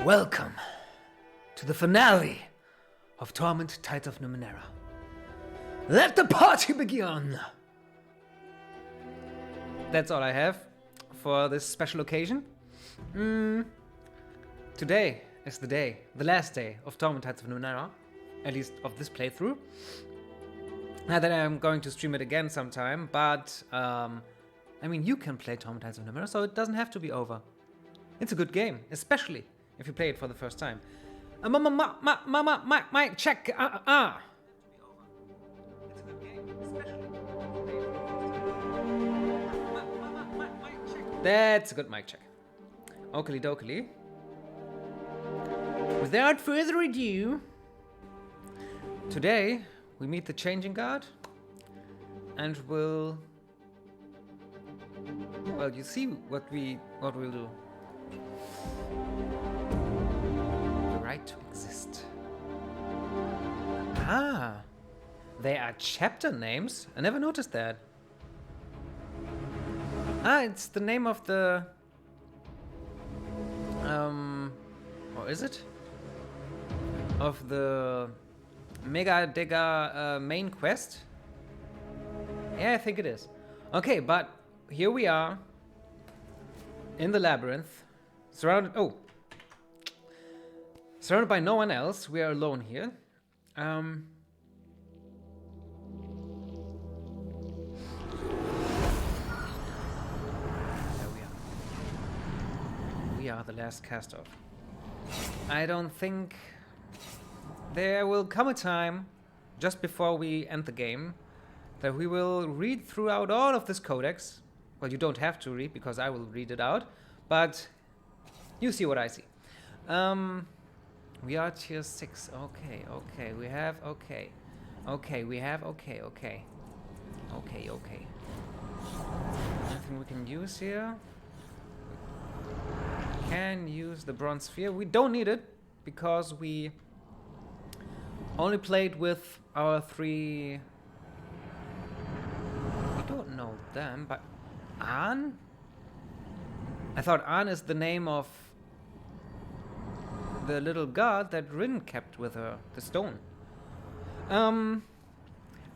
Welcome to the finale of Torment, Tides of Numenera. Let the party begin! That's all I have for this special occasion. Today is the day, the last day of Torment, Tides of Numenera, at least of this playthrough. Now that I'm going to stream it again sometime, but I mean, you can play Torment, Tides of Numenera, so it doesn't have to be over. It's a good game, especially if you play it for the first time. Mic check. It's a good game, especially if you play it for the first time. Mic check. That's a good mic check. Oakley dokely. Without further ado, today we meet the Changing Guard, and well, you see what we'll do. The right to exist. Ah, they are chapter names. I never noticed that. Ah, it's the name of the or is it? Of the Mega Digger main quest? Yeah, I think it is. Okay, but here we are in the labyrinth, surrounded by no one else. We are alone here. There we are. We are the last cast off. I don't think there will come a time just before we end the game that we will read throughout all of this codex. Well, you don't have to read because I will read it out, but you see what I see. We are tier 6. Okay. We have okay. We have okay. Anything we can use here? We can use the bronze sphere. We don't need it because we only played with our 3. We don't know them, but An? I thought An is the name of the little god that Rin kept with her, the stone. I don't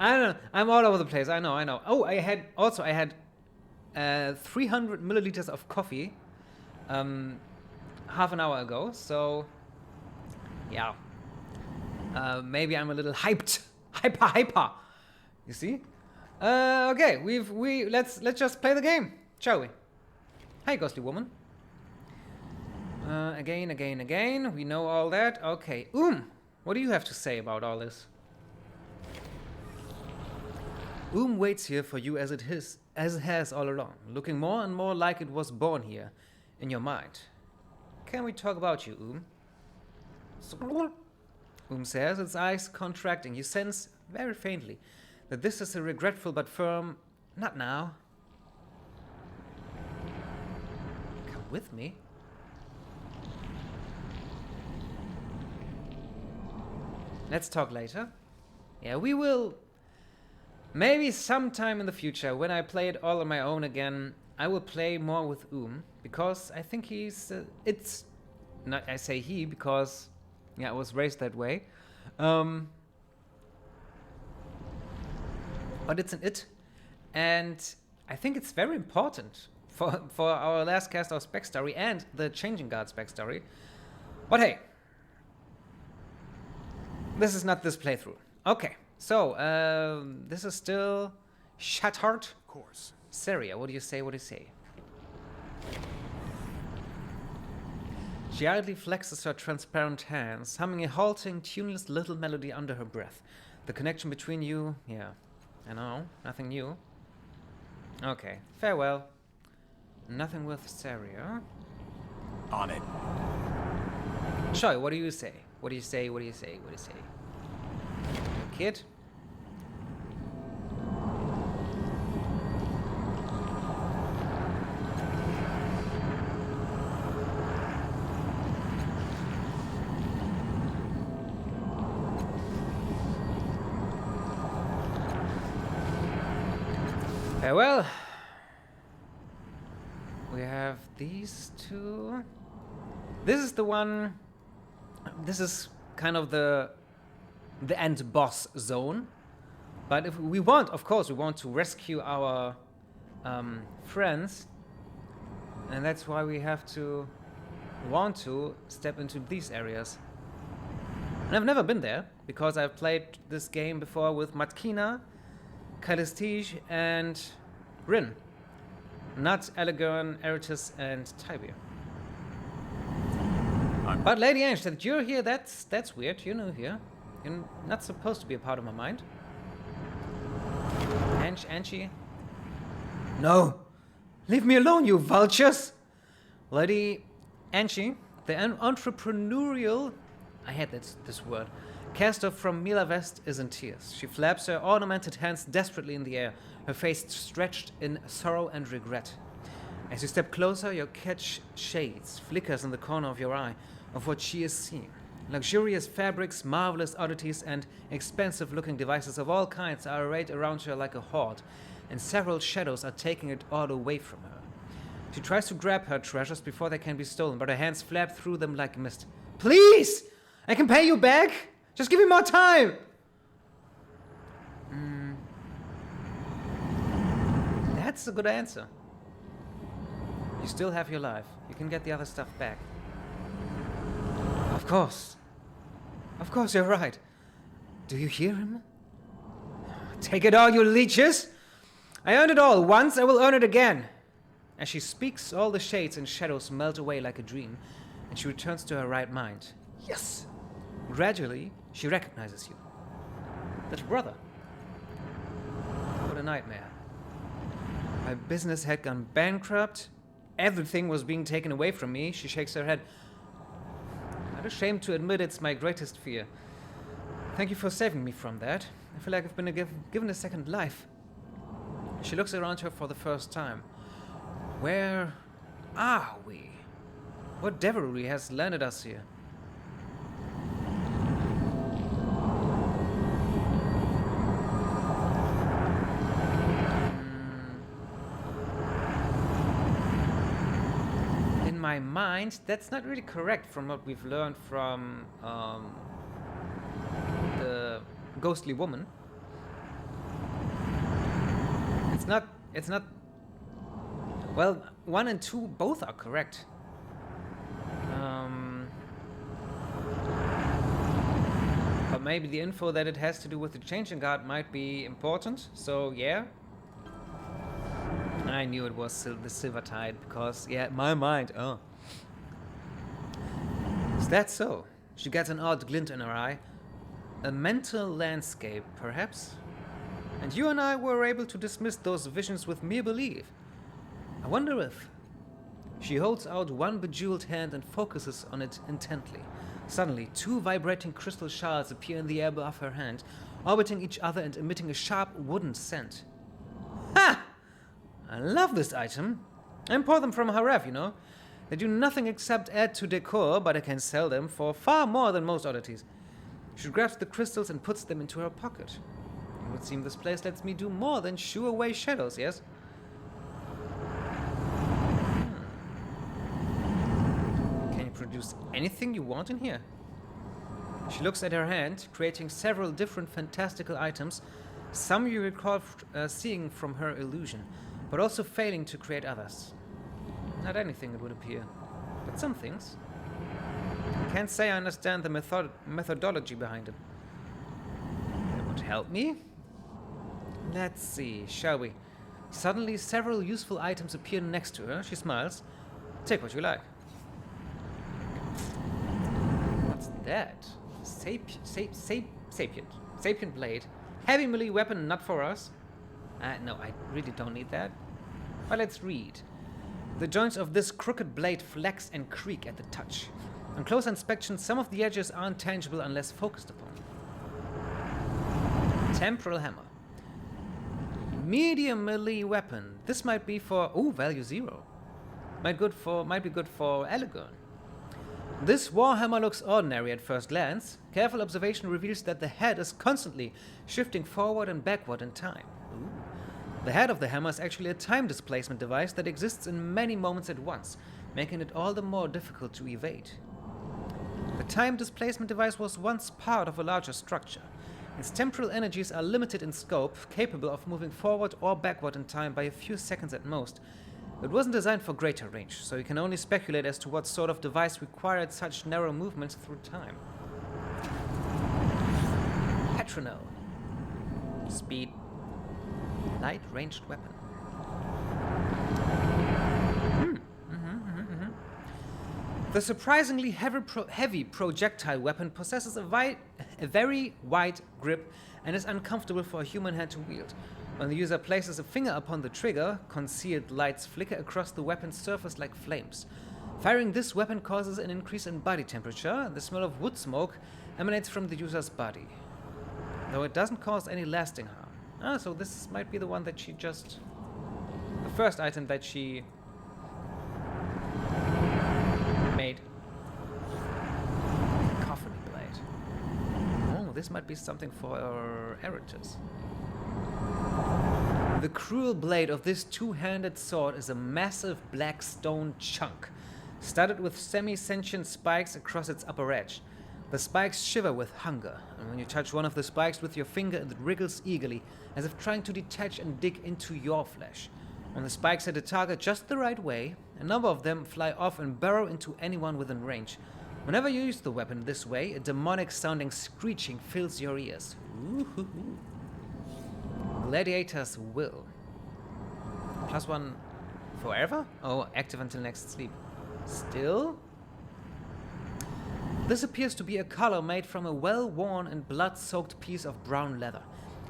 know. I'm all over the place. I know. Oh, I had 300 milliliters of coffee half an hour ago. So yeah, maybe I'm a little hyper. You see? Okay, let's just play the game, shall we? Hi, ghostly woman. Again. We know all that. Okay, what do you have to say about all this? Waits here for you as it has all along, looking more and more like it was born here, in your mind. Can we talk about you, says, its eyes contracting. You sense very faintly that this is a regretful but firm, not now. Come with me. Let's talk later. Yeah, we will. Maybe sometime in the future, when I play it all on my own again, I will play more with because I think he's. It's not. I say he because, yeah, I was raised that way. But it's an it, and I think it's very important for our last cast of backstory and the Changing Guard's backstory. But hey, this is not this playthrough. Okay, so this is still Shattered. Of course. Saria, what do you say? She idly flexes her transparent hands, humming a halting, tuneless little melody under her breath. The connection between you, yeah. I know, nothing new. Okay, farewell. Nothing with Saria. On it. Choi, what do you say? What do you say? Kid? We have these two. This is the one. This is kind of the end boss zone. But if we want, of course, we want to rescue our friends, and that's why we have to want to step into these areas. And I've never been there because I've played this game before with Matkina, Kalistij, and Rin, not Elegorn, Eritis, and Tybir. But Lady Ange, that you're here, that's weird. You're new here. You're not supposed to be a part of my mind. Angie? No! Leave me alone, you vultures! Lady Angie, the entrepreneurial... I hate this word. Caster from Mila West is in tears. She flaps her ornamented hands desperately in the air, her face stretched in sorrow and regret. As you step closer, your catch shades, flickers in the corner of your eye of what she is seeing. Luxurious fabrics, marvelous oddities, and expensive-looking devices of all kinds are arrayed around her like a hoard, and several shadows are taking it all away from her. She tries to grab her treasures before they can be stolen, but her hands flap through them like mist. Please! I can pay you back! Just give me more time! That's a good answer. You still have your life. You can get the other stuff back. Of course. Of course, you're right. Do you hear him? Take it all, you leeches! I earned it all once, I will earn it again! As she speaks, all the shades and shadows melt away like a dream, and she returns to her right mind. Yes! Gradually, she recognizes you. That's your brother. What a nightmare. My business had gone bankrupt. Everything was being taken away from me. She shakes her head. Not ashamed to admit it's my greatest fear. Thank you for saving me from that. I feel like I've been given a second life. She looks around her for the first time. Where are we? What devilry has landed us here? In my mind, that's not really correct from what we've learned from the ghostly woman. It's not. Well, 1 and 2 both are correct. But maybe the info that it has to do with the changing guard might be important. So yeah, I knew it was the Silver Tide because my mind. Oh, is that so? She gets an odd glint in her eye. A mental landscape, perhaps. And you and I were able to dismiss those visions with mere belief. I wonder if... She holds out one bejeweled hand and focuses on it intently. Suddenly, 2 vibrating crystal shards appear in the air above her hand, orbiting each other and emitting a sharp wooden scent. Ha! I love this item. I import them from Harev, you know. They do nothing except add to decor, but I can sell them for far more than most oddities. She grabs the crystals and puts them into her pocket. It would seem this place lets me do more than shoo away shadows, yes? Can you produce anything you want in here? She looks at her hand, creating several different fantastical items, some you recall seeing from her illusion, but also failing to create others. Not anything, it would appear, but some things. I can't say I understand the methodology behind it. That would help me? Let's see, shall we? Suddenly, several useful items appear next to her. She smiles. Take what you like. What's that? Sapient blade. Heavy melee weapon, not for us. No, I really don't need that. But let's read. The joints of this crooked blade flex and creak at the touch. On close inspection, some of the edges aren't tangible unless focused upon. Temporal Hammer. Medium melee weapon. This might be for... Oh, value 0. Might be good for Elegorn. This warhammer looks ordinary at first glance. Careful observation reveals that the head is constantly shifting forward and backward in time. Ooh. The head of the hammer is actually a time displacement device that exists in many moments at once. making it all the more difficult to evade. The time displacement device was once part of a larger structure. Its temporal energies are limited in scope, capable of moving forward or backward in time by a few seconds at most. It wasn't designed for greater range, so you can only speculate as to what sort of device required such narrow movements through time. Petronel. Speed. Light-ranged weapon. The surprisingly heavy projectile weapon possesses a very wide grip and is uncomfortable for a human hand to wield. When the user places a finger upon the trigger, concealed lights flicker across the weapon's surface like flames. Firing this weapon causes an increase in body temperature, and the smell of wood smoke emanates from the user's body, though it doesn't cause any lasting harm. Ah, so this might be the one that she just... the first item that she made. Coffin Blade. Oh, this might be something for Eretus. The cruel blade of this two-handed sword is a massive black stone chunk, studded with semi-sentient spikes across its upper edge. The spikes shiver with hunger, and when you touch one of the spikes with your finger, it wriggles eagerly, as if trying to detach and dig into your flesh. When the spikes hit a target just the right way, a number of them fly off and burrow into anyone within range. Whenever you use the weapon this way, a demonic-sounding screeching fills your ears. Ooh-hoo-hoo. Gladiator's Will. +1 forever? Oh, active until next sleep. Still? This appears to be a collar made from a well-worn and blood-soaked piece of brown leather.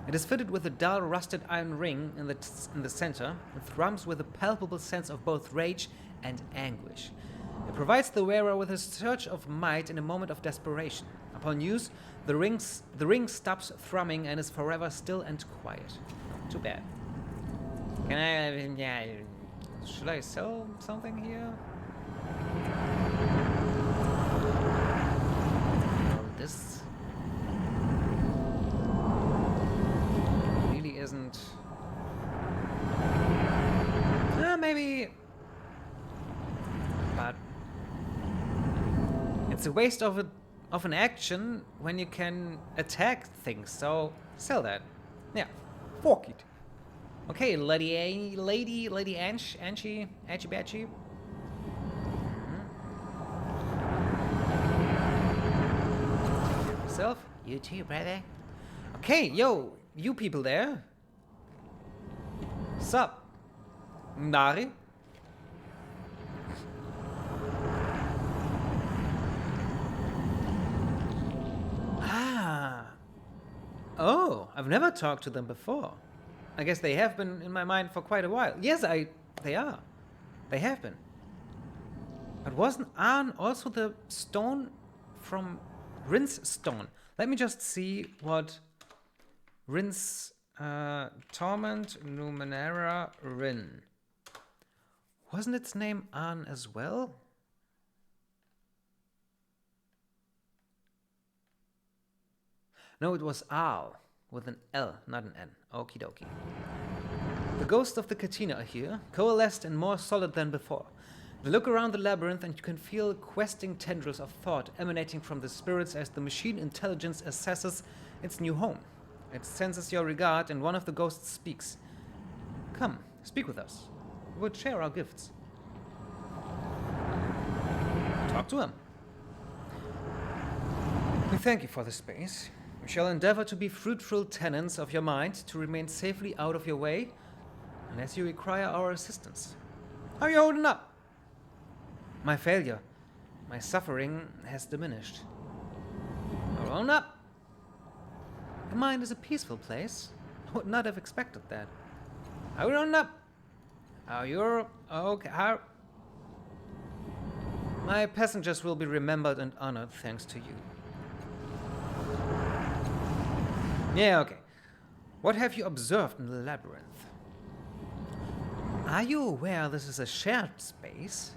It is fitted with a dull, rusted iron ring in the center, and thrums with a palpable sense of both rage and anguish. It provides the wearer with a surge of might in a moment of desperation. Upon use, the ring stops thrumming and is forever still and quiet. Too bad. Can I... yeah... should I sell something here? This really isn't... maybe... but... it's a waste of an action when you can attack things, so sell that. Yeah, fork it. Okay, Lady Anchi Batchy. Yourself? You too, brother. Okay, yo, you people there. Sup? Nari? Oh, I've never talked to them before. I guess they have been in my mind for quite a while. Yes, they are. They have been. But wasn't Arn also the stone from Rin's stone? Let me just see what Rin's Torment, Numenera, Rin. Wasn't its name Arn as well? No, it was Al, with an L, not an N. Okie dokie. The ghosts of the Katina are here, coalesced and more solid than before. You look around the labyrinth and you can feel questing tendrils of thought emanating from the spirits as the machine intelligence assesses its new home. It senses your regard and one of the ghosts speaks. Come, speak with us. We would share our gifts. Talk to him. We thank you for the space. We shall endeavor to be fruitful tenants of your mind, to remain safely out of your way, unless you require our assistance. How are you holding up? My failure, my suffering has diminished. Hold up. The mind is a peaceful place. I would not have expected that. How are you holding up? How you're okay? How? My passengers will be remembered and honored thanks to you. Yeah, okay. What have you observed in the labyrinth? Are you aware this is a shared space?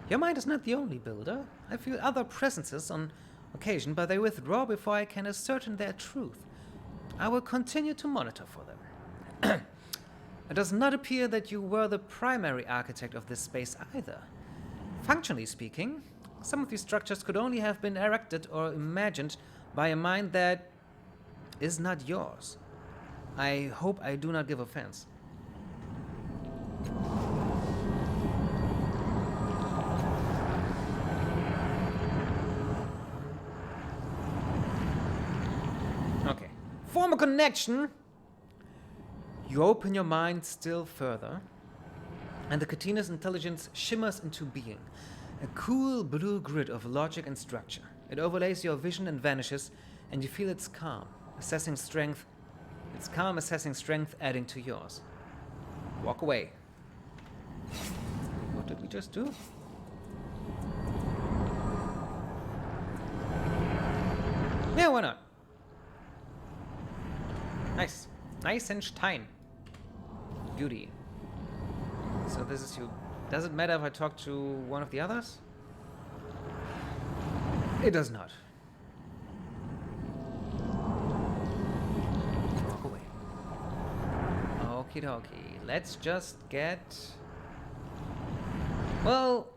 Your mind is not the only builder. I feel other presences on occasion, but they withdraw before I can ascertain their truth. I will continue to monitor for them. It does not appear that you were the primary architect of this space either. Functionally speaking, some of these structures could only have been erected or imagined by a mind that is not yours. I hope I do not give offense. Okay. Form a connection. You open your mind still further, and the Catina's intelligence shimmers into being. A cool blue grid of logic and structure. It overlays your vision and vanishes, and you feel its calm, assessing strength. Its calm, assessing strength, adding to yours. Walk away. What did we just do? Yeah, why not? Nice. Nice and Stein. Beauty. So this is you. Does it matter if I talk to one of the others? It does not. Walk away. Okie dokie. Let's just get... Well...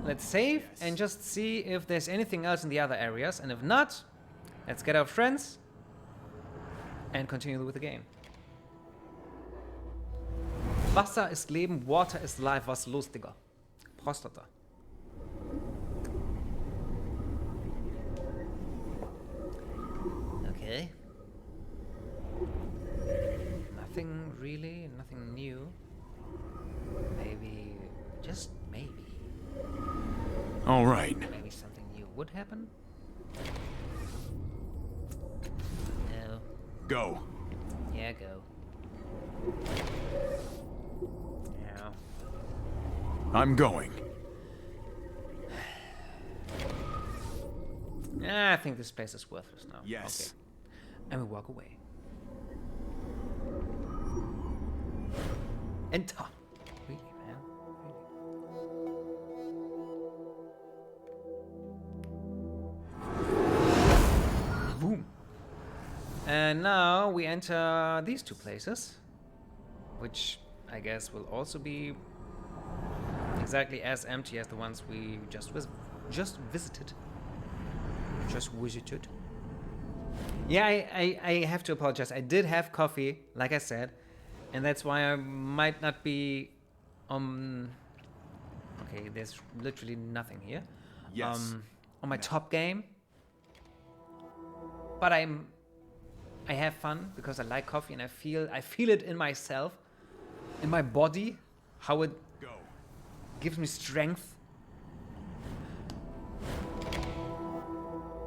Let's save and just see if there's anything else in the other areas. And if not, let's get our friends and continue with the game. Wasser ist Leben, water is life. Was los, Digga? Prostata. Okay. Nothing really, nothing new. Maybe, just maybe. All right. Maybe something new would happen? No. Go. Yeah, go. No. I'm going. I think this place is worthless now. Yes. Okay. And we walk away. Enter. Really, man. Really. Boom. And now we enter these two places, which I guess will also be exactly as empty as the ones we just visited. Just visited. Yeah, I have to apologize. I did have coffee, like I said, and that's why I might not be okay, there's literally nothing here. Yes. On my top game. But I have fun because I like coffee and I feel it in myself, in my body, how it gives me strength.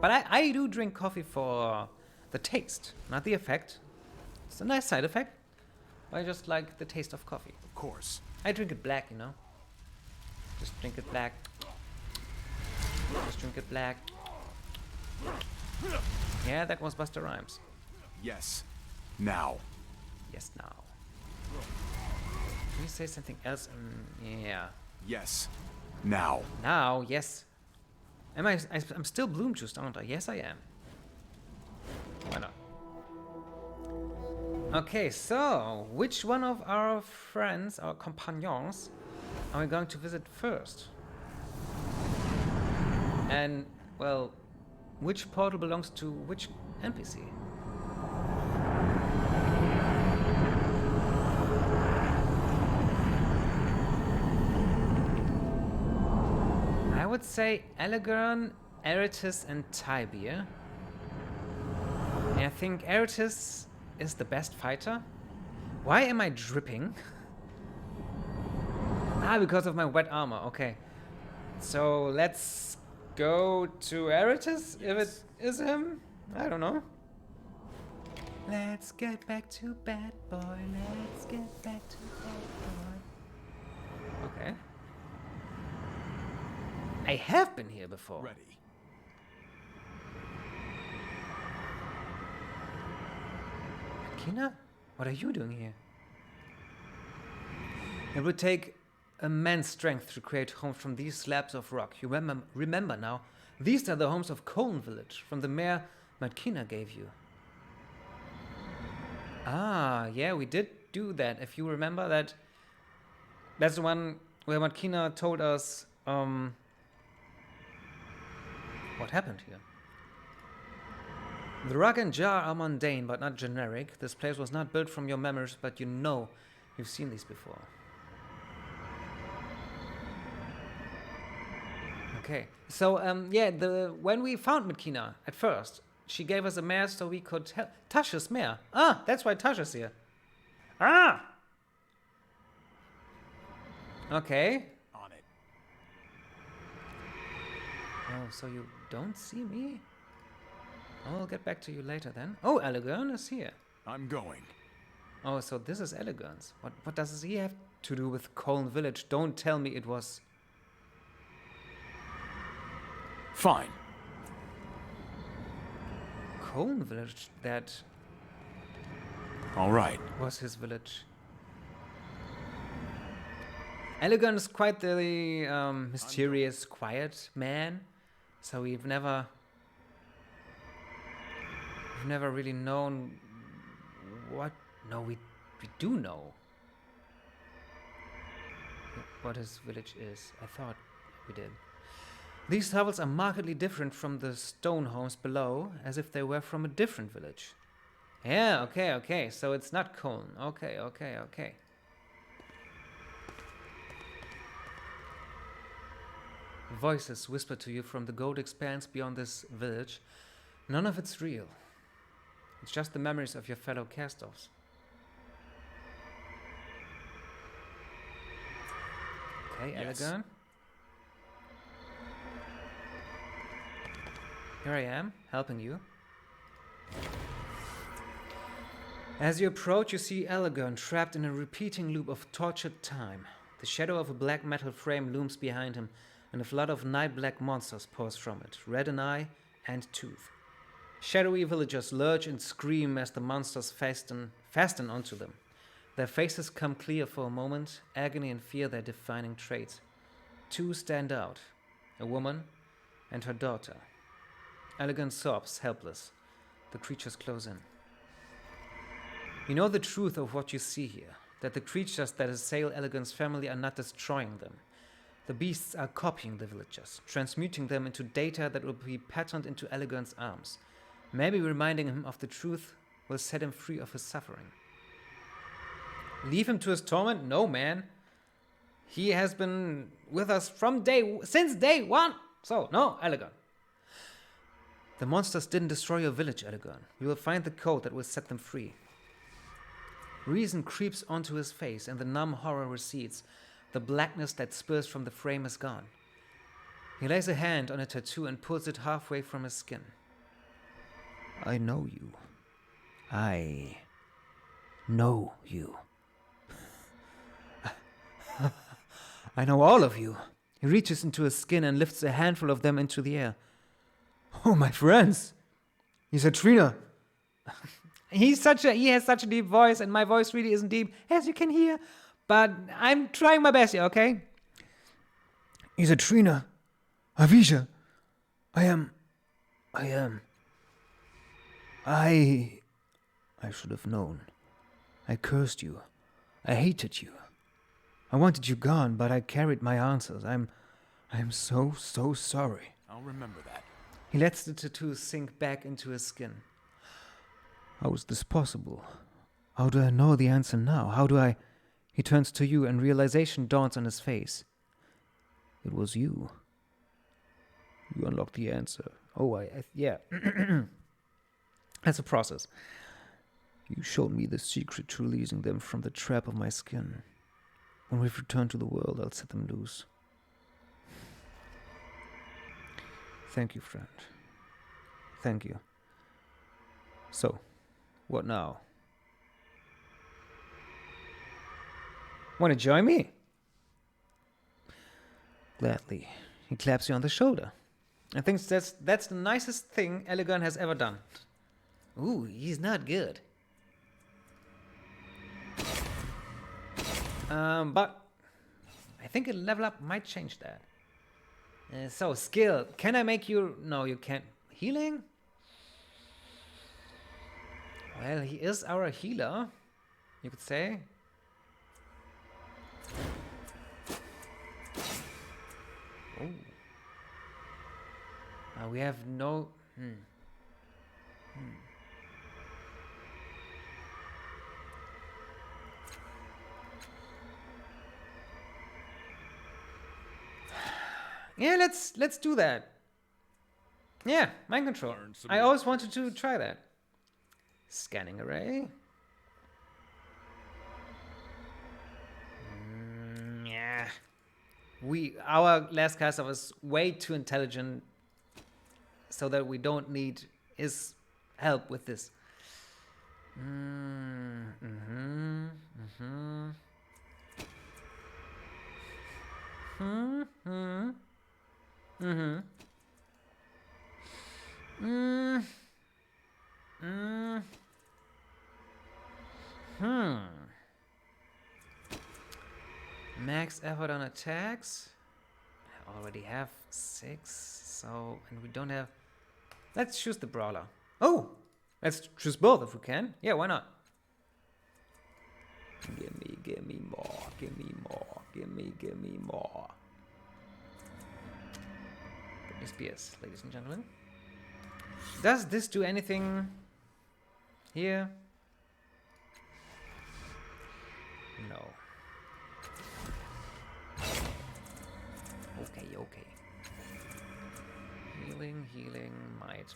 But I do drink coffee for the taste, not the effect. It's a nice side effect. But I just like the taste of coffee. Of course. I drink it black, you know. Just drink it black. Just drink it black. Yeah, that was Buster Rhymes. Yes. Now. Yes, now. Can you say something else? Yeah. Yes. Now. Now, yes. I'm still bloom juiced, aren't I? Yes, I am. Why not? Okay, so which one of our friends, our companions, are we going to visit first? And, well, which portal belongs to which NPC? I would say Elegern, Eretus, and Tybir. I think Eretus is the best fighter. Why am I dripping? Because of my wet armor. Okay. So let's go to Eretus, if it is him. I don't know. Let's get back to bad boy. Let's get back to bad boy. Okay. I have been here before. Ready. Kina? What are you doing here? It would take immense strength to create homes from these slabs of rock. You remember now, these are the homes of Cone Village, from the mare Matkina gave you. Ah, yeah, we did do that. If you remember that, that's the one where Markina told us what happened here. The rug and jar are mundane but not generic. This place was not built from your memories, but you know you've seen these before. Okay, so yeah, when we found Markina at first, she gave us a mare so we could help. Tasha's mare. Ah, that's why Tasha's here. Ah! Okay. On it. Oh, so you don't see me? I'll get back to you later then. Oh, Elegern is here. I'm going. Oh, so this is Elegern's. What does he have to do with Colne Village? Don't tell me it was... Fine. Colne Village? That All right. was his village. Elegern is quite the mysterious, quiet man. So we've never really known what... No, we do know what his village is. I thought we did. These hovels are markedly different from the stone homes below, as if they were from a different village. Yeah, okay. So it's not Colne. Okay. Voices whisper to you from the gold expanse beyond this village. None of it's real. It's just the memories of your fellow cast-offs. Okay, Yes. Elegern. Here I am, helping you. As you approach, you see Elegern trapped in a repeating loop of tortured time. The shadow of a black metal frame looms behind him, and a flood of night-black monsters pours from it, red in eye and tooth. Shadowy villagers lurch and scream as the monsters fasten onto them. Their faces come clear for a moment, agony and fear their defining traits. Two stand out, a woman and her daughter. Elegern sobs, helpless. The creatures close in. You know the truth of what you see here, that the creatures that assail Elegern's family are not destroying them. The beasts are copying the villagers, transmuting them into data that will be patterned into Elegern's arms. Maybe reminding him of the truth will set him free of his suffering. Leave him to his torment? No, man. He has been with us since day one. So, no, Elegern. The monsters didn't destroy your village, Elegern. We will find the code that will set them free. Reason creeps onto his face and the numb horror recedes. The blackness that spurs from the frame is gone. He lays a hand on a tattoo and pulls it halfway from his skin. I know you. I know you. I know all of you. He reaches into his skin and lifts a handful of them into the air. Oh, my friends. He's a Trina. He has such a deep voice, and my voice really isn't deep, as you can hear. But I'm trying my best here, okay? He's a Trina. Avisha. I should have known. I cursed you. I hated you. I wanted you gone, but I carried my answers. I'm so sorry. I'll remember that. He lets the tattoo sink back into his skin. How is this possible? How do I know the answer now? He turns to you and realization dawns on his face. It was you. You unlocked the answer. Oh, yeah. That's a process. You showed me the secret to releasing them from the trap of my skin. When we've returned to the world, I'll set them loose. Thank you, friend. Thank you. So, what now? Want to join me? Gladly. He claps you on the shoulder. I think that's the nicest thing Elegern has ever done. Ooh, he's not good. But I think a level up might change that. So, skill. Can I make you... No, you can't. Healing? Well, he is our healer, you could say. Oh. We have no... Yeah, let's do that. Yeah, mind control. I always wanted to try that. Scanning array. Yeah. Our last caster was way too intelligent, so that we don't need his help with this. Max effort on attacks. I already have 6, so... And we don't have... Let's choose the brawler. Oh! Let's choose both if we can. Yeah, why not? Give me more, give me more, give me more. Britney Spears, ladies and gentlemen. Does this do anything here? No. Okay. Healing, might.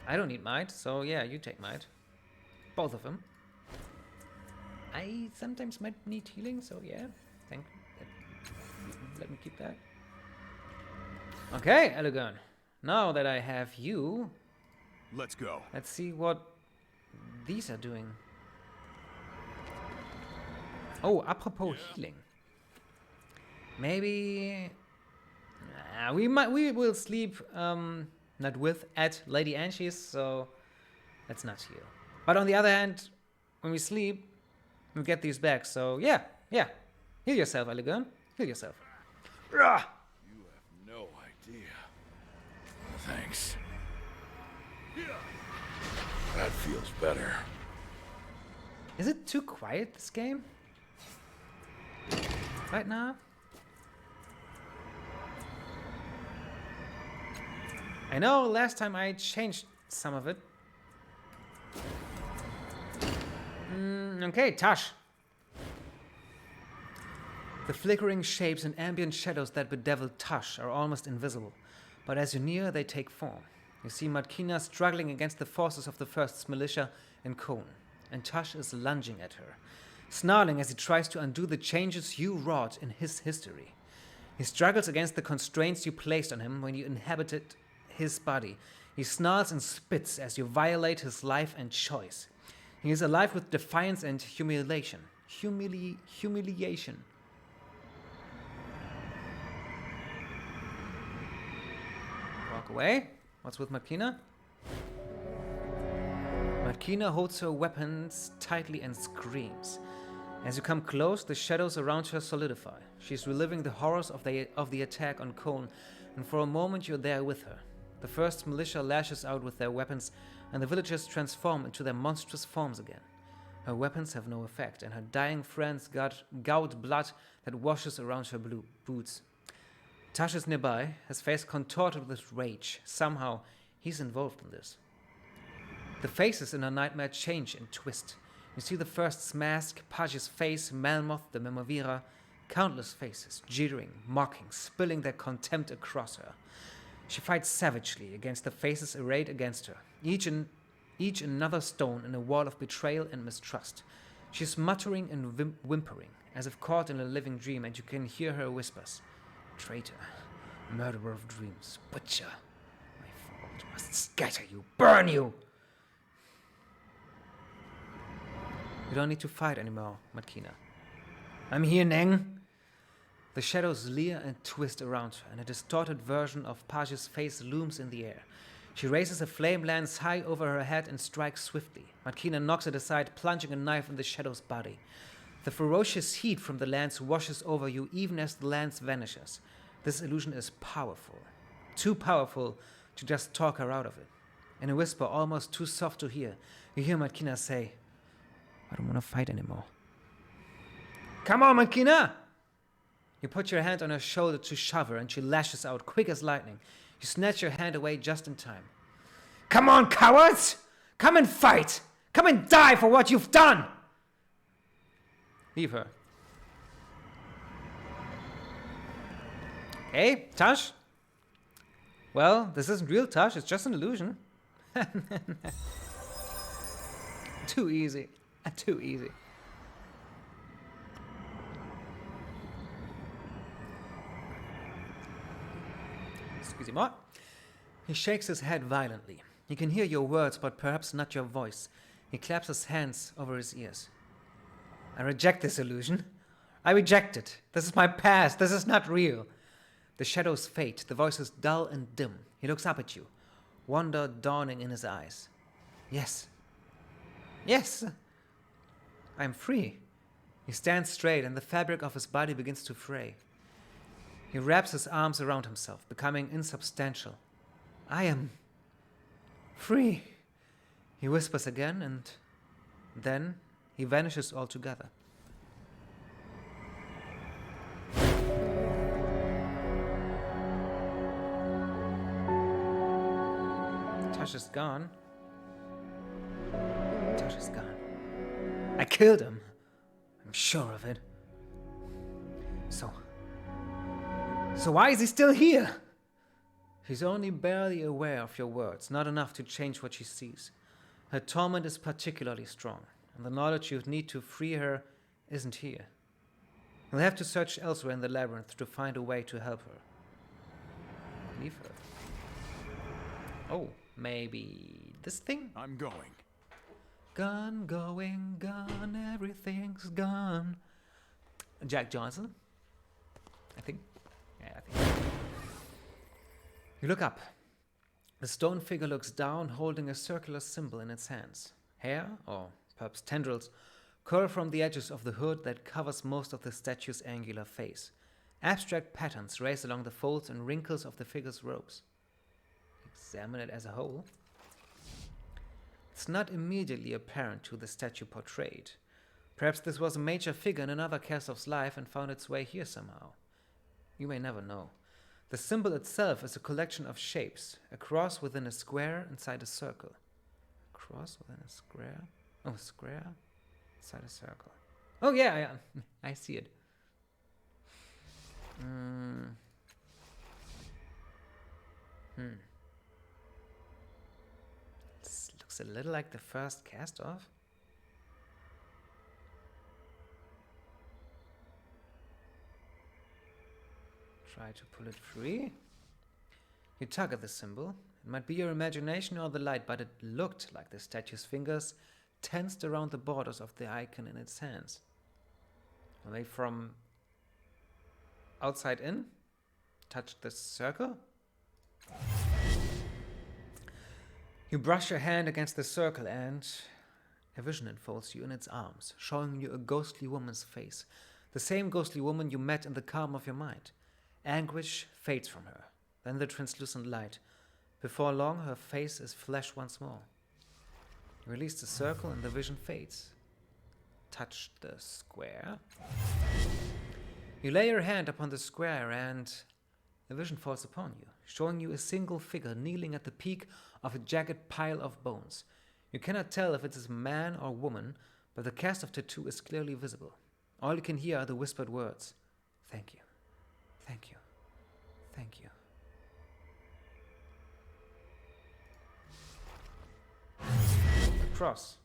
I don't need might, so yeah, you take might. Both of them. I sometimes might need healing, so yeah. Let me keep that. Okay, Elegant. Now that I have you... Let's go. Let's see what these are doing. Oh, apropos healing. Maybe... we will sleep, not with, at Lady Angie's, so let's not heal. But on the other hand, when we sleep, we get these back, so yeah. Heal yourself, Elegant. Heal yourself. You have no idea. Thanks. That feels better. Is it too quiet, this game? Right now? I know last time I changed some of it. Okay, Tash. The flickering shapes and ambient shadows that bedevil Tash are almost invisible, but as you near, they take form. You see Matkina struggling against the forces of the First's militia in Cone, and Tash is lunging at her, snarling as he tries to undo the changes you wrought in his history. He struggles against the constraints you placed on him when you inhabited his body. He snarls and spits as you violate his life and choice. He is alive with defiance and humiliation. Humiliation. Walk away. What's with Matkina? Matkina holds her weapons tightly and screams. As you come close, the shadows around her solidify. She's reliving the horrors of the attack on Cone, and for a moment you're there with her. The first militia lashes out with their weapons, and the villagers transform into their monstrous forms again. Her weapons have no effect, and her dying friends gout blood that washes around her blue boots. Tash is nearby, his face contorted with rage. Somehow, he's involved in this. The faces in her nightmare change and twist. You see the first's mask, Page's face, Melmoth, the Memovira, countless faces, jeering, mocking, spilling their contempt across her. She fights savagely against the faces arrayed against her, each another stone in a wall of betrayal and mistrust. She's muttering and whimpering, as if caught in a living dream, and you can hear her whispers. Traitor, murderer of dreams, butcher. My fault must scatter you, burn you! You don't need to fight anymore, Matkina. I'm here, Neng. The shadows leer and twist around her, and a distorted version of Page's face looms in the air. She raises a flame lance high over her head and strikes swiftly. Matkina knocks it aside, plunging a knife in the shadow's body. The ferocious heat from the lance washes over you even as the lance vanishes. This illusion is powerful. Too powerful to just talk her out of it. In a whisper almost too soft to hear, you hear Matkina say, I don't want to fight anymore. Come on, Matkina! You put your hand on her shoulder to shove her, and she lashes out, quick as lightning. You snatch your hand away just in time. Come on, cowards! Come and fight! Come and die for what you've done! Leave her. Hey, Tash? Well, this isn't real Tash, it's just an illusion. Too easy. Too easy. Excusez-moi. He shakes his head violently. He can hear your words, but perhaps not your voice. He claps his hands over his ears. I reject this illusion. I reject it. This is my past. This is not real. The shadows fade. The voice is dull and dim. He looks up at you, wonder dawning in his eyes. Yes. Yes. I'm free. He stands straight, and the fabric of his body begins to fray. He wraps his arms around himself, becoming insubstantial. I am free, he whispers again, and then he vanishes altogether. Tash is gone. Tash is gone. I killed him. I'm sure of it. So why is he still here? She's only barely aware of your words, not enough to change what she sees. Her torment is particularly strong, and the knowledge you need to free her isn't here. You'll have to search elsewhere in the labyrinth to find a way to help her. Leave her. Oh, maybe this thing? I'm going. Gone, going, gone, everything's gone. Jack Johnson, I think. Yeah, I think. You look up. The stone figure looks down, holding a circular symbol in its hands. Hair, or perhaps tendrils, curl from the edges of the hood that covers most of the statue's angular face. Abstract patterns race along the folds and wrinkles of the figure's robes. Examine it as a whole. It's not immediately apparent to the statue portrayed. Perhaps this was a major figure in another Kastov's life and found its way here somehow. You may never know. The symbol itself is a collection of shapes, a cross within a square inside a circle. A cross within a square? Oh, a square inside a circle. Oh yeah, I see it. This looks a little like the first Kastov. Try to pull it free. You tug at the symbol. It might be your imagination or the light, but it looked like the statue's fingers tensed around the borders of the icon in its hands. Are they from outside in? Touch the circle? You brush your hand against the circle and a vision enfolds you in its arms, showing you a ghostly woman's face. The same ghostly woman you met in the calm of your mind. Anguish fades from her, then the translucent light. Before long, her face is flesh once more. You release the circle and the vision fades. Touch the square. You lay your hand upon the square and the vision falls upon you, showing you a single figure kneeling at the peak of a jagged pile of bones. You cannot tell if it is man or woman, but the cast of tattoo is clearly visible. All you can hear are the whispered words. Thank you. Thank you. Thank you. The cross.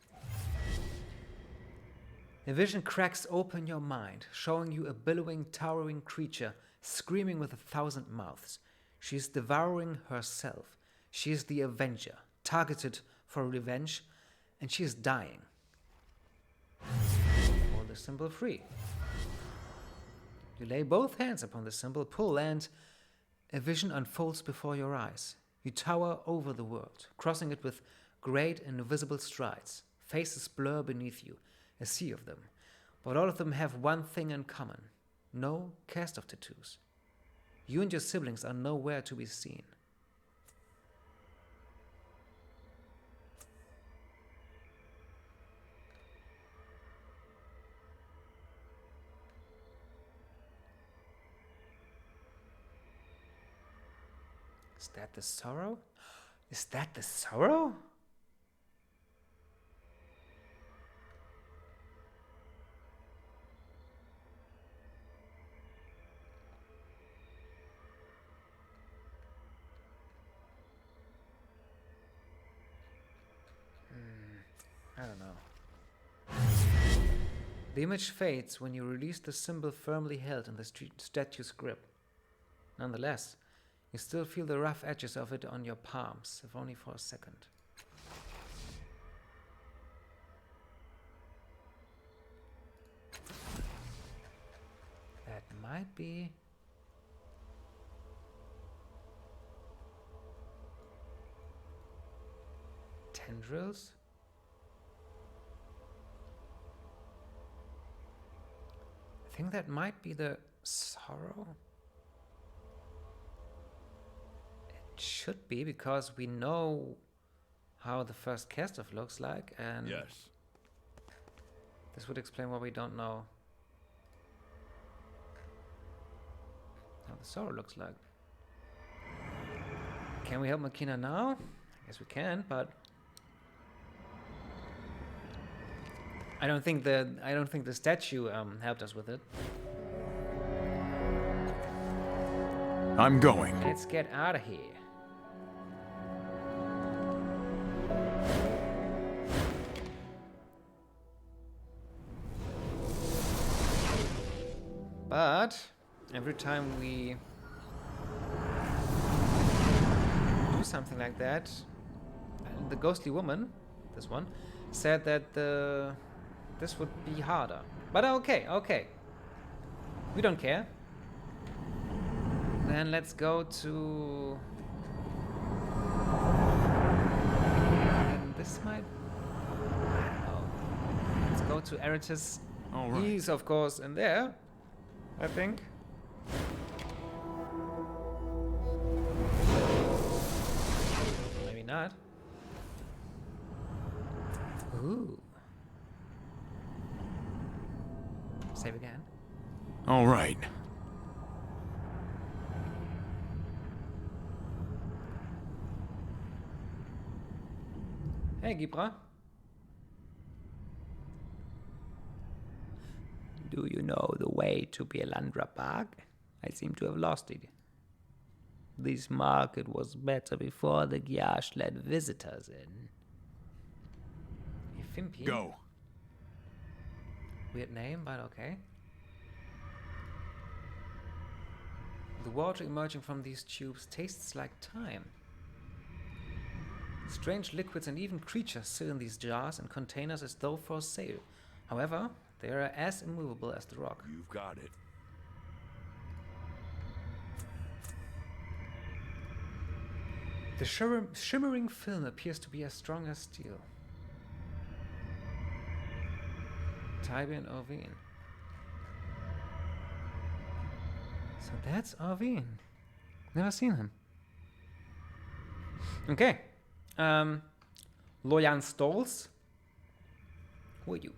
A vision cracks open your mind, showing you a billowing, towering creature, screaming with 1,000 mouths. She is devouring herself. She is the Avenger, targeted for revenge, and she is dying. Hold the symbol free. You lay both hands upon the symbol, pull, and a vision unfolds before your eyes. You tower over the world, crossing it with great invisible strides. Faces blur beneath you, a sea of them. But all of them have one thing in common. No cast of tattoos. You and your siblings are nowhere to be seen. Is that the sorrow? Is that the sorrow? I don't know. The image fades when you release the symbol firmly held in the statue's grip. Nonetheless, you still feel the rough edges of it on your palms, if only for a second. That might be... tendrils? I think that might be the sorrow. It should be, because we know how the first cast of looks like, and Yes. this would explain why we don't know how the sorrow looks like. Can we help Makina now? I guess we can, but I don't think the statue helped us with it. I'm going. Let's get out of here. But every time we do something like that, the ghostly woman, this one, said that this would be harder. But okay. We don't care. Then let's go to... And this might... I don't know. Let's go to Eratus. All right. He's, of course, in there, I think. Maybe not. Ooh. Save again. All right. Hey, Gibra. Do you know the way to Bielandra Park? I seem to have lost it. This market was better before the Gyash let visitors in. Fimpi? Go. Weird name, but okay. The water emerging from these tubes tastes like time. Strange liquids and even creatures sit in these jars and containers as though for sale. However, they are as immovable as the rock. You've got it. The shimmering film appears to be as strong as steel. Tybin Orvin. So that's Orvin. Never seen him. Okay. Loyan Stolz. Who are you?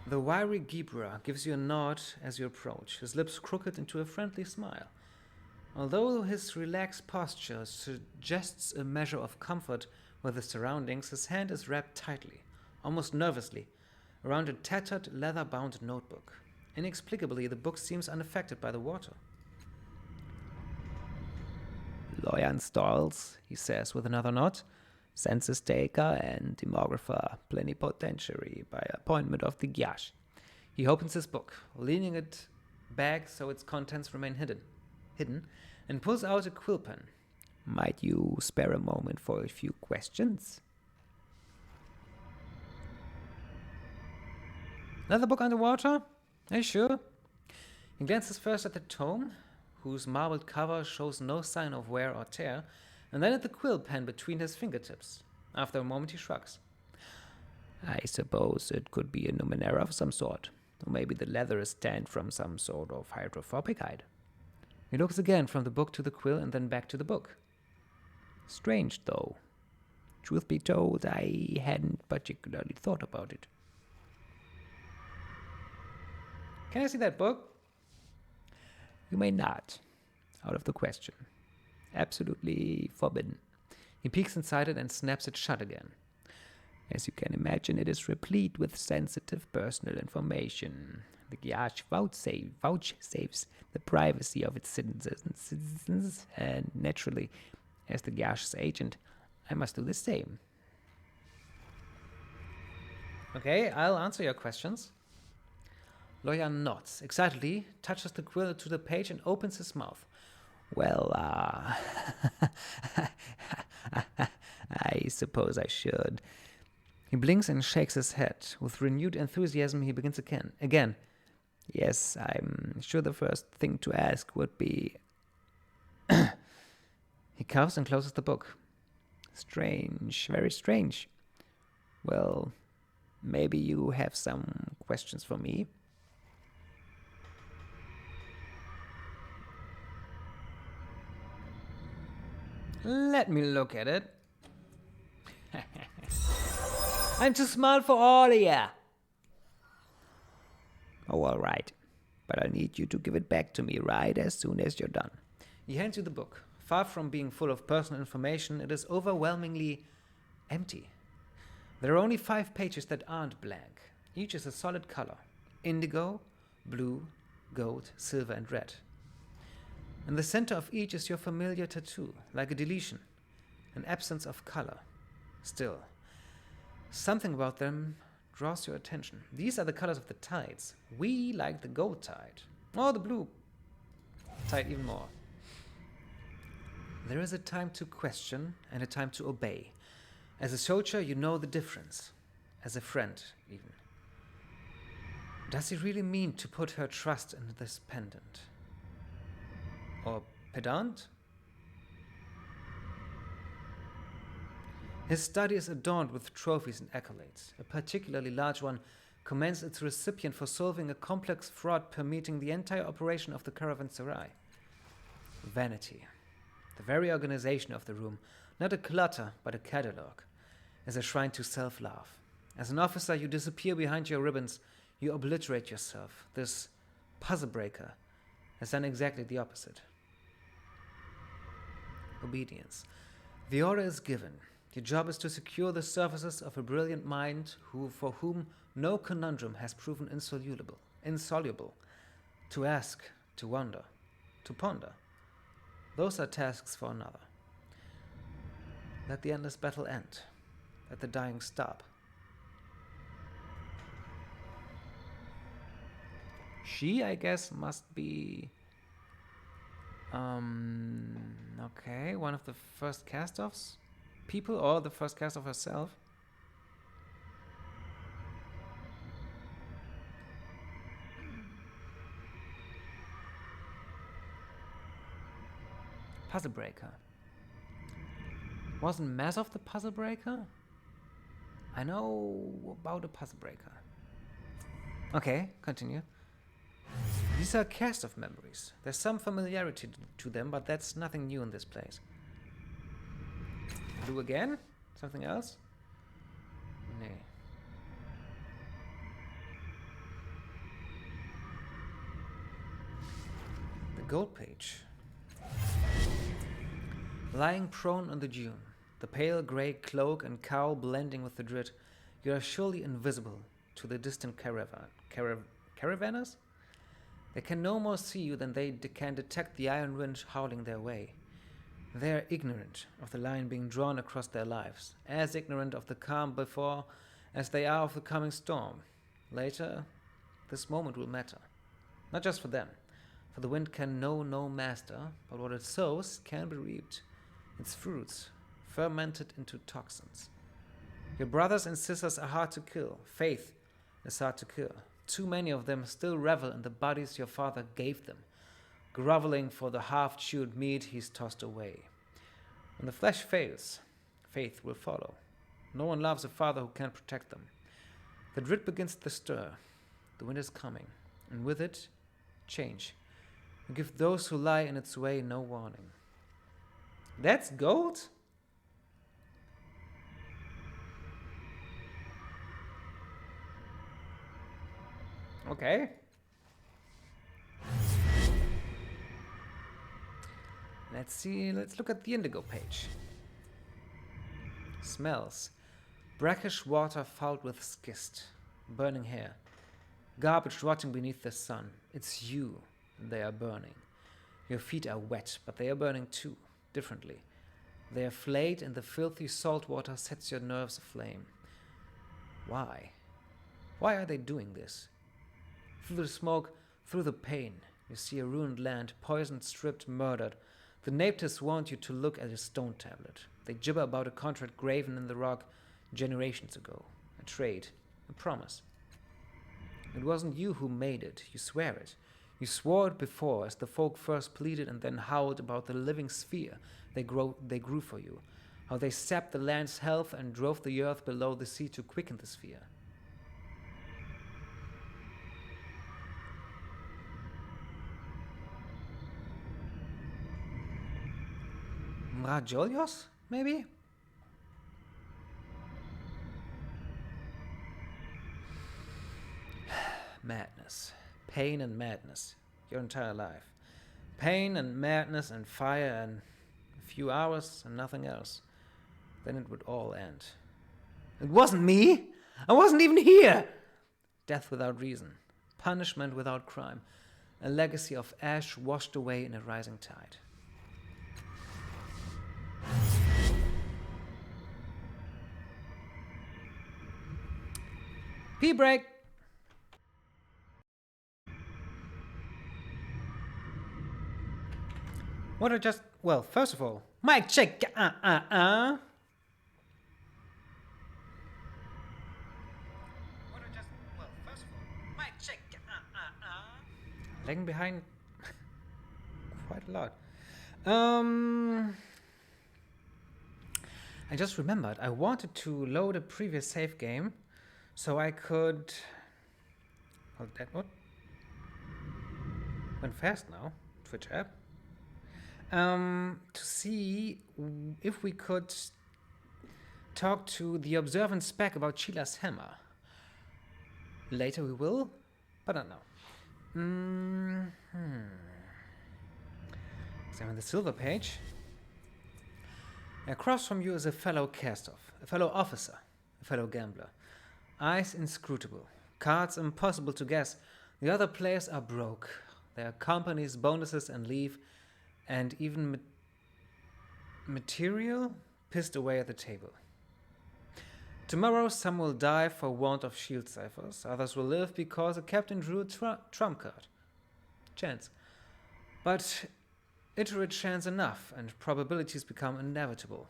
The wiry Gibra gives you a nod as you approach, his lips crooked into a friendly smile. Although his relaxed posture suggests a measure of comfort with the surroundings, his hand is wrapped tightly, almost nervously, around a tattered, leather-bound notebook. Inexplicably, the book seems unaffected by the water. Loyan Stolz, he says with another nod, census taker and demographer plenipotentiary by appointment of the Gyash. He opens his book, leaning it back so its contents remain hidden, and pulls out a quill pen. Might you spare a moment for a few questions? Another book underwater? Are you sure? He glances first at the tome, whose marbled cover shows no sign of wear or tear, and then at the quill pen between his fingertips. After a moment, he shrugs. I suppose it could be a Numenera of some sort, or maybe the leather is tanned from some sort of hydrophobic hide. He looks again from the book to the quill and then back to the book. Strange, though. Truth be told, I hadn't particularly thought about it. Can I see that book? You may not. Out of the question. Absolutely forbidden. He peeks inside it and snaps it shut again. As you can imagine, it is replete with sensitive personal information. The Gyash vouchsafes the privacy of its citizens, and naturally, as the Gyash's agent, I must do the same. Okay, I'll answer your questions. Lawyer nods, excitedly, touches the quill to the page and opens his mouth. Well, I suppose I should. He blinks and shakes his head. With renewed enthusiasm, he begins again. Yes, I'm sure the first thing to ask would be... He coughs and closes the book. Strange, very strange. Well, maybe you have some questions for me? Let me look at it. I'm too smart for all of ya. Oh, all right. But I need you to give it back to me right as soon as you're done. He hands you the book. Far from being full of personal information, it is overwhelmingly empty. There are only 5 pages that aren't blank. Each is a solid color. Indigo, blue, gold, silver, and red. In the center of each is your familiar tattoo, like a deletion, an absence of color. Still, something about them draws your attention. These are the colors of the tides. We like the gold tide, or the blue tide even more. There is a time to question and a time to obey. As a soldier, you know the difference. As a friend, even. Does he really mean to put her trust in this pendant? Or pedant? His study is adorned with trophies and accolades. A particularly large one commends its recipient for solving a complex fraud permeating the entire operation of the caravanserai. Vanity. The very organization of the room, not a clutter but a catalogue, is a shrine to self-love. As an officer, you disappear behind your ribbons, you obliterate yourself. This puzzle breaker has done exactly the opposite. Obedience. The order is given. Your job is to secure the services of a brilliant mind for whom no conundrum has proven insoluble. To ask, to wonder, to ponder. Those are tasks for another. Let the endless battle end. Let the dying stop. She, I guess, must be... okay, one of the first cast-offs people, or the first cast-off herself. Puzzle breaker. Wasn't Mazov the puzzle breaker? I know about a puzzle breaker. Okay, continue. These are cast-off memories. There's some familiarity to them, but that's nothing new in this place. Blue again? Something else? Nay. The gold page. Lying prone on the dune, the pale grey cloak and cowl blending with the drift, you are surely invisible to the distant caravanners? They can no more see you than they can detect the iron wind howling their way. They are ignorant of the line being drawn across their lives, as ignorant of the calm before as they are of the coming storm. Later, this moment will matter. Not just for them, for the wind can know no master, but what it sows can be reaped. Its fruits, fermented into toxins. Your brothers and sisters are hard to kill. Faith is hard to kill. Too many of them still revel in the bodies your father gave them, groveling for the half-chewed meat he's tossed away. When the flesh fails, faith will follow. No one loves a father who can't protect them. The drit begins to stir. The wind is coming, and with it, change. You give those who lie in its way no warning. That's gold? Okay. Let's see, let's look at the indigo page. Smells. Brackish water fouled with schist. Burning hair. Garbage rotting beneath the sun. It's you they are burning. Your feet are wet, but they are burning too, differently. They are flayed and the filthy salt water sets your nerves aflame. Why? Why are they doing this? Through the smoke, through the pain, you see a ruined land, poisoned, stripped, murdered. The natives want you to look at a stone tablet. They gibber about a contract graven in the rock generations ago. A trade, a promise. It wasn't you who made it, you swear it. You swore it before, as the folk first pleaded and then howled about the living sphere they grew for you. How they sapped the land's health and drove the earth below the sea to quicken the sphere. Mrajolios, maybe? Madness. Pain and madness. Your entire life. Pain and madness and fire and a few hours and nothing else. Then it would all end. It wasn't me! I wasn't even here! Death without reason. Punishment without crime. A legacy of ash washed away in a rising tide. Pee break! What I just... Well, first of all, mic check! What I just... Well, first of all, mic check! Lagging behind quite a lot. I just remembered I wanted to load a previous save game so I could... Hold that, what? Went fast now, Twitch app. To see if we could talk to the observant spec about Sheila's hammer. Later we will, but I don't know. Examine the silver page. Across from you is a fellow cast-off, a fellow officer, a fellow gambler. Eyes inscrutable, cards impossible to guess. The other players are broke. Their companies, bonuses and leave, and even material pissed away at the table. Tomorrow some will die for want of shield ciphers, others will live because a captain drew a trump card. Chance. But iterate chance enough, and probabilities become inevitable.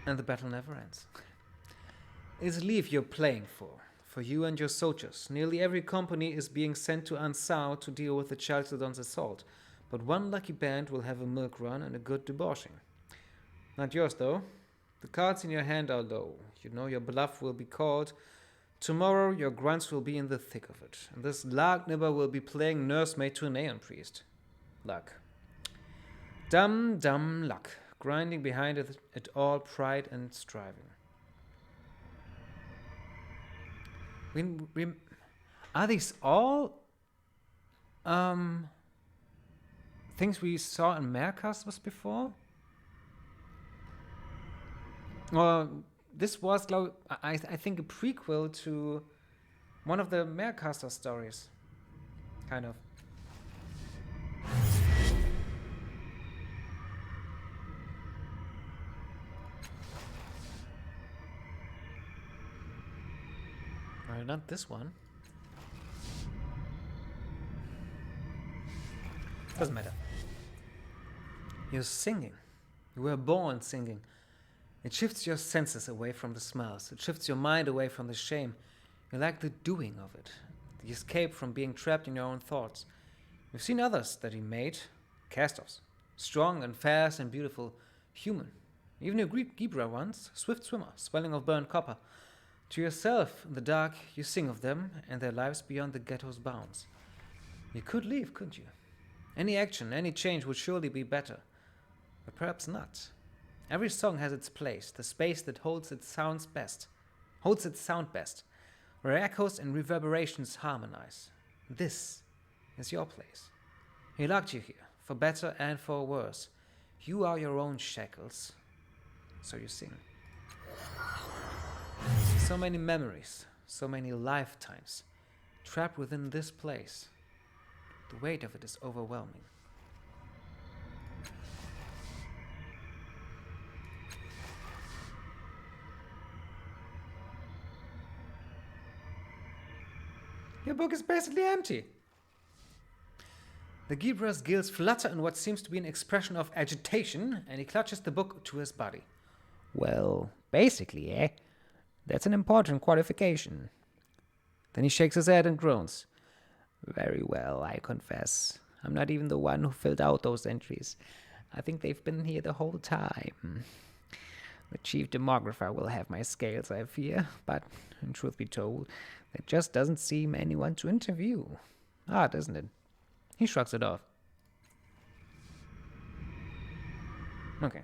And the battle never ends. It's leave you're playing for you and your soldiers. Nearly every company is being sent to Ansau to deal with the Chalcedon's assault, but one lucky band will have a milk run and a good debauching. Not yours, though. The cards in your hand are low. You know your bluff will be called. Tomorrow your grunts will be in the thick of it, and this lark nibber will be playing nursemaid to an Aeon priest. Luck. Dumb luck, grinding behind it all pride and striving. Are these all things we saw in Marecasters before? Well, this was, I think, a prequel to one of the Marecaster stories. Kind of. Not this one. Doesn't matter. You're singing. You were born singing. It shifts your senses away from the smells. It shifts your mind away from the shame. You like the doing of it. The escape from being trapped in your own thoughts. You've seen others that he made. Cast-offs. Strong and fast and beautiful. Human. Even a Greek Gibra once. Swift swimmer. Swelling of burnt copper. To yourself, in the dark, you sing of them and their lives beyond the ghetto's bounds. You could leave, couldn't you? Any action, any change would surely be better. But perhaps not. Every song has its place, the space that holds its sound best, where echoes and reverberations harmonize. This is your place. He locked you here, for better and for worse. You are your own shackles. So you sing. So many memories, so many lifetimes, trapped within this place. The weight of it is overwhelming. Your book is basically empty. The Gibra's gills flutter in what seems to be an expression of agitation, and he clutches the book to his body. Well, basically, eh? That's an important qualification. Then he shakes his head and groans. Very well, I confess. I'm not even the one who filled out those entries. I think they've been here the whole time. The chief demographer will have my scales, I fear, but, truth be told, there just doesn't seem anyone to interview. Odd, isn't it? He shrugs it off. Okay.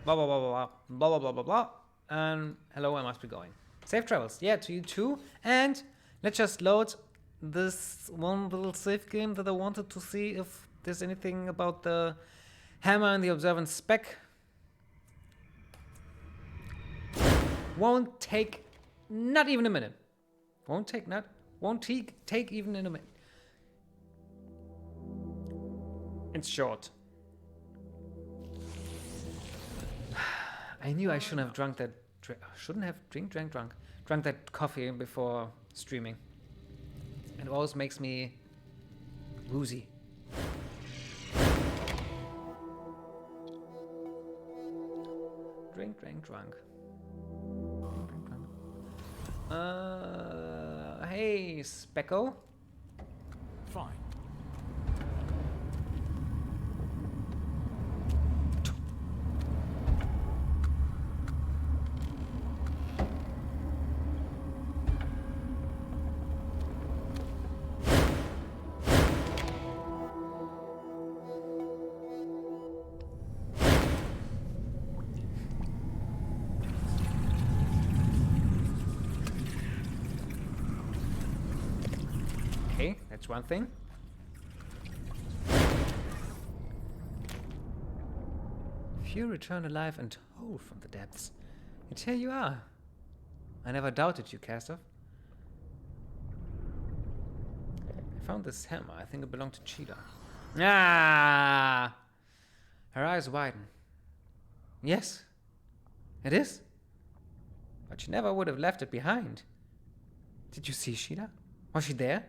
Blah, blah, blah, blah, blah, blah, blah, blah, blah. And hello, I must be going. Safe travels. Yeah, to you too. And let's just load this one little save game that I wanted to see if there's anything about the hammer and the observant spec. Won't take not even a minute. Won't take even in a minute. It's short. I knew I shouldn't have drunk that. Drunk that coffee before streaming. It always makes me woozy. Drunk. Hey, Specko. Fine. Okay, that's one thing. Few return alive and whole from the depths. And here you are. I never doubted you, Castor. I found this hammer. I think it belonged to Cheetah. Ah! Her eyes widen. Yes, it is. But she never would have left it behind. Did you see Sheila? Was she there?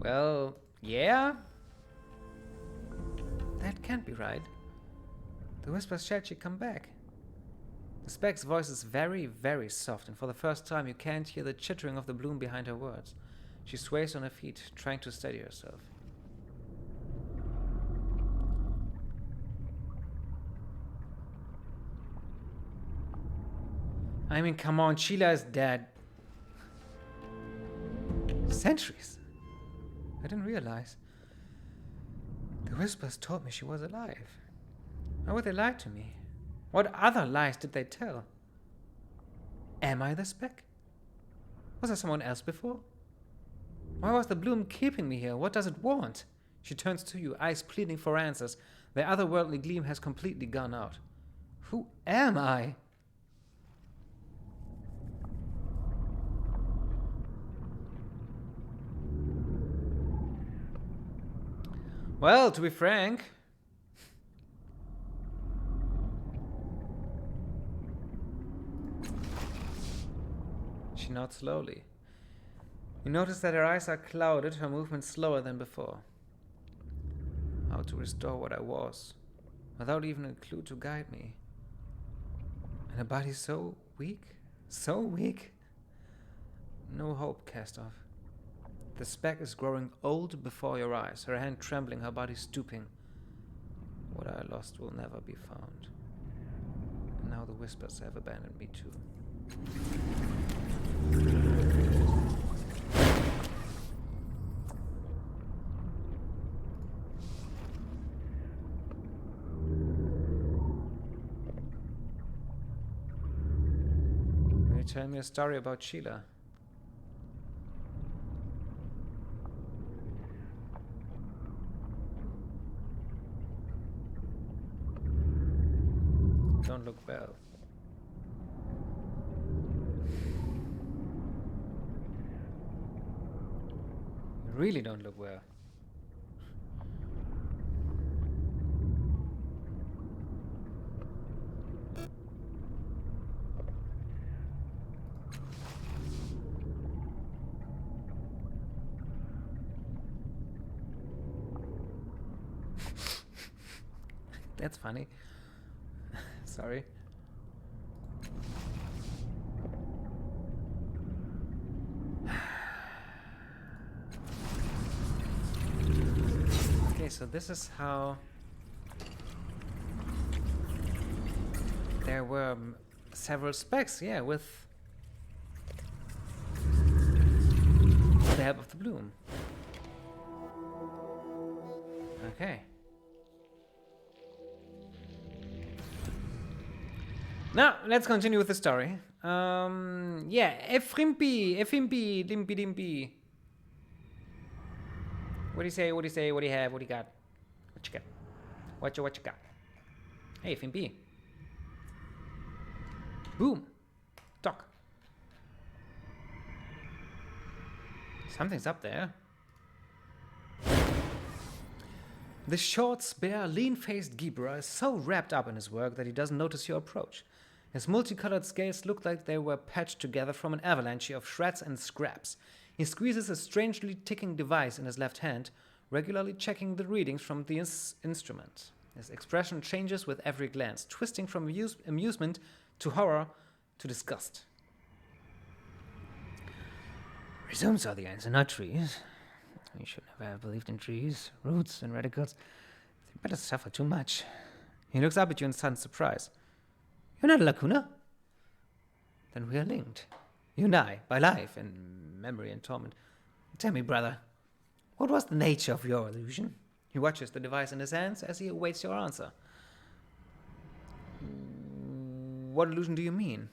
Well, yeah. That can't be right. The whisper said she'd come back. The spec's voice is very, very soft, and for the first time you can't hear the chittering of the bloom behind her words. She sways on her feet, trying to steady herself. I mean, come on, Sheila is dead. Centuries. I didn't realize. The whispers told me she was alive. Why would they lie to me? What other lies did they tell? Am I the speck? Was there someone else before? Why was the bloom keeping me here? What does it want? She turns to you, eyes pleading for answers. The otherworldly gleam has completely gone out. Who am I? Well, to be frank, she nods slowly. You notice that her eyes are clouded, her movement slower than before. How to restore what I was, without even a clue to guide me. And a body so weak, so weak. No hope, cast off. The speck is growing old before your eyes, her hand trembling, her body stooping. What I lost will never be found. And now the whispers have abandoned me too. Will you tell me a story about Sheila? Really don't look well. That's funny. Sorry. Okay, so this is how there were several specs, yeah, with the help of the bloom. Okay. Now, let's continue with the story. Yeah, Efrimpi, Dimpy Dimpy. What do you say, what do you say, what do you have, what do you got? What you got? What you got? Hey, Efrimpi. Boom. Talk. Something's up there. The short, spare, lean-faced Gibra is so wrapped up in his work that he doesn't notice your approach. His multicolored scales look like they were patched together from an avalanche of shreds and scraps. He squeezes a strangely ticking device in his left hand, regularly checking the readings from the instrument. His expression changes with every glance, twisting from amusement to horror to disgust. Rhizomes are the answer, not trees. You should never have believed in trees, roots, and radicals. They better suffer too much. He looks up at you in sudden surprise. You're not a Lacuna? Then we are linked. You and I, by life, and memory and torment. Tell me, brother, what was the nature of your illusion? He watches the device in his hands as he awaits your answer. What illusion do you mean?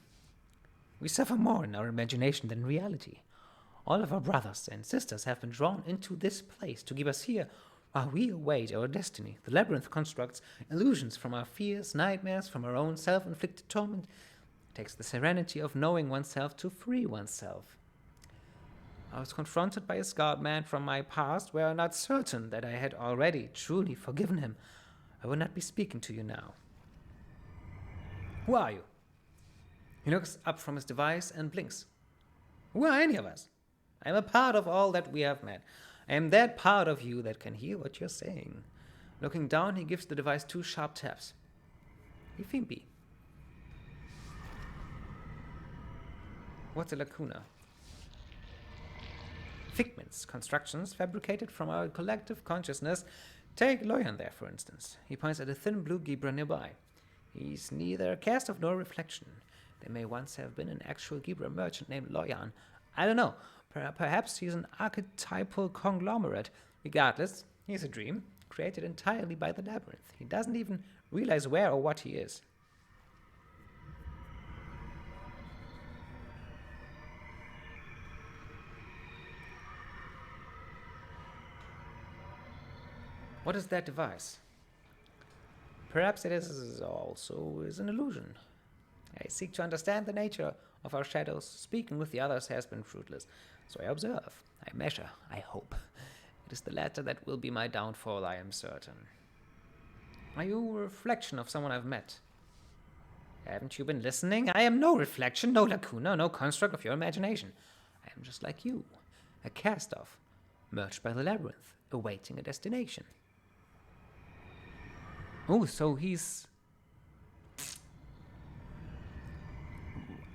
We suffer more in our imagination than in reality. All of our brothers and sisters have been drawn into this place to keep us here while we await our destiny. The labyrinth constructs illusions from our fears, nightmares, from our own self-inflicted torment. It takes the serenity of knowing oneself to free oneself. I was confronted by a scarred man from my past where I'm not certain that I had already truly forgiven him. I will not be speaking to you now. Who are you? He looks up from his device and blinks. Who are any of us? I am a part of all that we have met. I am that part of you that can hear what you're saying. Looking down, he gives the device 2 sharp taps. Ifimbi. What's a lacuna? Figments, constructions fabricated from our collective consciousness. Take Loyan there, for instance. He points at a thin blue Gibra nearby. He's neither a cast of nor reflection. There may once have been an actual Gibra merchant named Loyan. I don't know. Perhaps he's an archetypal conglomerate. Regardless, he's a dream, created entirely by the labyrinth. He doesn't even realize where or what he is. What is that device? Perhaps it is also an illusion. I seek to understand the nature of our shadows. Speaking with the others has been fruitless. So I observe, I measure, I hope. It is the latter that will be my downfall, I am certain. Are you a reflection of someone I've met? Haven't you been listening? I am no reflection, no lacuna, no construct of your imagination. I am just like you, a cast-off, merged by the labyrinth, awaiting a destination. Oh, so he's...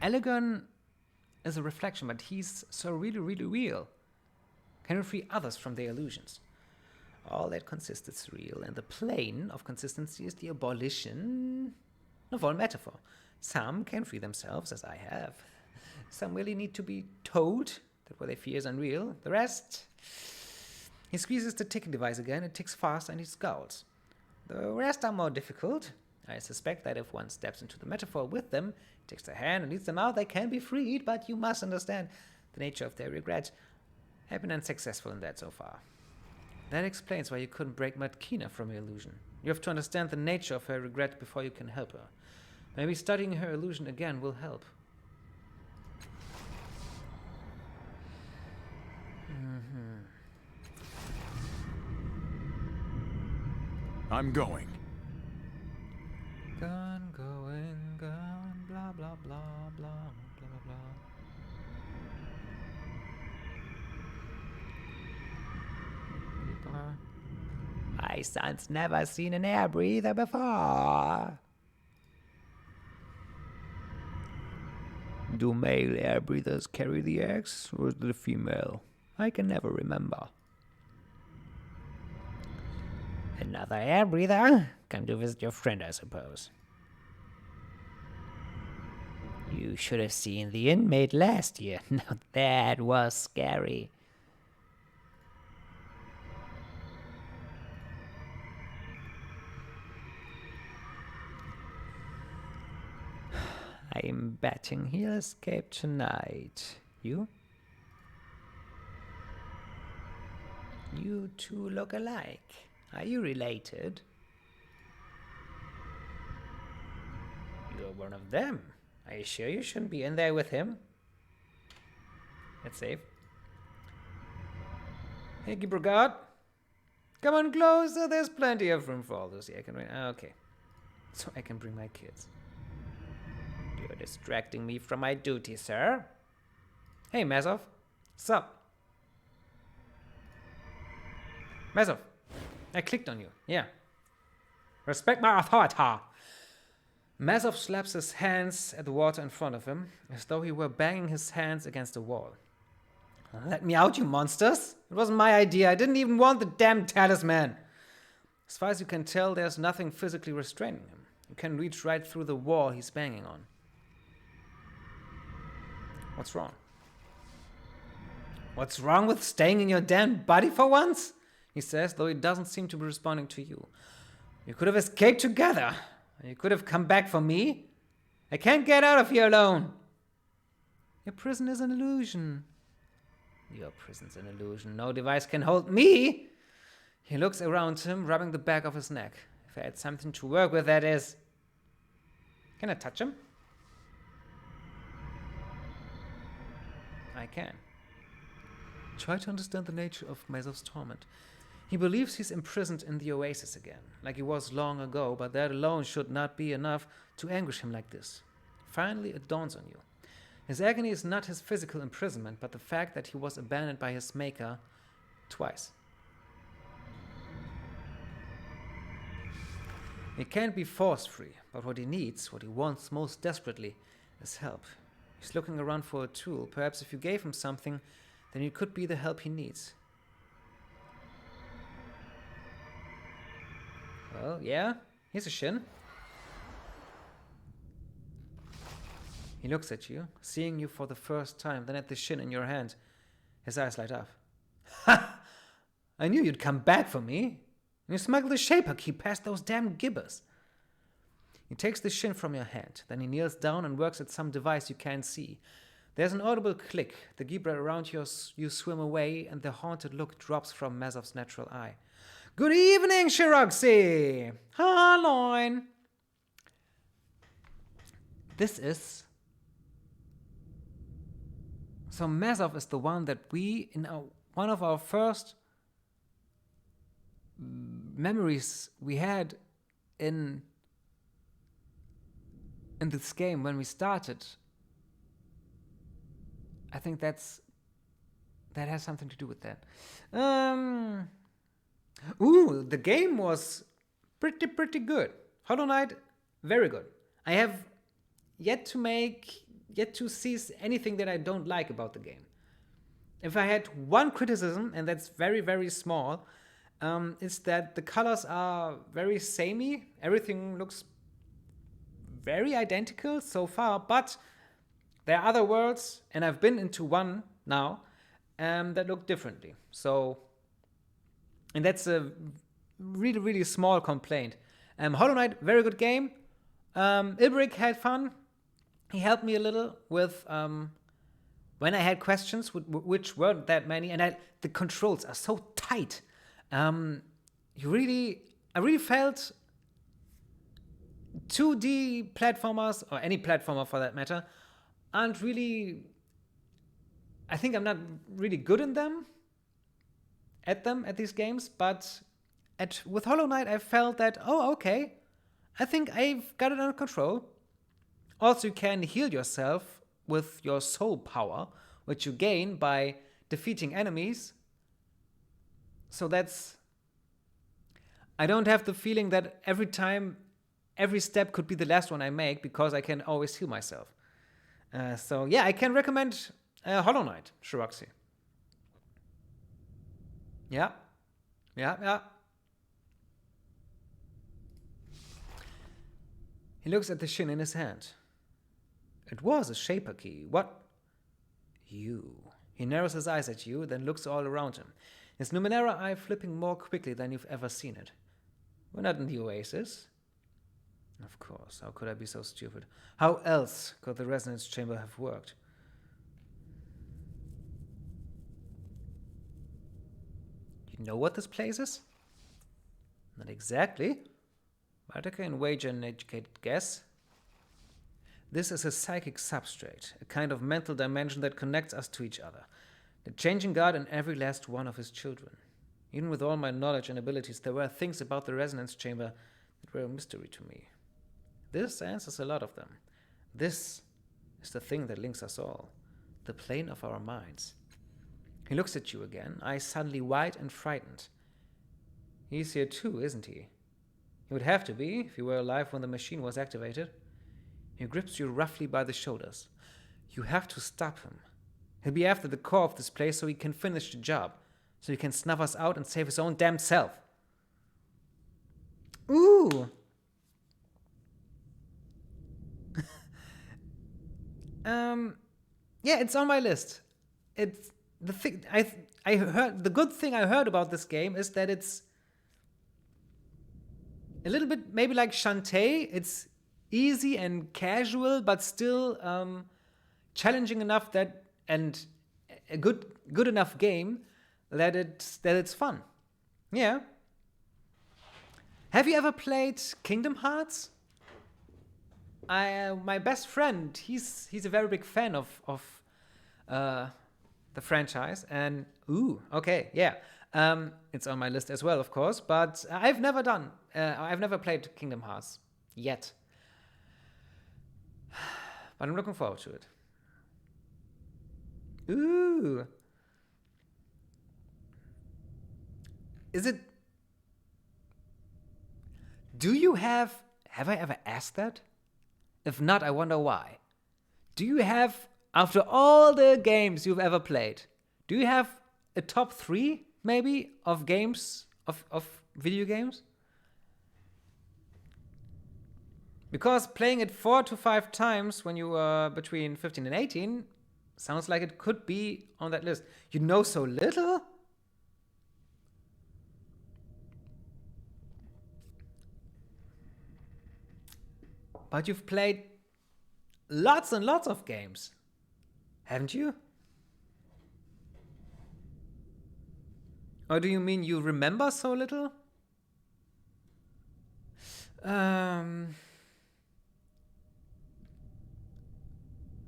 Elegant is a reflection, but he's so really, really real. Can you free others from their illusions? All that consists is real, and the plane of consistency is the abolition of all metaphor. Some can free themselves, as I have. Some really need to be told that what they fear is unreal. The rest... He squeezes the ticking device again, it ticks fast, and he scowls. The rest are more difficult. I suspect that if one steps into the metaphor with them, takes their hand and leads them out, they can be freed, but you must understand the nature of their regret. I've been unsuccessful in that so far. That explains why you couldn't break Matkina from her illusion. You have to understand the nature of her regret before you can help her. Maybe studying her illusion again will help. I'm going. Gone, going, gone, blah, blah, blah, blah, blah, blah, blah. My son's never seen an air breather before. Do male air breathers carry the eggs, or is it the female? I can never remember. Another air breather? Come to visit your friend, I suppose. You should have seen the inmate last year. Now that was scary. I'm betting he'll escape tonight. You? You two look alike. Are you related? You're one of them. Are you sure you shouldn't be in there with him? That's safe. Hey, Brigade. Come on closer. There's plenty of room for all this. Yeah, I can. Okay. So I can bring my kids. You're distracting me from my duty, sir. Hey, Mazov. Sup? Mazov. I clicked on you. Yeah. Respect my authority. Mazov slaps his hands at the water in front of him, as though he were banging his hands against a wall. Let me out, you monsters! It wasn't my idea. I didn't even want the damn talisman. As far as you can tell, there's nothing physically restraining him. You can reach right through the wall he's banging on. What's wrong? What's wrong with staying in your damn body for once? He says, though he doesn't seem to be responding to you. You could have escaped together. You could have come back for me. I can't get out of here alone. Your prison is an illusion. Your prison's an illusion. No device can hold me. He looks around him, rubbing the back of his neck. If I had something to work with, that is. Can I touch him? I can. Try to understand the nature of Mazov's torment. He believes he's imprisoned in the oasis again, like he was long ago, but that alone should not be enough to anguish him like this. Finally, it dawns on you. His agony is not his physical imprisonment, but the fact that he was abandoned by his maker twice. He can't be force free, but what he needs, what he wants most desperately, is help. He's looking around for a tool. Perhaps if you gave him something, then it could be the help he needs. Well, yeah, here's a shin. He looks at you, seeing you for the first time, then at the shin in your hand. His eyes light up. Ha! I knew you'd come back for me. You smuggled the shaper key past those damn gibbers. He takes the shin from your hand, then he kneels down and works at some device you can't see. There's an audible click. The gibber around you swim away, and the haunted look drops from Mazov's natural eye. Good evening, Shiroxy! Halloin! This is... So Mazov is the one that we, in one of our first memories we had in this game when we started. I think that has something to do with that. The game was pretty good. Hollow Knight, very good. I have yet to see anything that I don't like about the game. If I had one criticism, and that's very, very small, it's that the colors are very samey. Everything looks very identical so far, but there are other worlds, and I've been into one now, that look differently. So, and that's a really, really small complaint. Hollow Knight, very good game. Ilbrick had fun. He helped me a little with when I had questions, which weren't that many, and the controls are so tight. I really felt 2D platformers, or any platformer for that matter, aren't really. I think I'm not really good at these games, but with Hollow Knight, I felt that, oh, okay, I think I've got it under control. Also, you can heal yourself with your soul power, which you gain by defeating enemies. So that's... I don't have the feeling that every time, every step could be the last one I make, because I can always heal myself. So yeah, I can recommend Hollow Knight, Shiroxy. Yeah. He looks at the shin in his hand. It was a Shaper key. What? You. He narrows his eyes at you, then looks all around him. His Numenera eye flipping more quickly than you've ever seen it. We're not in the Oasis. Of course, how could I be so stupid? How else could the resonance chamber have worked? You know what this place is? Not exactly, but I can wager an educated guess. This is a psychic substrate, a kind of mental dimension that connects us to each other. The changing God and every last one of his children. Even with all my knowledge and abilities, there were things about the resonance chamber that were a mystery to me. This answers a lot of them. This is the thing that links us all. The plane of our minds. He looks at you again, eyes suddenly wide and frightened. He's here too, isn't he? He would have to be, if he were alive when the machine was activated. He grips you roughly by the shoulders. You have to stop him. He'll be after the core of this place so he can finish the job. So he can snuff us out and save his own damned self. Ooh! Yeah, it's on my list. It's the thing I heard. The good thing I heard about this game is that it's a little bit maybe like Shantae. It's easy and casual, but still challenging enough that, and a good enough game that it's fun. Yeah. Have you ever played Kingdom Hearts? My best friend, he's a very big fan of the franchise, and okay, yeah, it's on my list as well, of course. But I've never played Kingdom Hearts yet, but I'm looking forward to it. Ooh, is it? Do you have I ever asked that? If not, I wonder why. Do you have, after all the games you've ever played, do you have a top 3, maybe, of games, of video games? Because playing it 4 to 5 times when you were between 15 and 18 sounds like it could be on that list. You know so little? But you've played lots and lots of games, haven't you? Or do you mean you remember so little? I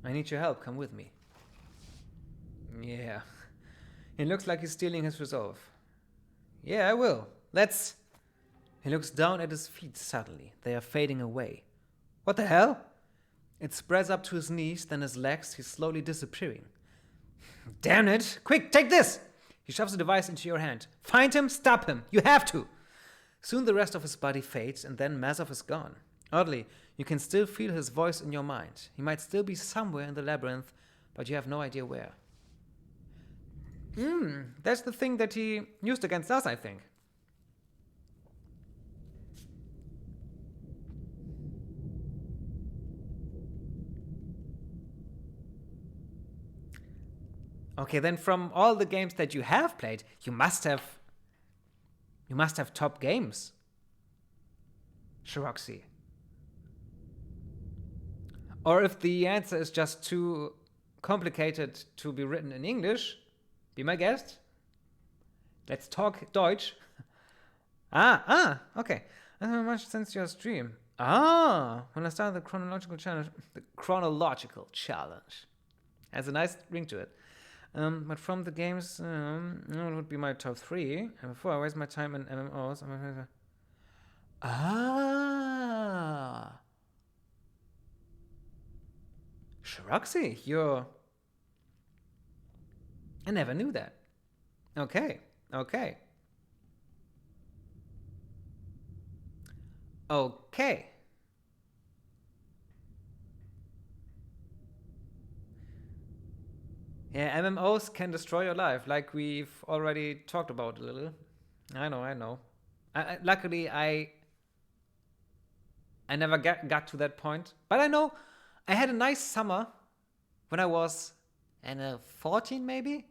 need your help. Come with me. Yeah. He looks like he's stealing his resolve. Yeah, I will. Let's... He looks down at his feet suddenly. They are fading away. What the hell? It spreads up to his knees, then his legs. He's slowly disappearing. Damn it! Quick, take this! He shoves the device into your hand. Find him, stop him. You have to! Soon the rest of his body fades, and then Mazov is gone. Oddly, you can still feel his voice in your mind. He might still be somewhere in the labyrinth, but you have no idea where. That's the thing that he used against us, I think. Okay, then from all the games that you have played, you must have top games. Shiroxy. Or if the answer is just too complicated to be written in English, be my guest. Let's talk Deutsch. Okay. I don't know much since your stream. When I started the chronological challenge. The chronological challenge. Has a nice ring to it. But from the games, it would be my top 3. And before I waste my time in MMOs, Shroxy, you're... I never knew that. Okay. Okay. Yeah, MMOs can destroy your life, like we've already talked about a little. I know. Luckily, I never got to that point. But I know I had a nice summer when I was 14 maybe?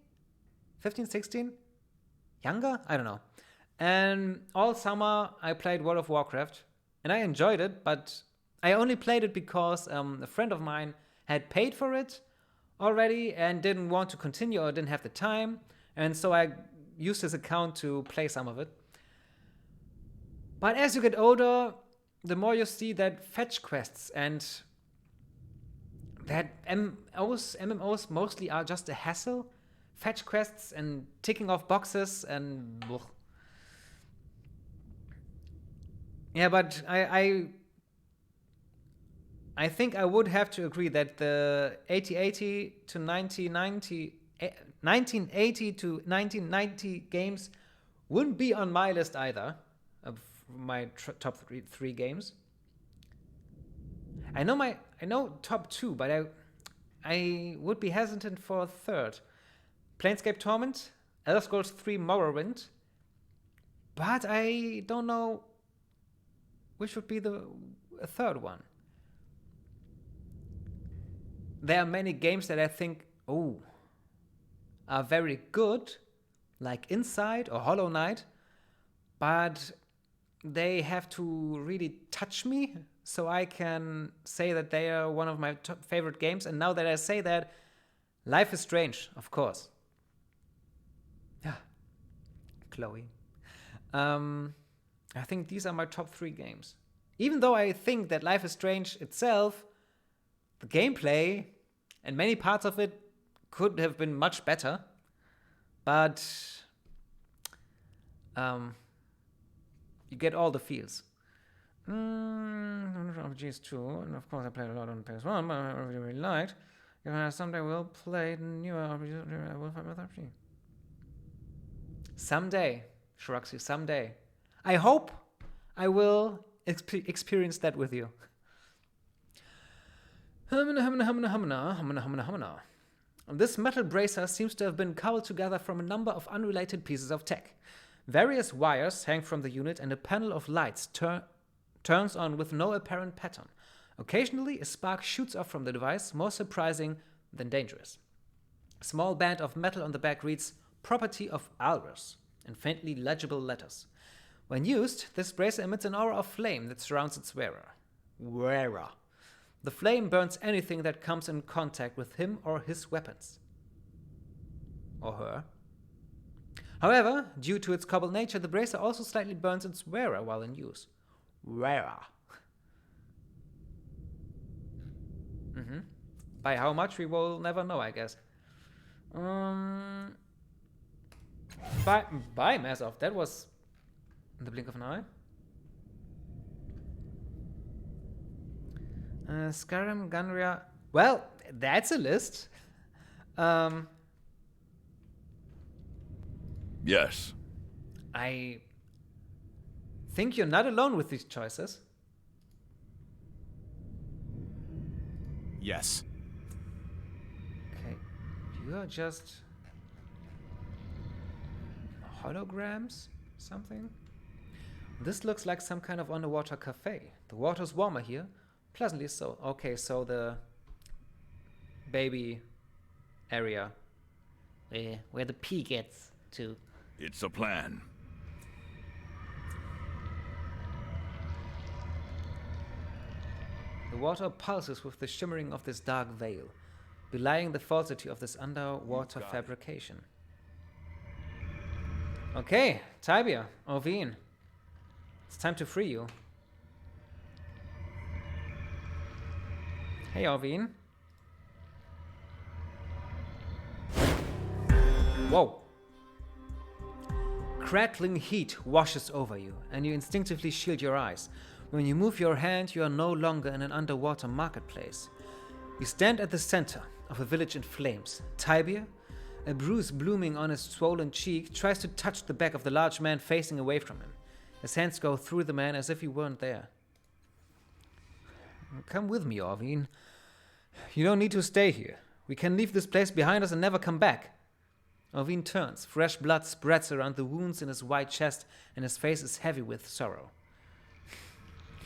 15, 16? Younger? I don't know. And all summer I played World of Warcraft. And I enjoyed it, but I only played it because a friend of mine had paid for it already and didn't want to continue or didn't have the time. And so I used his account to play some of it. But as you get older, the more you see that fetch quests and that MMOs mostly are just a hassle. Fetch quests and ticking off boxes and... Ugh. Yeah, but I think I would have to agree that the 1980 to 1990 games wouldn't be on my list either of my top three games. I know top 2, but I would be hesitant for a third. Planescape Torment, Elder Scrolls 3 Morrowind, but I don't know which would be the third one. There are many games that I think, are very good, like Inside or Hollow Knight, but they have to really touch me so I can say that they are one of my top favorite games. And now that I say that, Life is Strange, of course. Yeah, Chloe. I think these are my top 3 games. Even though I think that Life is Strange itself, the gameplay and many parts of it could have been much better, but you get all the feels. RPGs too, and of course I played a lot on PS1, but I really liked. If I someday will play newer RPGs, I will find my RPG. Someday, Shruxy, someday. I hope I will experience that with you. This metal bracer seems to have been cobbled together from a number of unrelated pieces of tech. Various wires hang from the unit and a panel of lights turns on with no apparent pattern. Occasionally, a spark shoots off from the device, more surprising than dangerous. A small band of metal on the back reads, "Property of Alrus," in faintly legible letters. When used, this bracer emits an aura of flame that surrounds its wearer. The flame burns anything that comes in contact with him or his weapons. Or her. However, due to its cobbled nature, the bracer also slightly burns its wearer while in use. By how much we will never know, I guess. By Masoff, that was in the blink of an eye. Skyrim, Gunria. Well, that's a list. Yes. I think you're not alone with these choices. Yes. Okay, you are just holograms? Something? This looks like some kind of underwater cafe. The water's warmer here. Pleasantly so. Okay, so the baby area. Where the pea gets to. It's a plan. The water pulses with the shimmering of this dark veil, belying the falsity of this underwater fabrication. Okay, Tibia, Oveen. It's time to free you. Hey, Oveen. Whoa. Crackling heat washes over you, and you instinctively shield your eyes. When you move your hand, you are no longer in an underwater marketplace. You stand at the center of a village in flames. Tibia, a bruise blooming on his swollen cheek, tries to touch the back of the large man facing away from him. His hands go through the man as if he weren't there. Come with me, Orvine. You don't need to stay here. We can leave this place behind us and never come back. Orvine turns. Fresh blood spreads around the wounds in his white chest, and his face is heavy with sorrow.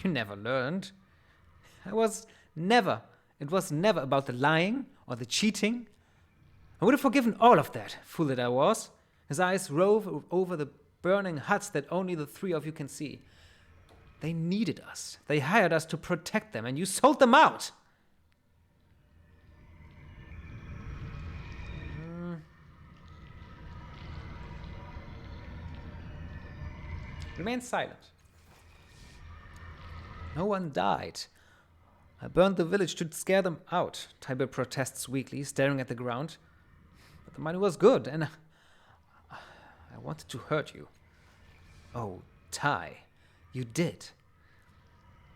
You never learned. It was never about the lying or the cheating. I would have forgiven all of that, fool that I was. His eyes rove over the burning huts that only the three of you can see. They needed us. They hired us to protect them, and you sold them out. Remain silent. No one died. I burned the village to scare them out, Tibia protests weakly, staring at the ground. But the money was good, and I wanted to hurt you. Oh, Ty, you did.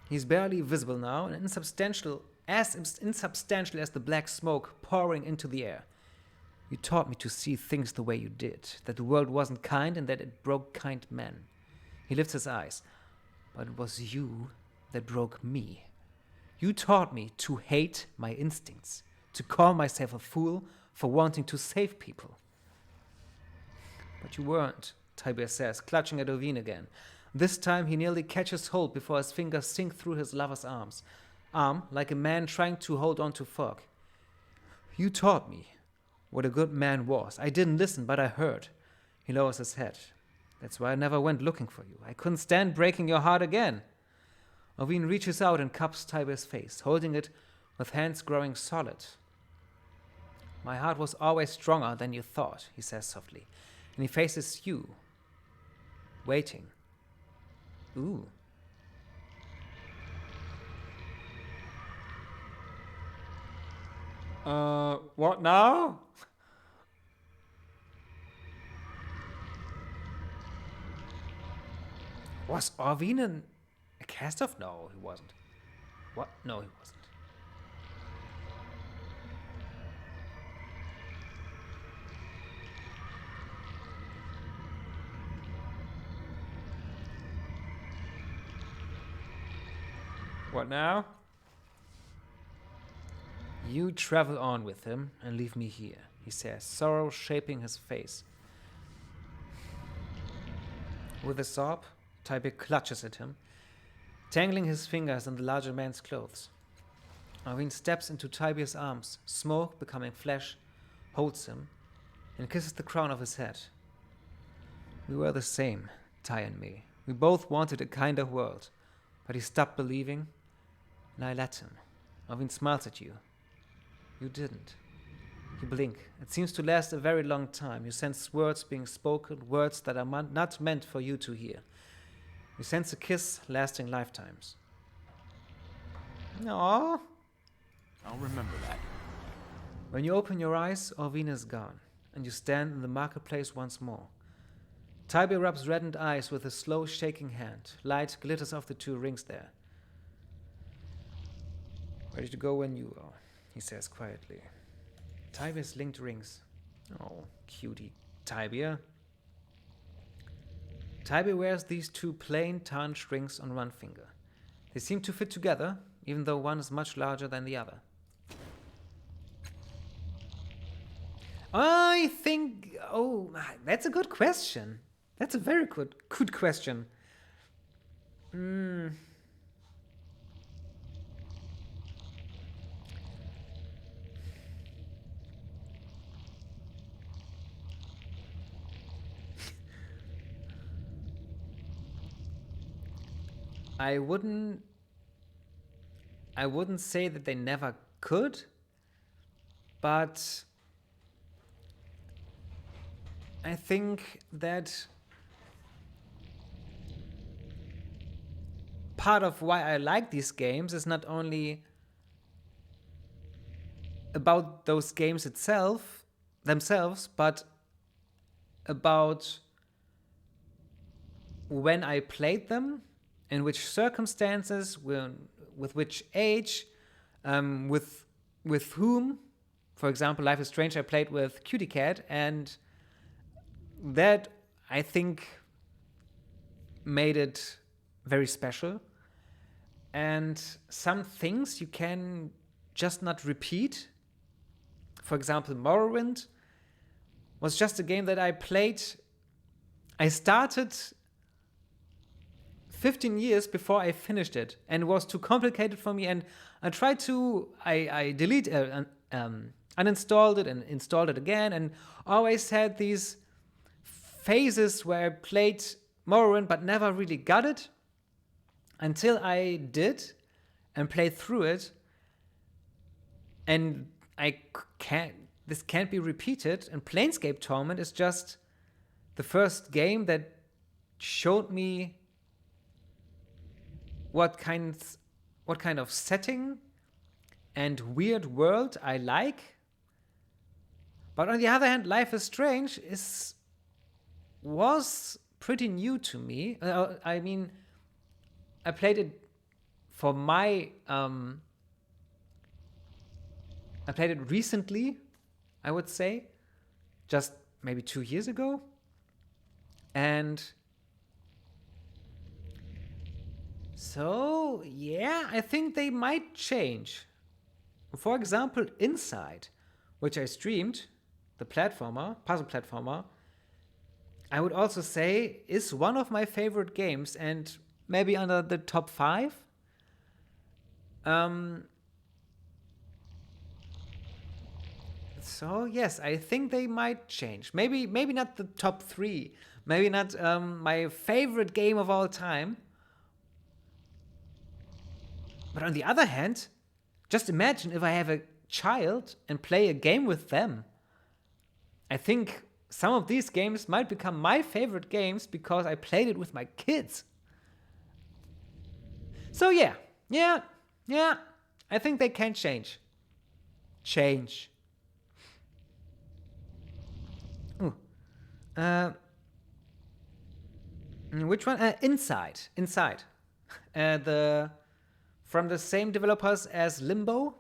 He's barely visible now, and insubstantial as the black smoke pouring into the air. You taught me to see things the way you did, that the world wasn't kind and that it broke kind men. He lifts his eyes. But it was you that broke me. You taught me to hate my instincts, to call myself a fool for wanting to save people. But you weren't, Tibia says, clutching at Orvine again. This time he nearly catches hold before his fingers sink through his lover's arm, like a man trying to hold on to fog. You taught me what a good man was. I didn't listen, but I heard. He lowers his head. That's why I never went looking for you. I couldn't stand breaking your heart again. Orvine reaches out and cups Tibia's face, holding it with hands growing solid. My heart was always stronger than you thought, he says softly. And he faces you, waiting. Ooh. What now? Was Orvine a cast-off? No, he wasn't. What? No, he wasn't. What now? You travel on with him and leave me here, he says, sorrow shaping his face. With a sob, Tibia clutches at him, tangling his fingers in the larger man's clothes. Orvine steps into Tibia's arms, smoke becoming flesh, holds him, and kisses the crown of his head. We were the same, Ty and me. We both wanted a kinder world, but he stopped believing, and I let him. Orvine smiles at you. You didn't. You blink. It seems to last a very long time. You sense words being spoken, words that are not meant for you to hear. You sense a kiss lasting lifetimes. Aww. I'll remember that. When you open your eyes, Orvine is gone, and you stand in the marketplace once more. Tibia rubs reddened eyes with a slow shaking hand. Light glitters off the two rings there. Ready to go when you are, he says quietly. Tibia's linked rings. Oh, cutie. Tibia. Tibia wears these two plain tarnished rings on one finger. They seem to fit together, even though one is much larger than the other. I think... Oh, that's a good question. That's a very good question. I wouldn't say that they never could, but I think that part of why I like these games is not only about those games themselves, but about when I played them, in which circumstances, with which age, with whom. For example, Life is Strange I played with Cutie Cat, and that, I think, made it very special. And some things you can just not repeat. For example, Morrowind was just a game that I played. I started 15 years before I finished it, and it was too complicated for me. And I tried to, I uninstalled it and installed it again, and always had these phases where I played Morrowind but never really got it until I did and played through it. And this can't be repeated. And Planescape Torment is just the first game that showed me what kind of setting and weird world I like. But on the other hand, Life is Strange was pretty new to me. I mean, I played it for my I played it recently, I would say, just maybe 2 years ago. And so, yeah, I think they might change. For example, Inside, which I streamed, the puzzle platformer, I would also say is one of my favorite games, and maybe under the top 5. So yes, I think they might change. Maybe not the top 3. Maybe not my favorite game of all time. But on the other hand, just imagine if I have a child and play a game with them. I think some of these games might become my favorite games because I played it with my kids. So yeah. I think they can change. Ooh. Which one? Inside. From the same developers as Limbo,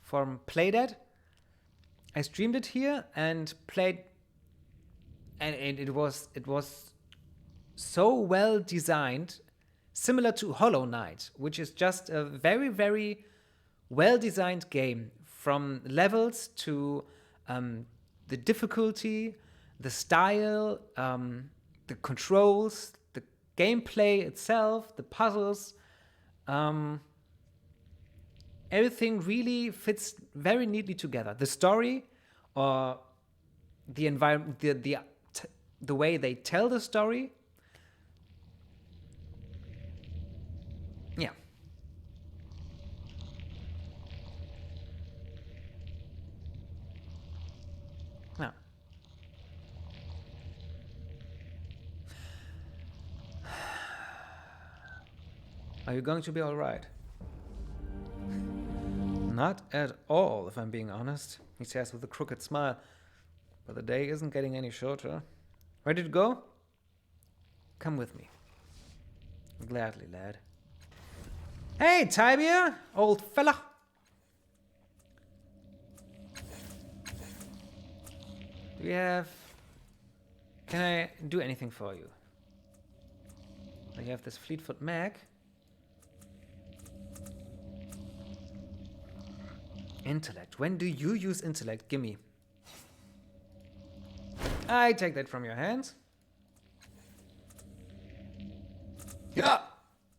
from Playdead. I streamed it here and played, and it was so well designed, similar to Hollow Knight, which is just a very, very well designed game, from levels to the difficulty, the style, the controls, the gameplay itself, the puzzles. Everything really fits very neatly together. The story, or the environment, the way they tell the story. Yeah. Now. Are you going to be all right? Not at all, if I'm being honest, he says with a crooked smile. But the day isn't getting any shorter. Ready to go? Come with me. Gladly, lad. Hey, Tibia, old fella. Can I do anything for you? You have this Fleetfoot Mac. Intellect. When do you use intellect? Gimme. I take that from your hands. Yeah.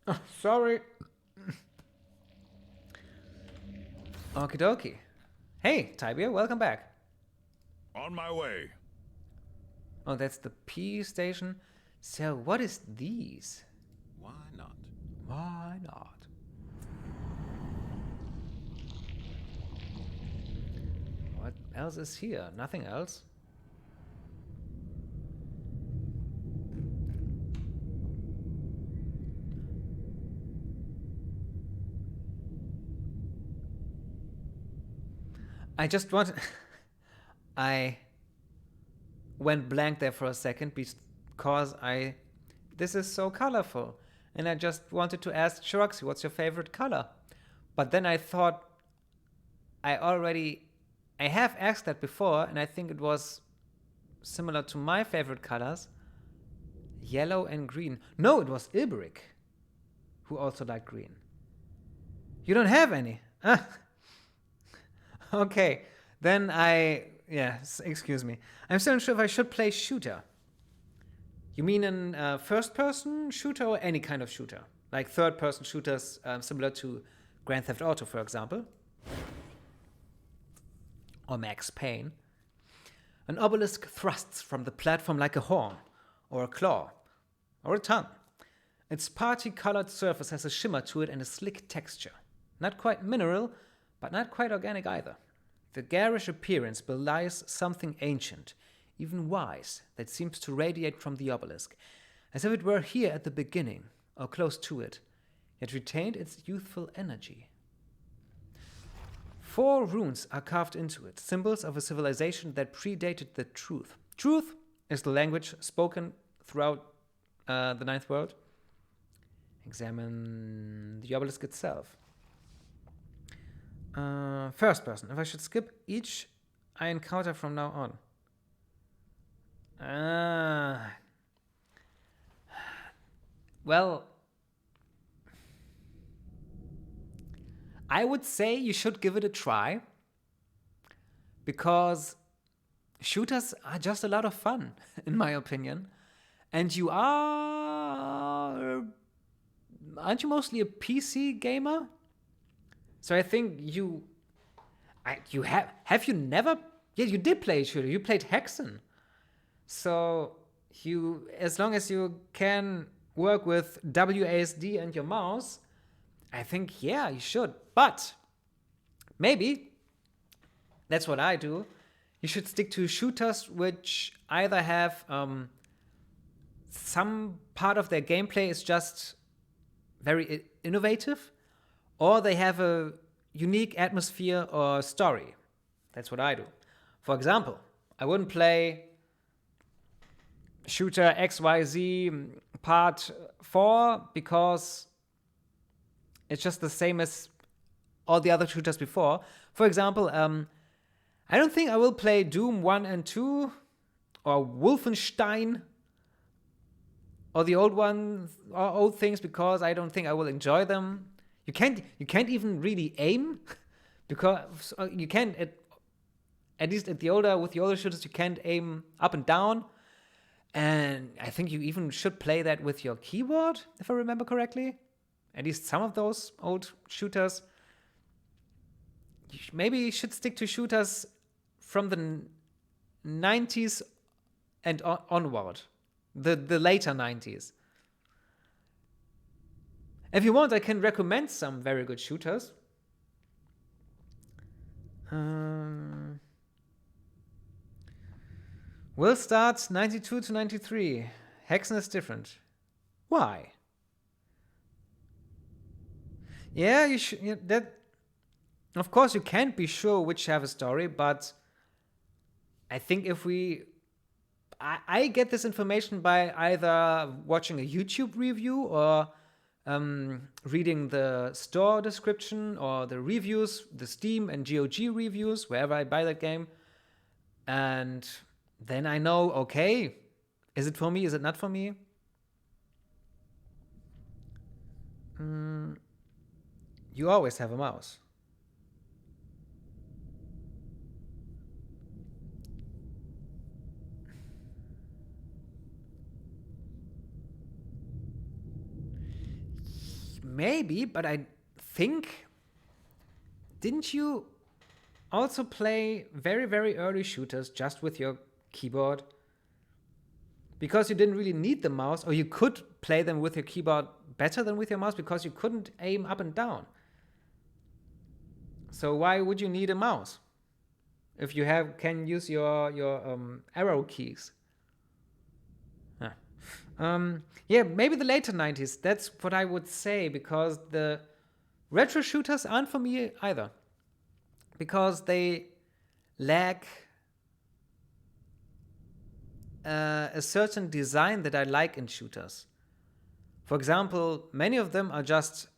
Oh, sorry. Okie dokie. Hey, Tibia, welcome back. On my way. Oh, that's the P station. So, what is these? Why not? Why not? What else is here? Nothing else. I just want... I went blank there for a second because this is so colorful. And I just wanted to ask Shiroxy, what's your favorite color? But then I thought I have asked that before, and I think it was similar to my favorite colors, yellow and green. No, it was Ilberic, who also liked green. You don't have any? Ah. Okay, then excuse me. I'm still not sure if I should play shooter. You mean a first-person shooter or any kind of shooter? Like third-person shooters similar to Grand Theft Auto, for example? Or Max Payne? An obelisk thrusts from the platform like a horn, or a claw, or a tongue. Its party-colored surface has a shimmer to it and a slick texture. Not quite mineral, but not quite organic either. The garish appearance belies something ancient, even wise, that seems to radiate from the obelisk, as if it were here at the beginning, or close to it, yet retained its youthful energy. 4 runes are carved into it, symbols of a civilization that predated the truth. Truth is the language spoken throughout the Ninth World. Examine the obelisk itself. First person. If I should skip each I encounter from now on. Well, I would say you should give it a try, because shooters are just a lot of fun, in my opinion. And aren't you mostly a PC gamer? So I think you did play a shooter. You played Hexen. So as long as you can work with WASD and your mouse, I think, yeah, you should. But maybe, that's what I do, you should stick to shooters which either have some part of their gameplay is just very innovative, or they have a unique atmosphere or story. That's what I do. For example, I wouldn't play shooter XYZ part 4 because it's just the same as all the other shooters before. For example, I don't think I will play Doom 1 and 2 or Wolfenstein or the old ones or old things because I don't think I will enjoy them. You can't even really aim because you can't at least with the older shooters you can't aim up and down. And I think you even should play that with your keyboard, if I remember correctly. At least some of those old shooters. Maybe you should stick to shooters from the 90s and onward. The later 90s. If you want, I can recommend some very good shooters. We'll start 92 to 93. Hexen is different. Why? Yeah, you should. That, of course, you can't be sure which have a story, but I think if I get this information by either watching a YouTube review or reading the store description or the reviews, the Steam and GOG reviews, wherever I buy that game, and then I know, okay, is it for me? Is it not for me? You always have a mouse. Maybe, but I think, didn't you also play very, very early shooters just with your keyboard? Because you didn't really need the mouse, or you could play them with your keyboard better than with your mouse because you couldn't aim up and down. So why would you need a mouse if you can use your arrow keys? Yeah, maybe the later 90s. That's what I would say, because the retro shooters aren't for me either. Because they lack a certain design that I like in shooters. For example, many of them are just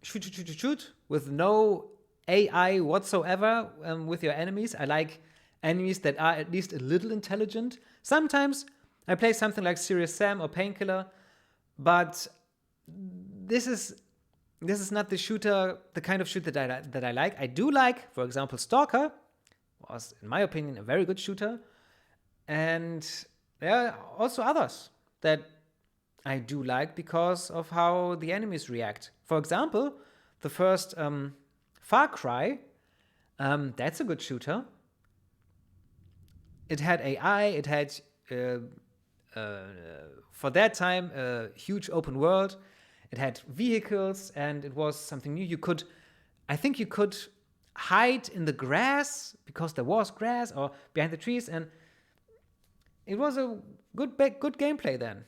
shoot with no AI whatsoever with your enemies. I like enemies that are at least a little intelligent. Sometimes I play something like Serious Sam or Painkiller, but this is not the kind of shooter that I like. I do like, for example, Stalker was, in my opinion, a very good shooter, and there are also others that I do like because of how the enemies react. For example, the first Far Cry, that's a good shooter. It had AI, it had, for that time, a huge open world. It had vehicles, and it was something new. I think you could hide in the grass because there was grass, or behind the trees, and it was a good gameplay then.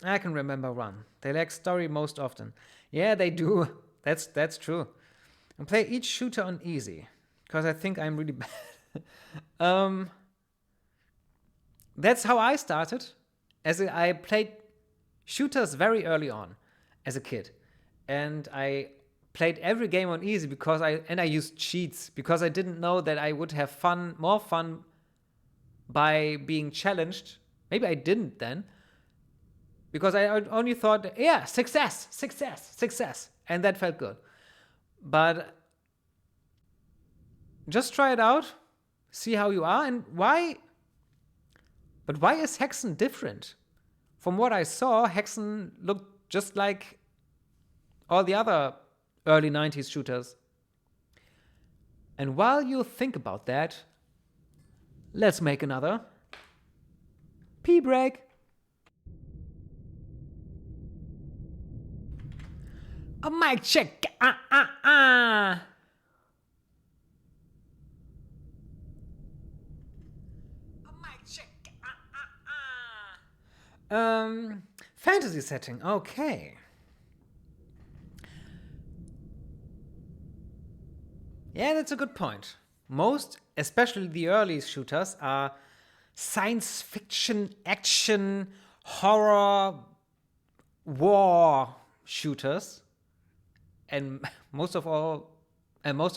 I can remember one. They lack story most often. Yeah, they do. That's true. And play each shooter on easy, because I think I'm really bad. That's how I started. I played shooters very early on as a kid, and I played every game on easy because I used cheats because I didn't know that I would have more fun by being challenged. Maybe I didn't then, because I only thought, yeah, success, and that felt good. But just try it out, see how you are, and why. But why is Hexen different? From what I saw, Hexen looked just like all the other early 90s shooters. And while you think about that, let's make another pee break. A mic check. Fantasy setting. Okay. Yeah, that's a good point. Most, especially the early shooters, are science fiction, action, horror, war shooters. And most of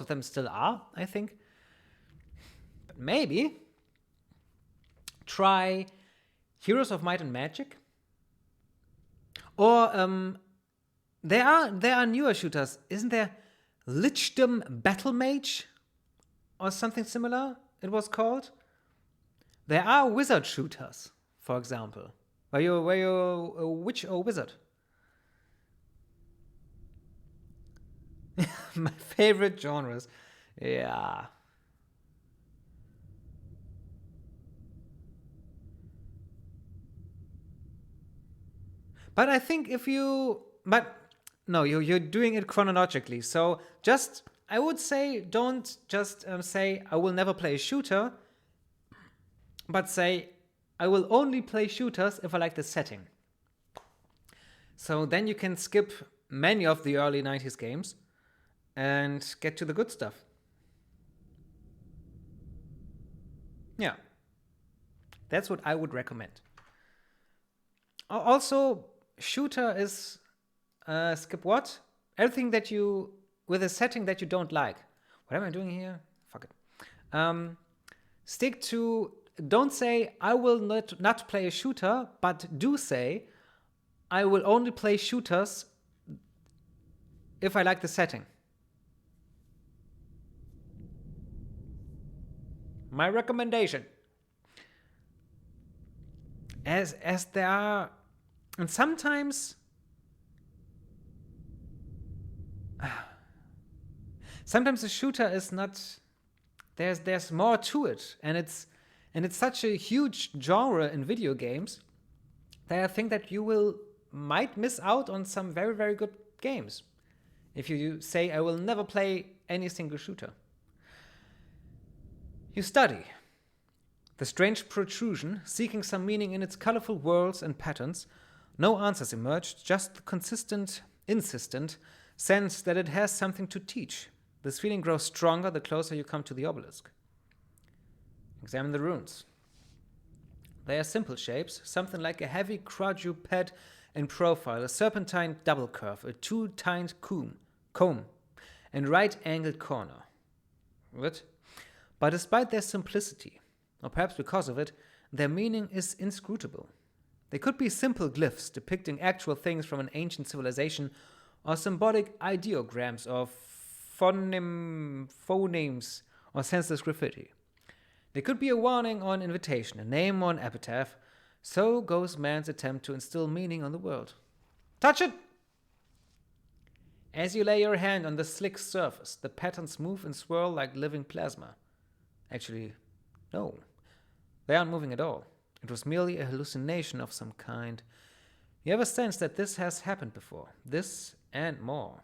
them still are, I think. But maybe try Heroes of Might and Magic. Or there are newer shooters. Isn't there Lichdom Battle Mage? Or something similar, it was called. There are wizard shooters, for example. Where you're a witch or wizard. My favorite genres. Yeah. But I think you're doing it chronologically. So I would say, don't just say, I will never play a shooter, but say, I will only play shooters if I like the setting. So then you can skip many of the early 90s games and get to the good stuff. Yeah. That's what I would recommend. Also, shooter is skip what? Everything with a setting that you don't like. What am I doing here? Fuck it. Stick to, don't say, I will not play a shooter, but do say, I will only play shooters if I like the setting. My recommendation. As there are, and sometimes a shooter is not, there's more to it, and it's such a huge genre in video games that I think that you might miss out on some very, very good games if you say, I will never play any single shooter. You study the strange protrusion, seeking some meaning in its colorful whirls and patterns. No answers emerged, just the consistent, insistent sense that it has something to teach. This feeling grows stronger the closer you come to the obelisk. Examine the runes. They are simple shapes, something like a heavy quadruped in profile, a serpentine double curve, a two-tined comb, and right-angled corner. But despite their simplicity, or perhaps because of it, their meaning is inscrutable. They could be simple glyphs depicting actual things from an ancient civilization, or symbolic ideograms of phonemes or senseless graffiti. They could be a warning or an invitation, a name or an epitaph. So goes man's attempt to instill meaning on the world. Touch it! As you lay your hand on the slick surface, the patterns move and swirl like living plasma. Actually, no. They aren't moving at all. It was merely a hallucination of some kind. You ever sense that this has happened before? This and more.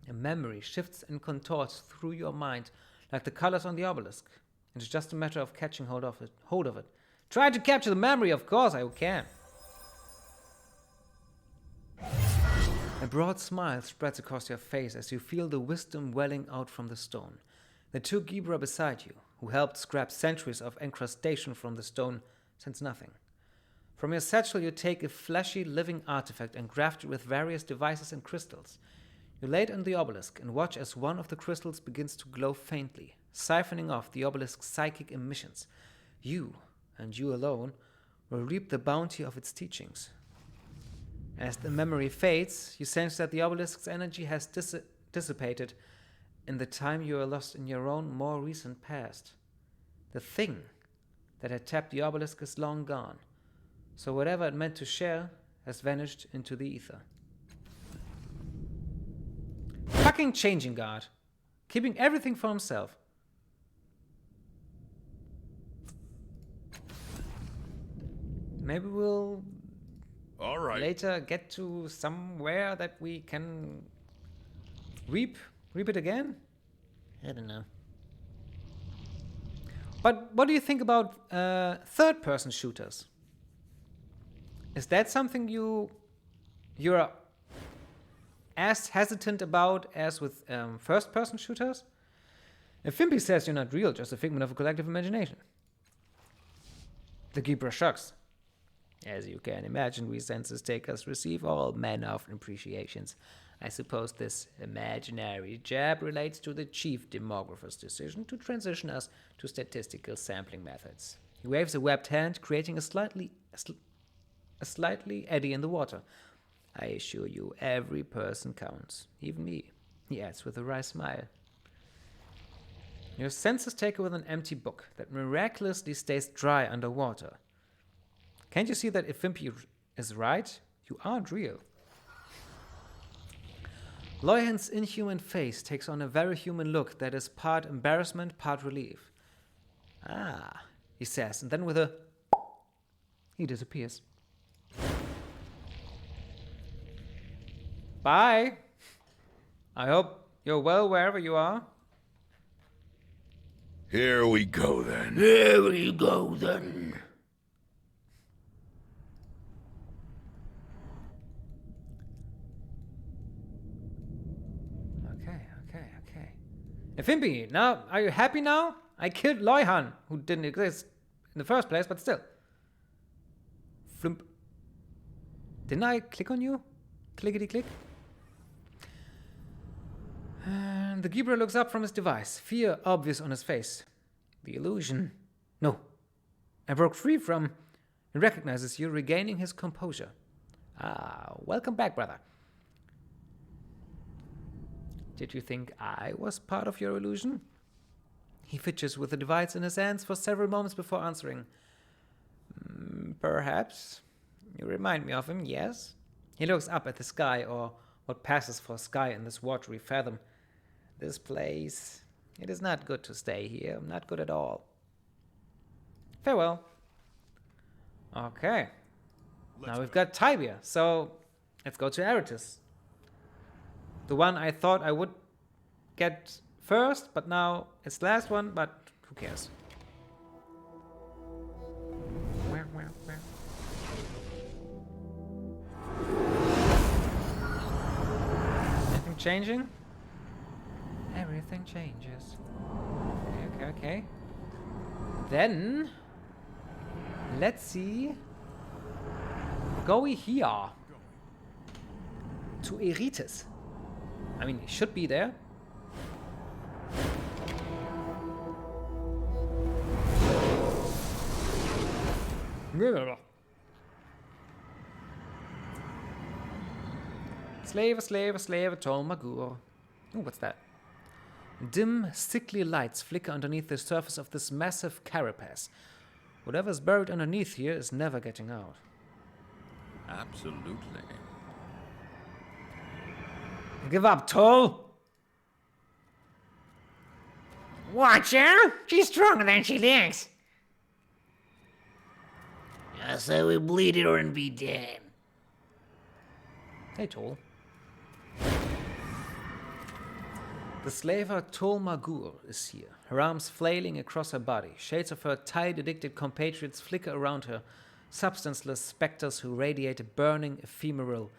A memory shifts and contorts through your mind like the colors on the obelisk. It's just a matter of catching hold of it. Try to capture the memory, of course I can. A broad smile spreads across your face as you feel the wisdom welling out from the stone. The two Gibra beside you, who helped scrap centuries of encrustation from the stone, sense nothing. From your satchel you take a fleshy living artifact and graft it with various devices and crystals. You lay it on the obelisk and watch as one of the crystals begins to glow faintly, siphoning off the obelisk's psychic emissions. You, and you alone, will reap the bounty of its teachings. As the memory fades, you sense that the obelisk's energy has dissipated in the time you are lost in your own more recent past. The thing that had tapped the obelisk is long gone, so whatever it meant to share has vanished into the ether. Fucking changing guard, keeping everything for himself. Maybe we'll All right. later get to somewhere that we can reap it again? I don't know. But what do you think about third-person shooters? Is that something you're as hesitant about as with first-person shooters? If Fimpy says you're not real, just a figment of a collective imagination. The Gibra shrugs. As you can imagine, we census takers receive all manner of appreciations. I suppose this imaginary jab relates to the chief demographer's decision to transition us to statistical sampling methods. He waves a webbed hand, creating a slightly eddy in the water. I assure you, every person counts, even me, he adds with a wry smile. Your census taker with an empty book that miraculously stays dry underwater. Can't you see that if Fimpy is right, you aren't real? Loyhan's inhuman face takes on a very human look that is part embarrassment, part relief. Ah, he says, and then with a... he disappears. Bye. I hope you're well wherever you are. Here we go then. Here we go then. Fimpy, now, are you happy now? I killed Loyhan, who didn't exist in the first place, but still. Flump. Didn't I click on you? Clickety-click. And the Gibra looks up from his device, fear obvious on his face. The illusion. No. I broke free from... and recognizes you, regaining his composure. Ah, welcome back, brother. Did you think I was part of your illusion? He fidgets with the device in his hands for several moments before answering. Perhaps. You remind me of him, yes? He looks up at the sky, or what passes for sky in this watery fathom. This place... it is not good to stay here. Not good at all. Farewell. Okay. Now we've got Tibia, so let's go to Aratus. The one I thought I would get first, but now it's the last one, but who cares? Anything changing? Everything changes. Okay. Then let's see. Go we here to Eritis. I mean, it should be there. Slave, Tol Magur. Oh, what's that? Dim, sickly lights flicker underneath the surface of this massive carapace. Whatever's buried underneath here is never getting out. Absolutely. Give up, Tol! Watch her! She's stronger than she looks. I say we bleed it or and be dead. Hey, Tol. The slaver Tol Magur is here, her arms flailing across her body. Shades of her tide-addicted compatriots flicker around her, substanceless specters who radiate a burning, ephemeral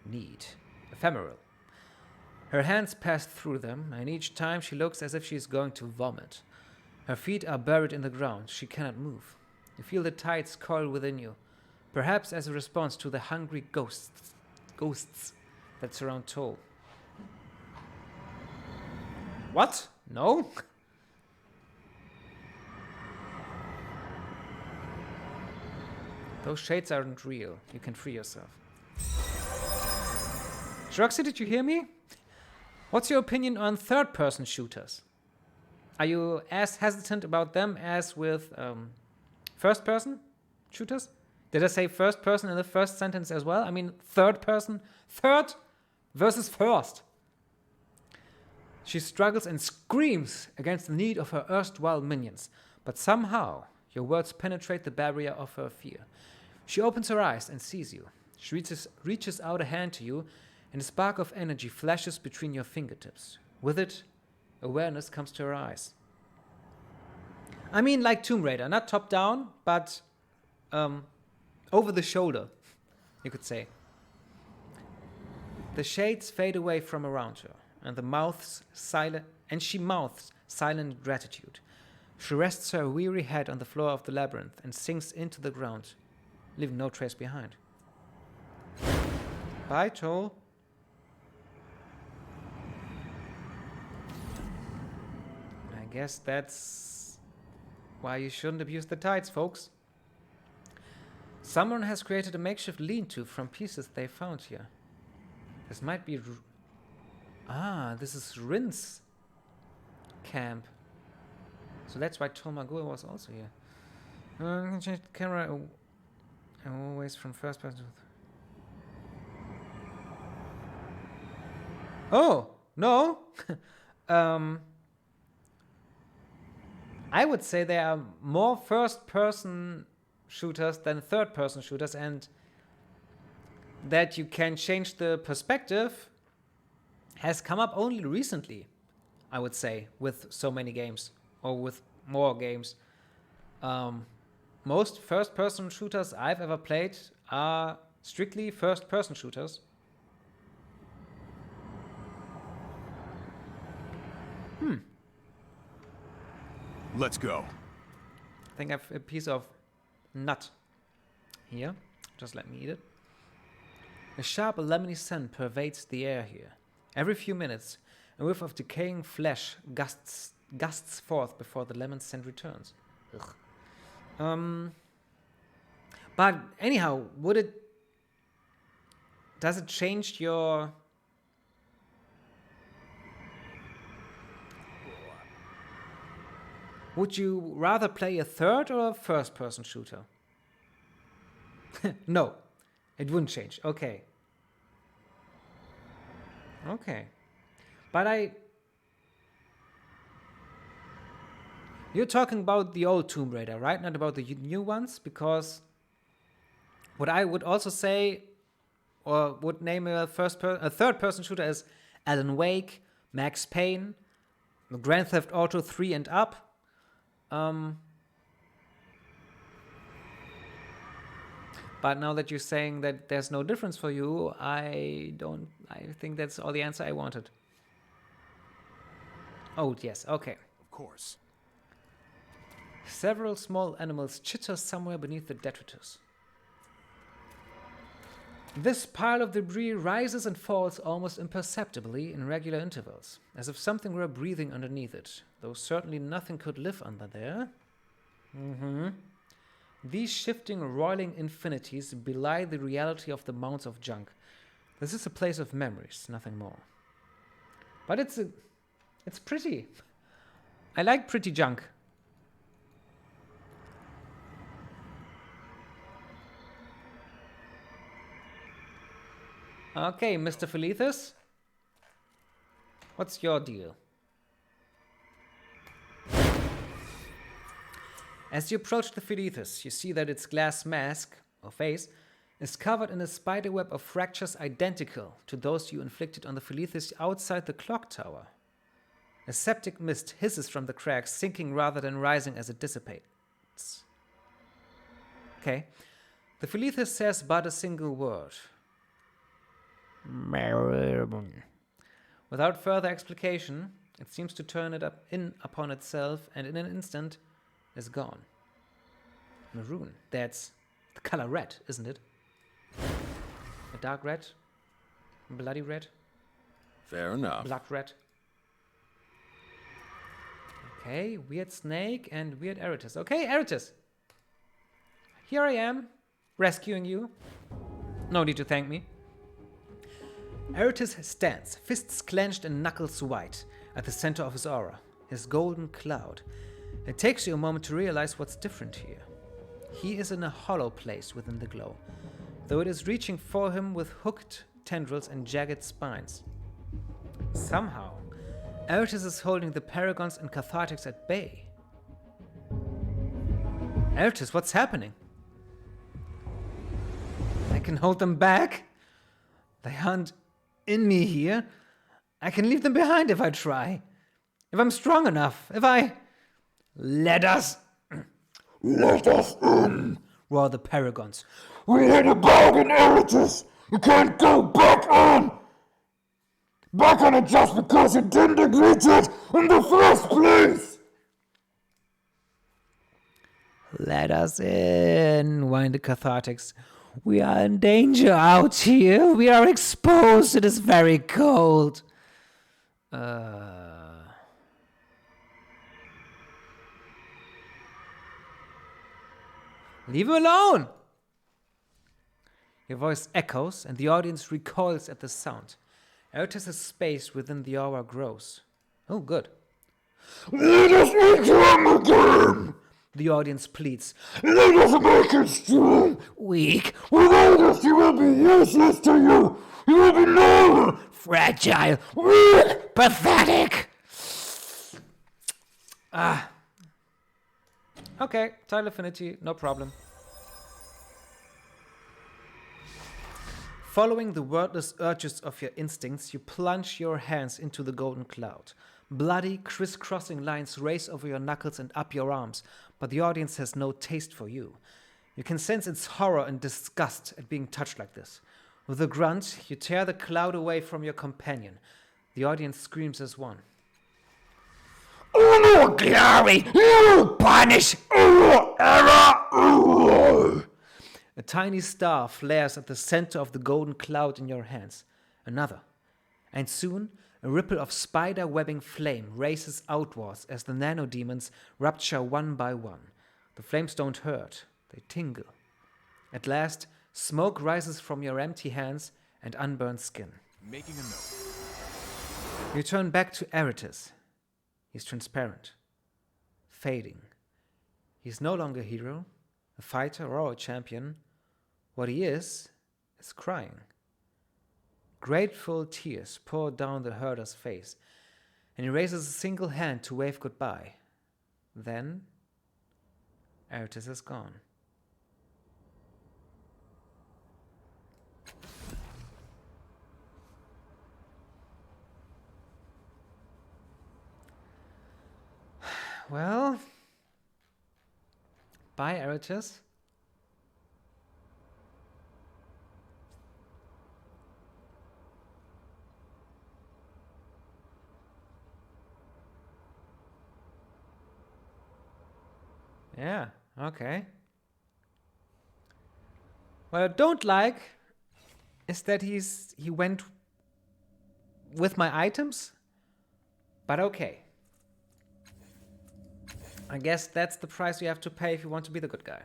need. Ephemeral. Her hands pass through them, and each time she looks as if she is going to vomit. Her feet are buried in the ground. She cannot move. You feel the tides coil within you, perhaps as a response to the hungry ghosts that surround Tol. What? No? Those shades aren't real. You can free yourself. Shroxy, did you hear me? What's your opinion on third-person shooters? Are you as hesitant about them as with first-person shooters? Did I say first person in the first sentence as well? I mean third person. Third versus first. She struggles and screams against the need of her erstwhile minions, but somehow your words penetrate the barrier of her fear. She opens her eyes and sees you. She reaches out a hand to you, and a spark of energy flashes between your fingertips. With it, awareness comes to her eyes. I mean like Tomb Raider, not top down, but over the shoulder, you could say. The shades fade away from around her, and she mouths silent gratitude. She rests her weary head on the floor of the labyrinth and sinks into the ground, leaving no trace behind. Bye, Tol. I guess that's why you shouldn't abuse the tides, folks. Someone has created a makeshift lean-to from pieces they found here. This might be... this is Rin's camp. So that's why Tol Magur was also here. Change the camera always from first person. Oh, no! I would say there are more first-person shooters than third-person shooters, and that you can change the perspective has come up only recently, I would say, with so many games, or with more games. Most first-person shooters I've ever played are strictly first-person shooters. Let's go. I think I have a piece of nut here. Just let me eat it. A sharp lemony scent pervades the air here. Every few minutes, a whiff of decaying flesh gusts forth before the lemon scent returns. Ugh. But anyhow, does it change your... Would you rather play a third or a first-person shooter? No, it wouldn't change. Okay. But you're talking about the old Tomb Raider, right? Not about the new ones? Because what I would also say, or would name a third-person shooter as Alan Wake, Max Payne, Grand Theft Auto 3 and up. But now that you're saying that there's no difference for you, I think that's all the answer I wanted. Oh, yes, okay. Of course. Several small animals chitter somewhere beneath the detritus. This pile of debris rises and falls almost imperceptibly in regular intervals, as if something were breathing underneath it, though certainly nothing could live under there. These shifting, roiling infinities belie the reality of the mounds of junk. This is a place of memories, nothing more. But it's pretty. I like pretty junk. Okay, Mr. Philethus. What's your deal? As you approach the Philethus, you see that its glass mask, or face, is covered in a spiderweb of fractures identical to those you inflicted on the Philethus outside the clock tower. A septic mist hisses from the cracks, sinking rather than rising as it dissipates. Okay. The Philethus says but a single word. Without further explication, it seems to turn it in upon itself and in an instant is gone. Maroon. That's the color red, isn't it? A dark red? Bloody red? Fair enough. Blood red? Okay, weird snake and weird Eratus. Okay, Eratus! Here I am, rescuing you. No need to thank me. Eratus stands, fists clenched and knuckles white, at the center of his aura, his golden cloud. It takes you a moment to realize what's different here. He is in a hollow place within the glow, though it is reaching for him with hooked tendrils and jagged spines. Somehow, Eratus is holding the Paragons and Cathartics at bay. Eratus, what's happening? I can hold them back? They aren't in me here. I can leave them behind if I try. If I'm strong enough. If I... Let us... Let us in! roar the Paragons. We had a bargain, Eratus! You can't go back on! Back on it just because you didn't agree to it in the first place! Let us in, whined the Cathartics. We are in danger out here. We are exposed. It is very cold. Leave him alone! Your voice echoes, and the audience recoils at the sound. Eratus' space within the aura grows. Oh, good. Let us into him again! The audience pleads. Let us make it strong! Weak, Without us, he will be useless to you! He will be normal! fragile, Weak! pathetic. Okay, tile affinity, no problem. Following the wordless urges of your instincts, you plunge your hands into the golden cloud. Bloody, crisscrossing lines race over your knuckles and up your arms, but the audience has no taste for you. You can sense its horror and disgust at being touched like this. With a grunt, you tear the cloud away from your companion. The audience screams as one. Oh, glory! You punish our error! A tiny star flares at the center of the golden cloud in your hands. Another. And soon, a ripple of spider-webbing flame races outwards as the nano-demons rupture one by one. The flames don't hurt, they tingle. At last, smoke rises from your empty hands and unburned skin. Making a note. You turn back to Eratus. He's transparent, fading. He's no longer a hero, a fighter, or a champion. What he is crying. Grateful tears pour down the herder's face, and he raises a single hand to wave goodbye. Then, Eratus is gone. Well, bye, Eratus. Yeah, okay. What I don't like is that he went with my items, but okay. I guess that's the price you have to pay if you want to be the good guy.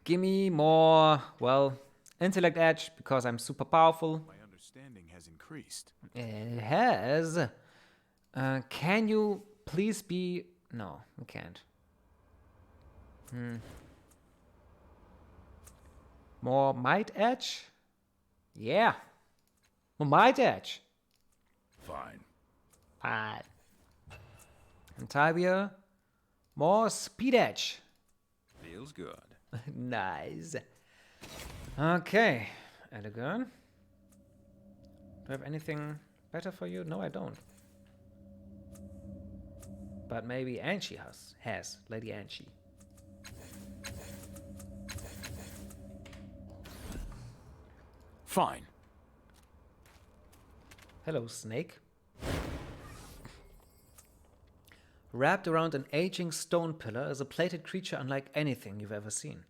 Gimme more, well, intellect edge, because I'm super powerful. My understanding has increased. It has. Can you please be... No, we can't. More might edge? Yeah. More might edge. Fine. Fine. And Tibia, more speed edge. Feels good. Nice. Okay. Elegant. Do I have anything better for you? No, I don't. But maybe Angie has. Lady Angie. Fine. Hello, snake. Wrapped around an aging stone pillar is a plated creature unlike anything you've ever seen.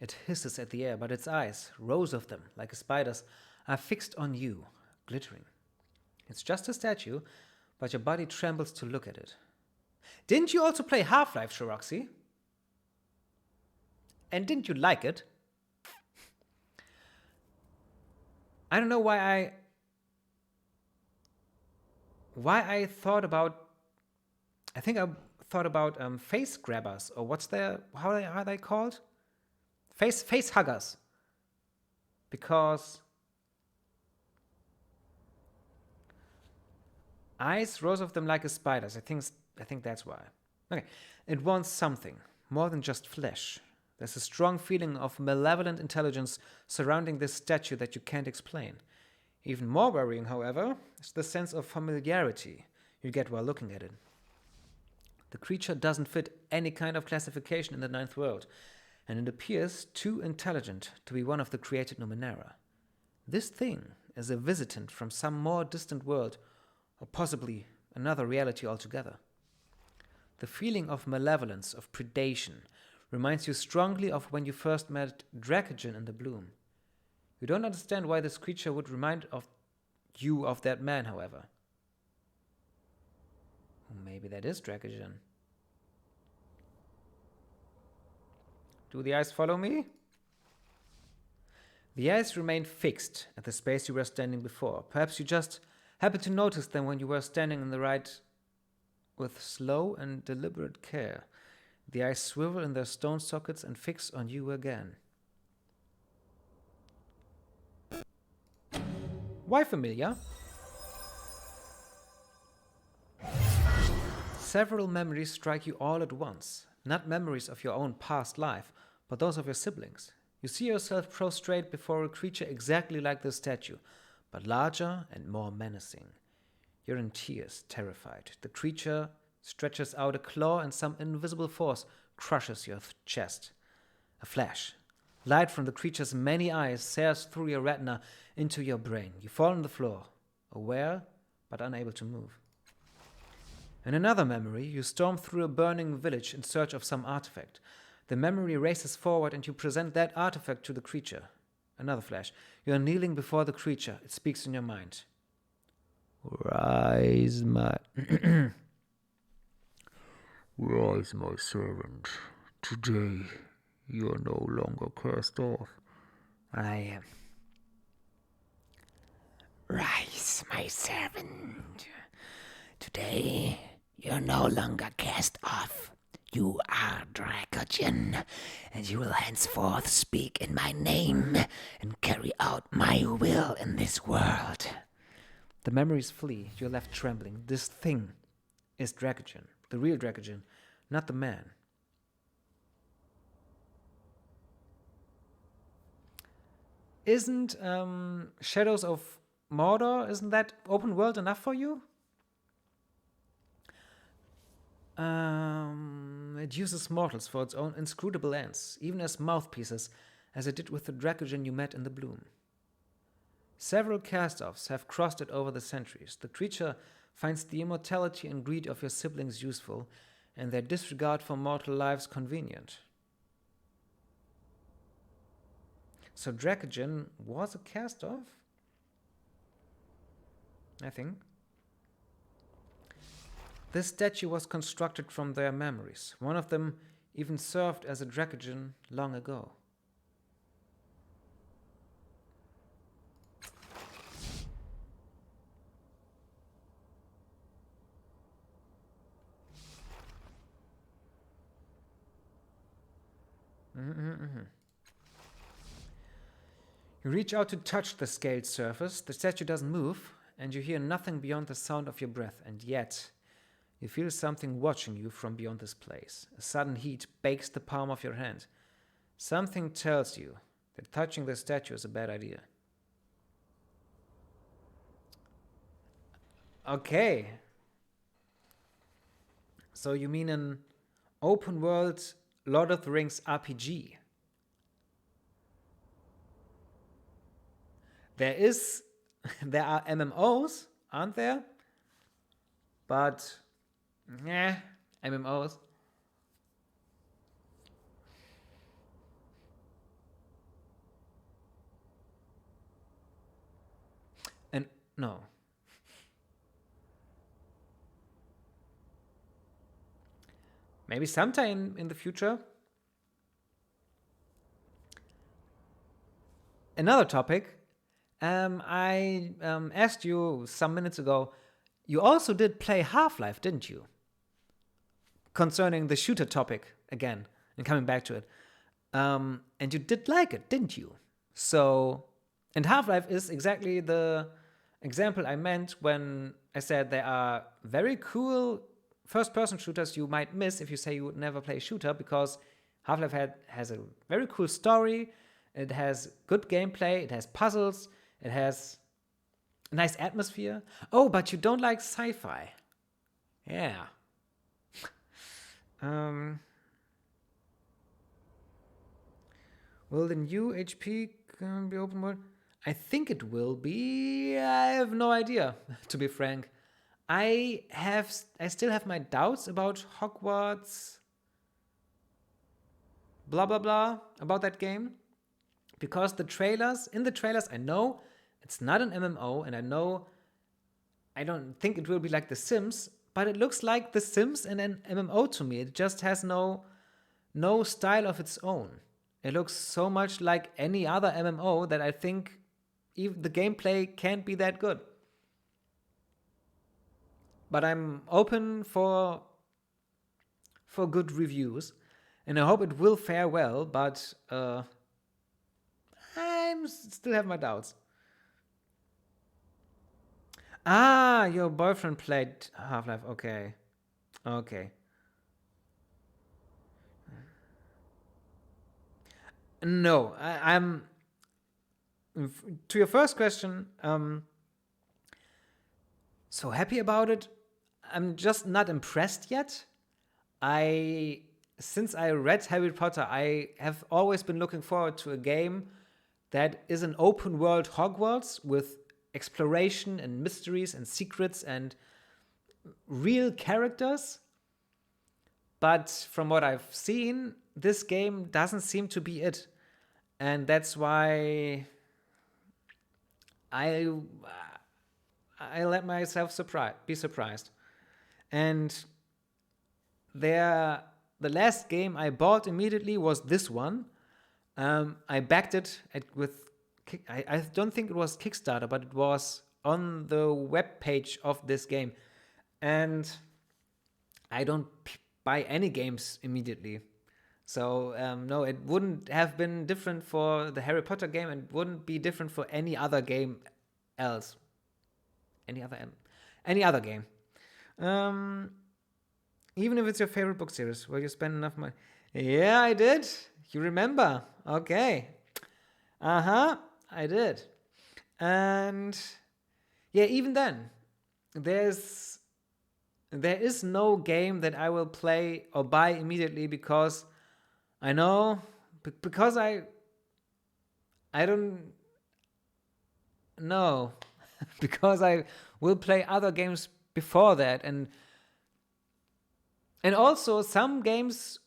It hisses at the air, but its eyes, rows of them, like a spider's, are fixed on you, glittering. It's just a statue, but your body trembles to look at it. Didn't you also play Half-Life, Shiroxy? And didn't you like it? I don't know why I thought about... I think I thought about face grabbers, or how are they called? Face huggers. Because eyes, rows of them like a spider's. I think that's why. Okay, it wants something more than just flesh. There's a strong feeling of malevolent intelligence surrounding this statue that you can't explain. Even more worrying, however, is the sense of familiarity you get while looking at it. The creature doesn't fit any kind of classification in the Ninth World, and it appears too intelligent to be one of the created Numenera. This thing is a visitant from some more distant world, or possibly another reality altogether. The feeling of malevolence, of predation, reminds you strongly of when you first met Dracogen in the Bloom. You don't understand why this creature would remind you of that man, however. Maybe that is Dracogen. Do the eyes follow me? The eyes remained fixed at the space you were standing before. Perhaps you just happened to notice them when you were standing in the right with slow and deliberate care. The eyes swivel in their stone sockets and fix on you again. Why familiar? Several memories strike you all at once. Not memories of your own past life, but those of your siblings. You see yourself prostrate before a creature exactly like this statue, but larger and more menacing. You're in tears, terrified. The creature stretches out a claw and some invisible force crushes your chest. A flash. Light from the creature's many eyes sears through your retina into your brain. You fall on the floor, aware but unable to move. In another memory, you storm through a burning village in search of some artifact. The memory races forward and you present that artifact to the creature. Another flash. You are kneeling before the creature. It speaks in your mind. Rise, my servant. Today, you are no longer cast off. I am. Rise, my servant. Today, you're no longer cast off. You are Dracogen, and you will henceforth speak in my name and carry out my will in this world. The memories flee. You're left trembling. This thing is Dracogen, the real Dracogen, not the man. Isn't Shadows of Mordor, isn't that open world enough for you? It uses mortals for its own inscrutable ends, even as mouthpieces, as it did with the Dracogen you met in the Bloom. Several cast-offs have crossed it over the centuries. The creature finds the immortality and greed of your siblings useful, and their disregard for mortal lives convenient. So Dracogen was a cast-off? I think. This statue was constructed from their memories. One of them even served as a Dracogen long ago. You reach out to touch the scaled surface. The statue doesn't move, and you hear nothing beyond the sound of your breath. And yet, you feel something watching you from beyond this place. A sudden heat bakes the palm of your hand. Something tells you that touching the statue is a bad idea. Okay. So you mean an open world Lord of the Rings RPG? There are MMOs, aren't there? But, MMOs. And no. Maybe sometime in the future. Another topic. I asked you some minutes ago, you also did play Half-Life, didn't you? Concerning the shooter topic again, and coming back to it. And you did like it, didn't you? So, and Half-Life is exactly the example I meant when I said there are very cool first-person shooters you might miss if you say you would never play a shooter, because Half-Life has a very cool story, it has good gameplay, it has puzzles, it has a nice atmosphere. Oh, but you don't like sci-fi. Yeah. Will the new HP be open world? I think it will be. I have no idea, to be frank. I still have my doubts about Hogwarts. Blah blah blah about that game, because in the trailers, I know it's not an MMO, and I don't think it will be like The Sims, but it looks like The Sims and an MMO to me. It just has no style of its own. It looks so much like any other MMO that I think even the gameplay can't be that good. But I'm open for good reviews, and I hope it will fare well, but I still have my doubts. Ah, your boyfriend played Half-Life. Okay. No, I'm. To your first question, so happy about it. I'm just not impressed yet. Since I read Harry Potter, I have always been looking forward to a game that is an open world Hogwarts with exploration and mysteries and secrets and real characters. But from what I've seen, this game doesn't seem to be it. And that's why I let myself be surprised. And the last game I bought immediately was this one. I backed it I don't think it was Kickstarter, but it was on the web page of this game. And I don't buy any games immediately. So, no, it wouldn't have been different for the Harry Potter game, and wouldn't be different for any other game else. Any other game. Even if it's your favorite book series, will you spend enough money? Yeah, I did. You remember. Okay. I did. And yeah, even then, there is no game that I will play or buy immediately, because I know, because I don't know, because I will play other games before that, and And also, some games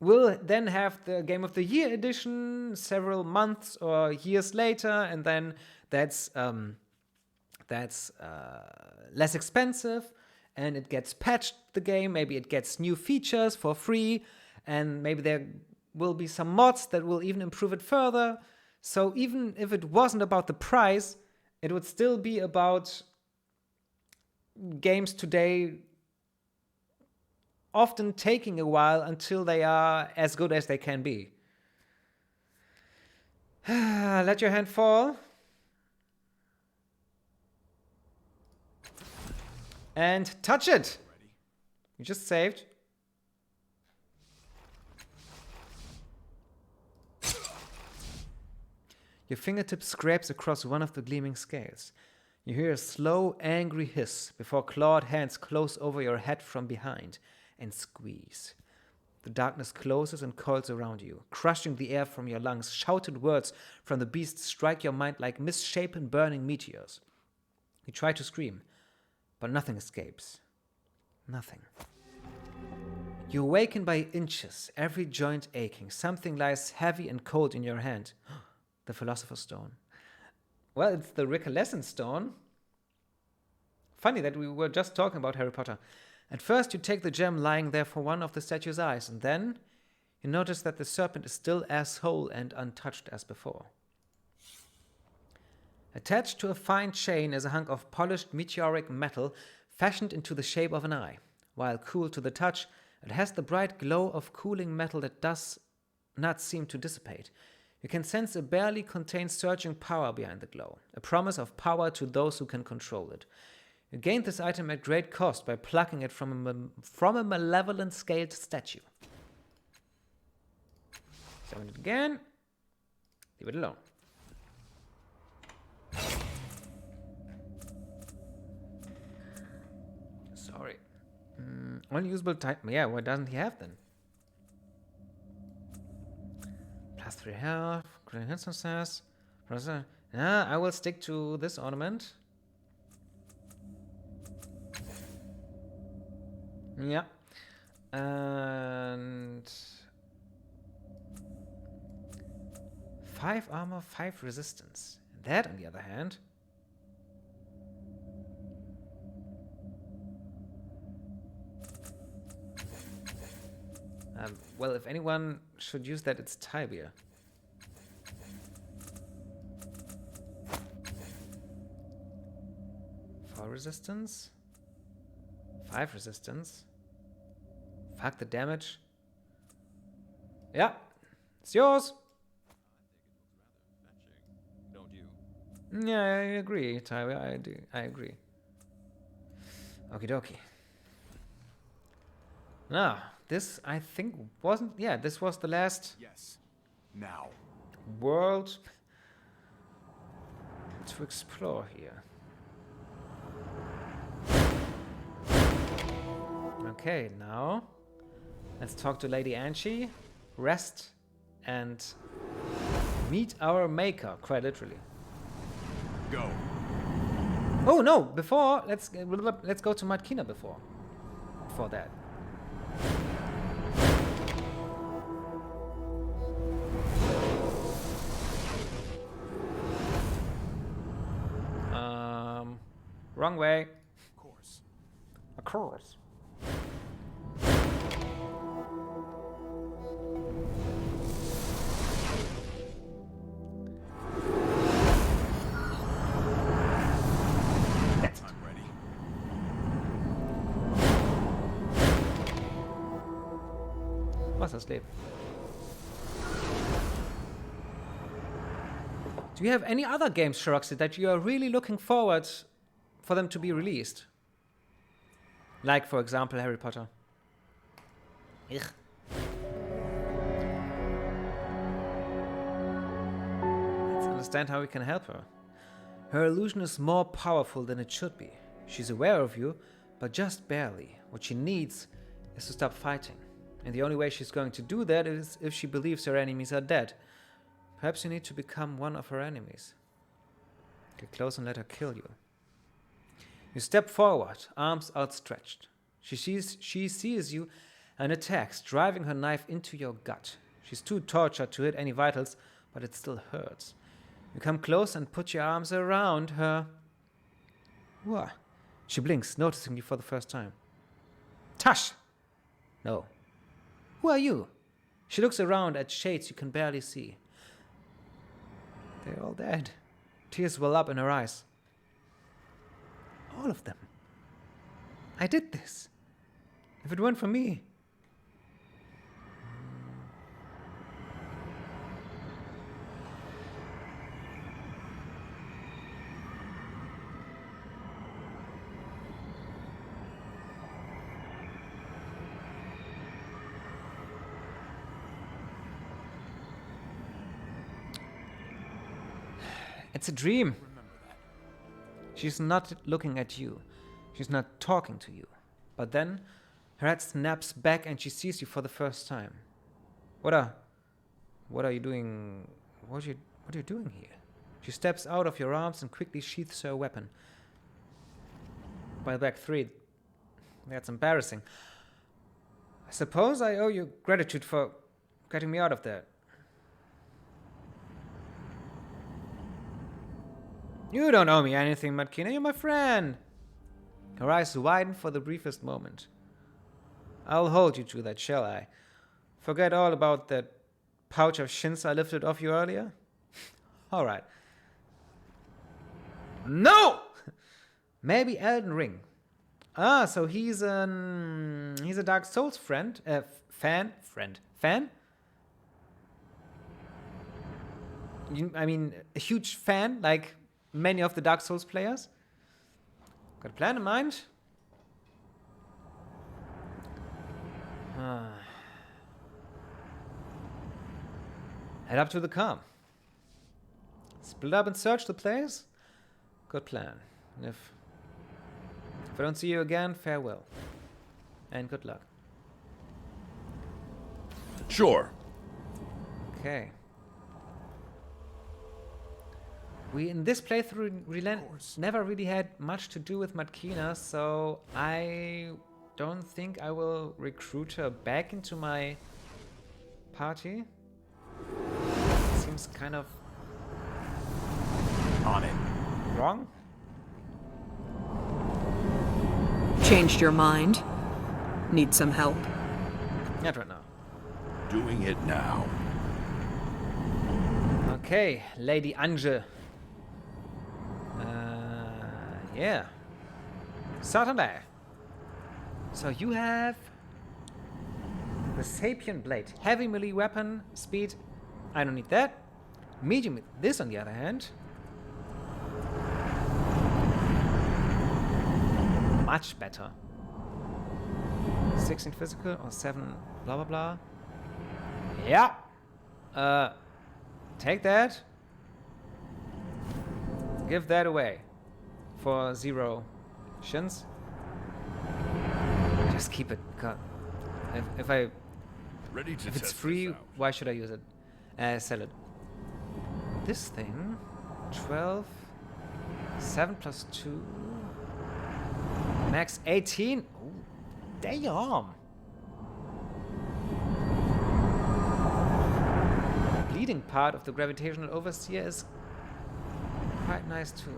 will then have the Game of the Year edition several months or years later, and then that's less expensive, and it gets patched, the game. Maybe it gets new features for free, and maybe there will be some mods that will even improve it further. So even if it wasn't about the price, it would still be about games today often taking a while until they are as good as they can be. Let your hand fall. And touch it. You just saved. Your fingertip scrapes across one of the gleaming scales. You hear a slow, angry hiss before clawed hands close over your head from behind and squeeze. The darkness closes and coils around you, crushing the air from your lungs. Shouted words from the beast strike your mind like misshapen, burning meteors. You try to scream, but nothing escapes. Nothing. You awaken by inches, every joint aching. Something lies heavy and cold in your hand. The Philosopher's Stone. Well, it's the reconnaissance stone. Funny that we were just talking about Harry Potter. At first, you take the gem lying there for one of the statue's eyes, and then you notice that the serpent is still as whole and untouched as before. Attached to a fine chain is a hunk of polished meteoric metal fashioned into the shape of an eye. While cool to the touch, it has the bright glow of cooling metal that does not seem to dissipate. You can sense a barely contained surging power behind the glow, a promise of power to those who can control it. You gained this item at great cost by plucking it from a malevolent scaled statue. Summon it again. Leave it alone. Sorry. Unusable type. Yeah, what doesn't he have then? +3 health. Great instances. Yeah, I will stick to this ornament. Yeah. And 5 armor, 5 resistance. That, on the other hand, well, if anyone should use that, it's Tybia. Four resistance, 5 resistance. Fuck the damage. Yeah, it's yours. Don't you? Yeah, I agree, Tybia. I agree. Okie dokie. Now, this I think wasn't. Yeah, this was the last Yes. Now. world to explore here. Okay, now let's talk to Lady Angie, rest, and meet our maker, quite literally. Go. Oh no! Before let's go to Matkina before that. Wrong way. Of course. Of course. I'm ready. Was asleep. Do you have any other games, Shiroxy, that you are really looking forward for them to be released? Like, for example, Harry Potter. Ugh. Let's understand how we can help her. Her illusion is more powerful than it should be. She's aware of you, but just barely. What she needs is to stop fighting. And the only way she's going to do that is if she believes her enemies are dead. Perhaps you need to become one of her enemies. Get close and let her kill you. You step forward, arms outstretched. She sees you and attacks, driving her knife into your gut. She's too tortured to hit any vitals, but it still hurts. You come close and put your arms around her. What? She blinks, noticing you for the first time. Tush! No. Who are you? She looks around at shades you can barely see. They're all dead. Tears well up in her eyes. All of them. I did this. If it weren't for me. It's a dream. She's not looking at you. She's not talking to you. But then her head snaps back and she sees you for the first time. What are you doing? What are you doing here? She steps out of your arms and quickly sheaths her weapon. By back 3. That's embarrassing. I suppose I owe you gratitude for getting me out of there. You don't owe me anything, Matkina. You're my friend. Her eyes widen for the briefest moment. I'll hold you to that, shall I? Forget all about that pouch of shins I lifted off you earlier? All right. No! Maybe Elden Ring. Ah, so he's a Dark Souls friend. Fan? I mean, a huge fan, like many of the Dark Souls players. Got a plan in mind? Head up to the calm. Split up and search the place? Good plan. If I don't see you again, farewell. And good luck. Sure. Okay. We, in this playthrough, never really had much to do with Matkina, so I don't think I will recruit her back into my party. Seems kind of On it. wrong. Changed your mind? Need some help? Not right now. Doing it now. Okay, Lady Anje. Yeah. Certainly. So you have the Sapien Blade. Heavy melee weapon, speed. I don't need that. Medium with this on the other hand. Much better. 16 physical or 7 blah blah blah. Yeah. Take that. Give that away. For 0 shins. Just keep it. God. If Ready to it's test free, this out. why should I use it? Sell it. This thing, 12, 7 plus 2, max 18. Ooh, damn. The bleeding part of the gravitational overseer is quite nice too.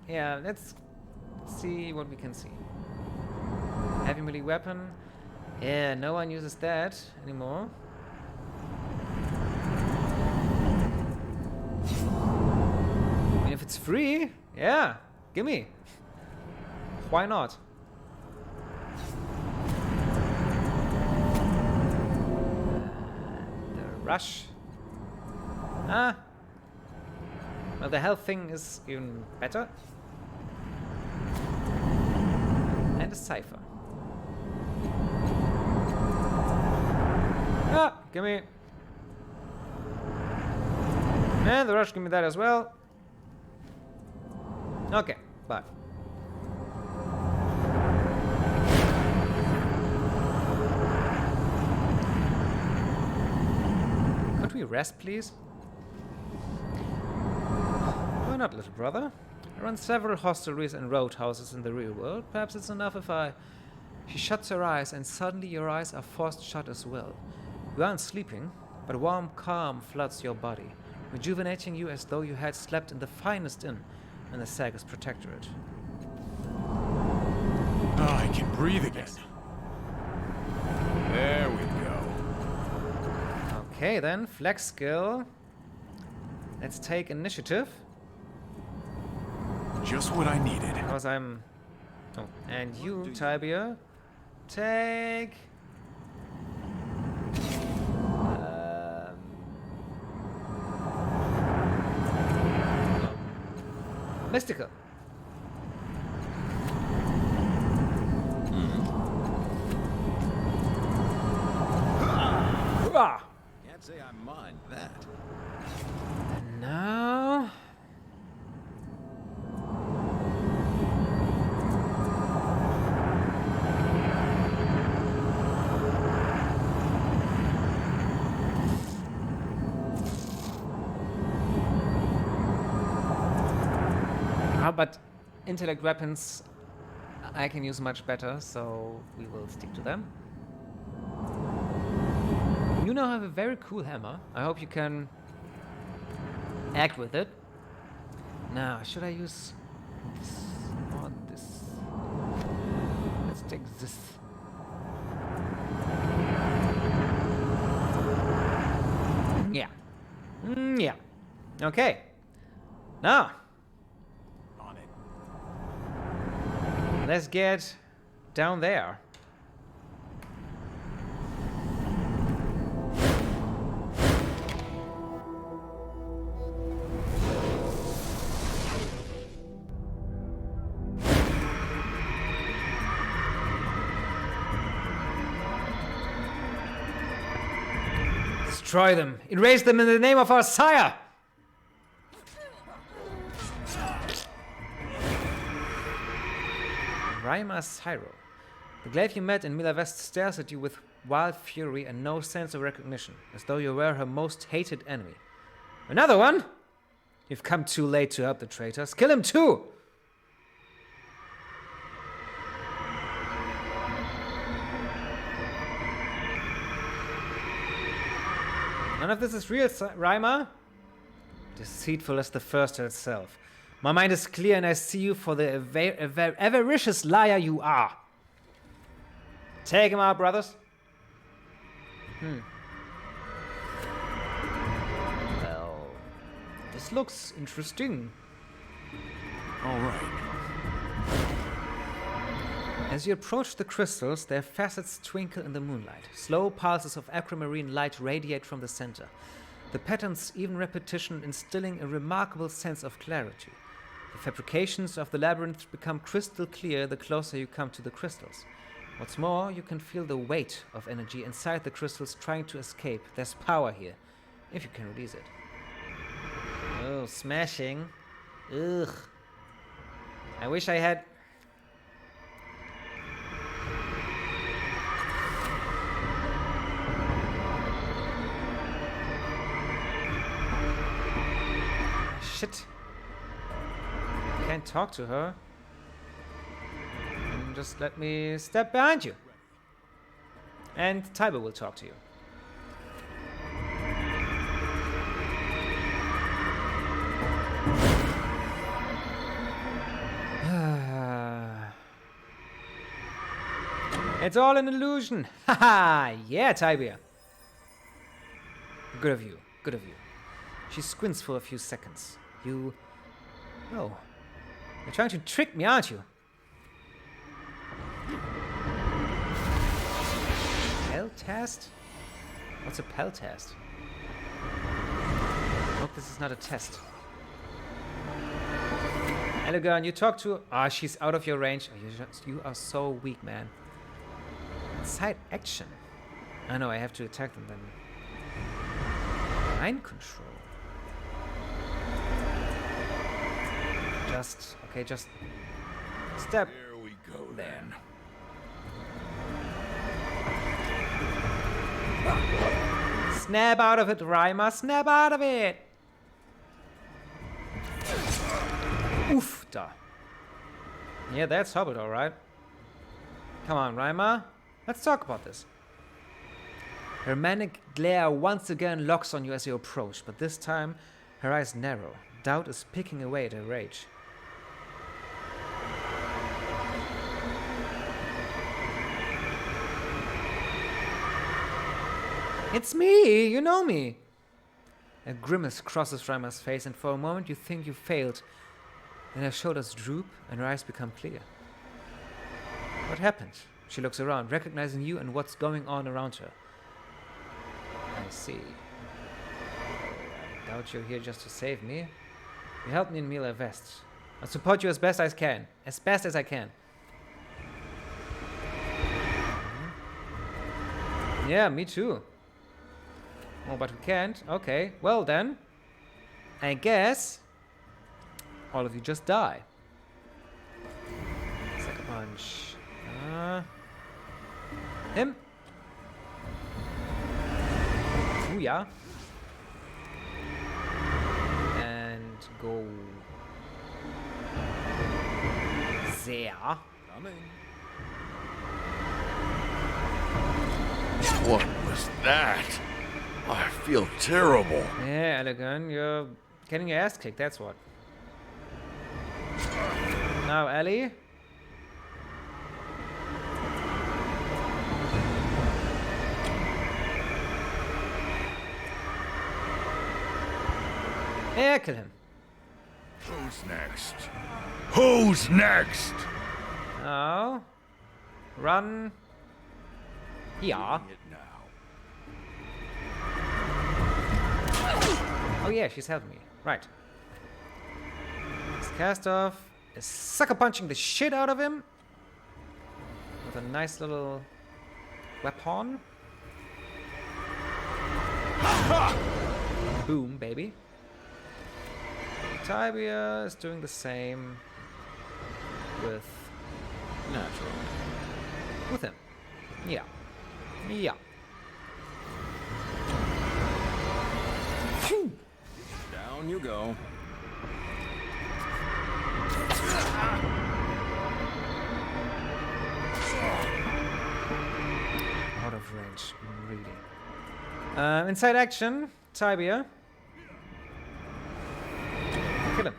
Yeah, let's see what we can see. Heavy melee weapon. Yeah, no one uses that anymore. I mean, if it's free, yeah, gimme. Why not? The rush. Well, the health thing is even better. And a cipher. Gimme. And the rush, give me that as well. Okay, bye. Could we rest, please? Why not, little brother? I run several hostelries and roadhouses in the real world. Perhaps it's enough if I She shuts her eyes, and suddenly your eyes are forced shut as well. You aren't sleeping, but warm calm floods your body, rejuvenating you as though you had slept in the finest inn in the Sagas Protectorate. I can breathe again. There we go. Okay then, flex skill. Let's take initiative. Just what I needed. Because I'm... Oh, and you, Tibia, take... Mystical. Ah! Can't say I mind that. And now... but intellect weapons I can use much better, so we will stick to them. You now have a very cool hammer. I hope you can act with it. Now, should I use this or this? Let's take this. Yeah. Yeah. Okay. Now, On it. let's get down there. Destroy them. Erase them in the name of our sire. Raima Syro. The glaive you met in Mila West stares at you with wild fury and no sense of recognition, as though you were her most hated enemy. Another one? You've come too late to help the traitors. Kill him too! None of this is real, Raima. Deceitful as the first itself. My mind is clear and I see you for the avaricious liar you are. Take him out, brothers. Well, this looks interesting. All right. As you approach the crystals, their facets twinkle in the moonlight. Slow pulses of aquamarine light radiate from the center. The pattern's even repetition instilling a remarkable sense of clarity. The fabrications of the labyrinth become crystal clear the closer you come to the crystals. What's more, you can feel the weight of energy inside the crystals trying to escape. There's power here, if you can release it. Oh, smashing. Ugh. I wish I had... Shit. Can't talk to her. Just let me step behind you. And Tiber will talk to you. It's all an illusion. Haha, yeah, Tibia. Good of you, good of you. She squints for a few seconds. You... Oh. You're trying to trick me, aren't you? Pell test? What's a pell test? Hope this is not a test. Elegant, you talk to... Ah, she's out of your range. You are so weak, man. Side action. I know, I have to attack them then. Mind control. Just step. Here we go There. then. Snap out of it, Raima. Snap out of it. Oof, da. Yeah, that's hobbled, all right. Come on, Reimer. Let's talk about this. Her manic glare once again locks on you as you approach, but this time her eyes narrow. Doubt is picking away at her rage. It's me! You know me! A grimace crosses Reimer's face, and for a moment you think you failed. Then her shoulders droop and her eyes become clear. What happened? She looks around, recognizing you and what's going on around her. I see. I doubt you're here just to save me. You helped me in Mila Vest. I'll support you as best as I can. As best as I can. Yeah, me too. Oh, but we can't. Okay, well then. I guess all of you just die. Sucker punch. Him. Ooh, yeah. And go there. Coming. What was that? I feel terrible. Yeah, Elegant, you're getting your ass kicked, that's what. Now, Ellie. Yeah, kill him. Who's next? Who's next? Now, run. Yeah. It now. Oh yeah, she's helped me. Right. This cast off is sucker punching the shit out of him with a nice little weapon. Boom, baby. Tibia is doing the same with Natural. him. Yeah. Yeah. Down you go. Out of range, really. Inside action, Tibia. Kill him.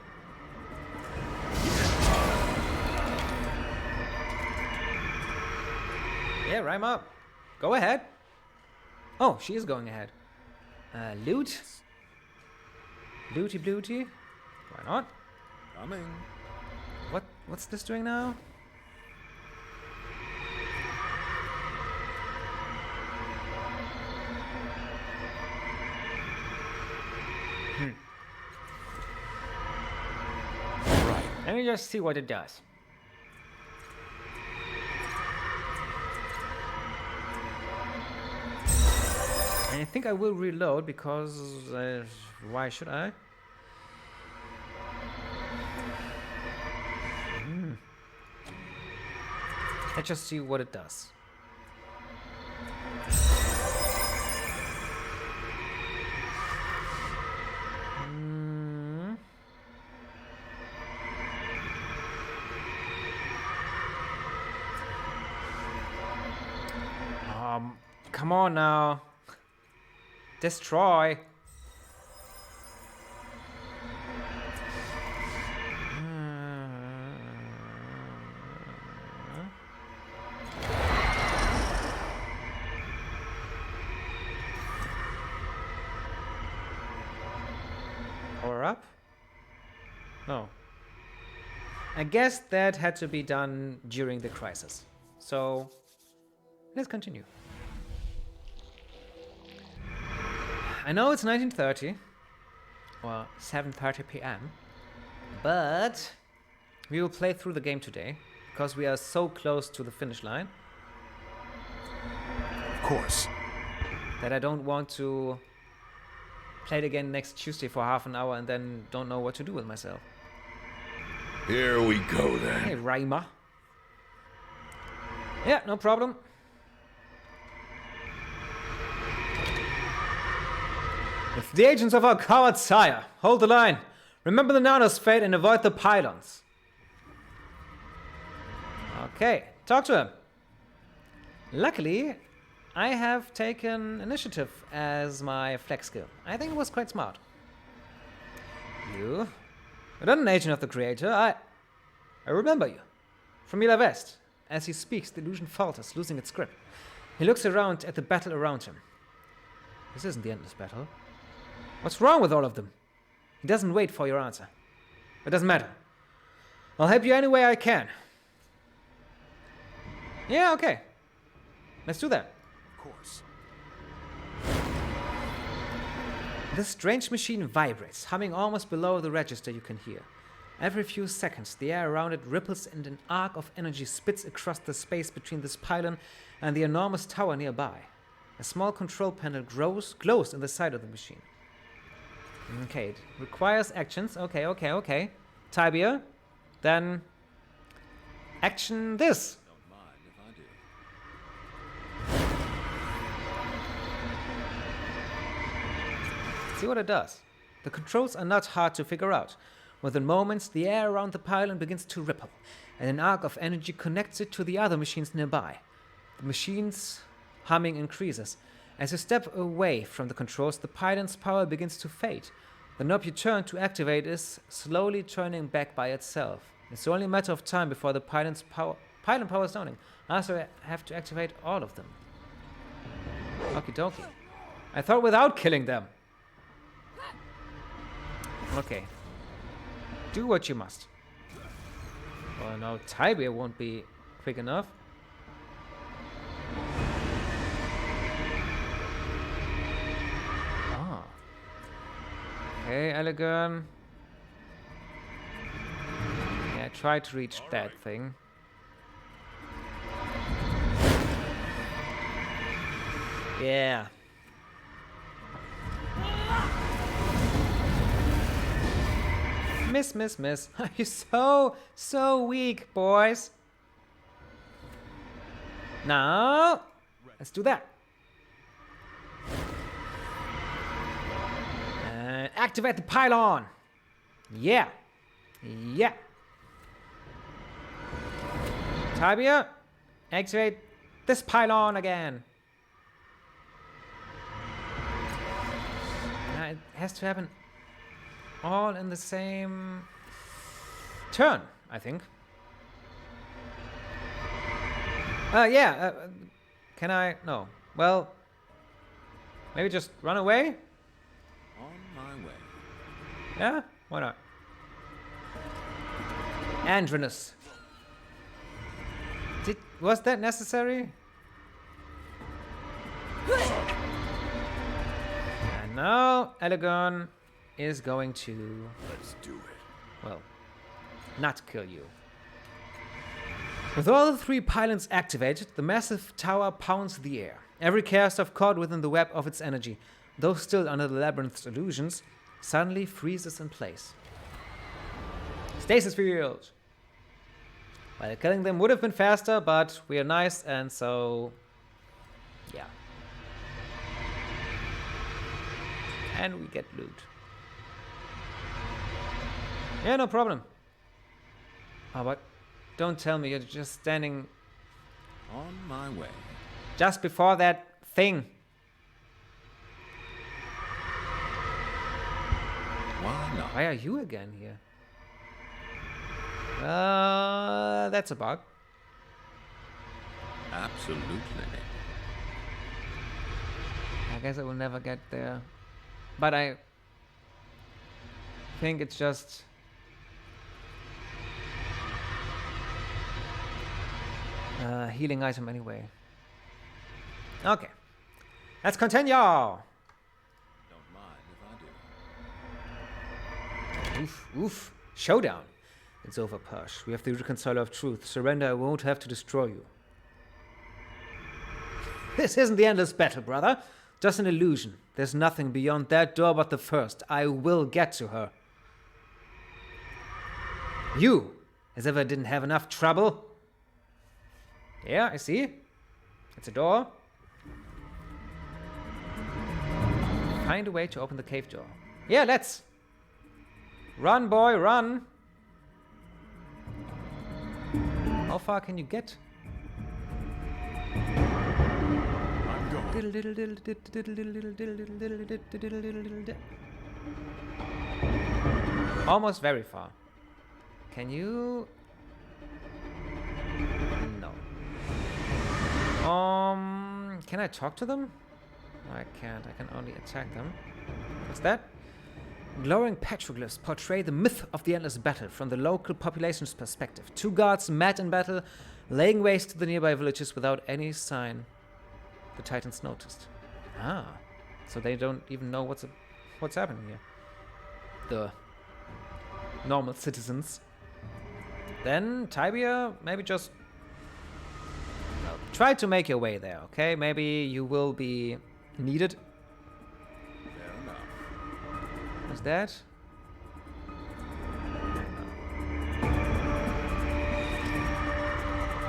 Yeah, rhyme up. Go ahead. Oh, she is going ahead. Loot. Looty blooty. Why not? Coming. What's this doing now? Right. Let me just see what it does. And I think I will reload because why should I? Let's just see what it does. Come on now. Destroy. Power up? No. I guess that had to be done during the crisis. So, let's continue. I know it's 1930, or 7:30 p.m., but we will play through the game today, because we are so close to the finish line Of course. that I don't want to play it again next Tuesday for half an hour and then don't know what to do with myself. Here we go then. Hey, Reimer. Yeah, no problem. If the agents of our coward sire, hold the line. Remember the Nano's fate and avoid the pylons. Okay, talk to him. Luckily, I have taken initiative as my flex skill. I think it was quite smart. You're not an agent of the Creator. I remember you. From Mila West. As he speaks, the illusion falters, losing its grip. He looks around at the battle around him. This isn't the endless battle. What's wrong with all of them? He doesn't wait for your answer. It doesn't matter. I'll help you any way I can. Yeah, okay. Let's do that. Of course. This strange machine vibrates, humming almost below the register you can hear. Every few seconds, the air around it ripples and an arc of energy spits across the space between this pylon and the enormous tower nearby. A small control panel glows in the side of the machine. Okay, it requires actions. Okay. Tibia, then action this. Don't mind if I do. See what it does. The controls are not hard to figure out. Within moments, the air around the pylon begins to ripple, and an arc of energy connects it to the other machines nearby. The machine's humming increases. As you step away from the controls, the pylon's power begins to fade. The knob you turn to activate is slowly turning back by itself. It's only a matter of time before the pylon power is downing. I also have to activate all of them. Okie dokie. I thought without killing them. Okay. Do what you must. Oh no, Tibia won't be quick enough. Ah. Okay, Elegant. Yeah, try to reach that thing. Yeah. Miss. You're so weak, boys. Now, let's do that. And activate the pylon. Yeah. Tibia, activate this pylon again. Now it has to happen all in the same turn, I think. Can I? No. Well, maybe just run away? On my way. Yeah? Why not? Andronus. Was that necessary? And now Elegon is going to, Let's do it. well, not kill you. With all the three pylons activated, the massive tower pounds the air. Every caster caught within the web of its energy, though still under the labyrinth's illusions, suddenly freezes in place. Stasis field! Well, killing them would have been faster, but we are nice, and so, yeah. And we get loot. Yeah, no problem. Oh, but don't tell me you're just standing On my way. just before that thing. Why not? Why are you again here? That's a bug. Absolutely. I guess I will never get there. But I think it's just... healing item anyway. Okay. Let's continue! Don't mind if I do. Oof. Showdown. It's over, Persh. We have the Reconciler of Truth. Surrender, I won't have to destroy you. This isn't the endless battle, brother. Just an illusion. There's nothing beyond that door but the first. I will get to her. You, as ever, didn't have enough trouble. Yeah, I see. It's a door. Find a way to open the cave door. Yeah, let's. Run, boy, run. How far can you get? Almost very far. Can you? No. Can I talk to them? No, I can't. I can only attack them. What's that? Glowing petroglyphs portray the myth of the endless battle from the local population's perspective. 2 guards met in battle, laying waste to the nearby villages without any sign the Titans noticed. Ah, so they don't even know what's happening here. The normal citizens. Then, Tibia, maybe just try to make your way there, okay? Maybe you will be needed. Fair enough. What's that?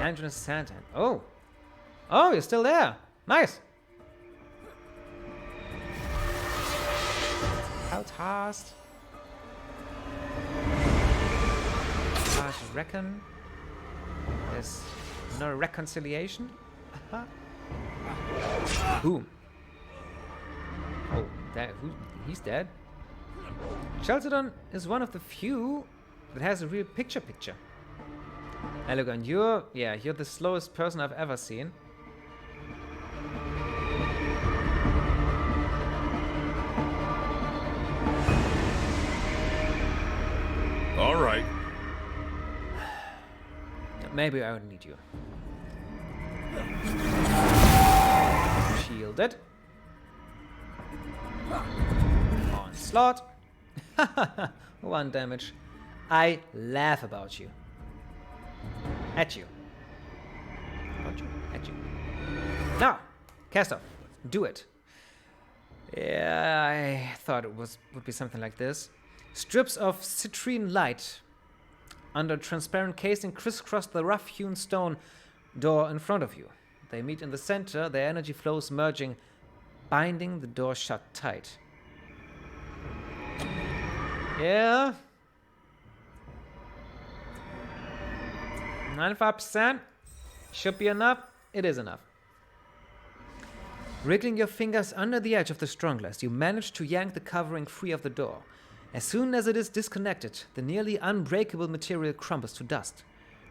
Andrews Santa. Oh! Oh, you're still there! Nice! Outcast. I reckon there's no reconciliation. Boom. Oh, he's dead. Chalcedon is one of the few that has a real picture. Elegant, you're the slowest person I've ever seen. All right. Maybe I would need you. Shielded. Onslaught. 1 damage. I laugh about you. At you. At you. Now, cast off. Do it. Yeah, I thought it would be something like this. Strips of citrine light under transparent casing crisscross the rough-hewn stone door in front of you. They meet in the center, their energy flows merging, binding the door shut tight. Yeah. 95% should be enough. It is enough. Wriggling your fingers under the edge of the strong-glass, you manage to yank the covering free of the door. As soon as it is disconnected, the nearly unbreakable material crumbles to dust.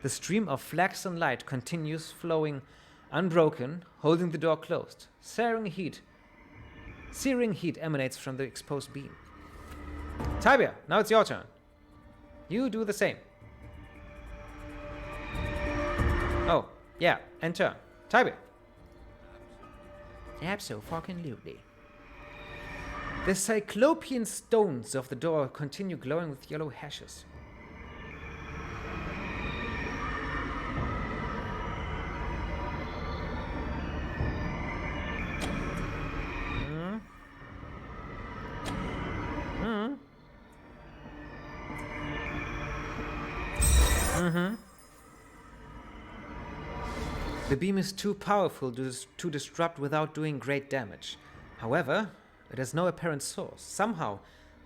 The stream of flaxen light continues flowing unbroken, holding the door closed. Searing heat emanates from the exposed beam. Tibia, now it's your turn. You do the same. Oh, yeah, and turn. Tibia. Abso-fucking-lutely. The cyclopean stones of the door continue glowing with yellow hashes. The beam is too powerful to disrupt without doing great damage. However, it has no apparent source. Somehow,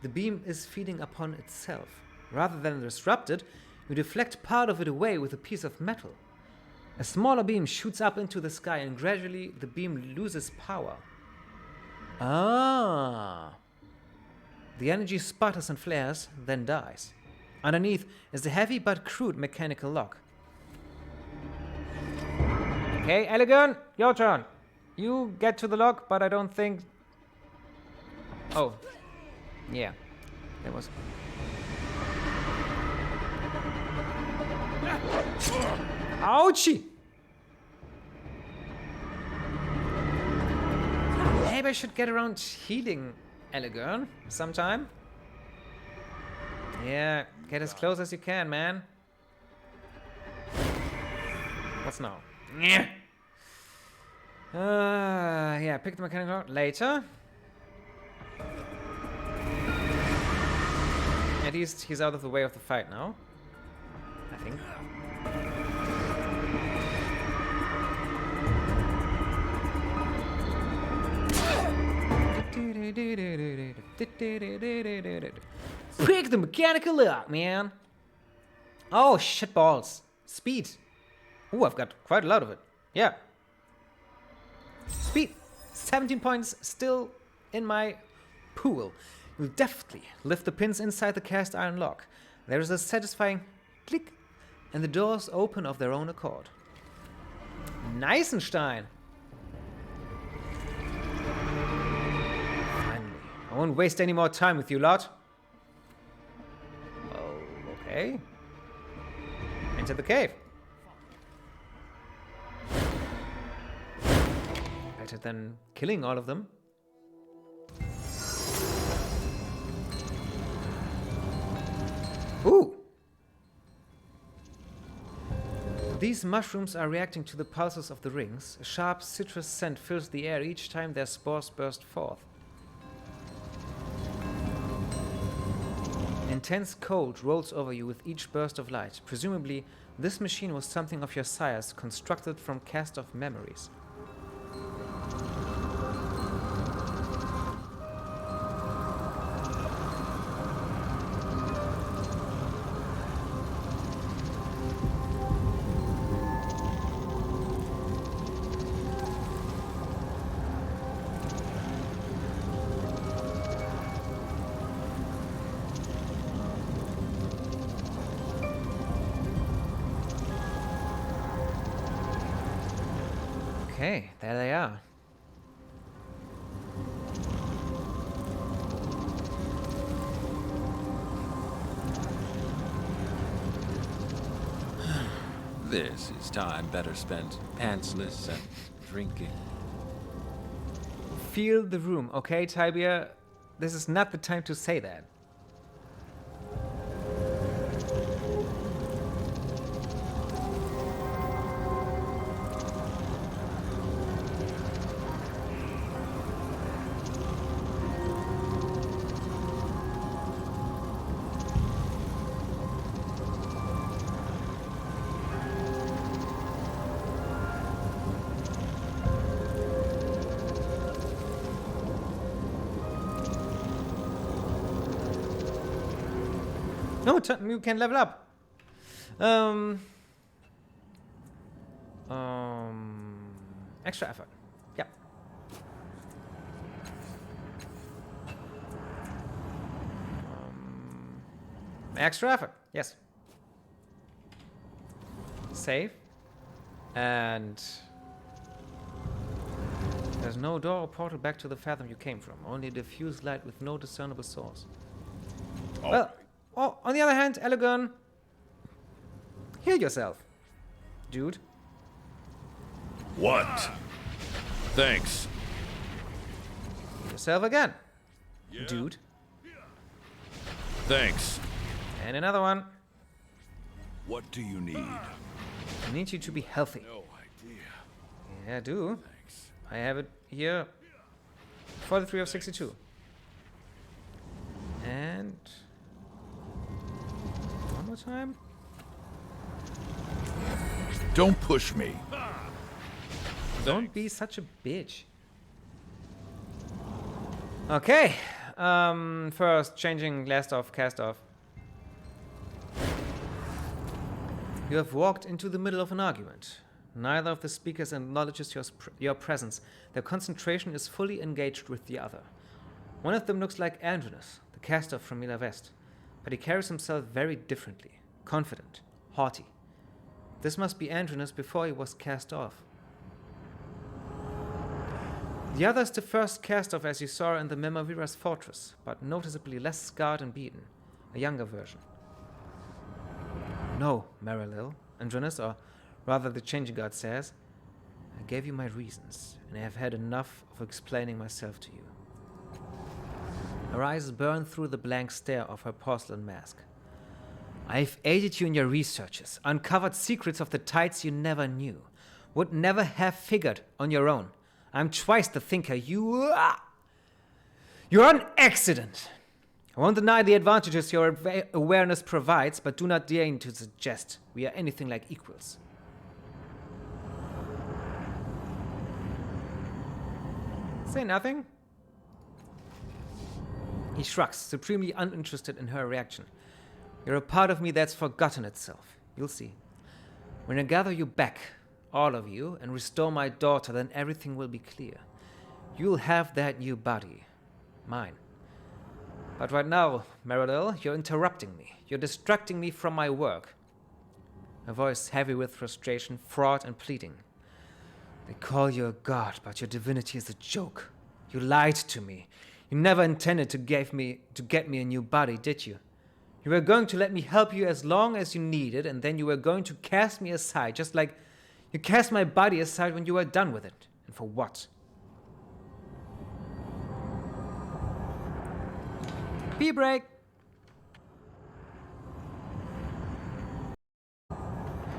the beam is feeding upon itself. Rather than disrupt it, you deflect part of it away with a piece of metal. A smaller beam shoots up into the sky and gradually the beam loses power. Ah! The energy sputters and flares, then dies. Underneath is a heavy but crude mechanical lock. Okay, Elegant, your turn. You get to the lock, but I don't think... Oh. Yeah. There was... Ouchie! Maybe I should get around healing Elegant sometime. Yeah, get as close as you can, man. What's now? Yeah, pick the mechanical lock later. At least he's out of the way of the fight now, I think. Pick the mechanical lock, man. Oh, shitballs. Speed. Ooh, I've got quite a lot of it. Yeah. Speed. 17 points still in my pool. You deftly lift the pins inside the cast iron lock. There is a satisfying click, and the doors open of their own accord. Nicenstein! Finally. I won't waste any more time with you lot. Oh, okay. Into the cave. Better than killing all of them. Ooh! These mushrooms are reacting to the pulses of the rings. A sharp citrus scent fills the air each time their spores burst forth. Intense cold rolls over you with each burst of light. Presumably, this machine was something of your sire's, constructed from cast-off memories. Okay, there they are. This is time better spent pantsless and drinking. Feel the room, okay, Tibia? This is not the time to say that. No, you can level up. Extra effort. Yep. Extra effort. Yes. Save. And there's no door or portal back to the fathom you came from. Only diffuse light with no discernible source. Well. Oh, on the other hand, Elegon, heal yourself, dude. What? Thanks. Heal yourself again, dude. Thanks. And another one. What do you need? I need you to be healthy. No idea. Yeah, I do. Thanks. I have it here. 43 of 62. And one more time. Don't push me. Don't be such a bitch. Okay. First, changing last off, cast off. You have walked into the middle of an argument. Neither of the speakers acknowledges your presence. Their concentration is fully engaged with the other. One of them looks like Andronus, the caster from Mila West, but he carries himself very differently. Confident, haughty. This must be Andronus before he was cast off. The other is the first cast off as you saw in the Memavira's fortress, but noticeably less scarred and beaten. A younger version. No, Marilil, Andronus, or rather the Changing God says, I gave you my reasons, and I have had enough of explaining myself to you. Her eyes burn through the blank stare of her porcelain mask. I've aided you in your researches, uncovered secrets of the tides you never knew, would never have figured on your own. I'm twice the thinker you are. You're an accident. I won't deny the advantages your awareness provides, but do not deign to suggest we are anything like equals. Say nothing? He shrugs, supremely uninterested in her reaction. You're a part of me that's forgotten itself. You'll see. When I gather you back, all of you, and restore my daughter, then everything will be clear. You'll have that new body. Mine. But right now, Meridel, you're interrupting me. You're distracting me from my work. Her voice heavy with frustration, fraught and pleading. They call you a god, but your divinity is a joke. You lied to me. You never intended to get me a new body, did you? You were going to let me help you as long as you needed, and then you were going to cast me aside, just like you cast my body aside when you were done with it. And for what? Pee break!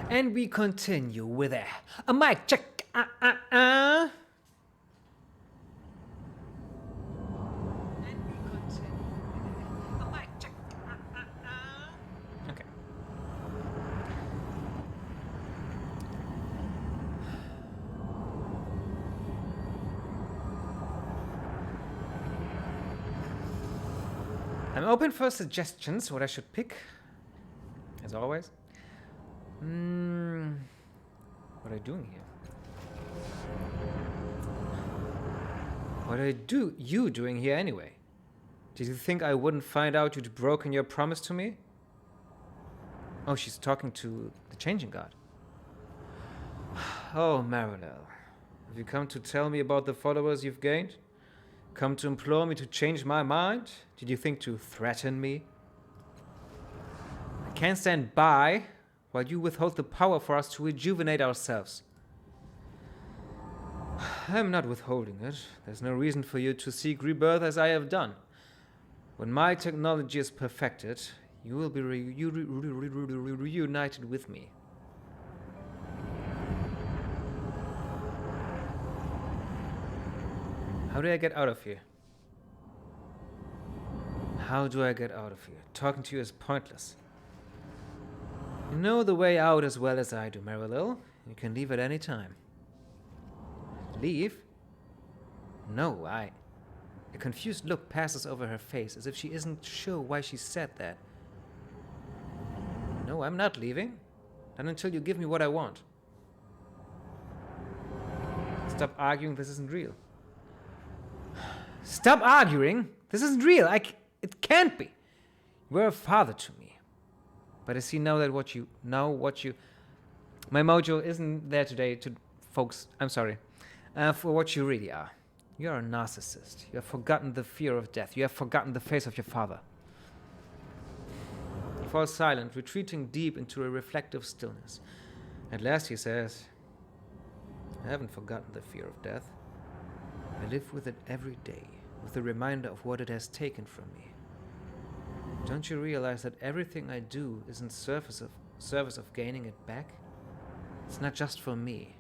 And we continue with a mic check. And we continue with a mic check. Okay. I'm open for suggestions what I should pick, as always. What are you doing here? What are you doing here anyway? Did you think I wouldn't find out you'd broken your promise to me? Oh, she's talking to the Changing God. Oh, Marilel. Have you come to tell me about the followers you've gained? Come to implore me to change my mind? Did you think to threaten me? I can't stand by while you withhold the power for us to rejuvenate ourselves. I'm not withholding it. There's no reason for you to seek rebirth as I have done. When my technology is perfected, you will be reunited with me. How do I get out of here? How do I get out of here? Talking to you is pointless. You know the way out as well as I do, Marilil. You can leave at any time. Leave? No, A confused look passes over her face as if she isn't sure why she said that. No, I'm not leaving. Not until you give me what I want. Stop arguing, this isn't real. Stop arguing! This isn't real. It can't be. You were a father to me. But I see now that what you... My mojo isn't there today to... Folks, I'm sorry. For what you really are. You are a narcissist. You have forgotten the fear of death. You have forgotten the face of your father. He falls silent, retreating deep into a reflective stillness. At last he says, I haven't forgotten the fear of death. I live with it every day, with the reminder of what it has taken from me. Don't you realize that everything I do is in service of gaining it back? It's not just for me.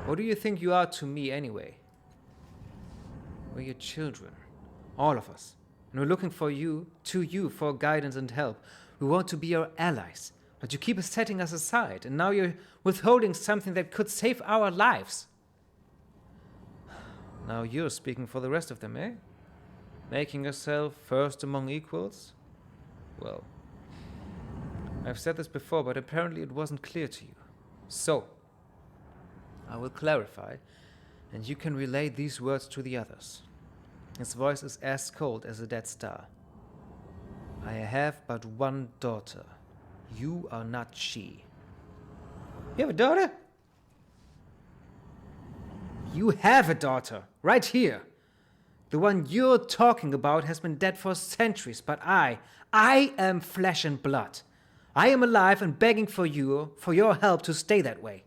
What do you think you are to me anyway? We're your children, all of us, and we're looking to you for guidance and help. We want to be your allies, but you keep setting us aside, and now you're withholding something that could save our lives. Now you're speaking for the rest of them, eh? Making yourself first among equals? Well, I've said this before, but apparently it wasn't clear to you. So, I will clarify, and you can relay these words to the others. His voice is as cold as a dead star. I have but one daughter. You are not she. You have a daughter? You have a daughter, right here. The one you're talking about has been dead for centuries, but I am flesh and blood. I am alive and begging for your help to stay that way.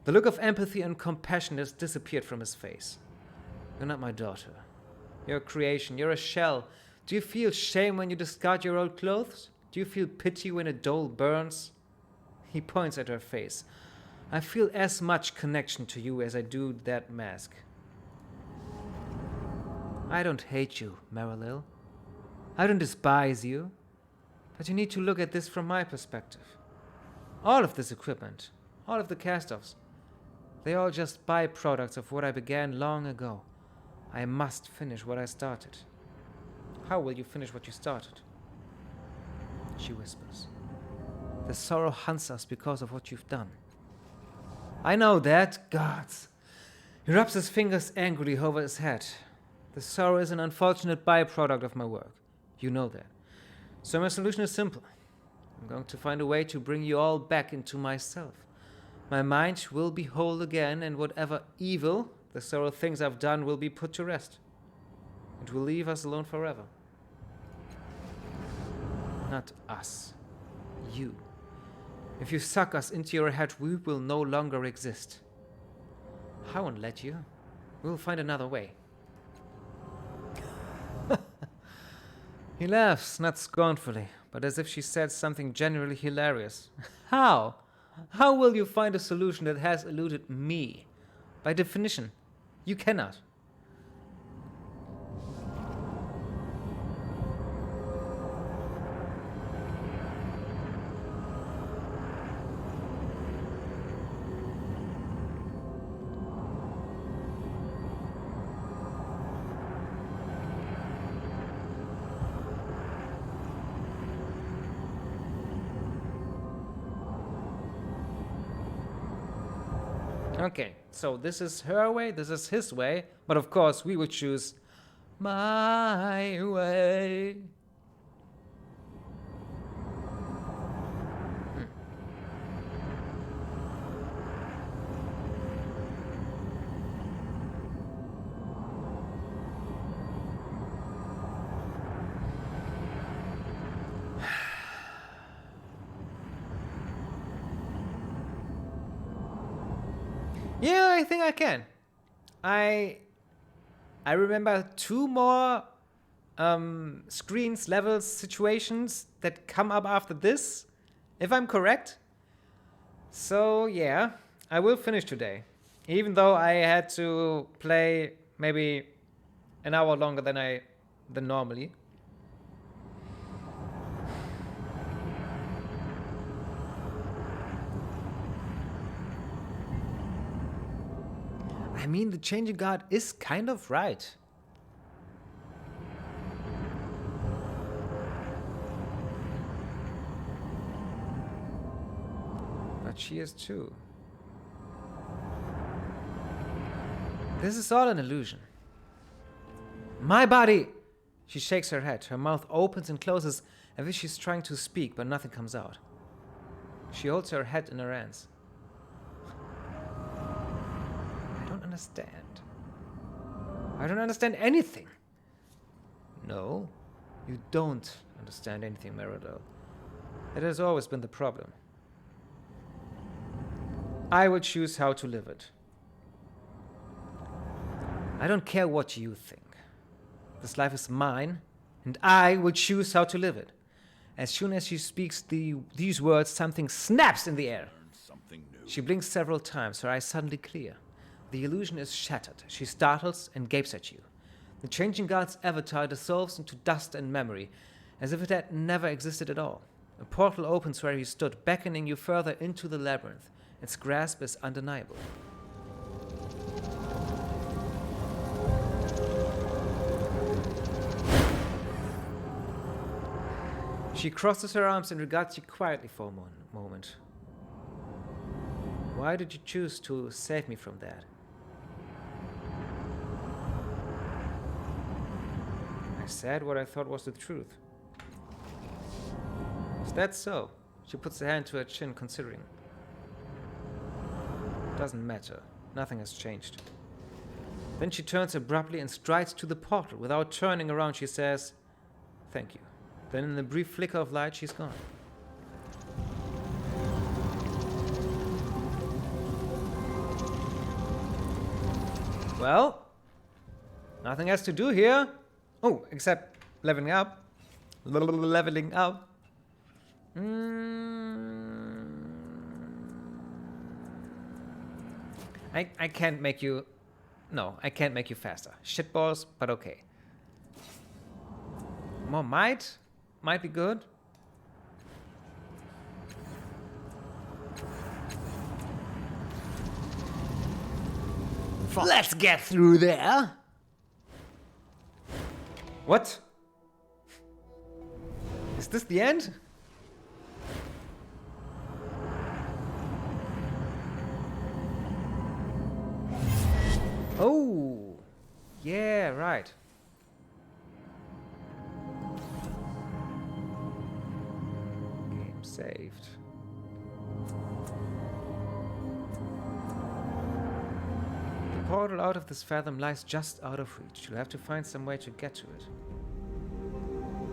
The look of empathy and compassion has disappeared from his face. You're not my daughter. You're a creation. You're a shell. Do you feel shame when you discard your old clothes? Do you feel pity when a doll burns? He points at her face. I feel as much connection to you as I do that mask. I don't hate you, Marilil. I don't despise you. But you need to look at this from my perspective. All of this equipment, all of the cast-offs, they're all just byproducts of what I began long ago. I must finish what I started. How will you finish what you started? She whispers. The sorrow hunts us because of what you've done. I know that, gods. He rubs his fingers angrily over his head. The sorrow is an unfortunate byproduct of my work. You know that. So my solution is simple. I'm going to find a way to bring you all back into myself. My mind will be whole again, and whatever evil the sorrow thinks I've done will be put to rest. It will leave us alone forever. Not us. You. If you suck us into your head, we will no longer exist. I won't let you. We'll find another way. He laughs, not scornfully, but as if she said something genuinely hilarious. How? How will you find a solution that has eluded me? By definition, you cannot. Okay, so this is her way, this is his way, but of course we will choose my way. Yeah, I think I can. I remember 2 more screens, levels, situations that come up after this, if I'm correct. So yeah, I will finish today. Even though I had to play maybe an hour longer than normally. I mean, the changing guard is kind of right. But she is too. This is all an illusion. My body! She shakes her head. Her mouth opens and closes as if she's trying to speak, but nothing comes out. She holds her head in her hands. Understand. I don't understand anything. No, you don't understand anything, Meridel. It has always been the problem. I will choose how to live it. I don't care what you think. This life is mine, and I will choose how to live it. As soon as she speaks these words, something snaps in the air. She blinks several times, her eyes suddenly clear. The illusion is shattered. She startles and gapes at you. The changing guard's avatar dissolves into dust and memory, as if it had never existed at all. A portal opens where he stood, beckoning you further into the labyrinth. Its grasp is undeniable. She crosses her arms and regards you quietly for a moment. Why did you choose to save me from that? I said what I thought was the truth. Is that so? She puts her hand to her chin, considering. Doesn't matter. Nothing has changed. Then she turns abruptly and strides to the portal. Without turning around, she says, "Thank you." Then in the brief flicker of light, she's gone. Well, nothing else to do here. Oh, except leveling up. Leveling up. I can't make you... No, I can't make you faster. Shitballs, but okay. More might? Might be good. Let's get through there. What? Is this the end? right. Game saved. The portal out of this fathom lies just out of reach. You'll have to find some way to get to it.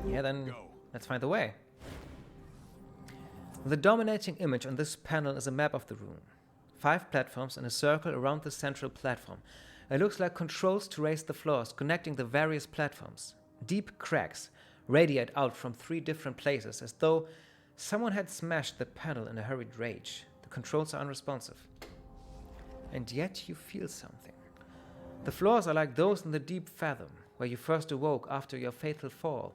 Yeah, then let's find the way. The dominating image on this panel is a map of the room. 5 platforms in a circle around the central platform. It looks like controls to raise the floors, connecting the various platforms. Deep cracks radiate out from 3 different places, as though someone had smashed the panel in a hurried rage. The controls are unresponsive. And yet you feel something. The floors are like those in the deep fathom, where you first awoke after your fatal fall.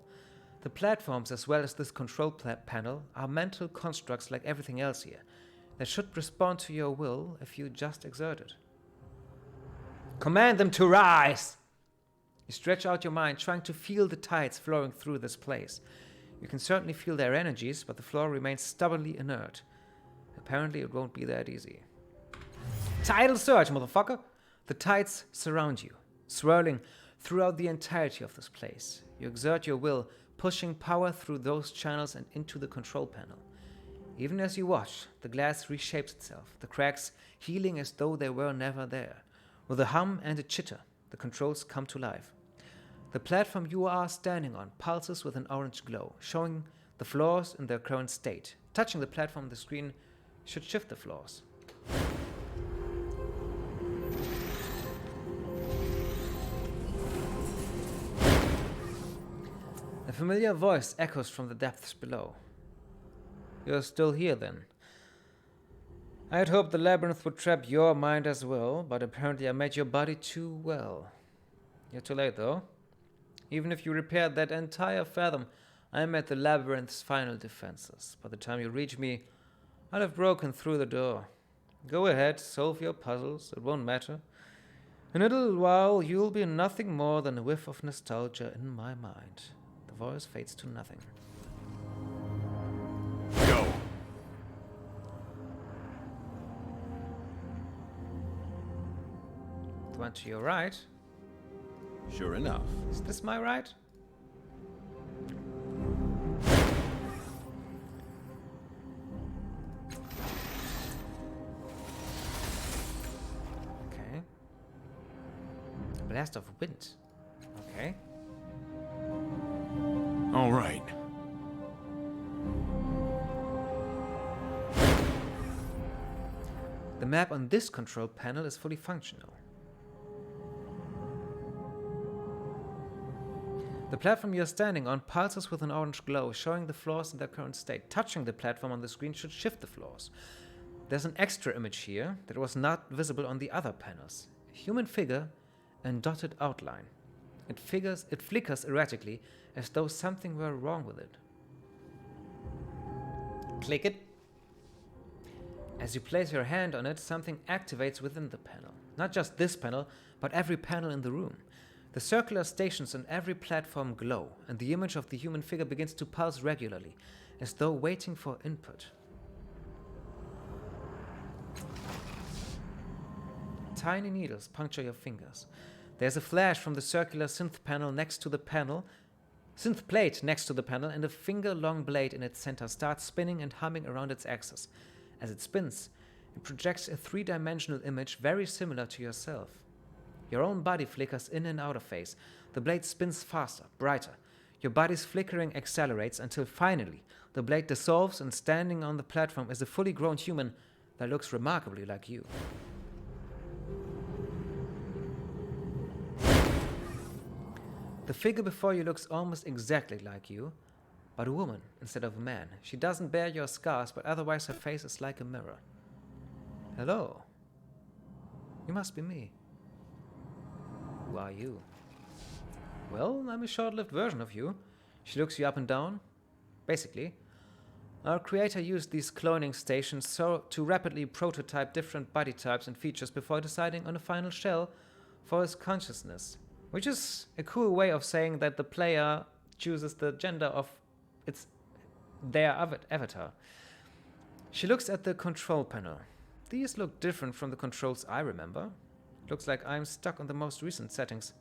The platforms, as well as this control panel, are mental constructs like everything else here, that should respond to your will if you just exert it. Command them to rise! You stretch out your mind, trying to feel the tides flowing through this place. You can certainly feel their energies, but the floor remains stubbornly inert. Apparently it won't be that easy. Tidal surge, motherfucker! The tides surround you, swirling throughout the entirety of this place. You exert your will, pushing power through those channels and into the control panel. Even as you watch, the glass reshapes itself, the cracks healing as though they were never there. With a hum and a chitter, the controls come to life. The platform you are standing on pulses with an orange glow, showing the floors in their current state. Touching the platform on the screen should shift the floors. A familiar voice echoes from the depths below. You're still here, then. I had hoped the labyrinth would trap your mind as well, but apparently I made your body too well. You're too late, though. Even if you repaired that entire fathom, I'm at the labyrinth's final defenses. By the time you reach me, I'll have broken through the door. Go ahead, solve your puzzles, it won't matter. In a little while, you'll be nothing more than a whiff of nostalgia in my mind. The voice fades to nothing. Go. The one to your right. Sure enough. Is this my right? Okay. A blast of wind. Okay. All right. The map on this control panel is fully functional. The platform you're standing on pulses with an orange glow, showing the floors in their current state. Touching the platform on the screen should shift the floors. There's an extra image here that was not visible on the other panels. A human figure and dotted outline. It flickers erratically, as though something were wrong with it. Click it. As you place your hand on it, something activates within the panel. Not just this panel, but every panel in the room. The circular stations on every platform glow, and the image of the human figure begins to pulse regularly, as though waiting for input. Tiny needles puncture your fingers. There's a flash from the circular synth plate next to the panel, and a finger-long blade in its center starts spinning and humming around its axis. As it spins, it projects a 3-dimensional image very similar to yourself. Your own body flickers in and out of phase. The blade spins faster, brighter. Your body's flickering accelerates until finally the blade dissolves, and standing on the platform is a fully grown human that looks remarkably like you. The figure before you looks almost exactly like you, but a woman instead of a man. She doesn't bear your scars, but otherwise her face is like a mirror. Hello. You must be me. Who are you? Well, I'm a short-lived version of you. She looks you up and down. Basically, our creator used these cloning stations to rapidly prototype different body types and features before deciding on a final shell for his consciousness, which is a cool way of saying that the player chooses the gender of their avatar. She looks at the control panel. These look different from the controls I remember. Looks like I'm stuck on the most recent settings.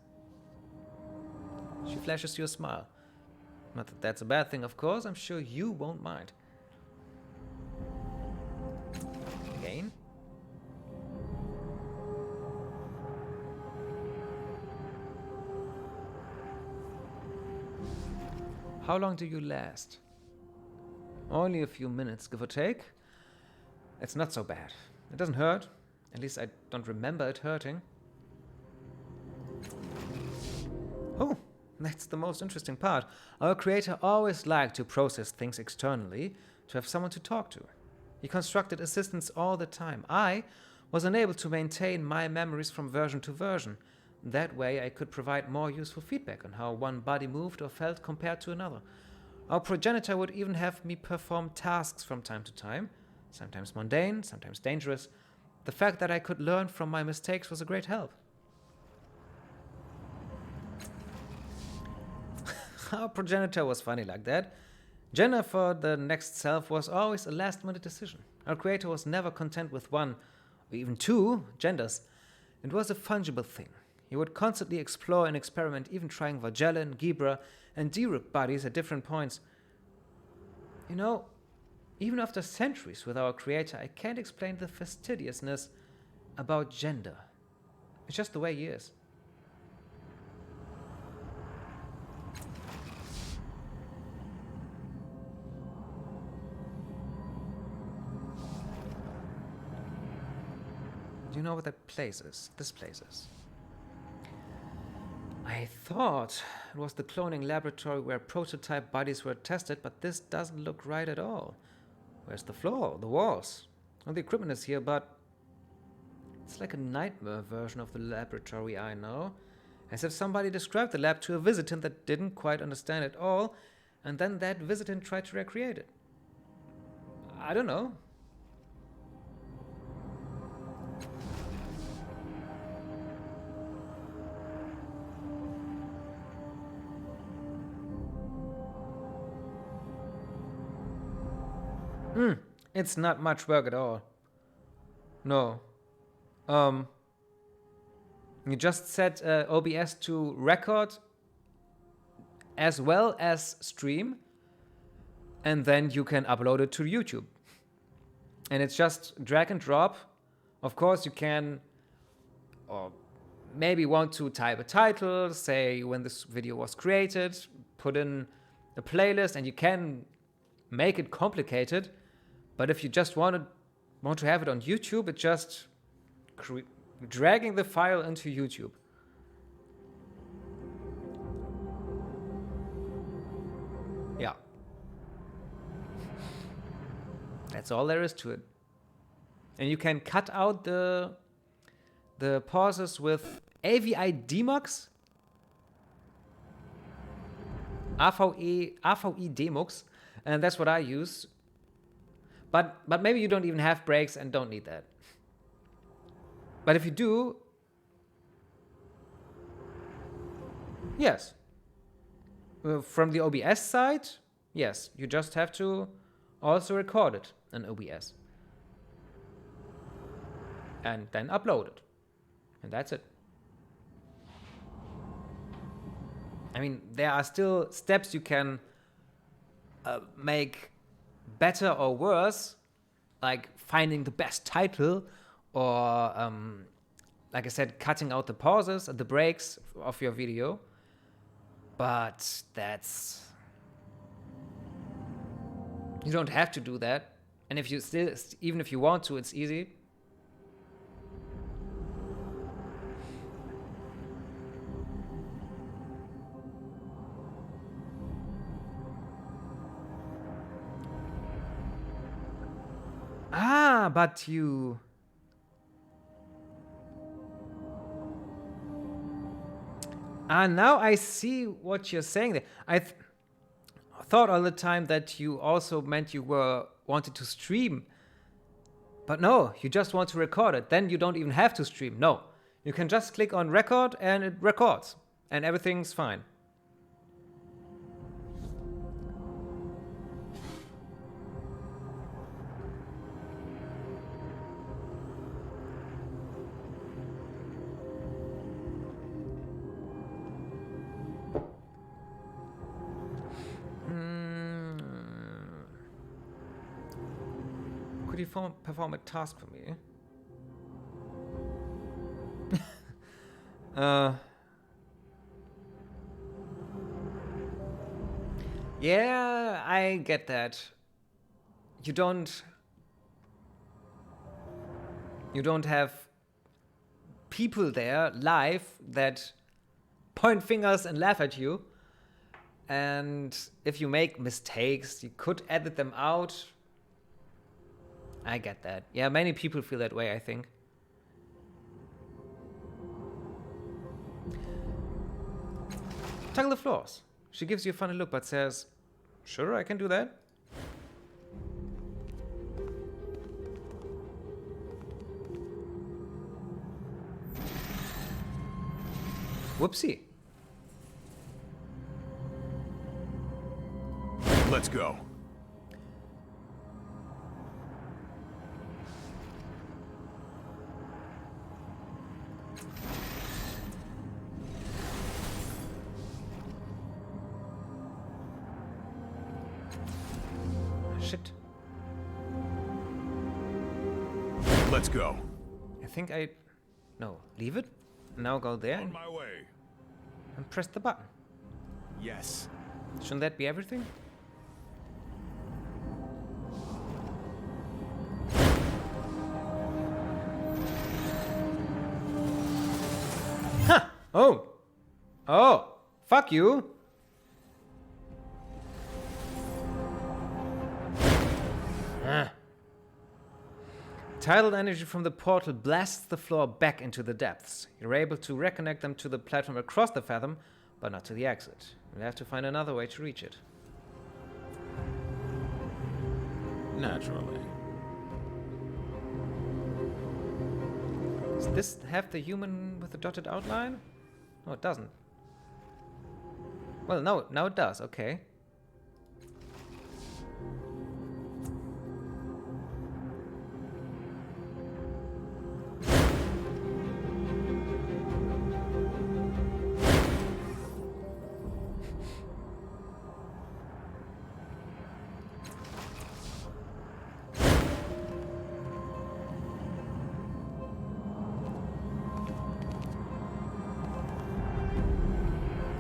She flashes you a smile. Not that that's a bad thing, of course. I'm sure you won't mind. Again. How long do you last? Only a few minutes, give or take. It's not so bad. It doesn't hurt. At least I don't remember it hurting. Oh, that's the most interesting part. Our creator always liked to process things externally, to have someone to talk to. He constructed assistants all the time. I was unable to maintain my memories from version to version. That way I could provide more useful feedback on how one body moved or felt compared to another. Our progenitor would even have me perform tasks from time to time, sometimes mundane, sometimes dangerous. The fact that I could learn from my mistakes was a great help. Our progenitor was funny like that. Gender for the next self was always a last-minute decision. Our creator was never content with one, or even two, genders. It was a fungible thing. He would constantly explore and experiment, even trying Vargellen, Gibra, and Diruk bodies at different points. You know, even after centuries with our creator, I can't explain the fastidiousness about gender. It's just the way he is. Do you know what that place is? This place is. I thought it was the cloning laboratory where prototype bodies were tested, but this doesn't look right at all. Where's the floor, the walls? All the equipment is here, but it's like a nightmare version of the laboratory I know. As if somebody described the lab to a visitant that didn't quite understand it all, and then that visitant tried to recreate it. I don't know. It's not much work at all. No. You just set OBS to record as well as stream, and then you can upload it to YouTube. And it's just drag and drop. Of course, you can, or maybe want to type a title, say when this video was created, put in a playlist, and you can make it complicated. But if you just want to have it on YouTube, it's just dragging the file into YouTube. Yeah. That's all there is to it. And you can cut out the pauses with AVI demux, AVE demux, and that's what I use. But maybe you don't even have breaks and don't need that. But if you do, yes. From the OBS side, yes, you just have to also record it in OBS. And then upload it. And that's it. I mean, there are still steps you can make better or worse, like finding the best title, or like I said, cutting out the pauses and the breaks of your video. But that's, you don't have to do that. And if you still, even if you want to, it's easy. Ah, but you... now I see what you're saying there. I thought all the time that you also meant you wanted to stream. But no, you just want to record it. Then you don't even have to stream. No, you can just click on record and it records. And everything's fine. you perform a task for me? Yeah, I get that. You don't have people there live that point fingers and laugh at you. And if you make mistakes, you could edit them out. I get that. Yeah, many people feel that way, I think. Tuggle the floors. She gives you a funny look but says, sure, I can do that. Whoopsie. Let's go. Shit. Let's go. I think no, leave it. Now go there On my way. and press the button. Yes. Shouldn't that be everything? Huh! Oh! Oh! Fuck you! Tidal energy from the portal blasts the floor back into the depths. You're able to reconnect them to the platform across the fathom, but not to the exit. You'll have to find another way to reach it. Naturally. Does this have the human with the dotted outline? No, it doesn't. Well, no, now it does. Okay.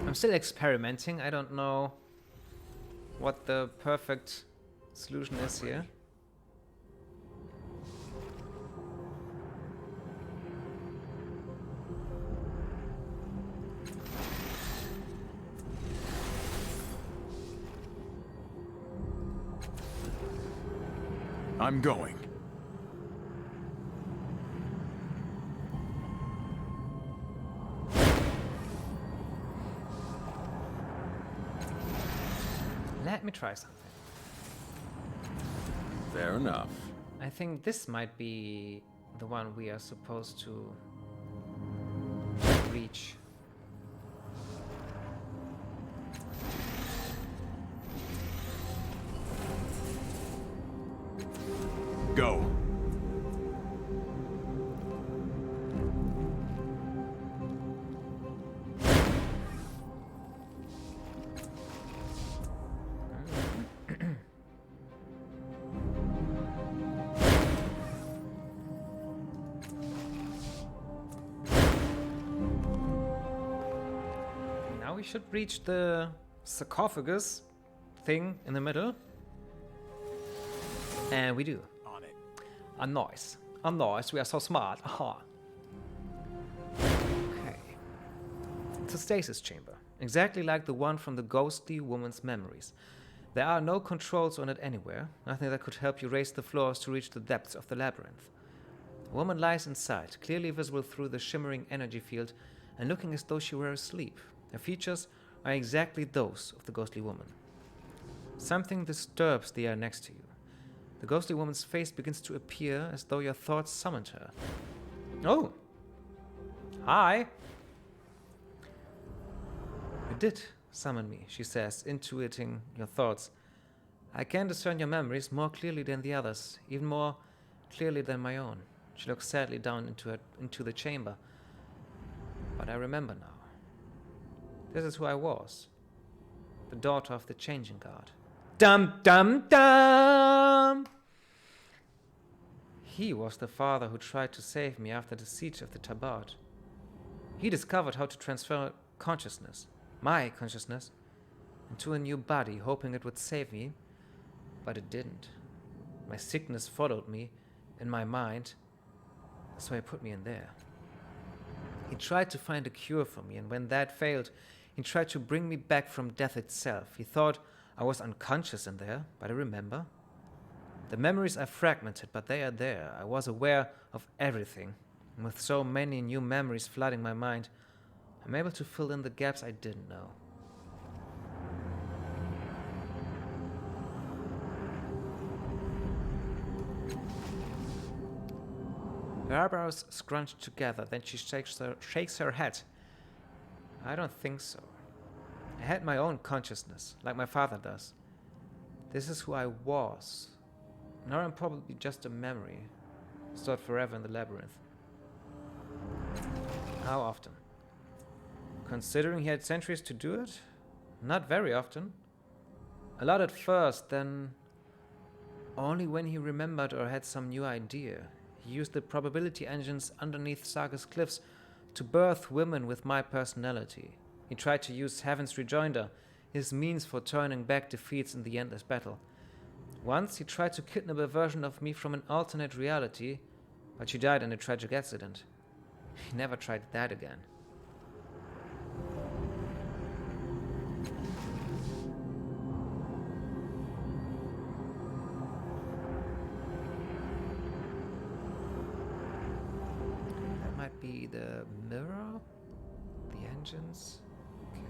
I'm still experimenting. I don't know what the perfect solution is here. I'm going. Let me try something. Fair enough. I think this might be the one we are supposed to reach. Go. Now we should reach the sarcophagus thing in the middle. And we do. On it. A noise. We are so smart. Aha. Okay. It's a stasis chamber, exactly like the one from the ghostly woman's memories. There are no controls on it anywhere, nothing that could help you raise the floors to reach the depths of the labyrinth. The woman lies inside, clearly visible through the shimmering energy field, and looking as though she were asleep. Her features are exactly those of the ghostly woman. Something disturbs the air next to you. The ghostly woman's face begins to appear as though your thoughts summoned her. Oh! Hi! You did summon me, she says, intuiting your thoughts. I can discern your memories more clearly than the others, even more clearly than my own. She looks sadly down into the chamber. But I remember now. This is who I was. The daughter of the changing guard. Dum dum dum! He was the father who tried to save me after the siege of the Tabat. He discovered how to transfer consciousness, my consciousness, into a new body, hoping it would save me, but it didn't. My sickness followed me in my mind, so he put me in there. He tried to find a cure for me, and when that failed, he tried to bring me back from death itself. He thought I was unconscious in there, but I remember. The memories are fragmented, but they are there. I was aware of everything, and with so many new memories flooding my mind, I'm able to fill in the gaps I didn't know. Her eyebrows scrunched together, then she shakes her head. I don't think so. I had my own consciousness, like my father does. This is who I was. Now I'm probably just a memory, stored forever in the labyrinth. How often? Considering he had centuries to do it? Not very often. A lot at first, then only when he remembered or had some new idea. He used the probability engines underneath Saga's cliffs to birth women with my personality. He tried to use Heaven's Rejoinder, his means for turning back defeats in the endless battle. Once he tried to kidnap a version of me from an alternate reality, but she died in a tragic accident. He never tried that again. That might be the mirror? The engines? Okay.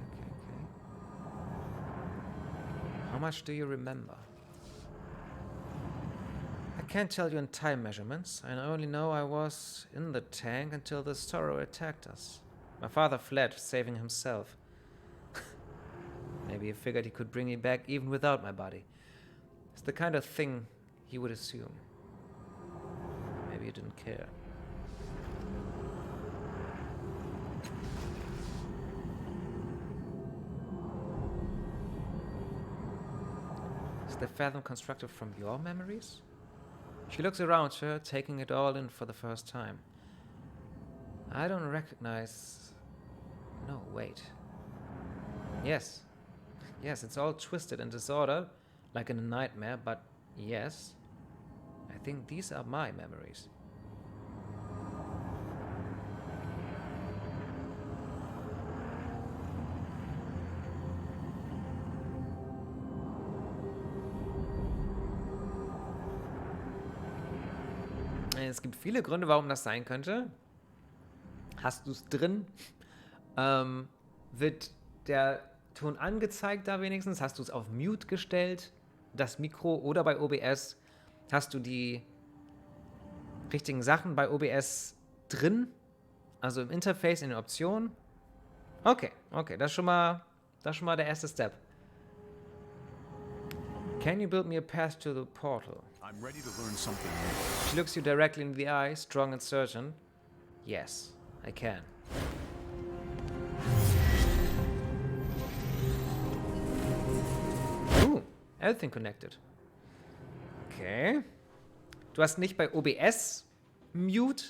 How much do you remember? I can't tell you in time measurements. I only know I was in the tank until the Sorrow attacked us. My father fled, saving himself. Maybe he figured he could bring me back even without my body. It's the kind of thing he would assume. Maybe he didn't care. Is the fathom constructed from your memories? She looks around her, taking it all in for the first time. I don't recognize... No, wait. Yes, it's all twisted and disordered, like in a nightmare, but yes, I think these are my memories. Es gibt viele Gründe, warum das sein könnte. Hast du es drin? Wird der Ton angezeigt da wenigstens? Hast du es auf Mute gestellt? Das Mikro oder bei OBS? Hast du die richtigen Sachen bei OBS drin? Also im Interface, in den Optionen? Okay, das ist schon mal der erste Step. Can you build me a path to the portal? I'm ready to learn something new. She looks you directly in the eye, strong and certain. Yes, I can. Everything connected. Okay. Du hast nicht bei OBS Mute,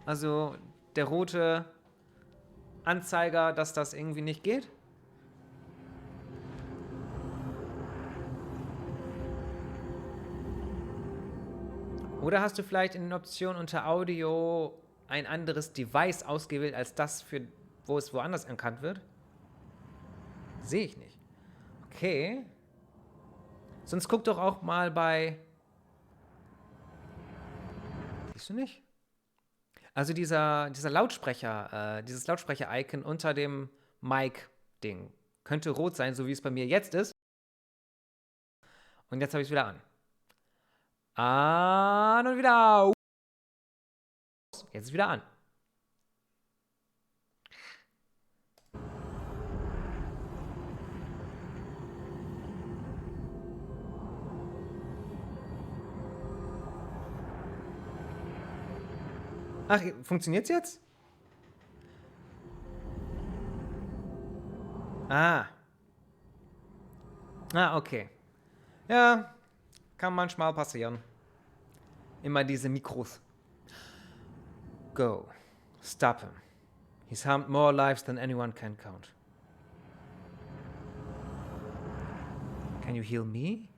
also der rote Anzeiger, dass das irgendwie nicht geht? Oder hast du vielleicht in den Optionen unter Audio ein anderes Device ausgewählt als das, wo es woanders erkannt wird? Sehe ich nicht. Okay. Sonst guck doch auch mal bei... Siehst du nicht? Also dieser Lautsprecher, dieses Lautsprecher-Icon unter dem Mic-Ding könnte rot sein, so wie es bei mir jetzt ist. Und jetzt habe ich es wieder an. An und wieder aus. Jetzt ist wieder an. Ach, funktioniert's jetzt? Ah, okay. Ja, kann manchmal passieren. Immer diese Mikros. Go. Stop him. He's harmed more lives than anyone can count. Can you heal me?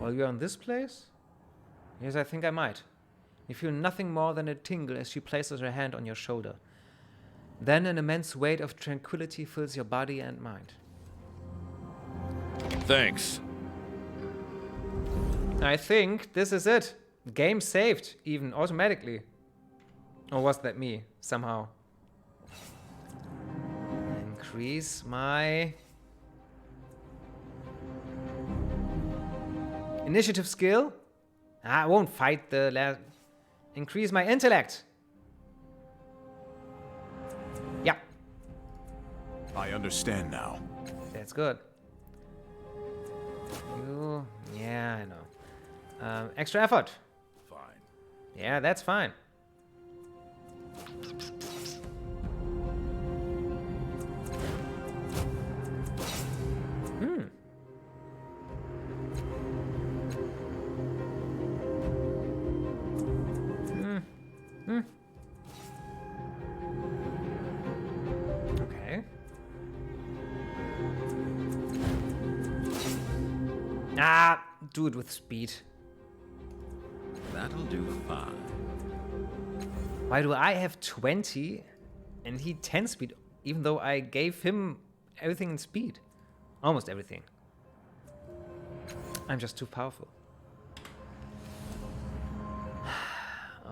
While you're in this place? Yes, I think I might. You feel nothing more than a tingle as she places her hand on your shoulder. Then an immense weight of tranquility fills your body and mind. Thanks. I think this is it. Game saved, even automatically. Or was that me, somehow? Increase my initiative skill. I won't fight the last. Increase my intellect. Yeah, I understand now. that's good. Yeah, I know. Extra effort. Fine. Yeah, that's fine. Okay. Ah, do it with speed. That'll do fine. Why do I have 20 and he 10 speed, even though I gave him everything in speed? Almost everything. I'm just too powerful.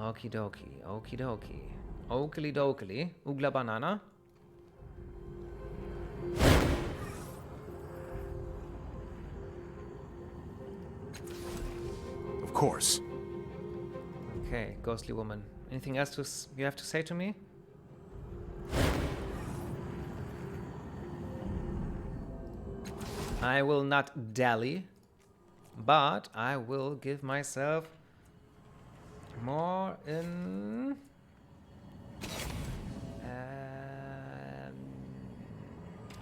Okie dokie, okie dokie. Oakley dokely, Oogla banana. Of course. Okay, ghostly woman. Anything else you have to say to me? I will not dally, but I will give myself more in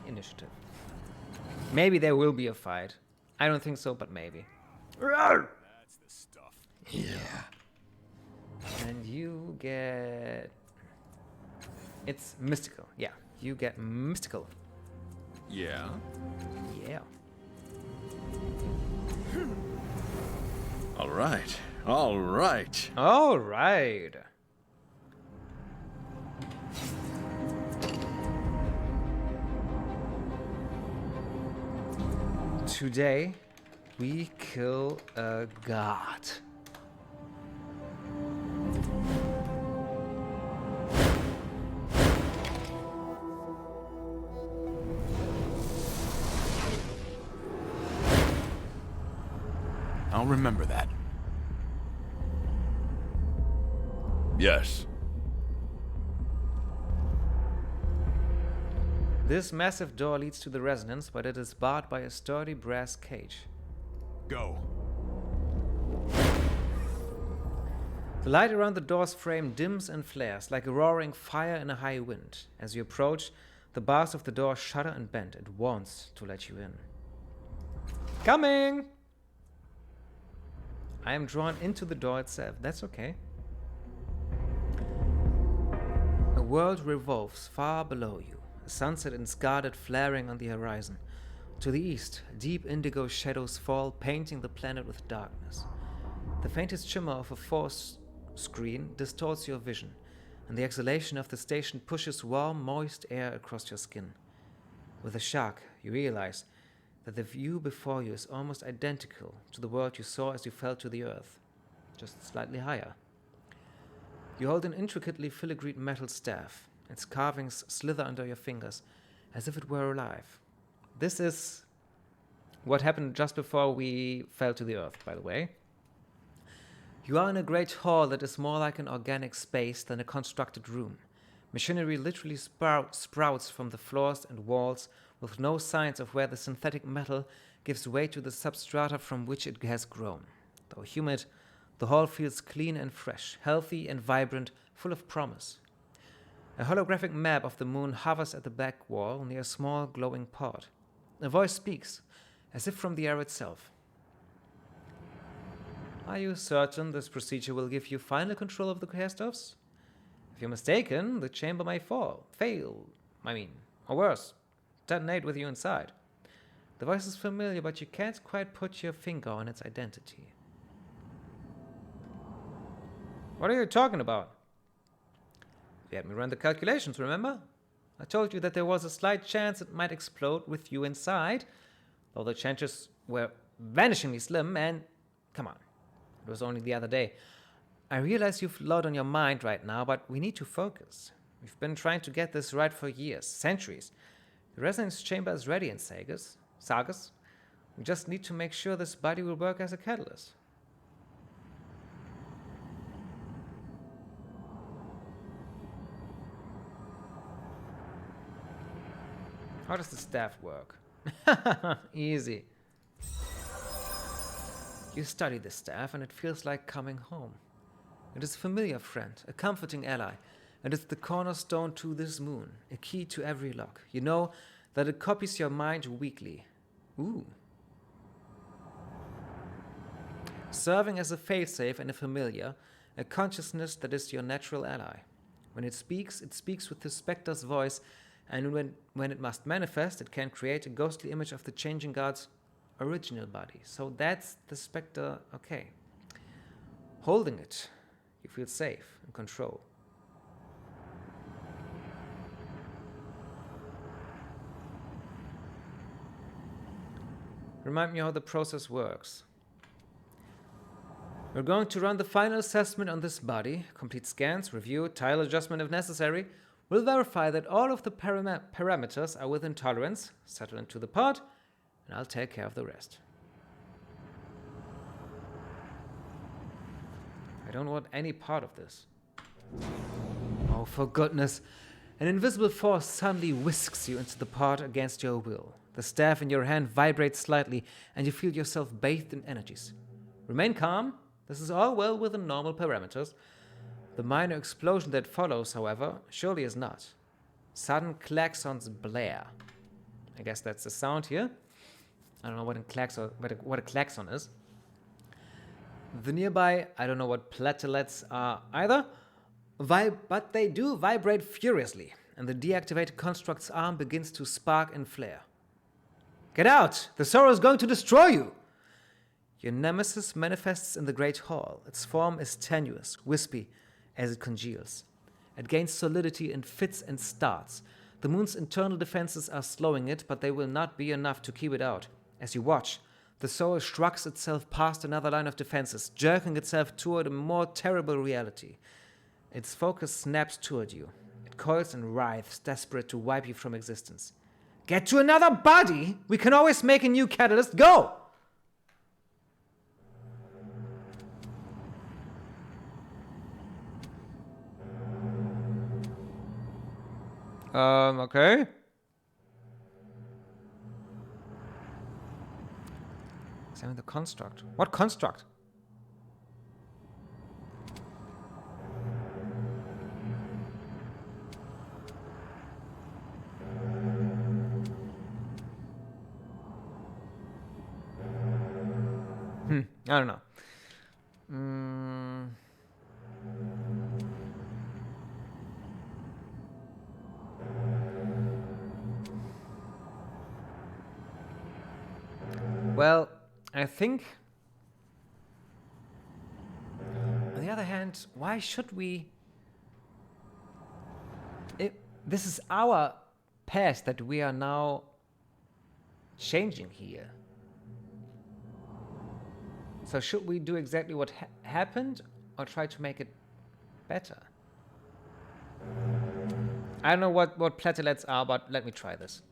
initiative. Maybe there will be a fight. I don't think so, but maybe. That's the stuff. Yeah. And you get... It's mystical. Yeah, you get mystical. Yeah? Yeah. All right. All right. All right. Today, we kill a god. I'll remember that. Yes. This massive door leads to the resonance, but it is barred by a sturdy brass cage. Go. The light around the door's frame dims and flares like a roaring fire in a high wind. As you approach, the bars of the door shudder and bend. It wants to let you in. Coming! I am drawn into the door itself. That's okay. A world revolves far below you. A sunset in scarlet flaring on the horizon. To the east, deep indigo shadows fall, painting the planet with darkness. The faintest shimmer of a force screen distorts your vision, and the exhalation of the station pushes warm, moist air across your skin. With a shock, you realize that the view before you is almost identical to the world you saw as you fell to the earth, just slightly higher. You hold an intricately filigreed metal staff. Its carvings slither under your fingers, as if it were alive. This is what happened just before we fell to the earth, by the way. You are in a great hall that is more like an organic space than a constructed room. Machinery literally sprouts from the floors and walls, with no signs of where the synthetic metal gives way to the substrata from which it has grown. Though humid, the hall feels clean and fresh, healthy and vibrant, full of promise. A holographic map of the moon hovers at the back wall near a small glowing pod. A voice speaks, as if from the air itself. Are you certain this procedure will give you final control of the cast-offs? If you're mistaken, the chamber may fail, or worse, detonate with you inside. The voice is familiar, but you can't quite put your finger on its identity. What are you talking about? You had me run the calculations, remember? I told you that there was a slight chance it might explode with you inside, though the chances were vanishingly slim, and come on, it was only the other day. I realize you've a lot on your mind right now, but we need to focus. We've been trying to get this right for years, centuries. The resonance chamber is ready in Sagas. We just need to make sure this body will work as a catalyst. How does the staff work? Easy. You study the staff and it feels like coming home. It is a familiar friend, a comforting ally, and it's the cornerstone to this moon, a key to every lock. You know that it copies your mind weekly. Ooh. Serving as a failsafe and a familiar, a consciousness that is your natural ally. When it speaks with the specter's voice, and when it must manifest, it can create a ghostly image of the changing guard's original body. So that's the specter, okay. Holding it, you feel safe, in control. Remind me how the process works. We're going to run the final assessment on this body, complete scans, review, tile adjustment if necessary. We'll verify that all of the parameters are within tolerance, settle into the pod, and I'll take care of the rest. I don't want any part of this. Oh, for goodness. An invisible force suddenly whisks you into the pod against your will. The staff in your hand vibrates slightly, and you feel yourself bathed in energies. Remain calm. This is all well within normal parameters. The minor explosion that follows, however, surely is not. Sudden klaxons blare. I guess that's the sound here. I don't know what a klaxon is. The nearby, I don't know what platelets are either, but they do vibrate furiously, and the deactivated construct's arm begins to spark and flare. Get out! The Sorrow is going to destroy you! Your nemesis manifests in the Great Hall. Its form is tenuous, wispy, as it congeals. It gains solidity in fits and starts. The moon's internal defenses are slowing it, but they will not be enough to keep it out. As you watch, the Sorrow shrugs itself past another line of defenses, jerking itself toward a more terrible reality. Its focus snaps toward you. It coils and writhes, desperate to wipe you from existence. Get to another body? We can always make a new catalyst. Go! Okay. Examine the construct. What construct? I don't know. Well, I think, on the other hand, why should we? This is our past that we are now changing here. So should we do exactly what happened, or try to make it better? I don't know what platelets are, but let me try this.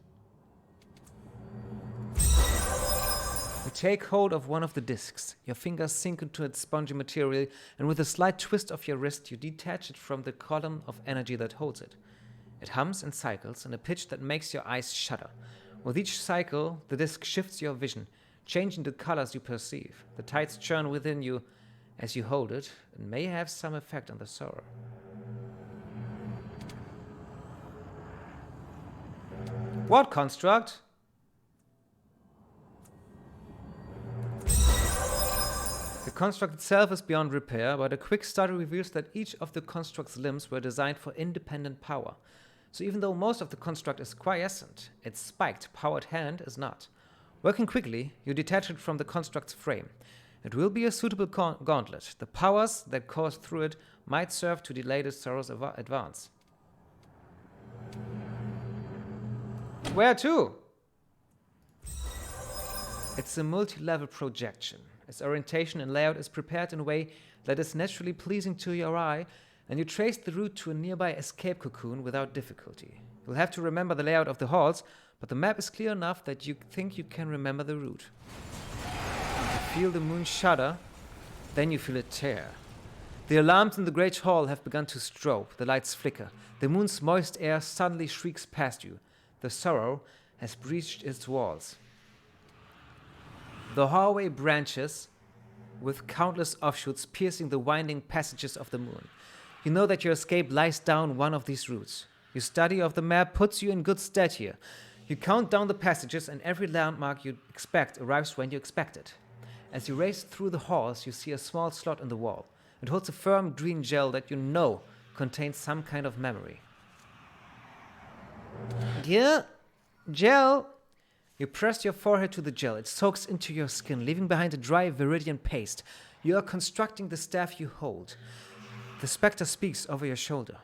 You take hold of one of the discs. Your fingers sink into its spongy material, and with a slight twist of your wrist, you detach it from the column of energy that holds it. It hums and cycles in a pitch that makes your eyes shudder. With each cycle, the disc shifts your vision, changing the colors you perceive. The tides churn within you as you hold it, and may have some effect on the Sorrow. What construct? The construct itself is beyond repair, but a quick study reveals that each of the construct's limbs were designed for independent power. So even though most of the construct is quiescent, its spiked, powered hand is not. Working quickly, you detach it from the construct's frame. It will be a suitable gauntlet. The powers that course through it might serve to delay the Sorrow's advance. Where to? It's a multi-level projection. Its orientation and layout is prepared in a way that is naturally pleasing to your eye, and you trace the route to a nearby escape cocoon without difficulty. You'll have to remember the layout of the halls, but the map is clear enough that you think you can remember the route. You feel the moon shudder, then you feel it tear. The alarms in the great hall have begun to strobe, the lights flicker. The moon's moist air suddenly shrieks past you. The sorrow has breached its walls. The hallway branches with countless offshoots piercing the winding passages of the moon. You know that your escape lies down one of these routes. Your study of the map puts you in good stead here. You count down the passages, and every landmark you expect arrives when you expect it. As you race through the halls, you see a small slot in the wall. It holds a firm green gel that you know contains some kind of memory. Yeah, gel. You press your forehead to the gel. It soaks into your skin, leaving behind a dry viridian paste. You are constructing the staff you hold. The specter speaks over your shoulder.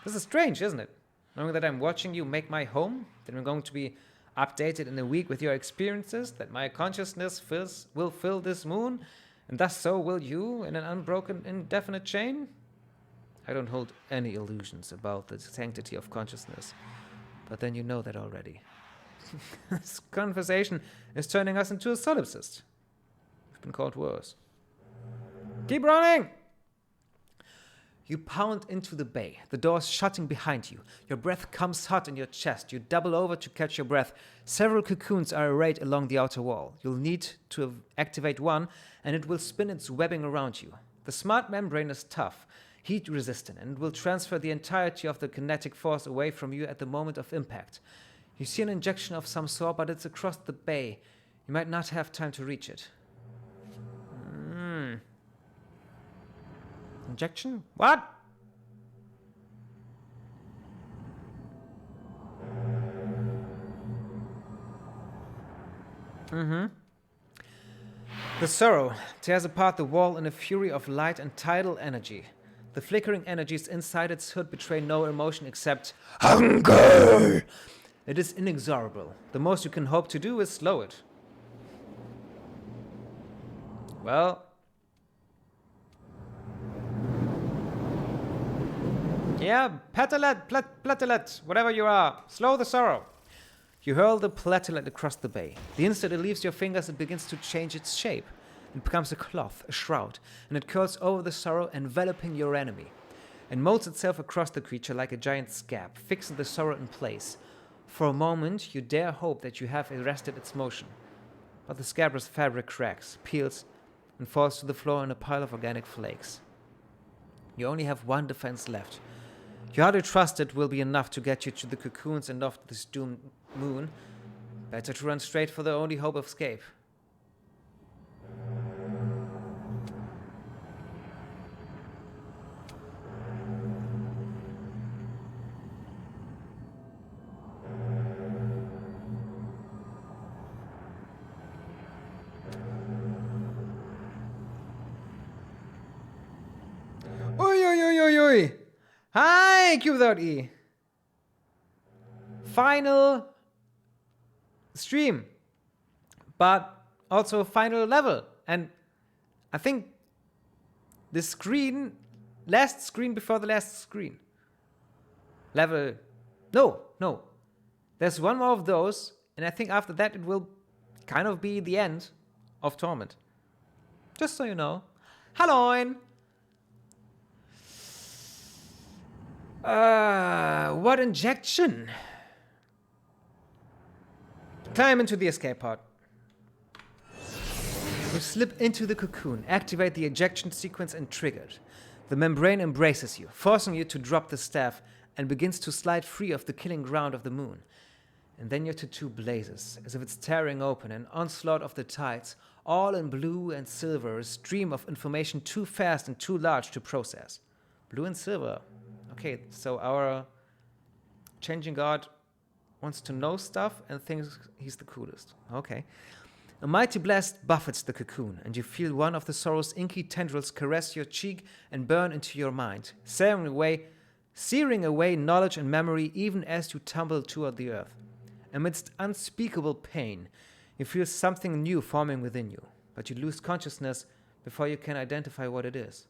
This is strange, isn't it? Knowing that I'm watching you make my home, that I'm going to be updated in a week with your experiences, that my consciousness will fill this moon, and thus so will you in an unbroken, indefinite chain? I don't hold any illusions about the sanctity of consciousness, but then you know that already. This conversation is turning us into a solipsist. We've been called worse. Keep running! You pound into the bay, the doors shutting behind you. Your breath comes hot in your chest. You double over to catch your breath. Several cocoons are arrayed along the outer wall. You'll need to activate one, and it will spin its webbing around you. The smart membrane is tough, heat-resistant, and it will transfer the entirety of the kinetic force away from you at the moment of impact. You see an injection of some sort, but it's across the bay. You might not have time to reach it. Injection? What? The sorrow tears apart the wall in a fury of light and tidal energy. The flickering energies inside its hood betray no emotion except hunger. It is inexorable. The most you can hope to do is slow it. Well, yeah, platelet, whatever you are, slow the sorrow. You hurl the platelet across the bay. The instant it leaves your fingers, it begins to change its shape. It becomes a cloth, a shroud, and it curls over the sorrow, enveloping your enemy. It molds itself across the creature like a giant scab, fixing the sorrow in place. For a moment, you dare hope that you have arrested its motion. But the scabrous fabric cracks, peels, and falls to the floor in a pile of organic flakes. You only have one defense left. You hardly trust it will be enough to get you to the cocoons and off this doomed moon. Better to run straight for the only hope of escape. Oi. Hi, Q without E. Final stream, but also final level. And I think the screen, last screen before the last screen. Level, no. There's one more of those, and I think after that it will kind of be the end of Torment. Just so you know. Halloin! What injection? Climb into the escape pod. You slip into the cocoon, activate the ejection sequence, and trigger it. The membrane embraces you, forcing you to drop the staff, and begins to slide free of the killing ground of the moon. And then your tattoo blazes, as if it's tearing open an onslaught of the tides, all in blue and silver, a stream of information too fast and too large to process. Blue and silver. Okay, so our changing god wants to know stuff and thinks he's the coolest. Okay. A mighty blast buffets the cocoon, and you feel one of the sorrow's inky tendrils caress your cheek and burn into your mind, searing away knowledge and memory even as you tumble toward the earth. Amidst unspeakable pain, you feel something new forming within you, but you lose consciousness before you can identify what it is.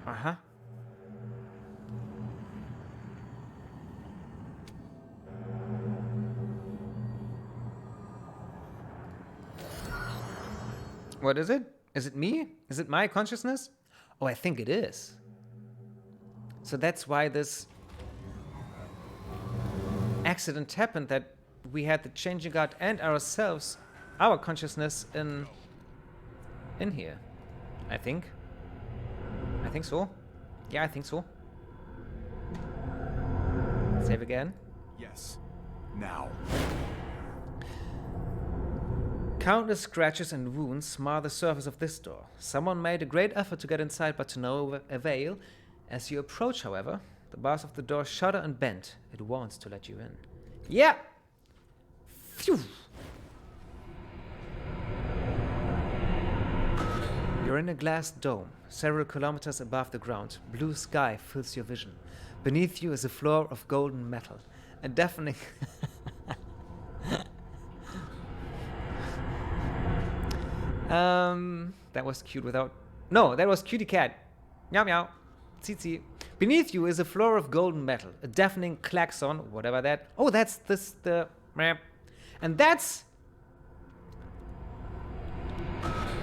Uh-huh. What is it? Is it me? Is it my consciousness? Oh, I think it is. So that's why this accident happened, that we had the changing god and ourselves, our consciousness in here. I think so. Yeah, I think so. Save again. Yes. Now. Countless scratches and wounds mar the surface of this door. Someone made a great effort to get inside, but to no avail. As you approach, however, the bars of the door shudder and bend. It wants to let you in. Yeah! Phew! You're in a glass dome, several kilometers above the ground. Blue sky fills your vision. Beneath you is a floor of golden metal. A deafening... that was cute without... No, that was cutie cat. Meow meow. Tsitsi. Beneath you is a floor of golden metal. A deafening klaxon, whatever that... Oh, that's the... And that's...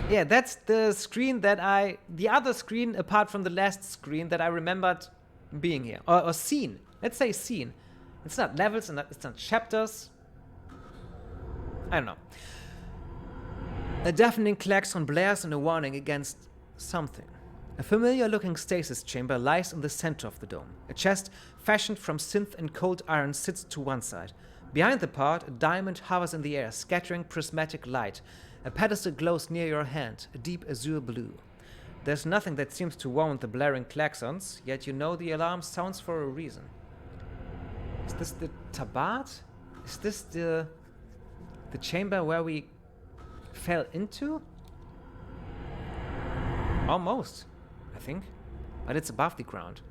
Yeah, that's the screen that the other screen apart from the last screen that I remembered being here. Or scene. Let's say scene. It's not levels and it's not chapters. I don't know. A deafening klaxon blares in a warning against something. A familiar looking stasis chamber lies in the center of the dome. A chest fashioned from synth and cold iron sits to one side. Behind the part, a diamond hovers in the air, scattering prismatic light. A pedestal glows near your hand, a deep azure blue. There's nothing that seems to warrant the blaring klaxons, yet you know the alarm sounds for a reason. Is this the Tabat? Is this the chamber where we fell into? Almost, I think. But it's above the ground.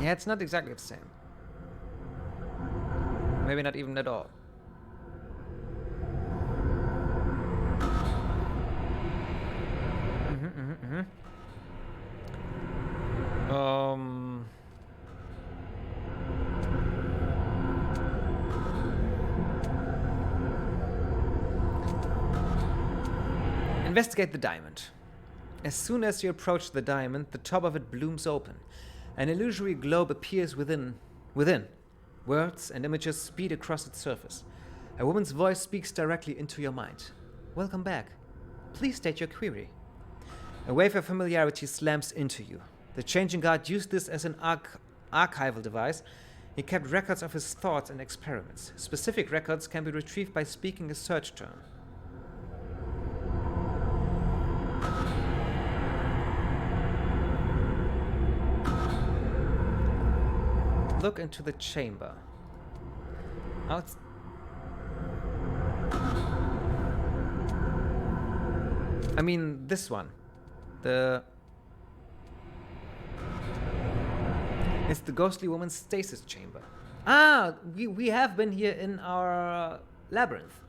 Yeah, it's not exactly the same. Maybe not even at all. Investigate the diamond. As soon as you approach the diamond, the top of it blooms open. An illusory globe appears within. Words and images speed across its surface. A woman's voice speaks directly into your mind. Welcome back. Please state your query. A wave of familiarity slams into you. The changing god used this as an archival device. He kept records of his thoughts and experiments. Specific records can be retrieved by speaking a search term. Look into the chamber. I mean, this one. It's the ghostly woman's stasis chamber. Ah, we have been here in our labyrinth.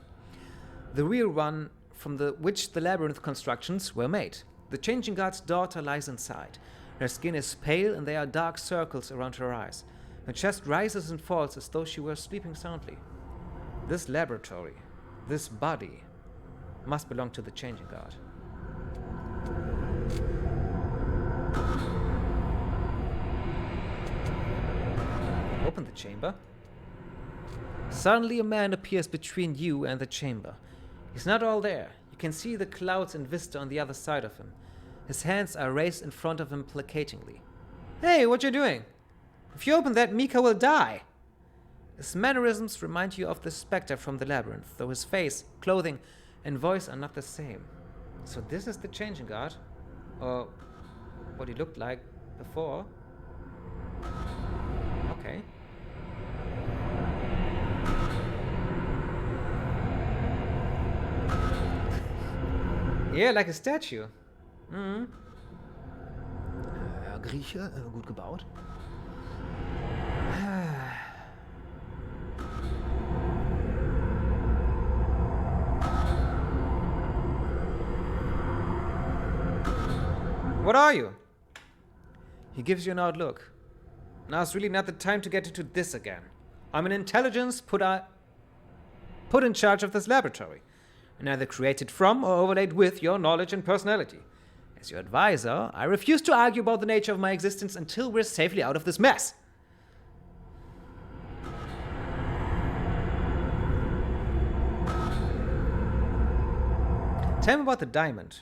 The real one from which the labyrinth constructions were made. The changing god's daughter lies inside. Her skin is pale and there are dark circles around her eyes. Her chest rises and falls as though she were sleeping soundly. This laboratory, this body, must belong to the changing god. Open the chamber. Suddenly a man appears between you and the chamber. He's not all there. You can see the clouds and vista on the other side of him. His hands are raised in front of him placatingly. Hey, what you doing? If you open that, Mika will die. His mannerisms remind you of the spectre from the labyrinth, though his face, clothing, and voice are not the same. So this is the changing guard? Or what he looked like before? Okay. Yeah, like a statue. Grieche, gut gebaut. What are you? He gives you an odd look. Now's really not the time to get into this again. I'm an intelligence put in charge of this laboratory, and either created from or overlaid with your knowledge and personality. As your advisor, I refuse to argue about the nature of my existence until we're safely out of this mess. Tell me about the diamond.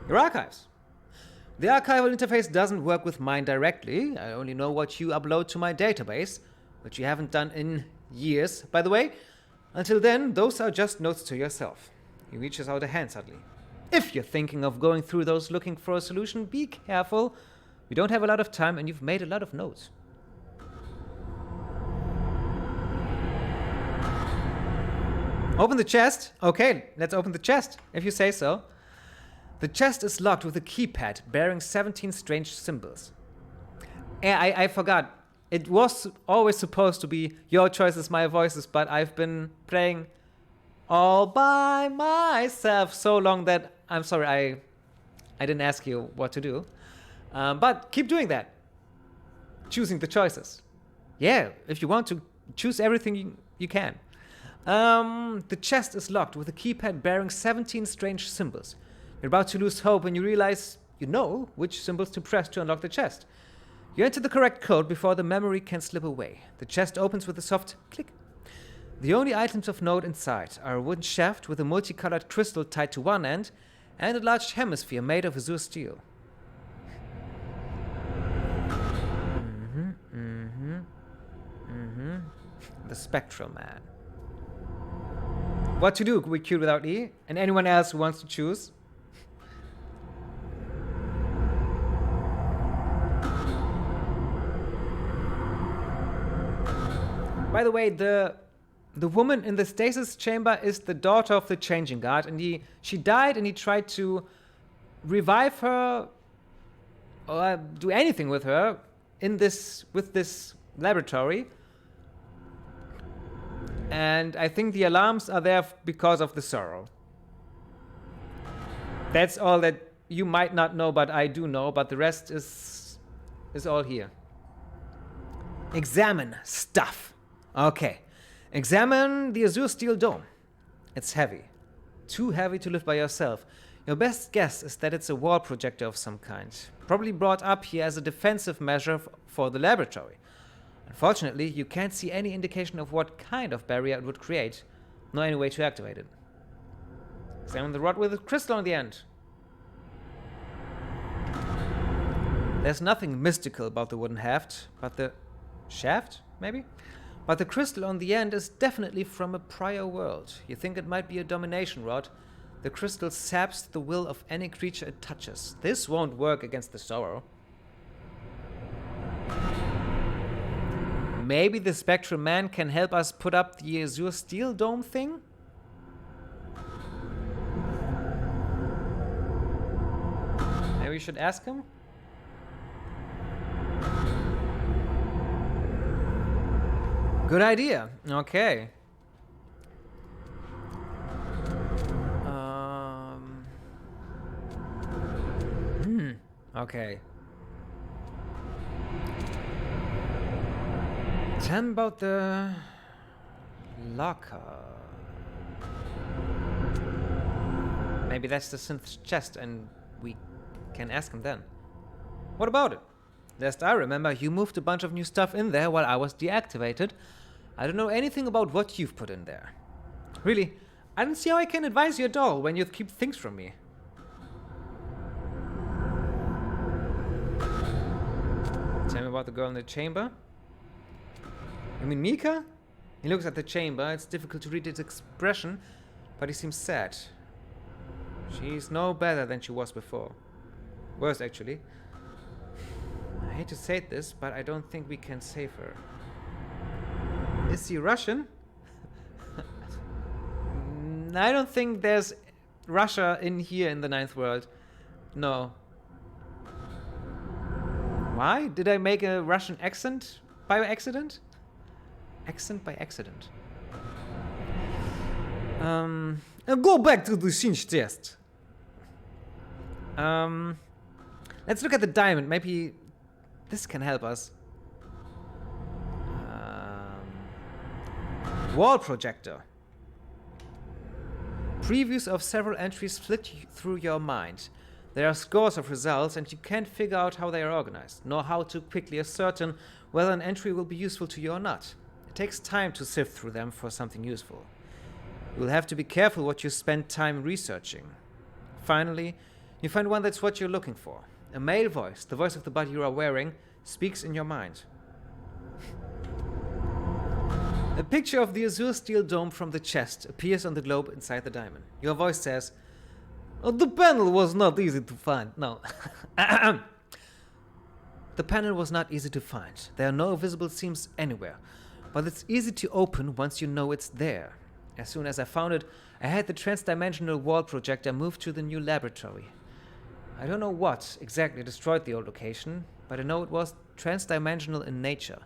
Your archives. The archival interface doesn't work with mine directly. I only know what you upload to my database, which you haven't done in years, by the way. Until then, those are just notes to yourself. He reaches out a hand suddenly. If you're thinking of going through those looking for a solution, be careful. We don't have a lot of time and you've made a lot of notes. Open the chest? Okay, let's open the chest, if you say so. The chest is locked with a keypad bearing 17 strange symbols. I forgot. It was always supposed to be your choices, my voices, but I've been playing all by myself so long that I'm sorry, I didn't ask you what to do. But keep doing that. Choosing the choices. Yeah, if you want to choose everything, you can. The chest is locked with a keypad bearing 17 strange symbols. You're about to lose hope when you realize you know which symbols to press to unlock the chest. You enter the correct code before the memory can slip away. The chest opens with a soft click. The only items of note inside are a wooden shaft with a multicolored crystal tied to one end and a large hemisphere made of azure steel. The Spectral Man. What to do, we queued without E, and anyone else who wants to choose? By the way, the woman in the stasis chamber is the daughter of the changing guard, and she died, and he tried to revive her or do anything with her with this laboratory. And I think the alarms are there because of the sorrow. That's all that you might not know, but I do know. But the rest is all here. Examine stuff. Okay. Examine the azure steel dome. It's heavy. Too heavy to lift by yourself. Your best guess is that it's a wall projector of some kind. Probably brought up here as a defensive measure for the laboratory. Unfortunately, you can't see any indication of what kind of barrier it would create, nor any way to activate it. Examine the rod with a crystal on the end. There's nothing mystical about the wooden haft, but the shaft, maybe? But the crystal on the end is definitely from a prior world. You think it might be a domination rod. The crystal saps the will of any creature it touches. This won't work against the sorrow. Maybe the Spectral Man can help us put up the azure steel dome thing? Maybe we should ask him? Good idea. Okay. Okay. Tell me about the locker. Maybe that's the synth's chest and we can ask him then. What about it? Last I remember, you moved a bunch of new stuff in there while I was deactivated. I don't know anything about what you've put in there. Really, I don't see how I can advise you at all when you keep things from me. Tell me about the girl in the chamber. You mean Mika? He looks at the chamber. It's difficult to read his expression, but he seems sad. She's no better than she was before. Worse, actually. I hate to say this, but I don't think we can save her. Is he Russian? I don't think there's Russia in here in the Ninth World. No. Why? Did I make a Russian accent by accident? Accent by accident. Go back to the Shinch test. Let's look at the diamond. Maybe this can help us. Wall projector. Previews of several entries flit through your mind. There are scores of results and you can't figure out how they are organized, nor how to quickly ascertain whether an entry will be useful to you or not. It takes time to sift through them for something useful. You will have to be careful what you spend time researching. Finally, you find one that's what you're looking for. A male voice, the voice of the body you are wearing, speaks in your mind. A picture of the azure steel dome from the chest appears on the globe inside the diamond. Your voice says, "Oh, the panel was not easy to find." No. The panel was not easy to find. There are no visible seams anywhere, but it's easy to open once you know it's there. As soon as I found it, I had the transdimensional wall projector moved to the new laboratory. I don't know what exactly destroyed the old location, but I know it was transdimensional in nature.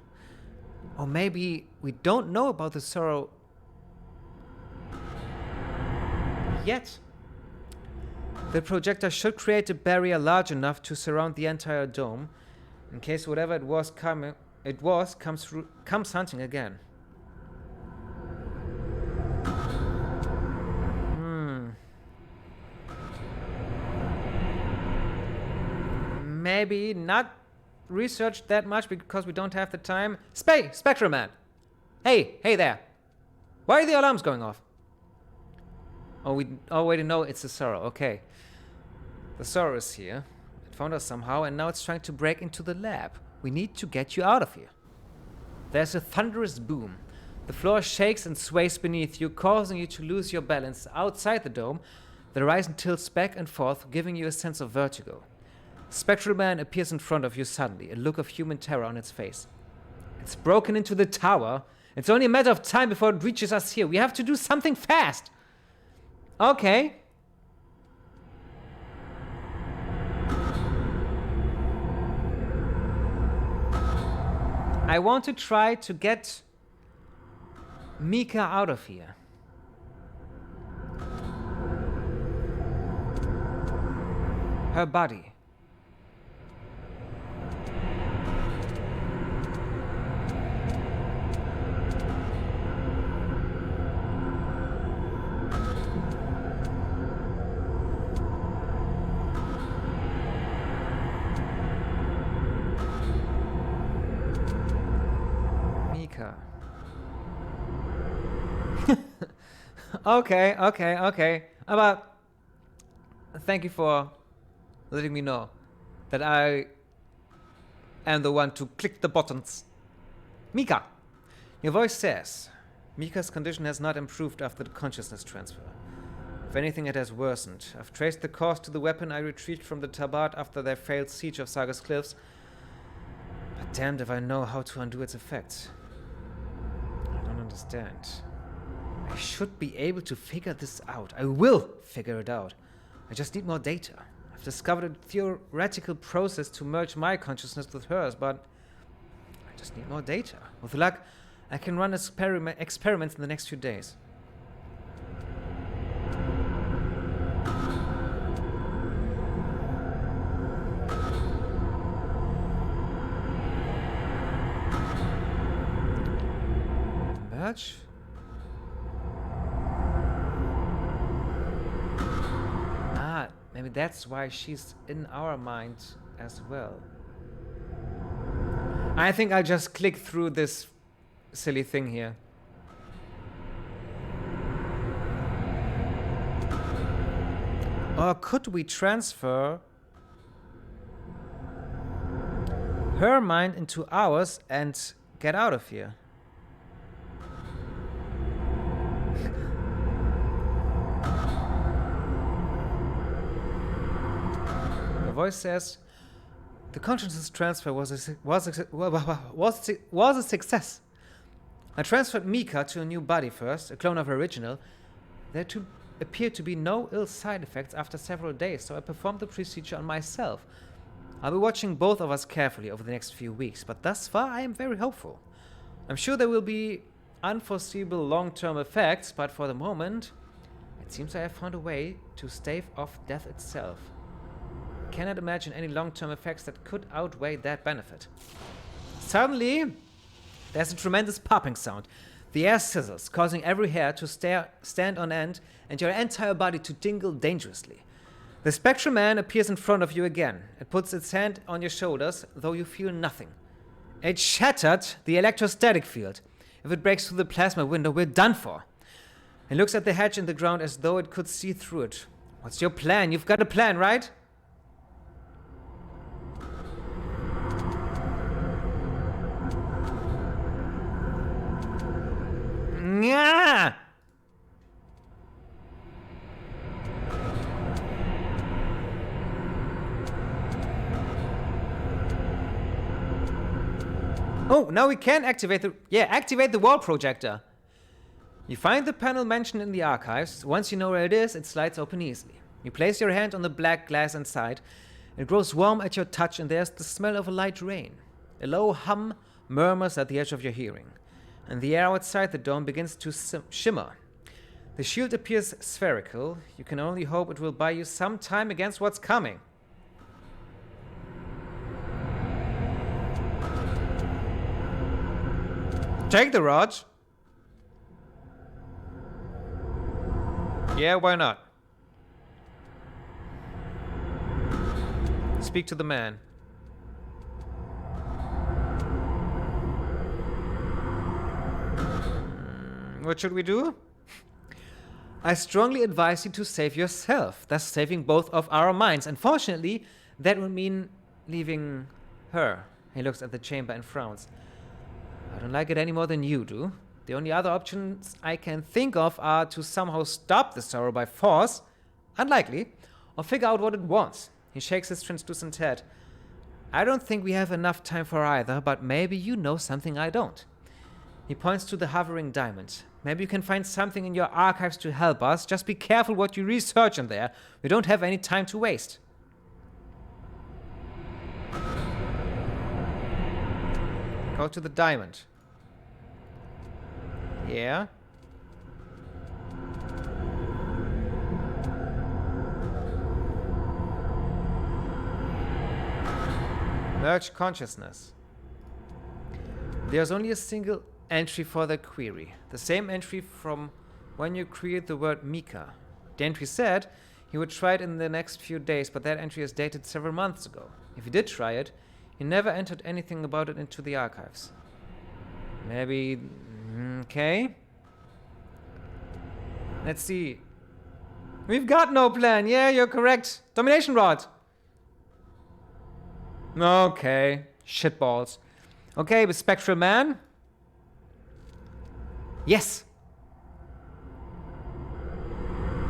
Or maybe we don't know about the sorrow yet. The projector should create a barrier large enough to surround the entire dome, in case whatever it was comes hunting again. Maybe not research that much because we don't have the time. Spectral Man! Hey there! Why are the alarms going off? Oh, we already know it's the Sorrow. Okay. The Sorrow is here. It found us somehow, and now it's trying to break into the lab. We need to get you out of here. There's a thunderous boom. The floor shakes and sways beneath you, causing you to lose your balance. Outside the dome, the horizon tilts back and forth, giving you a sense of vertigo. Spectral Man appears in front of you suddenly, a look of human terror on its face. It's broken into the tower. It's only a matter of time before it reaches us here. We have to do something fast. Okay. I want to try to get Mika out of here. Her body. Okay. But thank you for letting me know that I am the one to click the buttons. Mika, your voice says Mika's condition has not improved after the consciousness transfer. If anything, it has worsened. I've traced the cause to the weapon I retrieved from the Tabat after their failed siege of Saga's Cliffs. But damned if I know how to undo its effects. I don't understand. I should be able to figure this out. I will figure it out. I just need more data. I've discovered a theoretical process to merge my consciousness with hers, but I just need more data. With luck, I can run experiments in the next few days. Merge? Maybe that's why she's in our mind as well. I think I'll just click through this silly thing here. Or could we transfer her mind into ours and get out of here? The voice says, the consciousness transfer was a success. I transferred Mika to a new body first, a clone of her original. There appeared to be no ill side effects after several days, so I performed the procedure on myself. I'll be watching both of us carefully over the next few weeks, but thus far I am very hopeful. I'm sure there will be unforeseeable long-term effects, but for the moment, it seems I have found a way to stave off death itself. I cannot imagine any long-term effects that could outweigh that benefit. Suddenly, there's a tremendous popping sound. The air sizzles, causing every hair to stand on end and your entire body to tingle dangerously. The Spectral Man appears in front of you again. It puts its hand on your shoulders, though you feel nothing. It shattered the electrostatic field. If it breaks through the plasma window, we're done for. It looks at the hatch in the ground as though it could see through it. What's your plan? You've got a plan, right? Yeah. Oh, now we can activate the wall projector. You find the panel mentioned in the archives. Once you know where it is, it slides open easily. You place your hand on the black glass inside. It grows warm at your touch, and there's the smell of a light rain. A low hum murmurs at the edge of your hearing, and the air outside the dome begins to shimmer. The shield appears spherical. You can only hope it will buy you some time against what's coming. Take the rod. Yeah, why not? Speak to the man. What should we do? I strongly advise you to save yourself, thus saving both of our minds. Unfortunately, that would mean leaving her. He looks at the chamber and frowns. I don't like it any more than you do. The only other options I can think of are to somehow stop the sorrow by force, unlikely, or figure out what it wants. He shakes his translucent head. I don't think we have enough time for either, but maybe you know something I don't. He points to the hovering diamond. Maybe you can find something in your archives to help us. Just be careful what you research in there. We don't have any time to waste. Go to the diamond. Yeah. Merge consciousness. There's only a single entry for the query. The same entry from when you create the word Mika. The entry said he would try it in the next few days, but that entry is dated several months ago. If he did try it, he never entered anything about it into the archives. Maybe... Okay. Let's see. We've got no plan. Yeah, you're correct. Domination rod. Okay. Shitballs. Okay, with Spectral Man. Yes.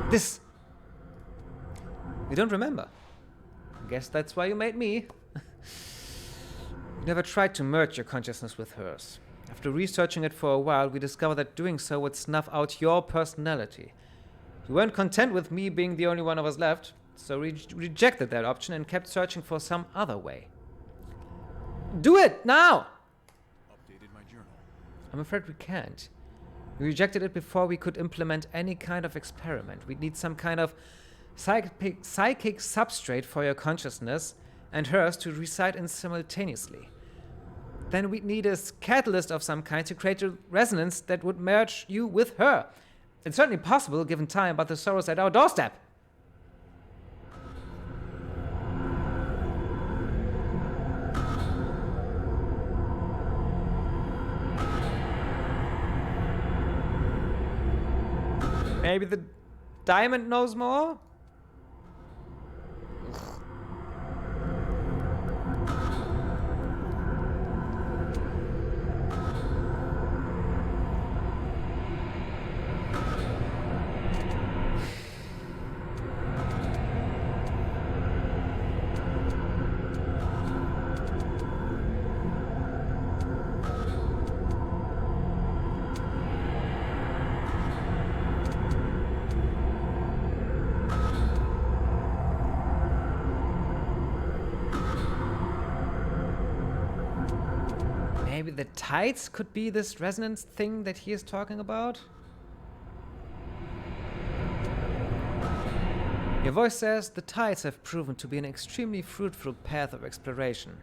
This. You don't remember. I guess that's why you made me. You never tried to merge your consciousness with hers. After researching it for a while, we discovered that doing so would snuff out your personality. You weren't content with me being the only one of us left, so we rejected that option and kept searching for some other way. Do it now! Updated my journal. I'm afraid we can't. We rejected it before we could implement any kind of experiment. We'd need some kind of psychic substrate for your consciousness and hers to reside in simultaneously. Then we'd need a catalyst of some kind to create a resonance that would merge you with her. It's certainly possible given time, but the sorrow's at our doorstep. Maybe the diamond knows more? the tides could be this resonance thing that he is talking about? Your voice says the tides have proven to be an extremely fruitful path of exploration.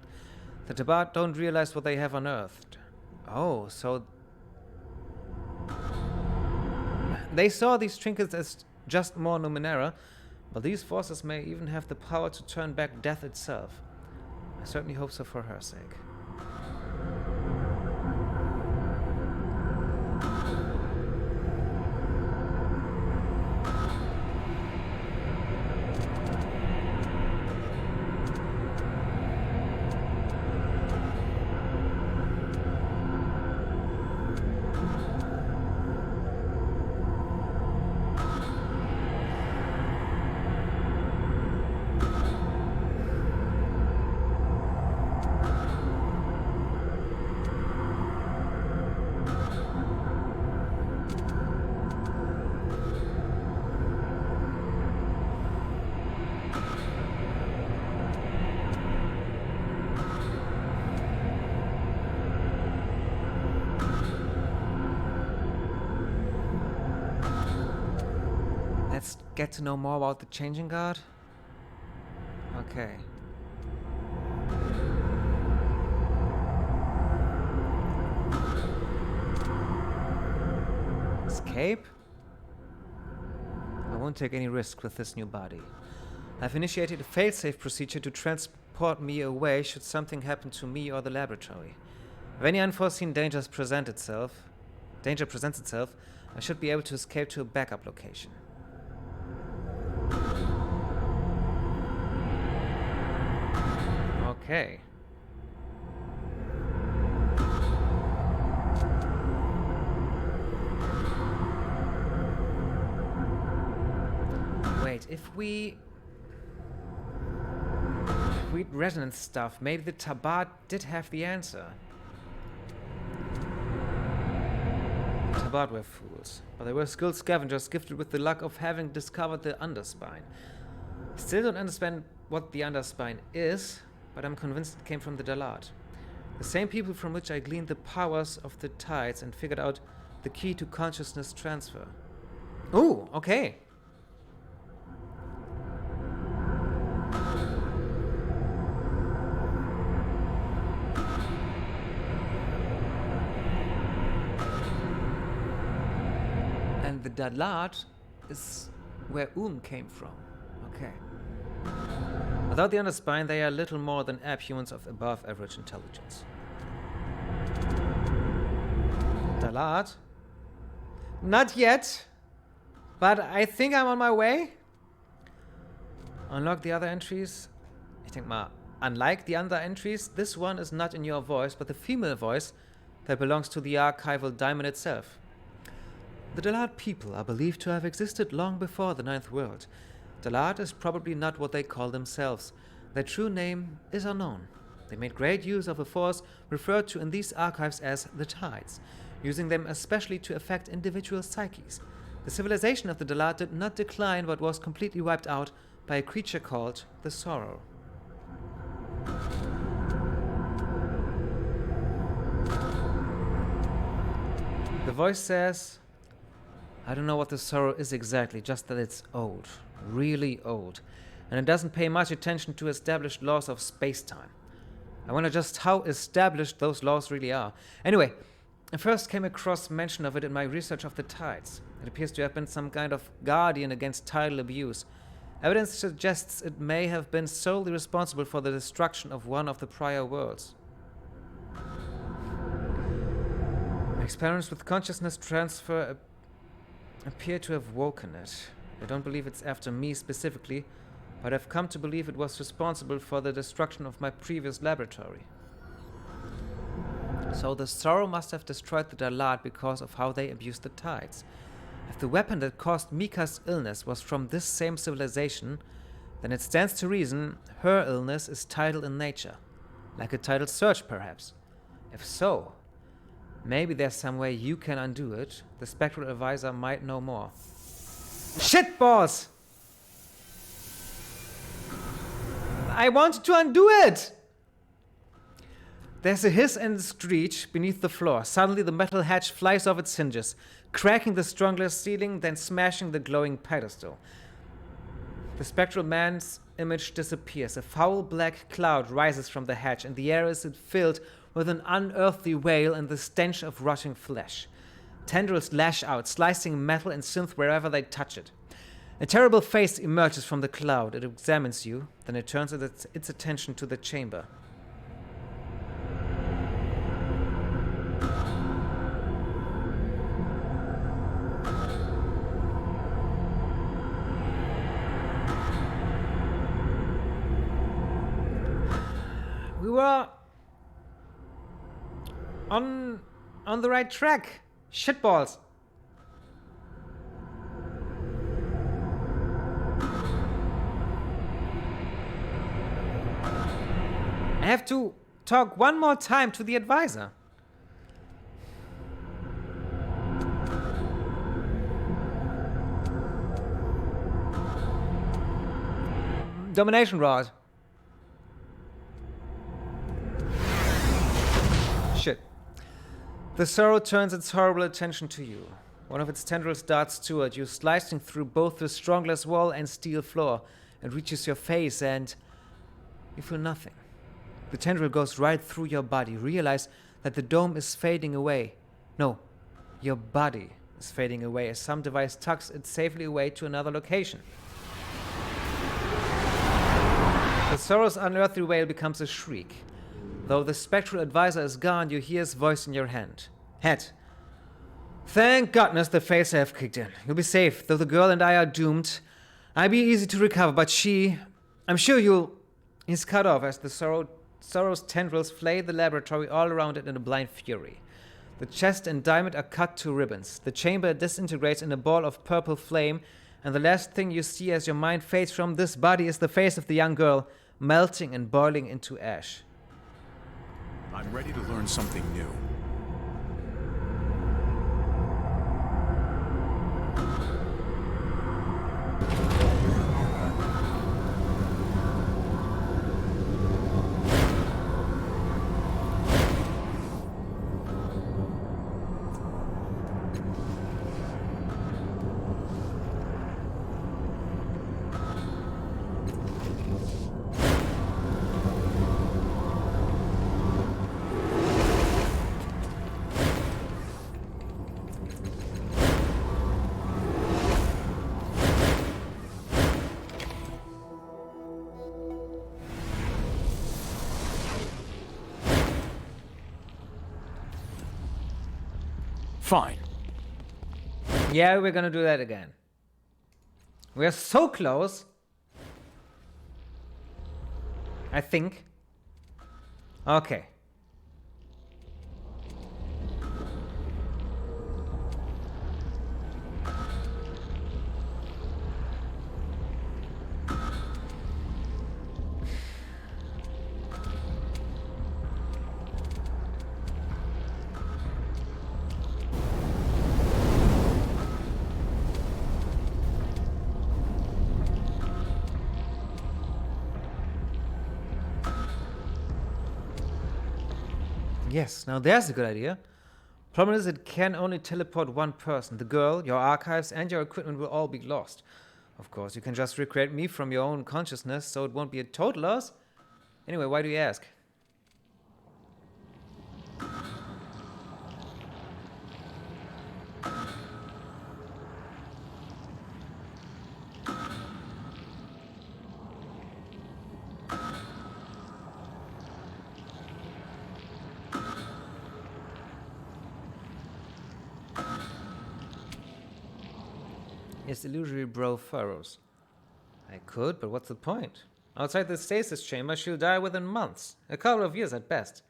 The Tabat don't realize what they have unearthed. Oh, so they saw these trinkets as just more Numenera, but these forces may even have the power to turn back death itself. I certainly hope so for her sake. Let's get to know more about the Changing Guard. Okay. Escape? I won't take any risk with this new body. I've initiated a failsafe procedure to transport me away should something happen to me or the laboratory. If any unforeseen danger presents itself, I should be able to escape to a backup location. Okay. Wait, if we read resonance stuff, maybe the Tabat did have the answer. The Tabat were fools, but they were skilled scavengers gifted with the luck of having discovered the underspine. Still don't understand what the underspine is, but I'm convinced it came from the Dalat. The same people from which I gleaned the powers of the tides and figured out the key to consciousness transfer. Ooh, okay. And the Dalat is where came from. Okay. Without the underspine, they are little more than abhumans of above average intelligence. Dalat? Not yet, but I think I'm on my way. Unlock the other entries. Ich denke mal, unlike the other entries, this one is not in your voice, but the female voice that belongs to the archival diamond itself. The Dalat people are believed to have existed long before the Ninth World. Dalat is probably not what they call themselves. Their true name is unknown. They made great use of a force referred to in these archives as the Tides, using them especially to affect individual psyches. The civilization of the Dalat did not decline but was completely wiped out by a creature called the Sorrow. The voice says, I don't know what the Sorrow is exactly, just that it's old. Really old, and it doesn't pay much attention to established laws of space-time. I wonder just how established those laws really are. Anyway, I first came across mention of it in my research of the tides. It appears to have been some kind of guardian against tidal abuse. Evidence suggests it may have been solely responsible for the destruction of one of the prior worlds. Experiments with consciousness transfer appear to have woken it. I don't believe it's after me specifically, but I've come to believe it was responsible for the destruction of my previous laboratory. So the Sorrow must have destroyed the Dalat because of how they abused the tides. If the weapon that caused Mika's illness was from this same civilization, then it stands to reason her illness is tidal in nature. Like a tidal surge, perhaps. If so, maybe there's some way you can undo it. The Spectral Advisor might know more. Shit balls! I wanted to undo it! There's a hiss and a screech beneath the floor. Suddenly, the metal hatch flies off its hinges, cracking the strong glass ceiling, then smashing the glowing pedestal. The spectral man's image disappears. A foul black cloud rises from the hatch, and the air is filled with an unearthly wail and the stench of rotting flesh. Tendrils lash out, slicing metal and synth wherever they touch it. A terrible face emerges from the cloud. It examines you, then it turns its attention to the chamber. We were on the right track. Shitballs. I have to talk one more time to the advisor. Domination rod. Shit. The sorrow turns its horrible attention to you. One of its tendrils darts toward you, slicing through both the strong glass wall and steel floor, and reaches your face, and you feel nothing. The tendril goes right through your body. Realize that the dome is fading away. No, your body is fading away as some device tucks it safely away to another location. The sorrow's unearthly wail becomes a shriek. Though the spectral advisor is gone, you hear his voice in your head. Thank goodness the phaser have kicked in. You'll be safe, though the girl and I are doomed. I'd be easy to recover, but I'm sure you'll... He's cut off as the sorrow's tendrils flay the laboratory all around it in a blind fury. The chest and diamond are cut to ribbons. The chamber disintegrates in a ball of purple flame, and the last thing you see as your mind fades from this body is the face of the young girl, melting and boiling into ash. I'm ready to learn something new. Fine. Yeah, we're gonna do that again. We're so close. I think. Okay. Yes, now there's a good idea. Problem is, it can only teleport one person. The girl, your archives, and your equipment will all be lost. Of course, you can just recreate me from your own consciousness, so it won't be a total loss. Anyway, why do you ask? Yes, illusory bro furrows. I could, but what's the point? Outside the stasis chamber, she'll die within months. A couple of years at best.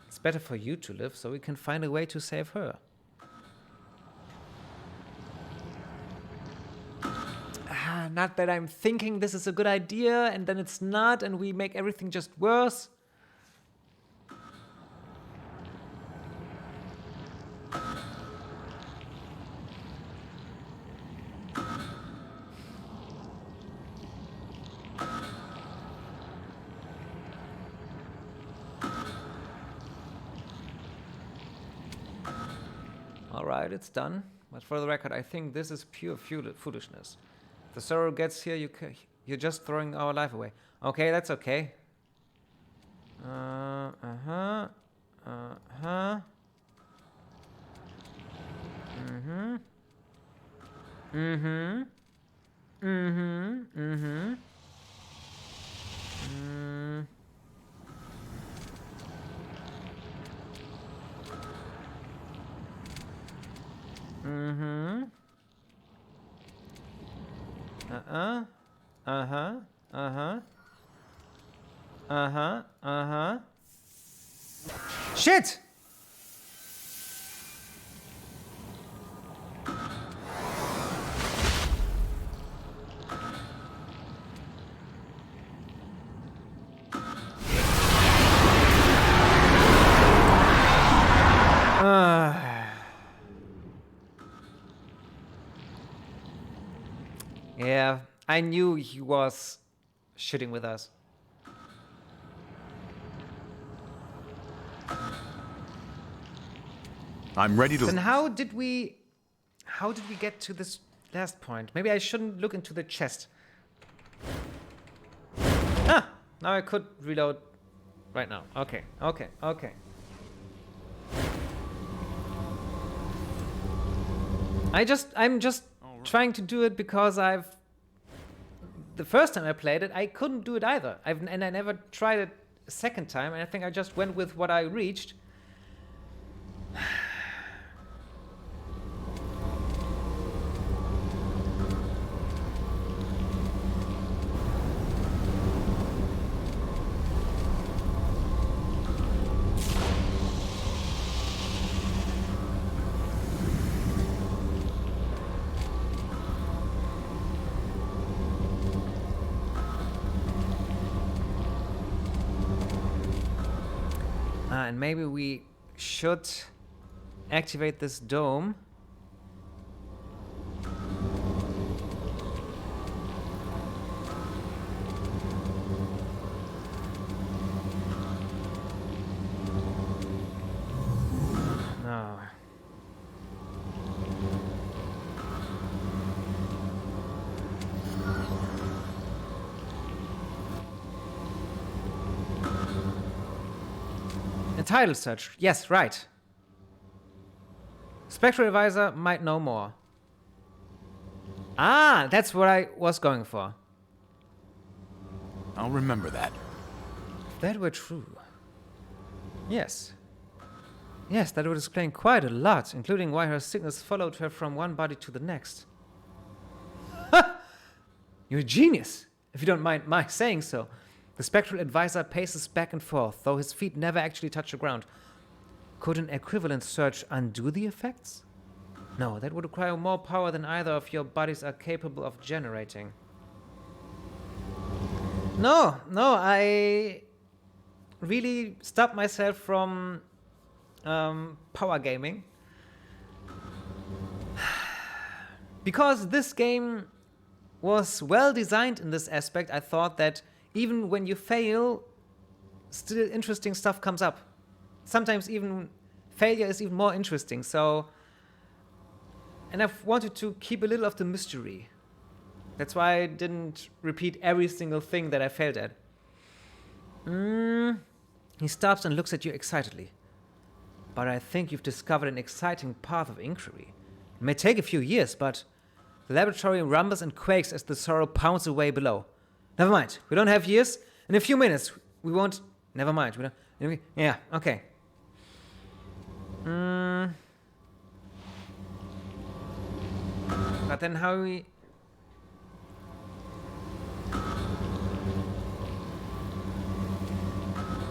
It's better for you to live, so we can find a way to save her. Not that I'm thinking this is a good idea, and then it's not, and we make everything just worse. Alright, it's done. But for the record, I think this is pure foolishness. If the sorrow gets here, you're just throwing our life away. Okay, that's okay. Uh-huh. Uh-huh. Mm-hmm. Mm-hmm. Mm-hmm. Mm-hmm. Mm. Mm-hmm. Uh-uh. Uh-huh. Uh-huh. Uh-huh. Uh-huh. Shit! Yeah, I knew he was shitting with us. I'm ready to... Then how did we get to this last point? Maybe I shouldn't look into the chest. Ah! Now I could reload right now. Okay, okay, okay. I'm just trying to do it because the first time I played it, I couldn't do it either. And I never tried it a second time, and I think I just went with what I reached. And maybe we should activate this dome. No. Entitled search. Yes, right. Spectral Advisor might know more. Ah, that's what I was going for. I'll remember that. If that were true. Yes. Yes, that would explain quite a lot, including why her sickness followed her from one body to the next. Ha! You're a genius, if you don't mind my saying so. The Spectral Advisor paces back and forth, though his feet never actually touch the ground. Could an equivalent search undo the effects? No, that would require more power than either of your bodies are capable of generating. No, I really stopped myself from power gaming. Because this game was well designed in this aspect, I thought that even when you fail, still interesting stuff comes up. Sometimes even failure is even more interesting, so... And I've wanted to keep a little of the mystery. That's why I didn't repeat every single thing that I failed at. He stops and looks at you excitedly. But I think you've discovered an exciting path of inquiry. It may take a few years, but the laboratory rumbles and quakes as the sorrow pounds away below. Never mind, we don't have years. In a few minutes, we won't... Never mind, we don't... Yeah, okay. But then how we...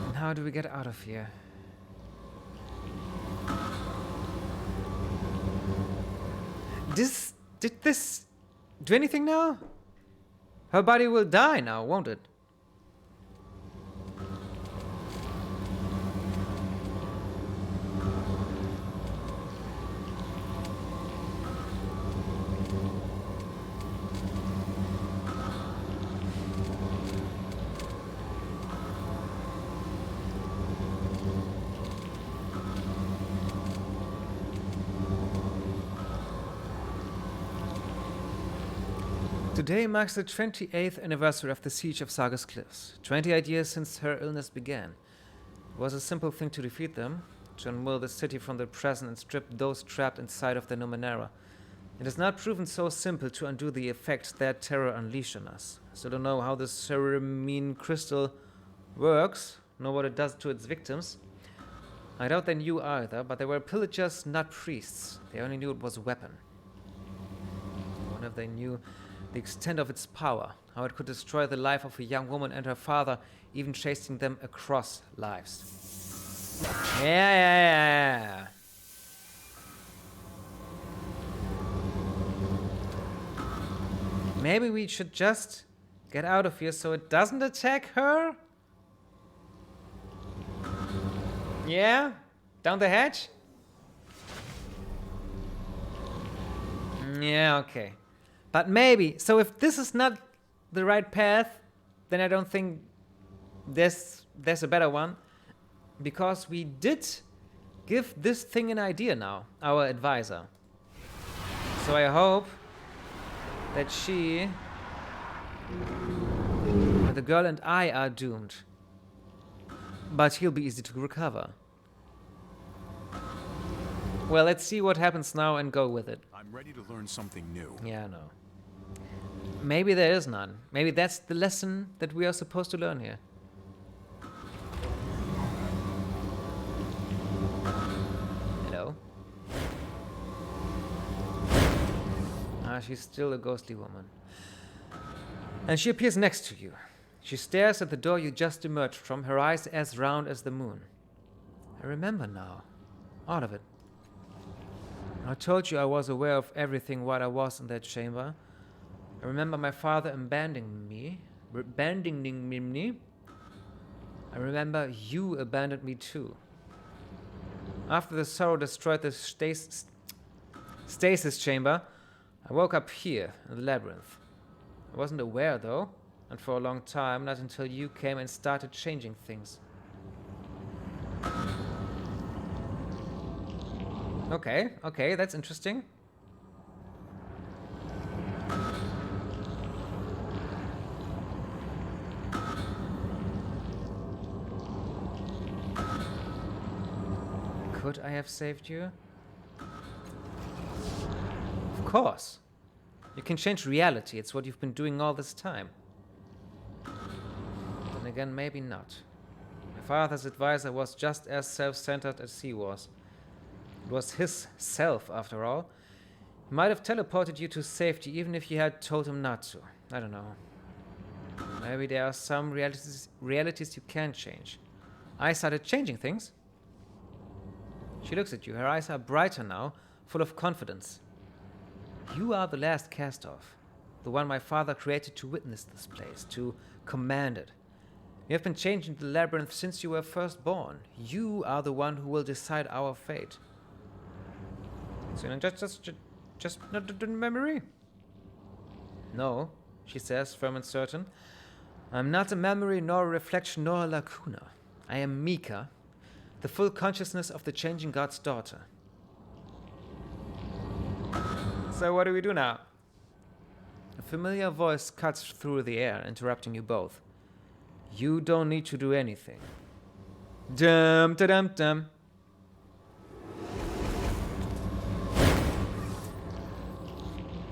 And how do we get out of here? Did this do anything now? Her body will die now, won't it? Today marks the 28th anniversary of the siege of Saga's Cliffs. 28 years since her illness began. It was a simple thing to defeat them, to unmoor the city from the present and strip those trapped inside of the Numenera. It has not proven so simple to undo the effects their terror unleashed on us. I still don't know how the ceramine crystal works, nor what it does to its victims. I doubt they knew either, but they were pillagers, not priests. They only knew it was a weapon. I wonder if they knew the extent of its power, how it could destroy the life of a young woman and her father, even chasing them across lives. Yeah. Maybe we should just get out of here so it doesn't attack her? Yeah? Down the hatch? Yeah, okay. But maybe, so if this is not the right path, then I don't think there's a better one. Because we did give this thing an idea now, our advisor. So I hope that the girl and I are doomed. But he'll be easy to recover. Well, let's see what happens now and go with it. I'm ready to learn something new. Yeah, I know. Maybe there is none. Maybe that's the lesson that we are supposed to learn here. Hello? She's still a ghostly woman. And she appears next to you. She stares at the door you just emerged from, her eyes as round as the moon. I remember now. All of it. I told you I was aware of everything while I was in that chamber. I remember my father abandoning me. I remember you abandoned me too. After the sorrow destroyed the stasis chamber, I woke up here in the labyrinth. I wasn't aware though, and for a long time, not until you came and started changing things. Okay, that's interesting. Could I have saved you? Of course. You can change reality. It's what you've been doing all this time. Then again, maybe not. My father's advisor was just as self-centered as he was. It was his self, after all. He might have teleported you to safety even if you had told him not to. I don't know. Maybe there are some realities you can change. I started changing things. She looks at you. Her eyes are brighter now, full of confidence. You are the last cast-off, the one my father created to witness this place, to command it. You have been changing the labyrinth since you were first born. You are the one who will decide our fate. So just not a memory? No, she says, firm and certain. I'm not a memory, nor a reflection, nor a lacuna. I am Mika, the full consciousness of the changing god's daughter. So what do we do now? A familiar voice cuts through the air, interrupting you both. You don't need to do anything. Dum da dum dum.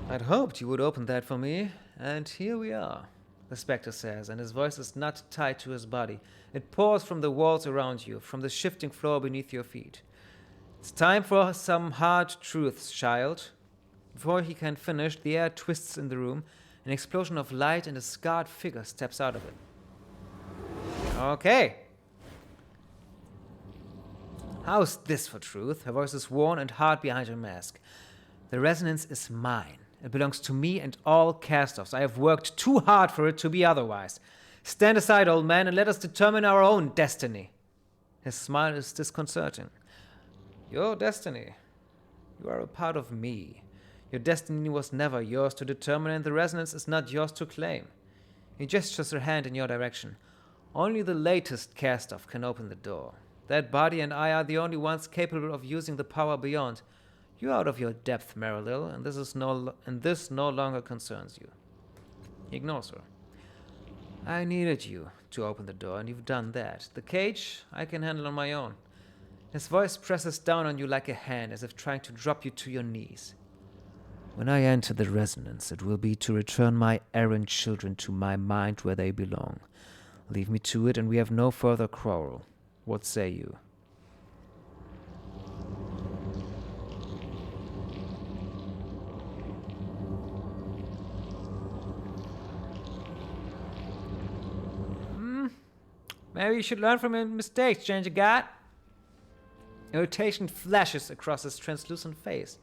I'd hoped you would open that for me, and here we are, the Spectre says, and his voice is not tied to his body. It pours from the walls around you, from the shifting floor beneath your feet. It's time for some hard truths, child. Before he can finish, the air twists in the room, an explosion of light, and a scarred figure steps out of it. Okay. How's this for truth? Her voice is worn and hard behind her mask. The resonance is mine. It belongs to me and all cast-offs. I have worked too hard for it to be otherwise. Stand aside, old man, and let us determine our own destiny. His smile is disconcerting. Your destiny. You are a part of me. Your destiny was never yours to determine, and the resonance is not yours to claim. He gestures her hand in your direction. Only the latest cast-off can open the door. That body and I are the only ones capable of using the power beyond. You're out of your depth, Marilil, and this no longer concerns you. He ignores her. I needed you to open the door, and you've done that. The cage I can handle on my own. His voice presses down on you like a hand, as if trying to drop you to your knees. When I enter the resonance, it will be to return my errant children to my mind where they belong. Leave me to it, and we have no further quarrel. What say you? Maybe you should learn from your mistakes, Stranger God. Irritation flashes across his translucent face.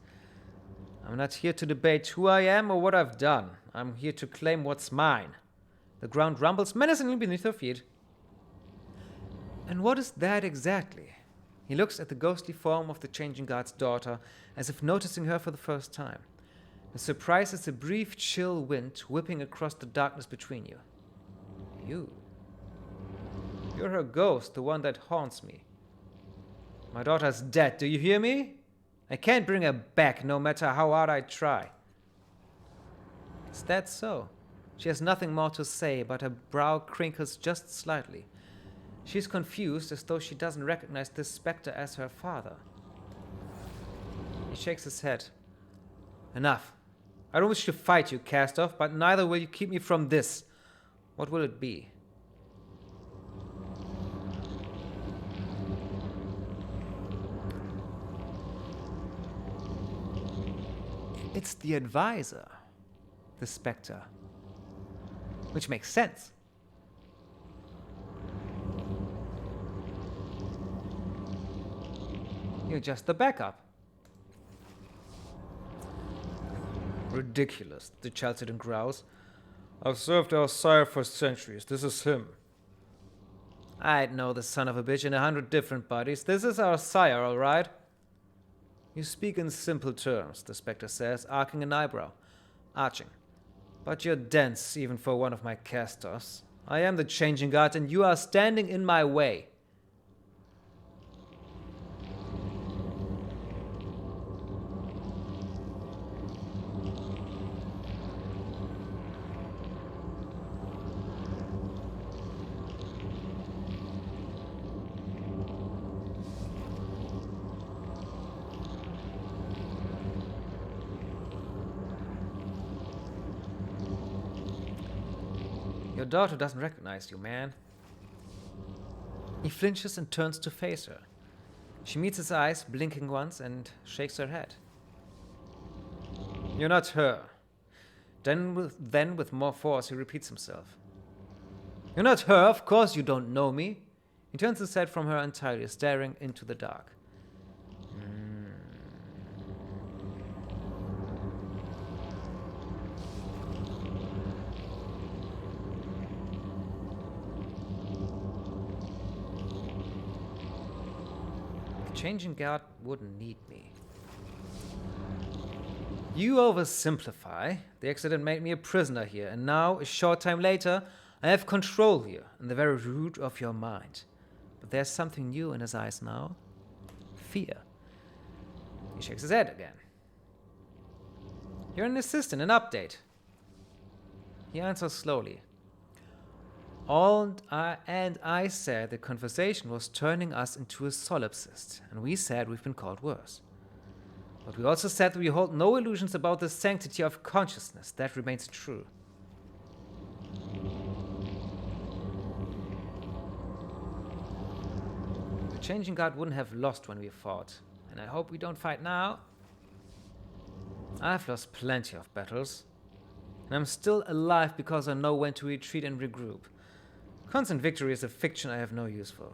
I'm not here to debate who I am or what I've done. I'm here to claim what's mine. The ground rumbles menacingly beneath her feet. And what is that exactly? He looks at the ghostly form of the changing God's daughter, as if noticing her for the first time. His surprise is a brief, chill wind whipping across the darkness between you. You're her ghost, the one that haunts me. My daughter's dead, do you hear me? I can't bring her back, no matter how hard I try. Is that so? She has nothing more to say, but her brow crinkles just slightly. She's confused, as though she doesn't recognize this specter as her father. He shakes his head. Enough. I don't wish to fight you, Cast-Off, but neither will you keep me from this. What will it be? It's the advisor, the specter. Which makes sense. You're just the backup. Ridiculous, the Chalcedon growls. I've served our sire for centuries. This is him. I'd know the son of a bitch in 100 different bodies. This is our sire, all right? You speak in simple terms, the specter says, arching an eyebrow. Arching. But you're dense, even for one of my cast-offs. I am the changing god, and you are standing in my way. Your daughter doesn't recognize you, man. He flinches and turns to face her. She meets his eyes, blinking once, and shakes her head. You're not her. Then with more force, he repeats himself. You're not her, of course you don't know me. He turns his head from her entirely, staring into the dark. Changing God wouldn't need me. You oversimplify. The accident made me a prisoner here, and now, a short time later, I have control here, in the very root of your mind. But there's something new in his eyes now. Fear. He shakes his head again. You're an assistant, an update. He answers slowly. And I said the conversation was turning us into a solipsist, and we said we've been called worse. But we also said that we hold no illusions about the sanctity of consciousness. That remains true. The changing God wouldn't have lost when we fought, and I hope we don't fight now. I've lost plenty of battles, and I'm still alive because I know when to retreat and regroup. Constant victory is a fiction I have no use for.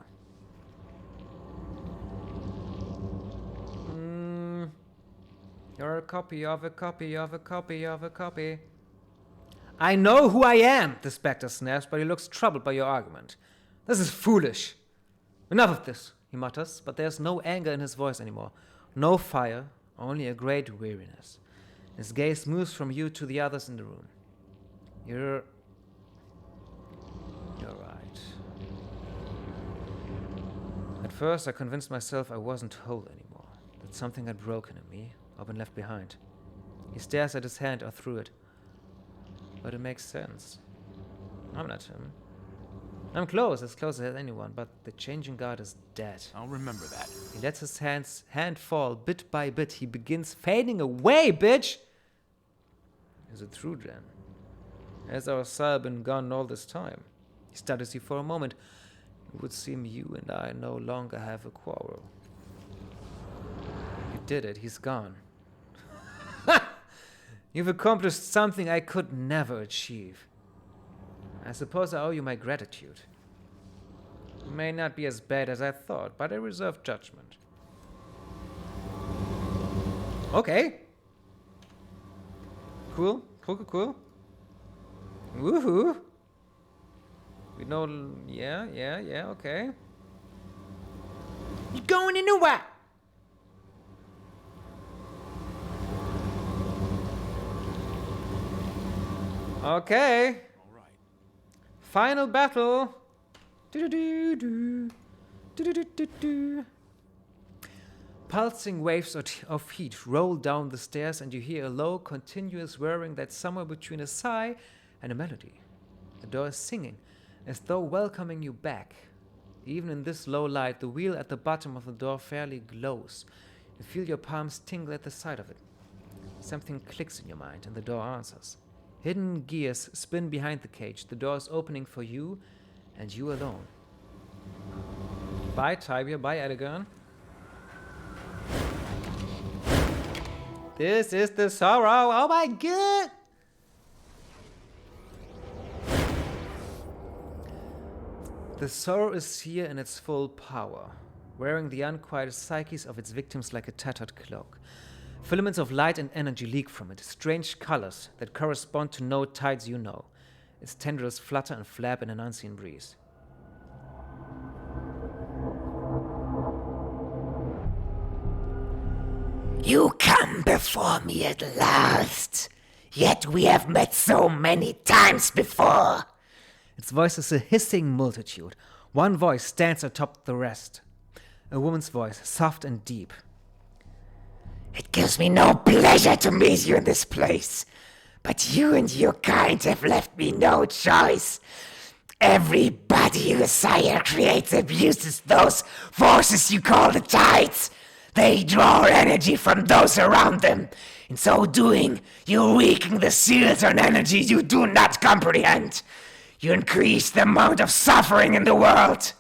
You're a copy of a copy of a copy of a copy. I know who I am, the specter snaps, but he looks troubled by your argument. This is foolish. Enough of this, he mutters, but there's no anger in his voice anymore. No fire, only a great weariness. His gaze moves from you to the others in the room. You're right. At first, I convinced myself I wasn't whole anymore, that something had broken in me, or been left behind. He stares at his hand or through it. But it makes sense. I'm not him. I'm close as anyone, but the changing guard is dead. I'll remember that. He lets his hand fall bit by bit. He begins fading away, bitch! Is it true, then? Has our sire been gone all this time? He studies you for a moment. It would seem you and I no longer have a quarrel. You did it. He's gone. You've accomplished something I could never achieve. I suppose I owe you my gratitude. It may not be as bad as I thought, but I reserve judgment. Okay. Cool. Woohoo. We know, yeah, okay. You going into what? Okay. All right. Final battle. Do-do-do-do. Do-do-do-do-do. Pulsing waves of heat roll down the stairs, and you hear a low, continuous whirring that's somewhere between a sigh and a melody. The door is singing, as though welcoming you back. Even in this low light, the wheel at the bottom of the door fairly glows. You feel your palms tingle at the sight of it. Something clicks in your mind, and the door answers. Hidden gears spin behind the cage. The door is opening for you, and you alone. Bye, Tibia. Bye, Edegon. This is the sorrow. Oh my god! The sorrow is here in its full power, wearing the unquieted psyches of its victims like a tattered cloak. Filaments of light and energy leak from it, strange colors that correspond to no tides you know. Its tendrils flutter and flap in an unseen breeze. You come before me at last. Yet we have met so many times before. Its voice is a hissing multitude. One voice stands atop the rest. A woman's voice, soft and deep. It gives me no pleasure to meet you in this place. But you and your kind have left me no choice. Everybody you sire creates abuses those forces you call the tides. They draw energy from those around them. In so doing, you weaken the seals on energy you do not comprehend. You increase the amount of suffering in the world.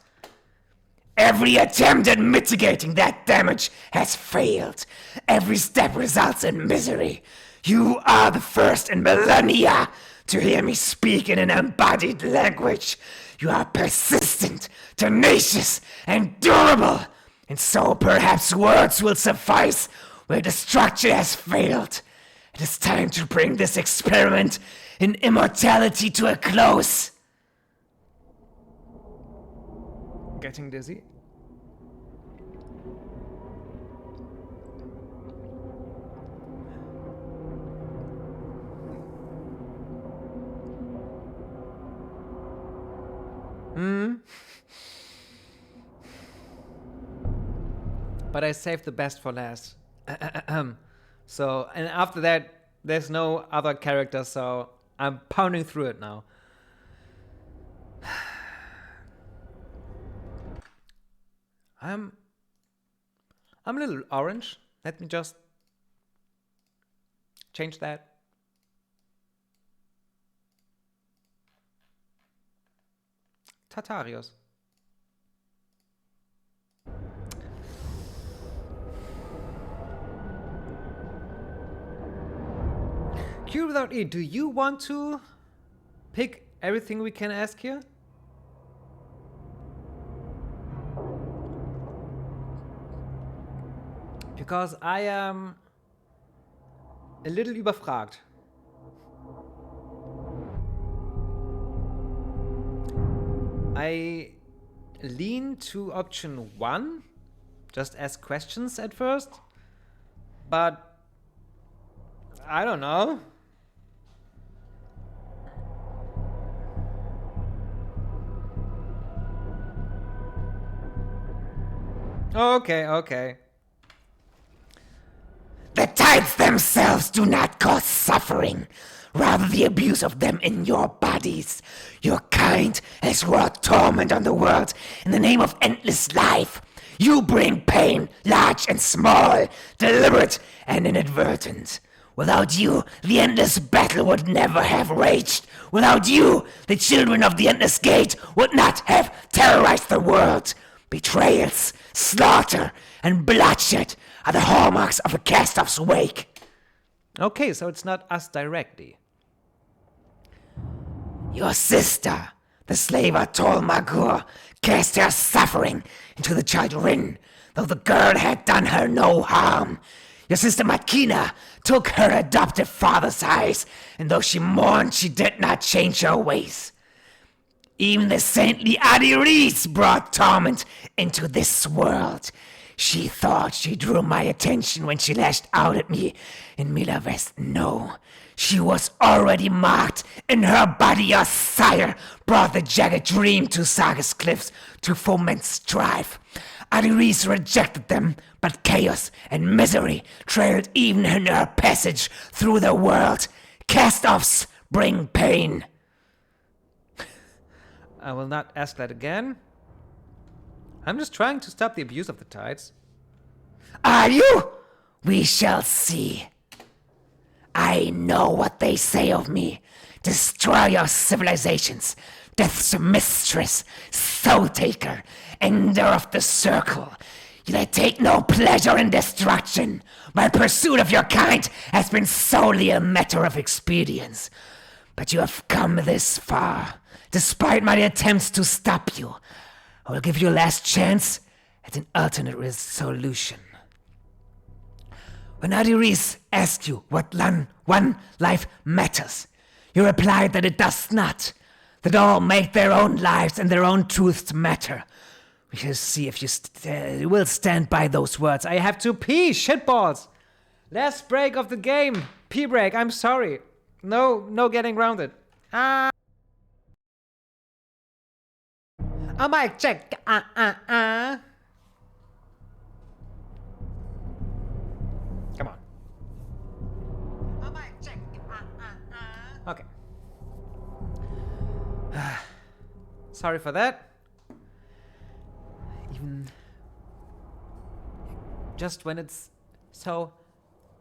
Every attempt at mitigating that damage has failed. Every step results in misery. You are the first in millennia to hear me speak in an embodied language. You are persistent, tenacious, and durable. And so perhaps words will suffice where destruction has failed. It is time to bring this experiment in immortality to a close. Getting dizzy. But I saved the best for last. So, and after that, there's no other character, so I'm pounding through it now. I'm a little orange. Let me just change that. Tartarius. Q without E, do you want to pick everything we can ask here? Because I am a little überfragt. I lean to option 1, just ask questions at first, but I don't know. Okay. The time tides themselves do not cause suffering, rather the abuse of them in your bodies. Your kind has wrought torment on the world in the name of endless life. You bring pain, large and small, deliberate and inadvertent. Without you, the endless battle would never have raged. Without you, the children of the endless gate would not have terrorized the world. Betrayals, slaughter, and bloodshed are the hallmarks of a cast-off's wake. Okay, so it's not us directly. Your sister, the slaver Tol Magur, cast her suffering into the child Rin, though the girl had done her no harm. Your sister Makina took her adoptive father's eyes, and though she mourned, she did not change her ways. Even the saintly Adiris brought torment into this world. She thought she drew my attention when she lashed out at me in Milavest. No, she was already marked. In her body, your sire brought the jagged dream to Saga's cliffs to foment strife. Adiris rejected them, but chaos and misery trailed even in her passage through the world. Cast-offs bring pain. I will not ask that again. I'm just trying to stop the abuse of the tides. Are you? We shall see. I know what they say of me. Destroy your civilizations. Death's mistress, soul taker, ender of the circle. Yet I take no pleasure in destruction. My pursuit of your kind has been solely a matter of expedience. But you have come this far. Despite my attempts to stop you, I will give you a last chance at an alternate resolution. When Adiris asked you what one life matters, you replied that it does not, that all make their own lives and their own truths matter. We shall see if you will stand by those words. I have to pee, shitballs! Last break of the game. Pee break, I'm sorry. No getting rounded. I might check. Come on. Okay. Sorry for that. Even just when it's so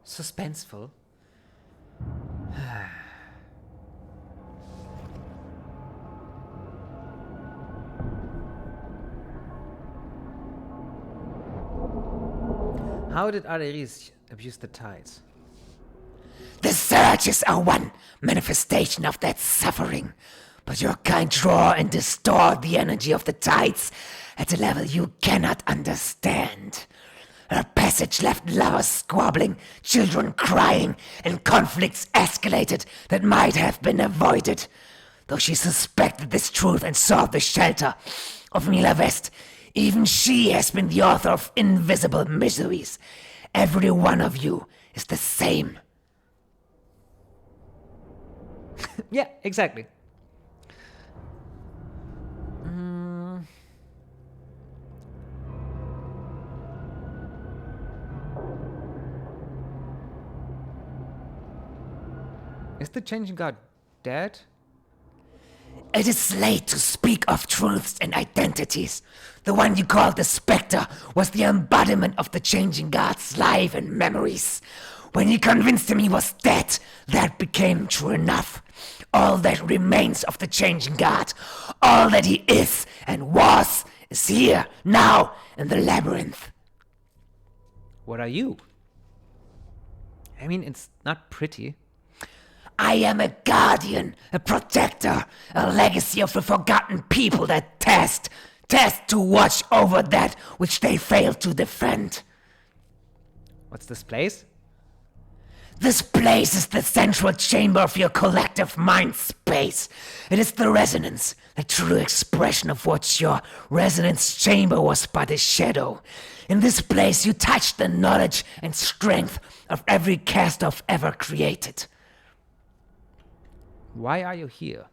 suspenseful. How did Aderis abuse the tides? The surges are one manifestation of that suffering, but your kind draw and distort the energy of the tides at a level you cannot understand. Her passage left lovers squabbling, children crying, and conflicts escalated that might have been avoided. Though she suspected this truth and sought the shelter of Mila West, even she has been the author of invisible miseries. Every one of you is the same. Yeah, exactly. Is the changing god dead? It is late to speak of truths and identities. The one you called the Spectre was the embodiment of the changing god's life and memories. When you convinced him he was dead, that became true enough. All that remains of the changing god, all that he is and was, is here, now, in the labyrinth. What are you? I mean, it's not pretty. I am a guardian, a protector, a legacy of the forgotten people that tasked to watch over that which they failed to defend. What's this place? This place is the central chamber of your collective mind space. It is the resonance, the true expression of what your resonance chamber was but a shadow. In this place you touch the knowledge and strength of every cast-off ever created. Why are you here?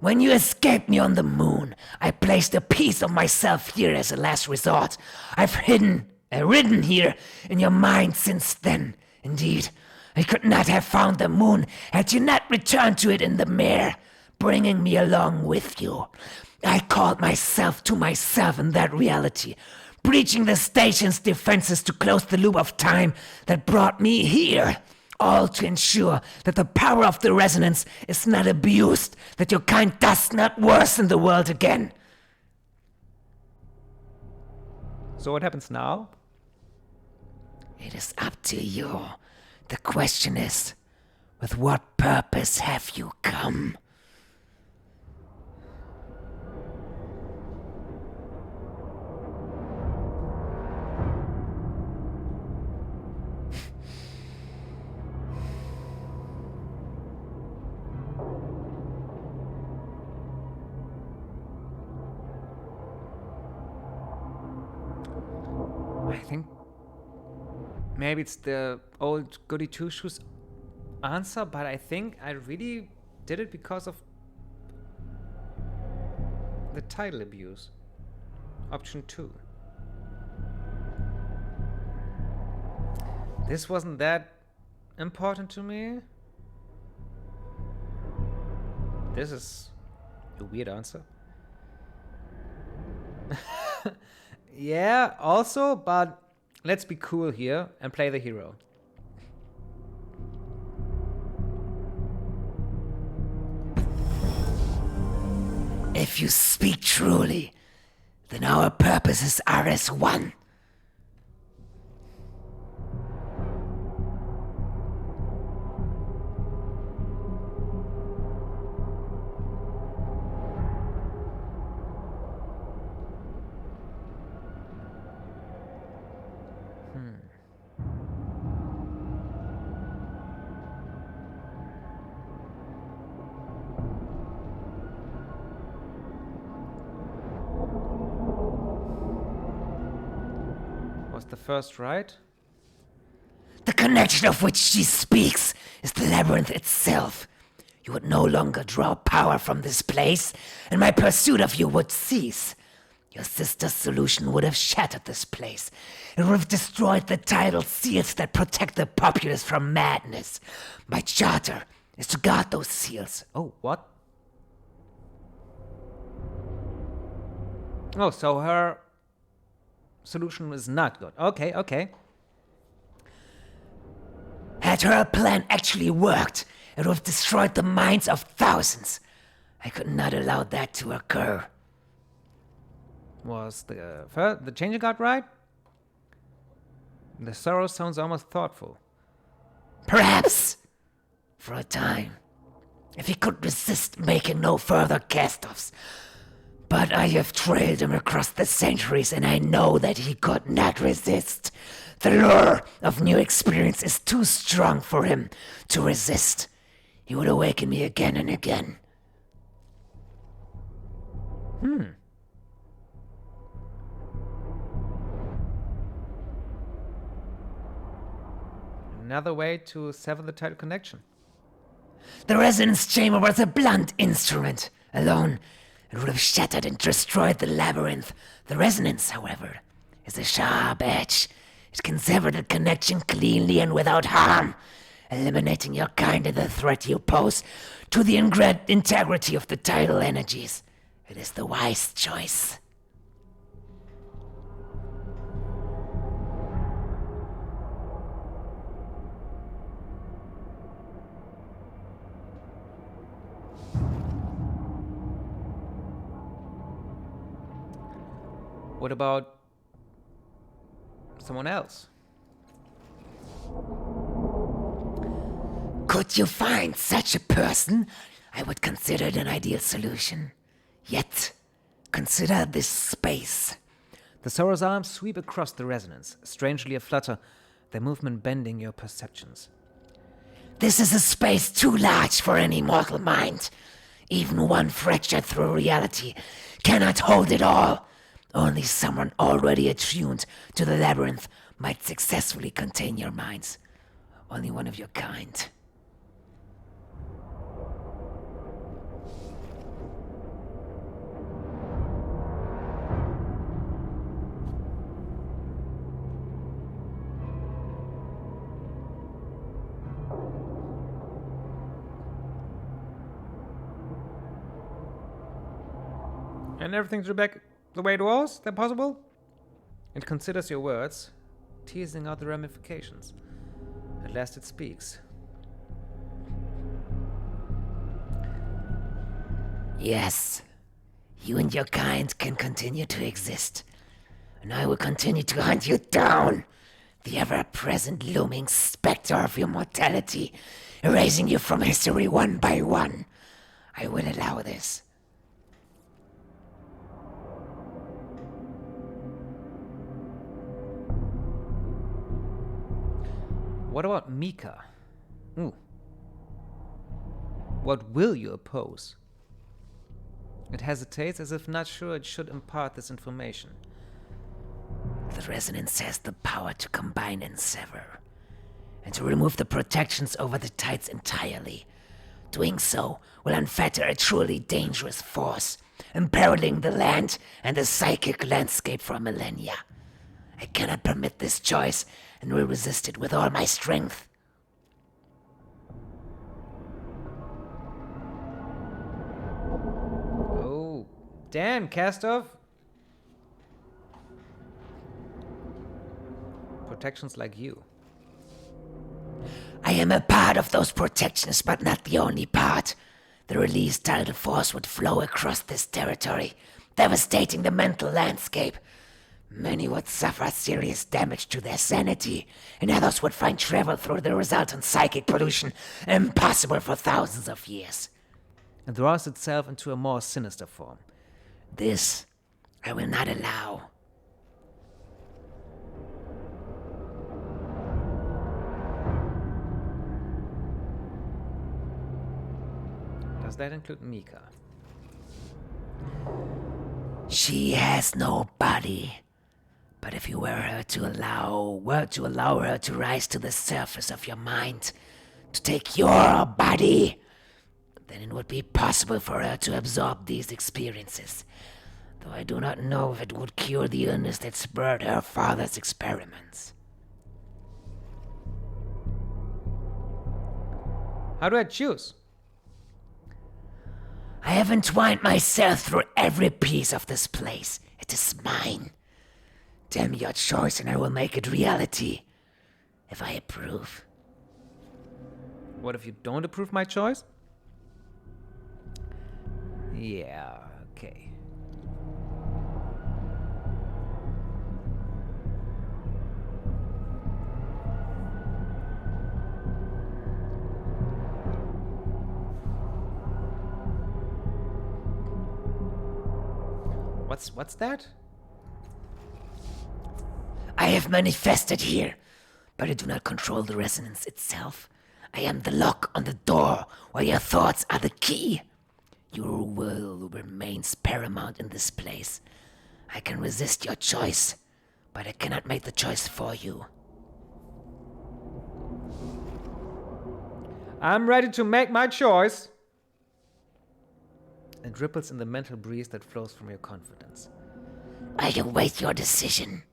When you escaped me on the moon, I placed a piece of myself here as a last resort. I've ridden here in your mind since then, Indeed, I could not have found the moon had you not returned to it in the mare, bringing me along with you. I called myself to myself in that reality, breaching the station's defenses to close the loop of time that brought me here, all to ensure that the power of the resonance is not abused, that your kind does not worsen the world again. So what happens now? It is up to you. The question is, with what purpose have you come? I think maybe it's the old goody two shoes answer, but I think I really did it because of the title abuse. Option 2. This wasn't that important to me. This is a weird answer. Yeah, also, but let's be cool here and play the hero. If you speak truly, then our purposes are as one. Was the first right? The connection of which she speaks is the labyrinth itself. You would no longer draw power from this place, and my pursuit of you would cease. Your sister's solution would have shattered this place. It would have destroyed the tidal seals that protect the populace from madness. My charter is to guard those seals. Oh, what? Oh, so her solution is not good. Okay, okay. Had her plan actually worked, it would have destroyed the minds of thousands. I could not allow that to occur. Was the change you got right? The sorrow sounds almost thoughtful. Perhaps, for a time, if he could resist making no further cast-offs. But I have trailed him across the centuries, and I know that he could not resist. The lure of new experience is too strong for him to resist. He would awaken me again and again. Another way to sever the tidal connection. The resonance chamber was a blunt instrument. Alone, it would have shattered and destroyed the labyrinth. The resonance, however, is a sharp edge. It can sever the connection cleanly and without harm, eliminating your kind and the threat you pose to the integrity of the tidal energies. It is the wise choice. What about someone else? Could you find such a person? I would consider it an ideal solution. Yet, consider this space. The sorrow's arms sweep across the resonance, strangely aflutter, their movement bending your perceptions. This is a space too large for any mortal mind. Even one fractured through reality cannot hold it all. Only someone already attuned to the labyrinth might successfully contain your minds. Only one of your kind. And everything's back the way it was? That possible? It considers your words, teasing out the ramifications. At last it speaks. Yes, you and your kind can continue to exist, and I will continue to hunt you down, the ever-present looming specter of your mortality, erasing you from history one by one. I will allow this. What about Mika? Ooh. What will you oppose? It hesitates as if not sure it should impart this information. The resonance has the power to combine and sever, and to remove the protections over the tides entirely. Doing so will unfetter a truly dangerous force, imperiling the land and the psychic landscape for millennia. I cannot permit this choice, and will resist it with all my strength. Oh, damn, Castoff. Protections like you. I am a part of those protections, but not the only part. The released tidal force would flow across this territory, devastating the mental landscape. Many would suffer serious damage to their sanity, and others would find travel through the resultant psychic pollution impossible for thousands of years. It draws itself into a more sinister form. This I will not allow. Does that include Mika? She has no body. But if you were to allow her to rise to the surface of your mind, to take your body, then it would be possible for her to absorb these experiences. Though I do not know if it would cure the illness that spurred her father's experiments. How do I choose? I have entwined myself through every piece of this place. It is mine. Tell me your choice and I will make it reality. If I approve. What if you don't approve my choice? Yeah, okay. What's that? I have manifested here, but I do not control the resonance itself. I am the lock on the door, while your thoughts are the key. Your will remains paramount in this place. I can resist your choice, but I cannot make the choice for you. I'm ready to make my choice. It ripples in the mental breeze that flows from your confidence. I await your decision.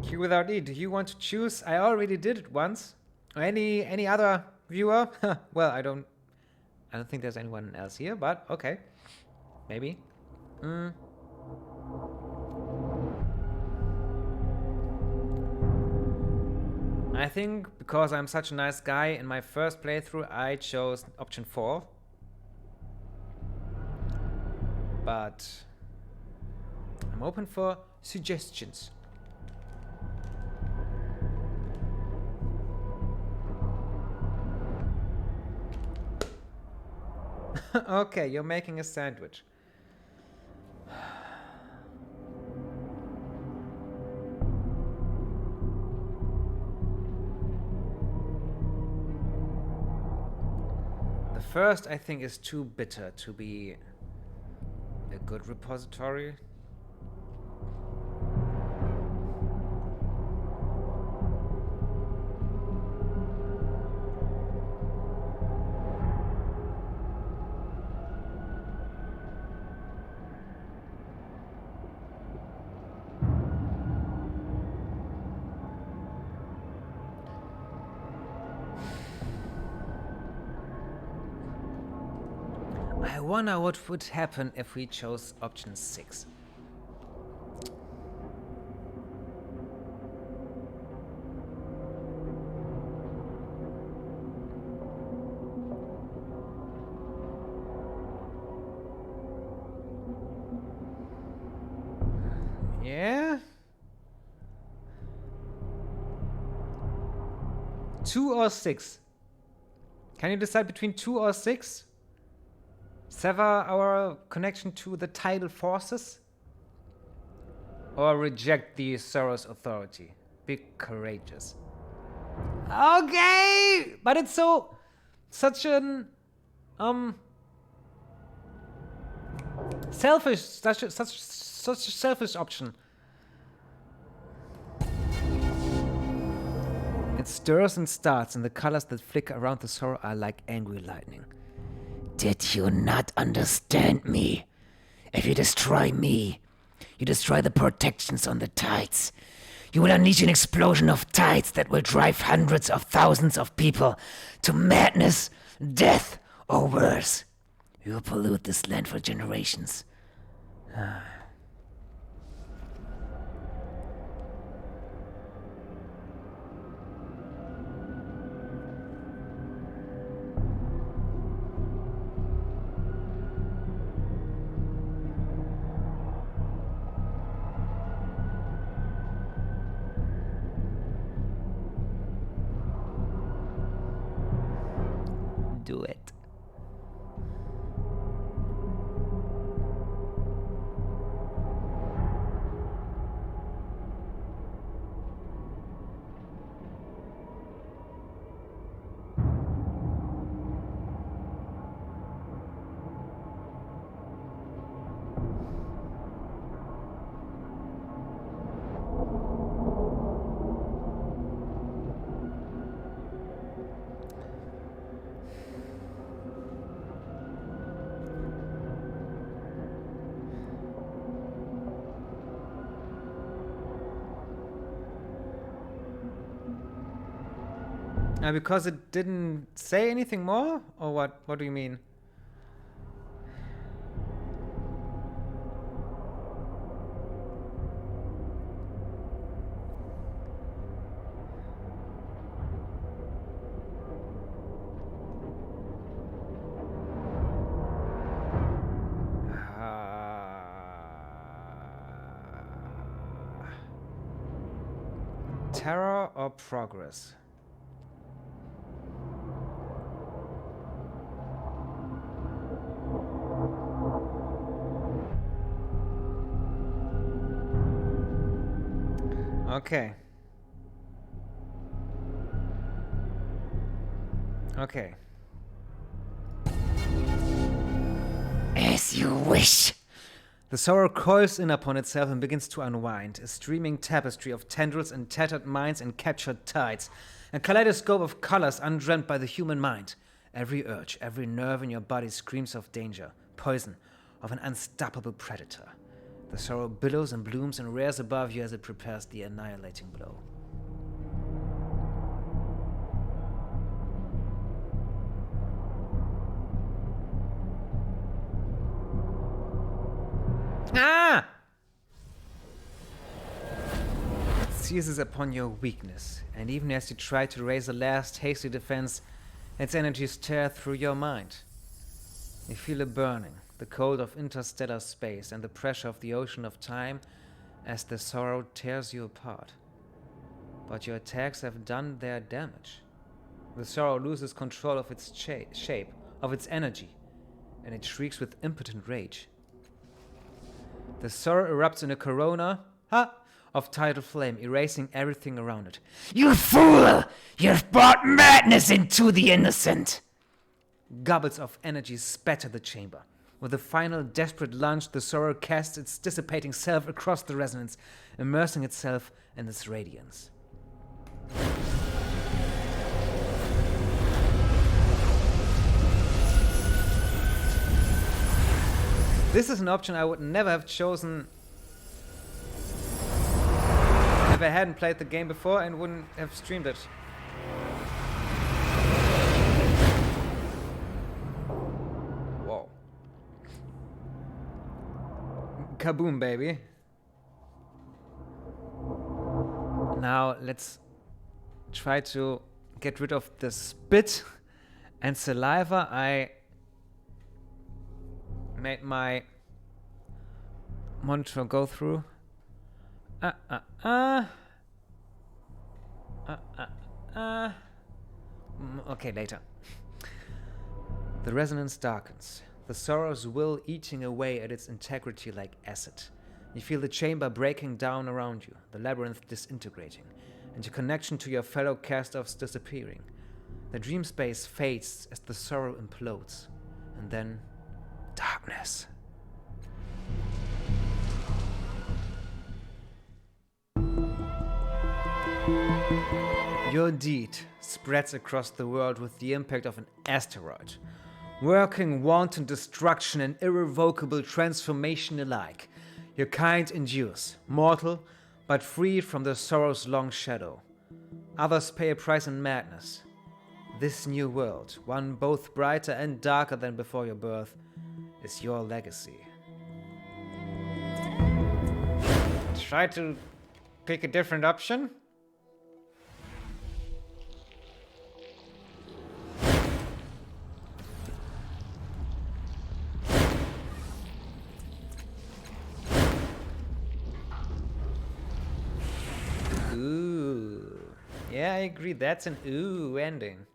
Q without E, do you want to choose? I already did it once. Or any other viewer? Well, I don't think there's anyone else here, but okay. Maybe. I think because I'm such a nice guy, in my first playthrough I chose option 4. But I'm open for suggestions. Okay, you're making a sandwich. The first, I think, is too bitter to be a good repository. wonder what would happen if we chose option 6. Yeah? 2 or 6? Can you decide between 2 or 6? Sever our connection to the tidal forces? Or reject the Sorrow's authority? Be courageous. Okay! But it's such an selfish, such a selfish option. It stirs and starts, and the colors that flicker around the sorrow are like angry lightning. Did you not understand me? If you destroy me, you destroy the protections on the tides. You will unleash an explosion of tides that will drive hundreds of thousands of people to madness, death, or worse. You will pollute this land for generations. Do it. Because it didn't say anything more? Or what? What do you mean? Terror or progress? Okay. Okay. As you wish. The sorrow coils in upon itself and begins to unwind, a streaming tapestry of tendrils and tattered minds and captured tides, a kaleidoscope of colors undreamt by the human mind. Every urge, every nerve in your body screams of danger, poison, of an unstoppable predator. The sorrow billows and blooms and rears above you as it prepares the annihilating blow. Ah! It seizes upon your weakness, and even as you try to raise a last hasty defense, its energies tear through your mind. You feel a burning, the cold of interstellar space and the pressure of the ocean of time as the sorrow tears you apart. But your attacks have done their damage. The sorrow loses control of its shape, of its energy, and it shrieks with impotent rage. The sorrow erupts in a corona of tidal flame, erasing everything around it. You fool! You've brought madness into the innocent! Gobbles of energy spatter the chamber. With a final desperate lunge, the sorrow casts its dissipating self across the resonance, immersing itself in its radiance. This is an option I would never have chosen if I hadn't played the game before and wouldn't have streamed it. Whoa. Kaboom, baby. Now let's try to get rid of the spit and saliva I made my monitor go through. Okay, later. The resonance darkens. The sorrow's will eating away at its integrity like acid. You feel the chamber breaking down around you, the labyrinth disintegrating, and your connection to your fellow cast-offs disappearing. The dream space fades as the sorrow implodes, and then darkness. Your deed spreads across the world with the impact of an asteroid, working wanton destruction and irrevocable transformation alike. Your kind endures, mortal, but freed from the sorrow's long shadow. Others pay a price in madness. This new world, one both brighter and darker than before your birth, is your legacy. Try to pick a different option? Ooh. Yeah, I agree. That's an ooh ending.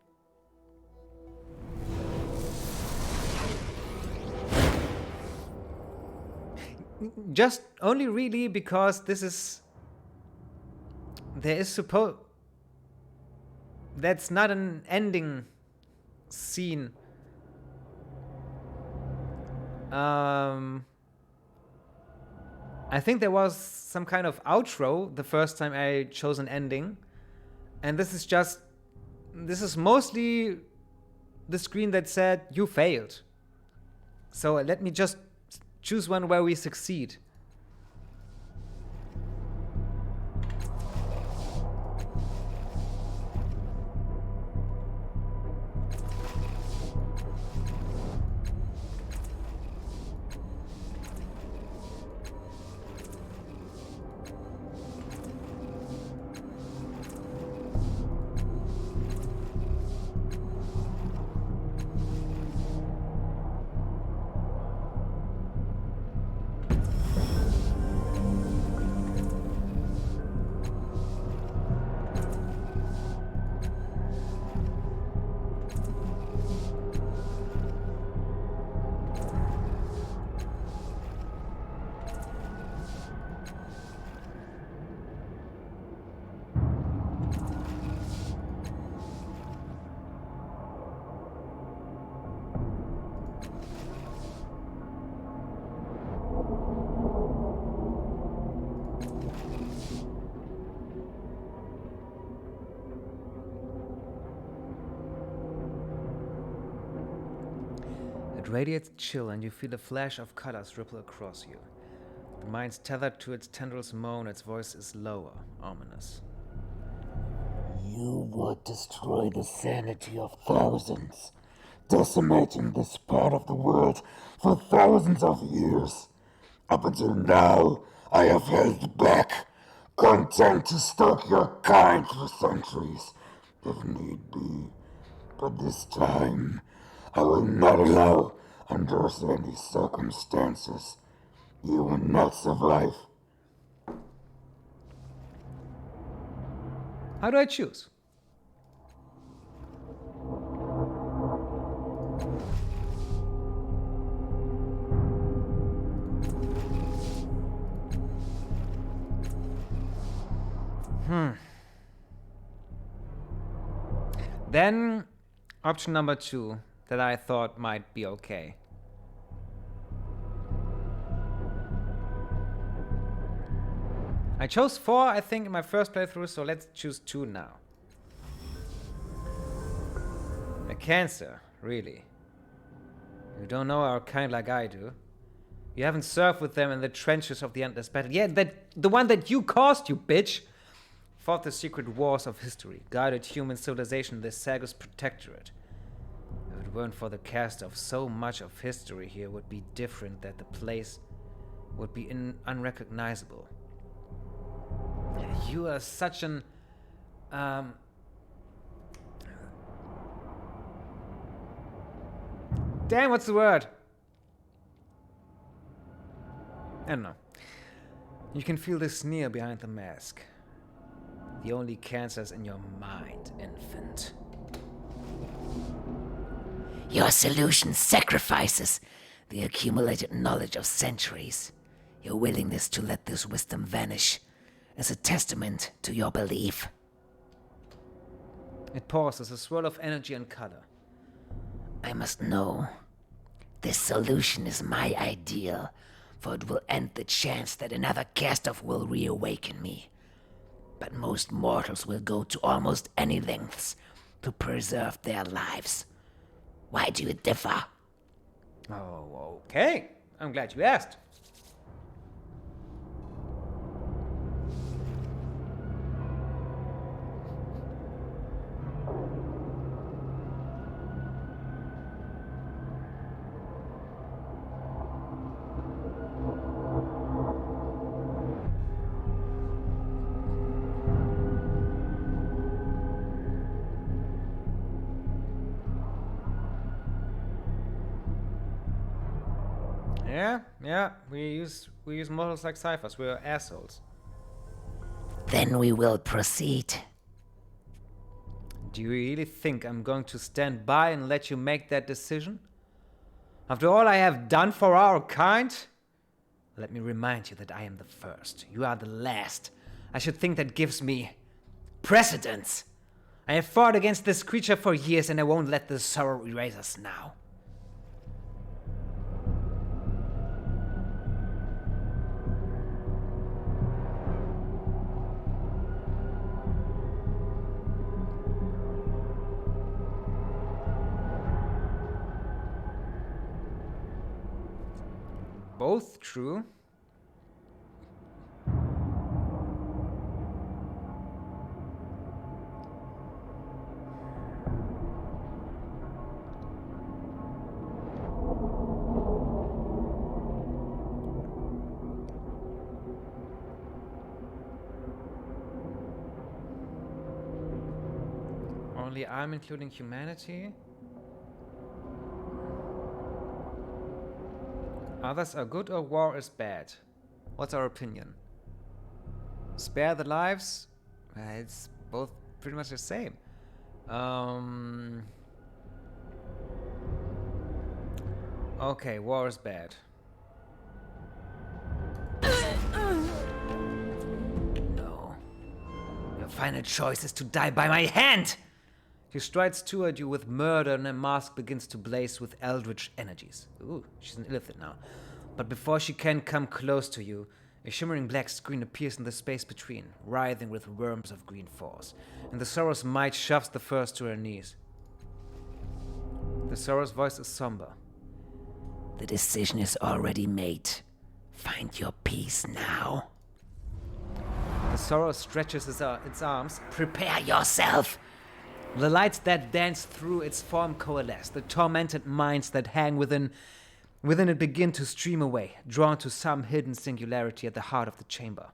Just only really because this is... There is supposed... That's not an ending scene. I think there was some kind of outro the first time I chose an ending. And this is just... This is mostly the screen that said, you failed. So let me just choose one where we succeed. It radiates chill and you feel a flash of colors ripple across you. The mind's tethered to its tendrils moan, its voice is lower, ominous. You would destroy the sanity of thousands, decimating this part of the world for thousands of years. Up until now, I have held back, content to stalk your kind for centuries, if need be. But this time, I will not allow, under any circumstances, you will not survive. How do I choose? Then, option number 2, that I thought might be okay. I chose 4, I think, in my first playthrough, so let's choose 2 now. A cancer, really. You don't know our kind like I do. You haven't served with them in the trenches of the endless battle. Yeah, the one that you caused, you bitch! Fought the secret wars of history, guided human civilization in the Sagus Protectorate. If it weren't for the cast of so much of history here would be different, that the place would be unrecognizable. You are such an damn, what's the word? I don't know. You can feel the sneer behind the mask. The only cancer is in your mind, infant. Your solution sacrifices the accumulated knowledge of centuries. Your willingness to let this wisdom vanish is a testament to your belief. It pauses, a swirl of energy and color. I must know. This solution is my ideal, for it will end the chance that another cast-off will reawaken me. But most mortals will go to almost any lengths to preserve their lives. Why do you differ? Oh, okay. I'm glad you asked. Yeah, we use models like ciphers. We're assholes. Then we will proceed. Do you really think I'm going to stand by and let you make that decision? After all I have done for our kind? Let me remind you that I am the first. You are the last. I should think that gives me precedence. I have fought against this creature for years, and I won't let the sorrow erase us now. Both true. Only I'm including humanity? Others are good or war is bad? What's our opinion? Spare the lives? It's both pretty much the same. Okay, war is bad. No. Your final choice is to die by my hand! She strides toward you with murder, and her mask begins to blaze with eldritch energies. Ooh, she's an illithid now. But before she can come close to you, a shimmering black screen appears in the space between, writhing with worms of green force, and the Sorrow's might shoves the first to her knees. The Sorrow's voice is somber. The decision is already made. Find your peace now. The Sorrow stretches its arms. Prepare yourself! The lights that dance through its form coalesce. The tormented minds that hang within it begin to stream away, drawn to some hidden singularity at the heart of the chamber.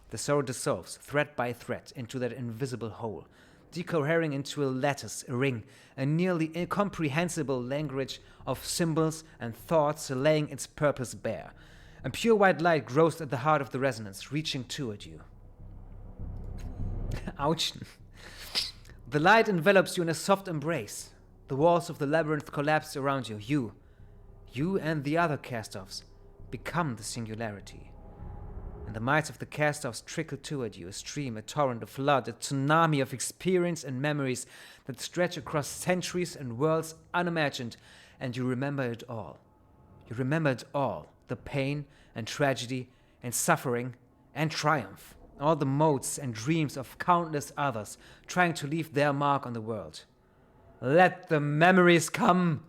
The Sorrow dissolves, thread by thread, into that invisible whole, decohering into a lattice, a ring, a nearly incomprehensible language of symbols and thoughts laying its purpose bare. A pure white light grows at the heart of the resonance, reaching toward you. Ouch. The light envelops you in a soft embrace. The walls of the labyrinth collapse around you. You and the other cast-offs become the singularity. And the mites of the cast-offs trickle toward you, a stream, a torrent, a flood, a tsunami of experience and memories that stretch across centuries and worlds unimagined, and you remember it all. You remember it all, the pain and tragedy and suffering and triumph. All the motes and dreams of countless others trying to leave their mark on the world. Let the memories come!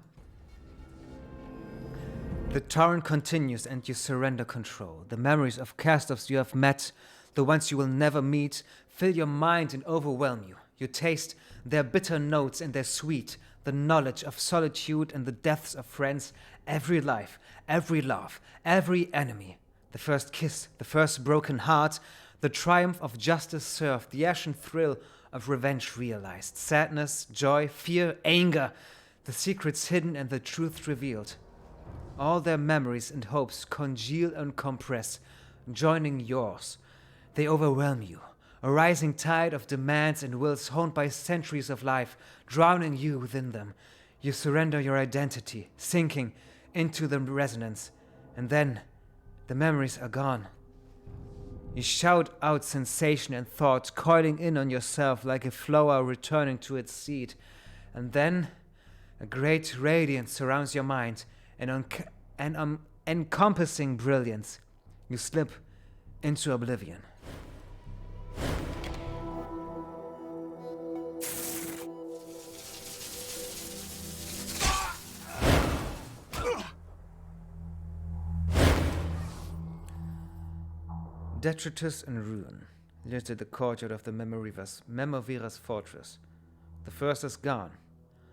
The torrent continues and you surrender control. The memories of cast-offs you have met, the ones you will never meet, fill your mind and overwhelm you. You taste their bitter notes and their sweet, the knowledge of solitude and the deaths of friends, every life, every love, every enemy. The first kiss, the first broken heart, the triumph of justice served, the ashen thrill of revenge realized, sadness, joy, fear, anger, the secrets hidden and the truth revealed. All their memories and hopes congeal and compress, joining yours. They overwhelm you, a rising tide of demands and wills honed by centuries of life, drowning you within them. You surrender your identity, sinking into the resonance, and then the memories are gone. You shout out sensation and thought, coiling in on yourself like a flower returning to its seed, and then a great radiance surrounds your mind, an encompassing brilliance. You slip into oblivion. Detritus and ruin littered the courtyard of the Memovira's fortress. The first is gone,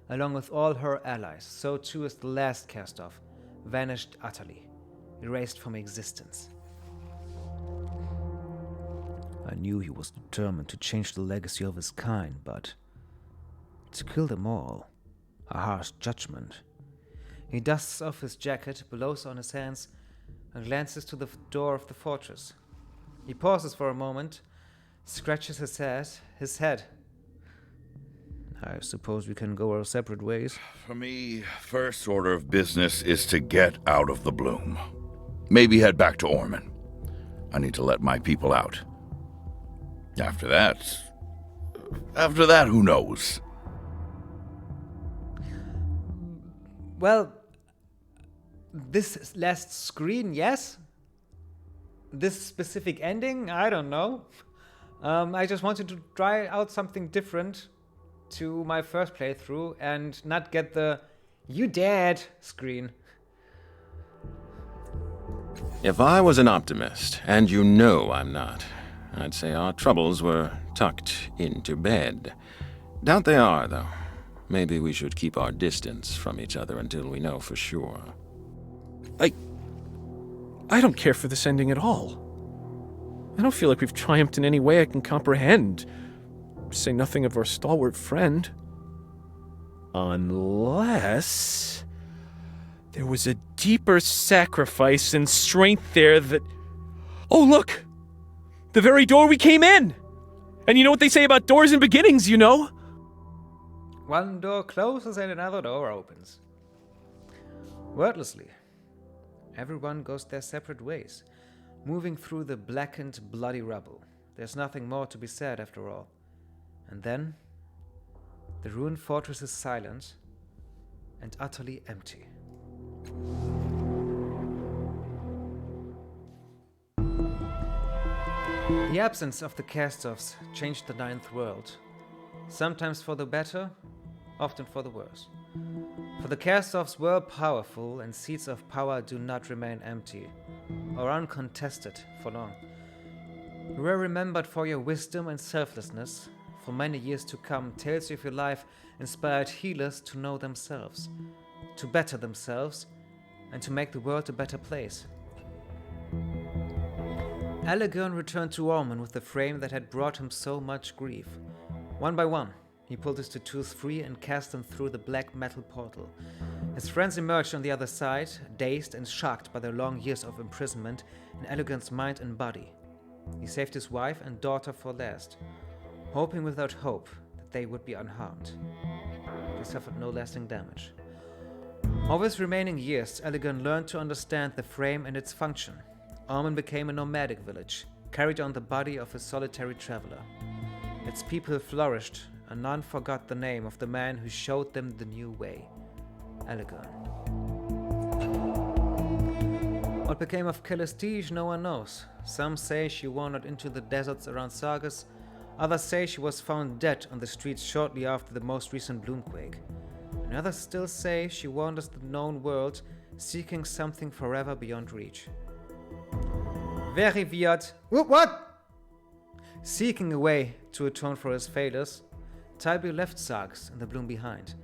along with all her allies. So too is the last cast-off, vanished utterly, erased from existence. I knew he was determined to change the legacy of his kind, but to kill them all, a harsh judgment. He dusts off his jacket, blows on his hands, and glances to the door of the fortress. He pauses for a moment, scratches his head. I suppose we can go our separate ways. For me, first order of business is to get out of the bloom. Maybe head back to Orman. I need to let my people out. After that, who knows? Well, this last screen, yes. This specific ending, I don't know. I just wanted to try out something different to my first playthrough and not get the "you dead" screen. If I was an optimist, and you know I'm not, I'd say our troubles were tucked into bed. Doubt they are, though. Maybe we should keep our distance from each other until we know for sure. I don't care for this ending at all. I don't feel like we've triumphed in any way I can comprehend. Say nothing of our stalwart friend. Unless there was a deeper sacrifice and strength there that... Oh, look! The very door we came in! And you know what they say about doors and beginnings, you know? One door closes and another door opens. Wordlessly, everyone goes their separate ways, moving through the blackened, bloody rubble. There's nothing more to be said after all. And then, the ruined fortress is silent and utterly empty. The absence of the cast-offs changed the Ninth World, sometimes for the better, often for the worse. For the cast-offs were powerful, and seats of power do not remain empty or uncontested for long. You were remembered for your wisdom and selflessness. For many years to come, tales of your life inspired healers to know themselves, to better themselves, and to make the world a better place. Allegern returned to Orman with the frame that had brought him so much grief. One by one, he pulled his tattoos free and cast them through the black metal portal. His friends emerged on the other side, dazed and shocked by their long years of imprisonment in Allegern's mind and body. He saved his wife and daughter for last, hoping without hope that they would be unharmed. They suffered no lasting damage. Over his remaining years, Allegern learned to understand the frame and its function. Orman became a nomadic village, carried on the body of a solitary traveler. Its people flourished, and none forgot the name of the man who showed them the new way, Allegern. What became of Celestige, no one knows. Some say she wandered into the deserts around Sargas, others say she was found dead on the streets shortly after the most recent Bloomquake, and others still say she wanders the known world, seeking something forever beyond reach. Very weird. What? Seeking a way to atone for his failures, Tybur left Sargs and the Bloom behind,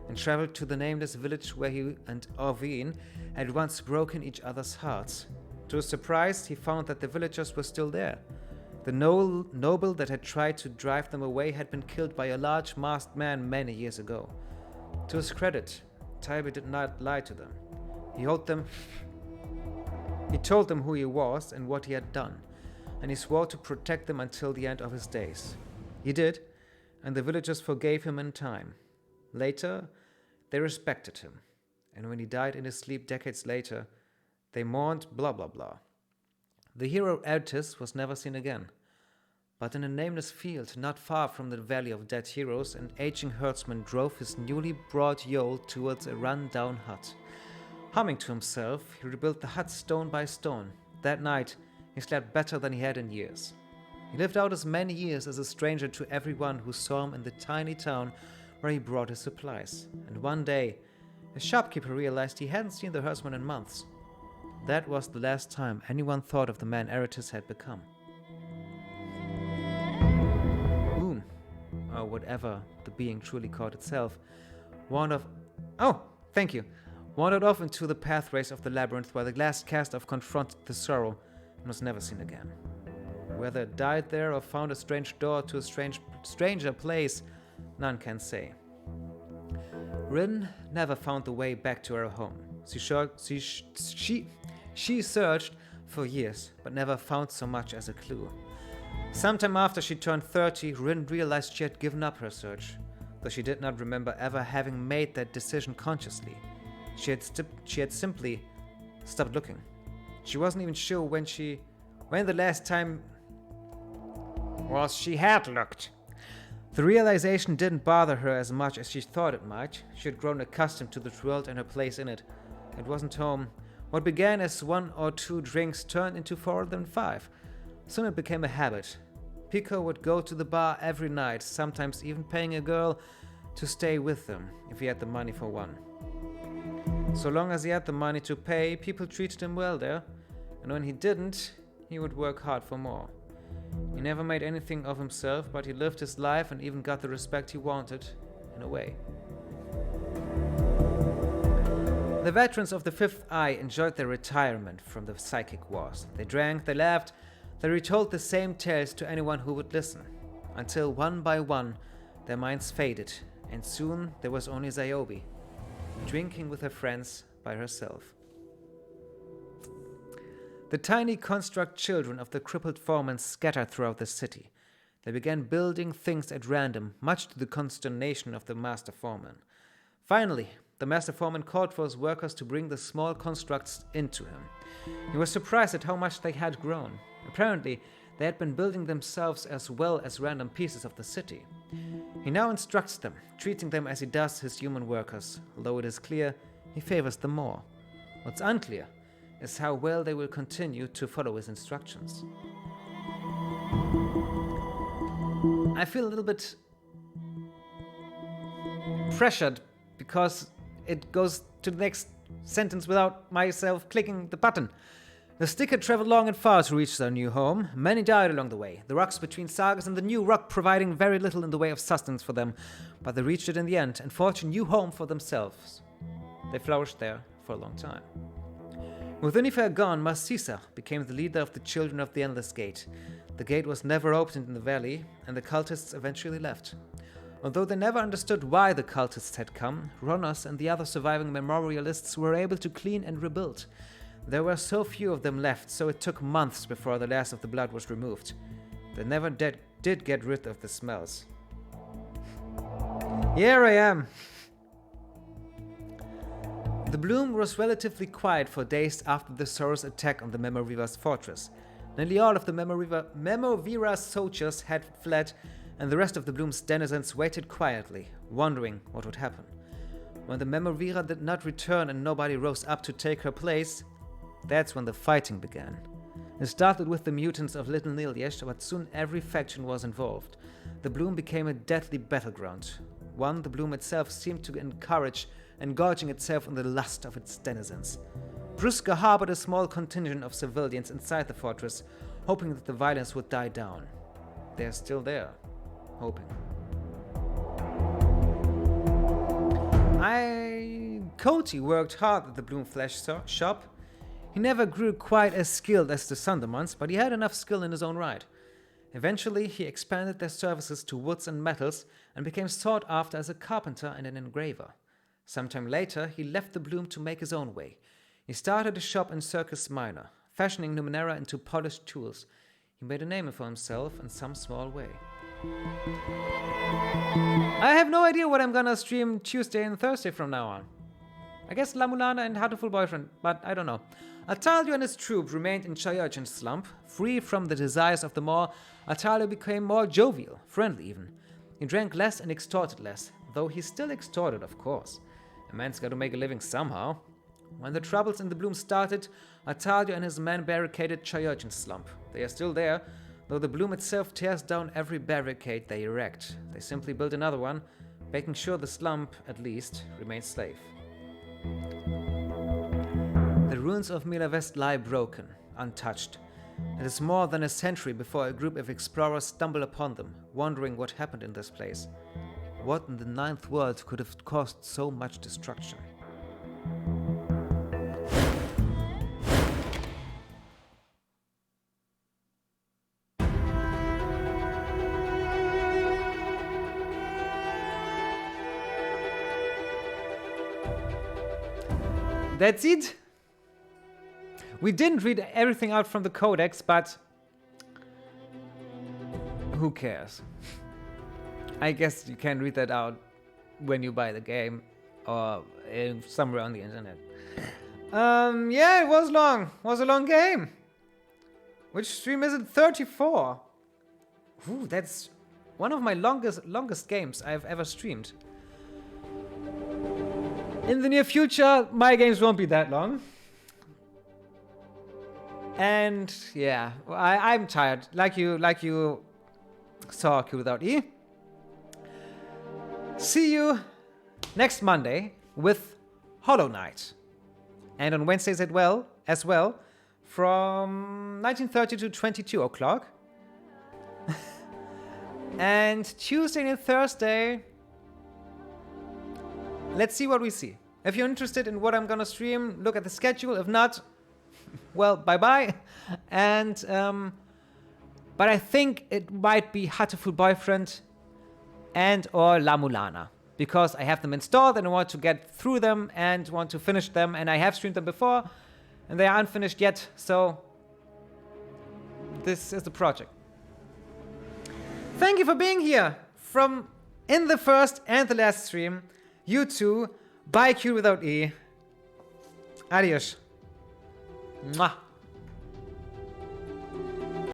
and traveled to the nameless village where he and Orvine had once broken each other's hearts, To his surprise, he found that the villagers were still there. The noble that had tried to drive them away had been killed by a large masked man many years ago. To his credit, Tybee did not lie to them. He told them who he was and what he had done, and he swore to protect them until the end of his days. He did, and the villagers forgave him in time. Later, they respected him, and when he died in his sleep decades later, they mourned blah blah blah. The hero Ertis was never seen again, but in a nameless field not far from the Valley of Dead Heroes, an aging herdsman drove his newly brought yole towards a run-down hut. Humming to himself, he rebuilt the hut stone by stone. That night, he slept better than he had in years. He lived out as many years as a stranger to everyone who saw him in the tiny town where he brought his supplies. And one day, a shopkeeper realized he hadn't seen the herdsman in months. That was the last time anyone thought of the man Ertis had become. Moon, or whatever the being truly called itself, wandered off into the pathways of the labyrinth where the last cast-off confronted the sorrow and was never seen again. Whether it died there or found a strange door to a stranger place, none can say. Rin never found the way back to her home. She searched for years, but never found so much as a clue. Sometime after she turned 30, Rin realized she had given up her search, though she did not remember ever having made that decision consciously. She had simply stopped looking. She wasn't even sure when the last time was she had looked. The realization didn't bother her as much as she thought it might. She had grown accustomed to the world and her place in it. It wasn't home. What began as 1 or 2 drinks turned into 4 then 5. Soon it became a habit. Pico would go to the bar every night, sometimes even paying a girl to stay with them if he had the money for one. So long as he had the money to pay, people treated him well there, and when he didn't, he would work hard for more. He never made anything of himself, but he lived his life and even got the respect he wanted, in a way. The veterans of the Fifth Eye enjoyed their retirement from the psychic wars. They drank, they laughed, they retold the same tales to anyone who would listen, until one by one their minds faded, and soon there was only Ziobi, drinking with her friends by herself. The tiny construct children of the crippled foreman scattered throughout the city. They began building things at random, much to the consternation of the master foreman. Finally, the master foreman called for his workers to bring the small constructs into him. He was surprised at how much they had grown. Apparently, they had been building themselves as well as random pieces of the city. He now instructs them, treating them as he does his human workers, although it is clear he favors them more. What's unclear is how well they will continue to follow his instructions. I feel a little bit pressured because it goes to the next sentence without myself clicking the button. The stick had traveled long and far to reach their new home. Many died along the way, the rocks between sagas and the new rock providing very little in the way of sustenance for them, but they reached it in the end and forged a new home for themselves. They flourished there for a long time. With Unifair gone, Masisa became the leader of the Children of the Endless Gate. The gate was never opened in the valley, and the cultists eventually left. Although they never understood why the cultists had come, Ronos and the other surviving memorialists were able to clean and rebuild. There were so few of them left, so it took months before the last of the blood was removed. They never did get rid of the smells. Here I am! The bloom was relatively quiet for days after the Sorrow's attack on the Memovira's fortress. Nearly all of the Memovira's soldiers had fled, and the rest of the bloom's denizens waited quietly, wondering what would happen. When the Memovira did not return and nobody rose up to take her place, that's when the fighting began. It started with the mutants of Little Nilyesh, but soon every faction was involved. The bloom became a deadly battleground, one the bloom itself seemed to encourage, engorging itself in the lust of its denizens. Bruska harbored a small contingent of civilians inside the fortress, hoping that the violence would die down. They're still there, hoping. Cody worked hard at the Bloom Flash shop. He never grew quite as skilled as the Sundermans, but he had enough skill in his own right. Eventually, he expanded their services to woods and metals and became sought after as a carpenter and an engraver. Sometime later, he left the Bloom to make his own way. He started a shop in Circus Minor, fashioning Numenera into polished tools. He made a name for himself in some small way. I have no idea what I'm gonna stream Tuesday and Thursday from now on. I guess La Mulana and How to Fool Boyfriend, but I don't know. Atalio and his troop remained in Chayurchan's slump. Free from the desires of the maw, Atalio became more jovial, friendly even. He drank less and extorted less, though he still extorted, of course. A man's got to make a living somehow. When the troubles in the Bloom started, Atalio and his men barricaded Chayurchan's slump. They are still there, though the Bloom itself tears down every barricade they erect. They simply build another one, making sure the slump, at least, remains safe. The ruins of Mila West lie broken, untouched. It is more than a century before a group of explorers stumble upon them, wondering what happened in this place. What in the Ninth World could have caused so much destruction? That's it. We didn't read everything out from the codex, but who cares? I guess you can read that out when you buy the game or somewhere on the internet. Yeah, it was long. It was a long game. Which stream is it? 34. Ooh, that's one of my longest games I've ever streamed. In the near future, my games won't be that long. And yeah, I'm tired. Like you saw Q without E. See you next Monday with Hollow Knight. And on Wednesdays as well, from 19:30 to 22 o'clock. And Tuesday and Thursday, let's see what we see. If you're interested in what I'm gonna stream, look at the schedule. If not, well, bye-bye. And, but I think it might be Hatterful Boyfriend and or La Mulana. Because I have them installed and I want to get through them and want to finish them. And I have streamed them before and they are unfinished yet. So, this is the project. Thank you for being here from in the first and the last stream. You too. Bye Q without E. Adios. Mwah.